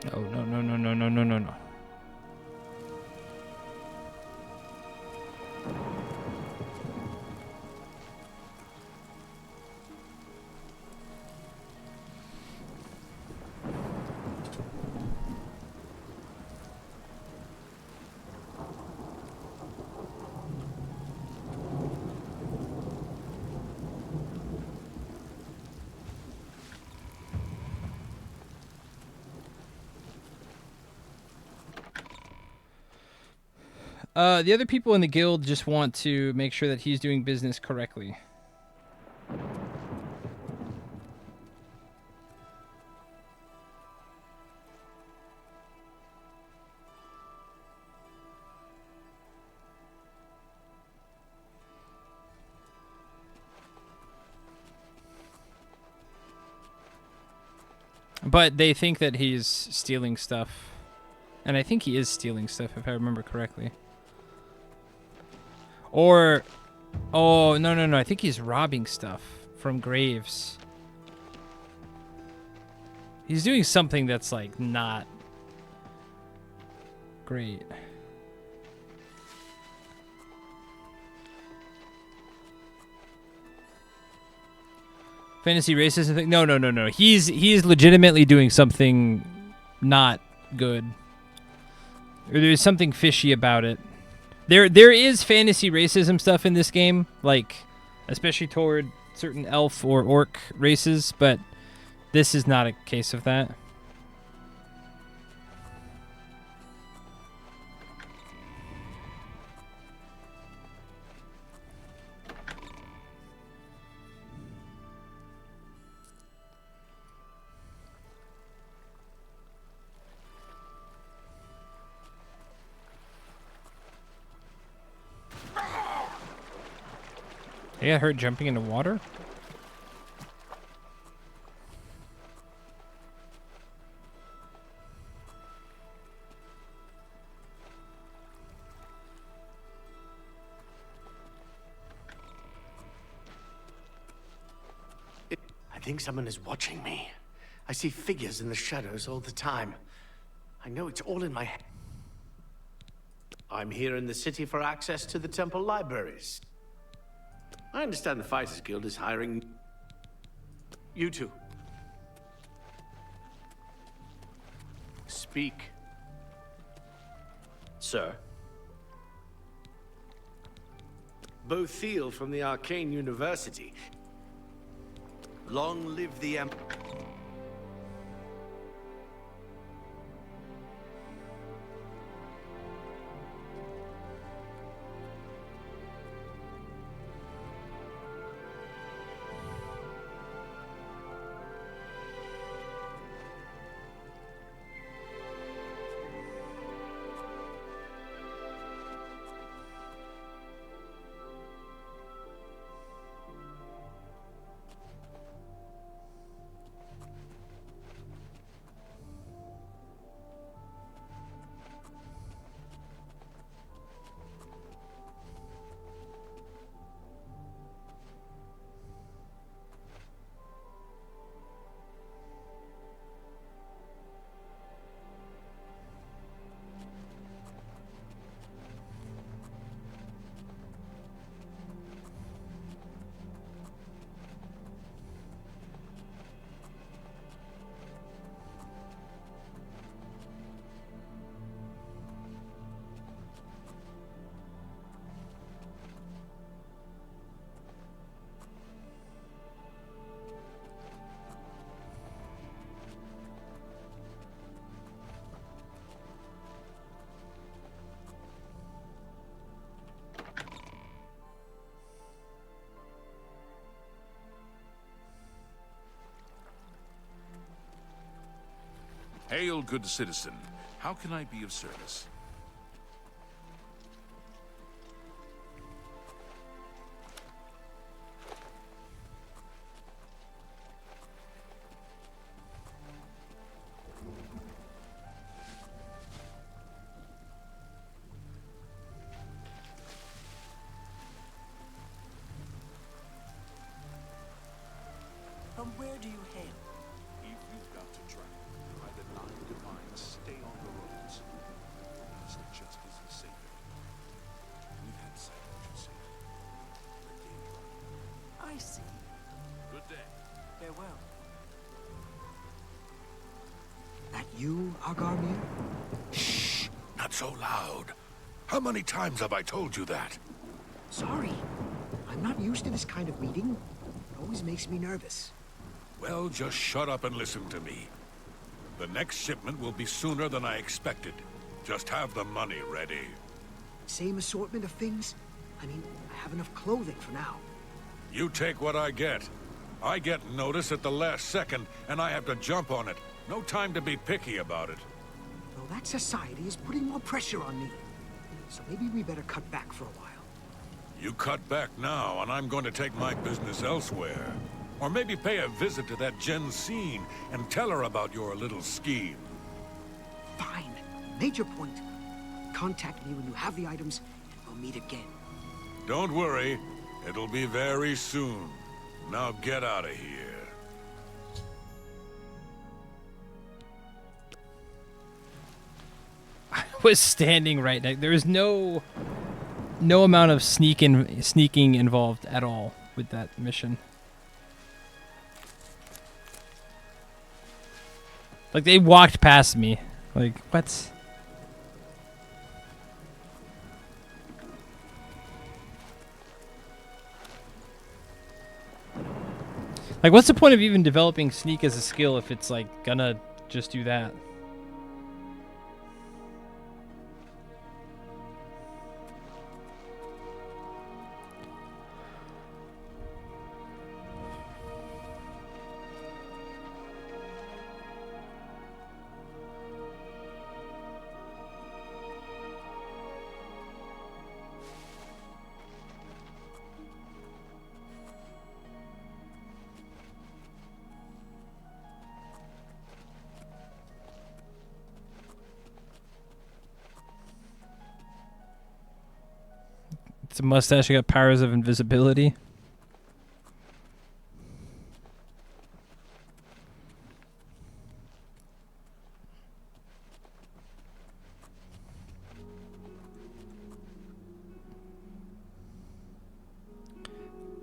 No, no, no, no, no, no, no, no, no. The other people in the guild just want to make sure that he's doing business correctly. But they think that he's stealing stuff. And I think he is stealing stuff, if I remember correctly. Or... Oh, no, no, no. I think he's robbing stuff from graves. He's doing something that's, like, not great. Fantasy racism thing? No, no, no, no. He's legitimately doing something not good. Or there's something fishy about it. There is fantasy racism stuff in this game, like especially toward certain elf or orc races, but this is not a case of that. They got hurt jumping into water? I think someone is watching me. I see figures in the shadows all the time. I know it's all in my head. I'm here in the city for access to the temple libraries. I understand the Fighters Guild is hiring... You two. Speak. Sir. Bothiel from the Arcane University. Long live the Hail, good citizen. How can I be of service? From where do you hail? If you've got to travel by the 9 divine You, Agarmir? Shh! Not so loud. How many times have I told you that? Sorry. I'm not used to this kind of meeting. It always makes me nervous. Well, just shut up and listen to me. The next shipment will be sooner than I expected. Just have the money ready. Same assortment of things? I mean, I have enough clothing for now. You take what I get. I get notice at the last second, and I have to jump on it. No time to be picky about it. Well, that society is putting more pressure on me. So maybe we better cut back for a while. You cut back now, and I'm going to take my business elsewhere. Or maybe pay a visit to that Jensine and tell her about your little scheme. Fine. Major point. Contact me when you have the items, and we'll meet again. Don't worry. It'll be very soon. Now get out of here. I was standing right next. There was no amount of sneaking involved at all with that mission. Like, they walked past me. Like, what? Like, what's the point of even developing sneak as a skill if it's, like, gonna just do that? It's a mustache. I got powers of invisibility.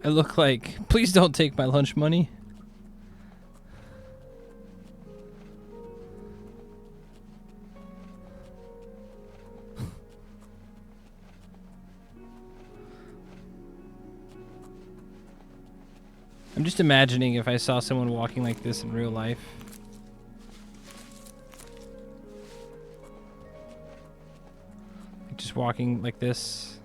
I look like, please don't take my lunch money. I'm just imagining if I saw someone walking like this in real life. Like, just walking like this.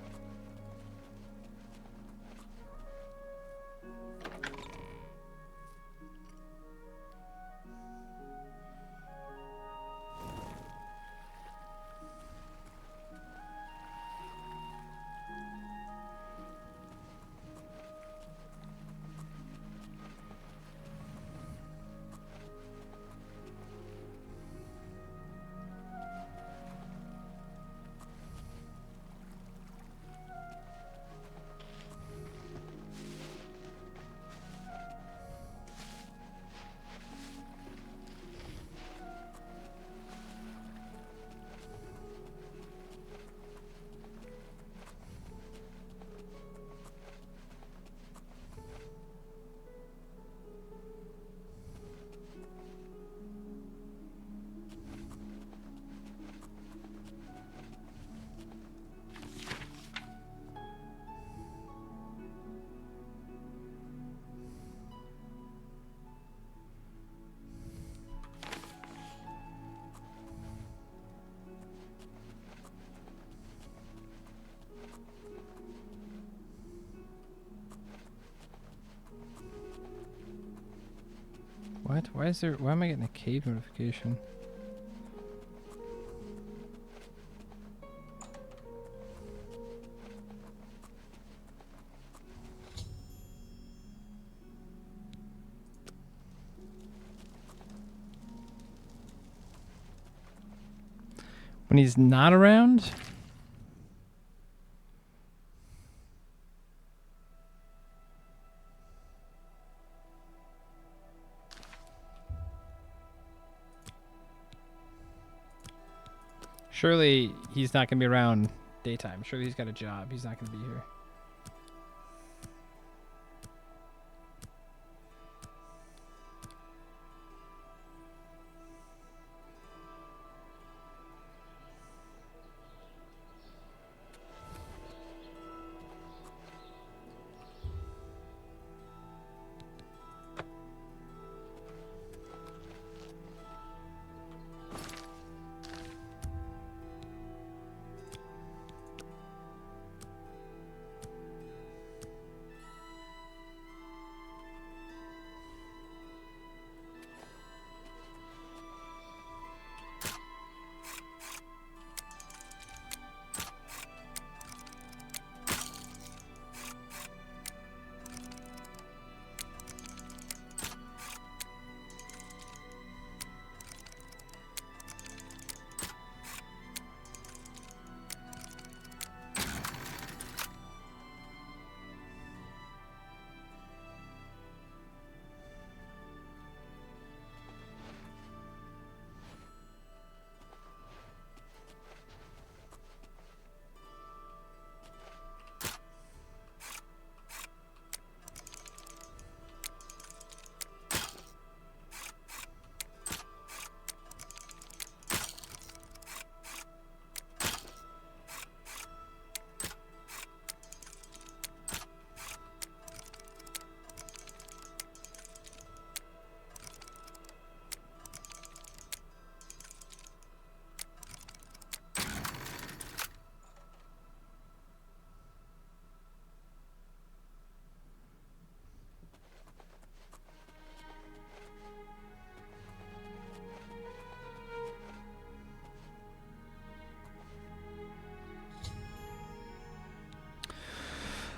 What? Why am I getting a cave notification? When he's not around? Surely he's not going to be around daytime. Surely he's got a job. He's not going to be here.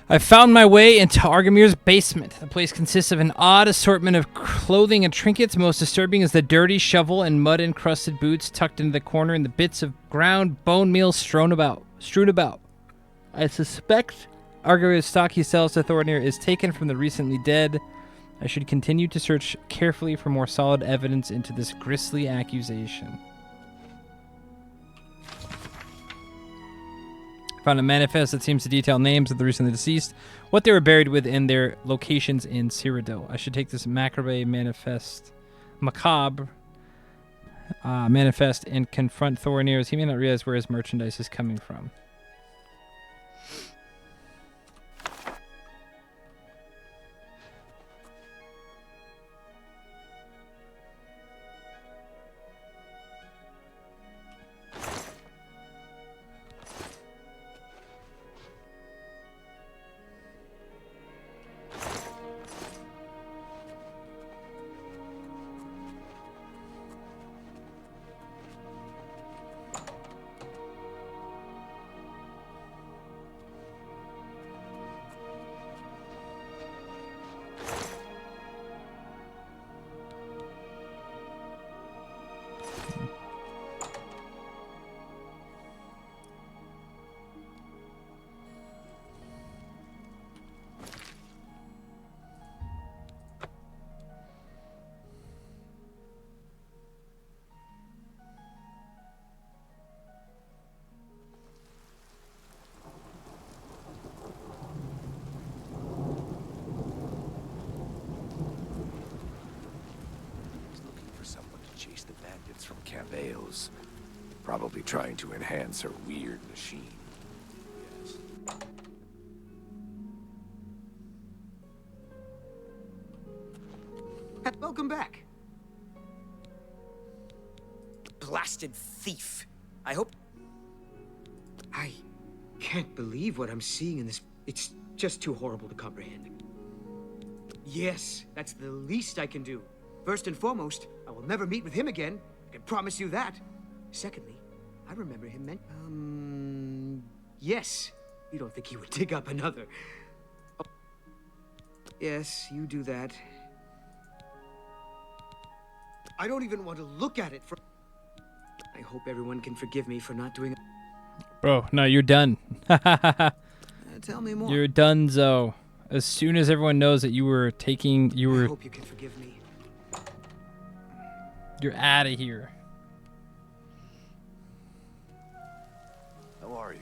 I found my way into Argamir's basement. The place consists of an odd assortment of clothing and trinkets. Most disturbing is the dirty shovel and mud-encrusted boots tucked into the corner and the bits of ground bone meal strewn about. I suspect Argamir's stock he sells to Thornir is taken from the recently dead. I should continue to search carefully for more solid evidence into this grisly accusation. Found a manifest that seems to detail names of the recently deceased, what they were buried with, and their locations in Cyrodiil. I should take this macabre manifest and confront Thornir, as he may not realize where his merchandise is coming from. Chase the bandits from Camp Ailes. Probably trying to enhance her weird machine. Yes. Welcome back. Blasted thief. I hope... I can't believe what I'm seeing in this. It's just too horrible to comprehend. Yes, that's the least I can do. First and foremost, I will never meet with him again. I can promise you that. Secondly, I remember him yes. You don't think he would dig up another? Oh. Yes, you do that. I don't even want to look at it for... I hope everyone can forgive me for not doing... Bro, no, you're done. Tell me more. You're donezo. As soon as everyone knows that you were taking... I hope you can forgive me. You're out of here. How are you?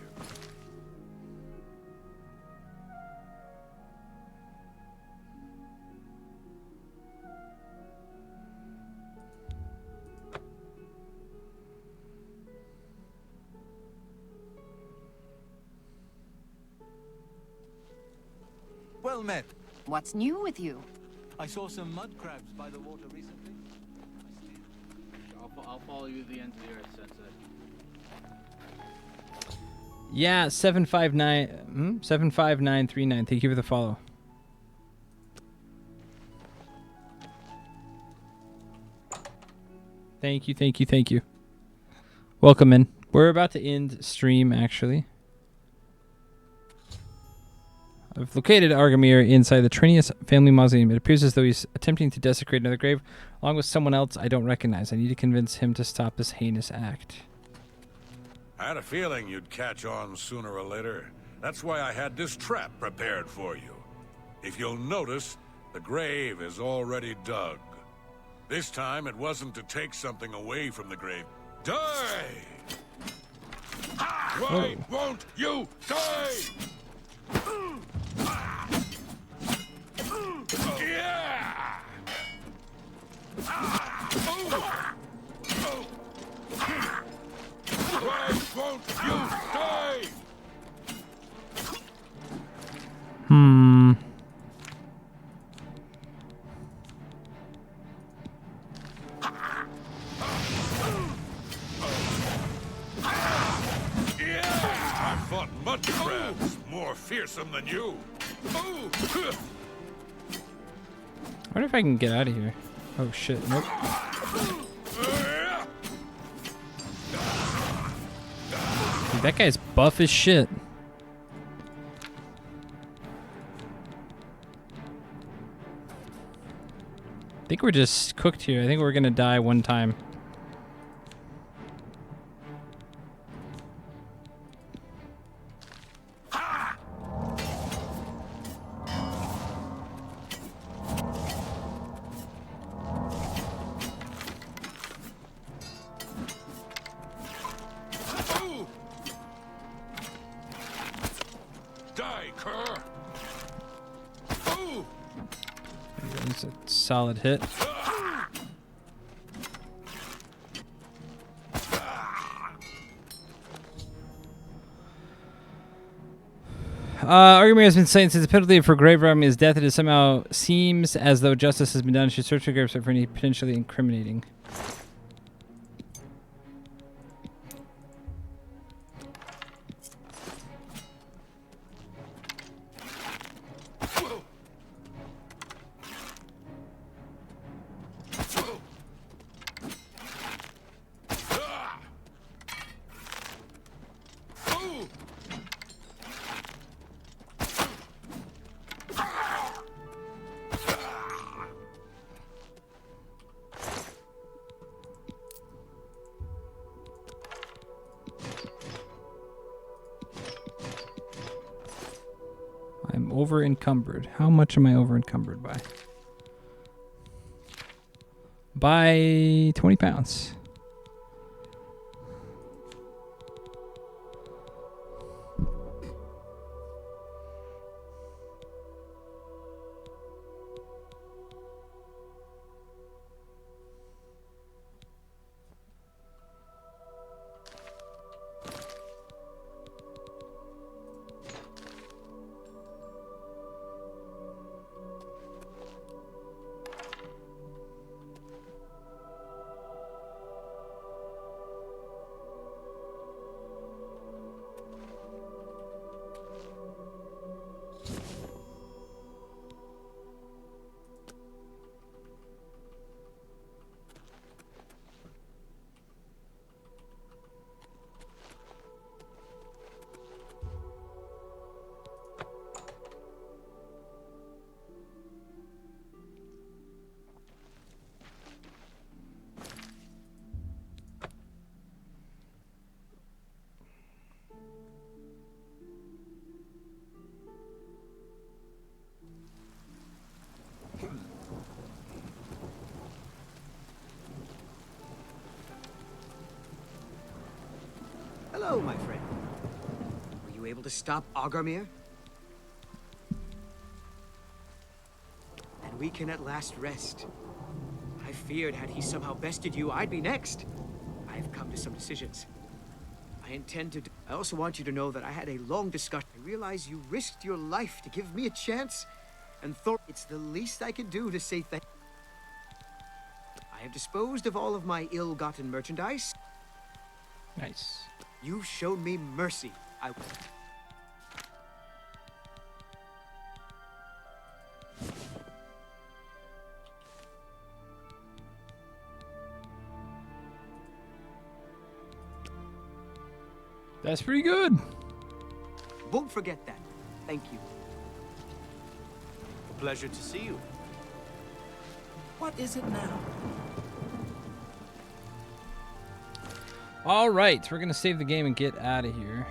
Well met. What's new with you? I saw some mud crabs by the water recently. I'll follow you to the end of the earth, Sensei. Yeah, 75939. Thank you for the follow. Thank you. Welcome in. We're about to end stream, actually. I've located Argamir inside the Trinius family mausoleum. It appears as though he's attempting to desecrate another grave, along with someone else I don't recognize. I need to convince him to stop this heinous act. I had a feeling you'd catch on sooner or later. That's why I had this trap prepared for you. If you'll notice, the grave is already dug. This time, it wasn't to take something away from the grave. Die! Why won't you die? Yeah! Why won't you die? I fought mud crabs more fearsome than you. I wonder if I can get out of here. Oh shit, nope. Dude, that guy's buff as shit. think we're just cooked here. I think we're gonna die one time. Die, cur! That's a solid hit. Argument has been saying since the penalty for grave robbery is death, it is somehow seems as though justice has been done. Should search for graves for any potentially incriminating. I'm over encumbered. How much am I over encumbered by? By 20 pounds. Hello, my friend. Were you able to stop Agarmir? And we can at last rest. I feared had he somehow bested you, I'd be next. I have come to some decisions. I intend to I also want you to know that I had a long discussion. I realize you risked your life to give me a chance, and it's the least I can do to say thank you. I have disposed of all of my ill-gotten merchandise. Nice. You showed me mercy. That's pretty good. Won't forget that. Thank you. A pleasure to see you. What is it now? All right, we're going to save the game and get out of here.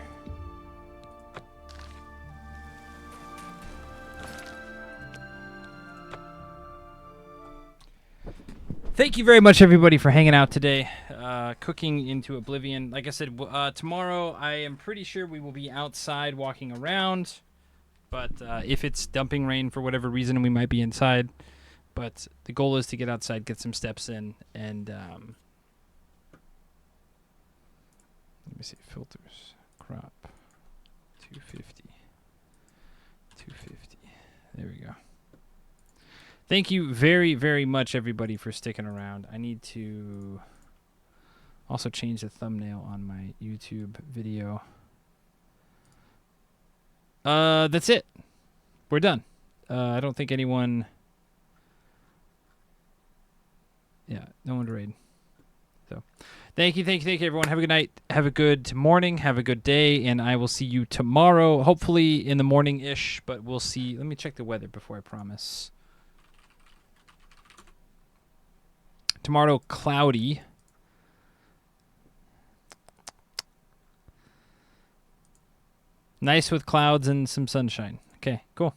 Thank you very much, everybody, for hanging out today. Cooking into Oblivion. Like I said, tomorrow I am pretty sure we will be outside walking around. But if it's dumping rain for whatever reason, we might be inside. But the goal is to get outside, get some steps in, and... let me see, filters, crop, 250, 250. There we go. Thank you very, very much, everybody, for sticking around. I need to also change the thumbnail on my YouTube video. That's it. We're done. I don't think anyone... Yeah, no one to raid. So... Thank you, everyone. Have a good night. Have a good morning. Have a good day. And I will see you tomorrow, hopefully in the morning-ish. But we'll see. Let me check the weather before I promise. Tomorrow, cloudy. Nice with clouds and some sunshine. Okay, cool.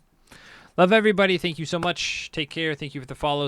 Love everybody. Thank you so much. Take care. Thank you for the follow.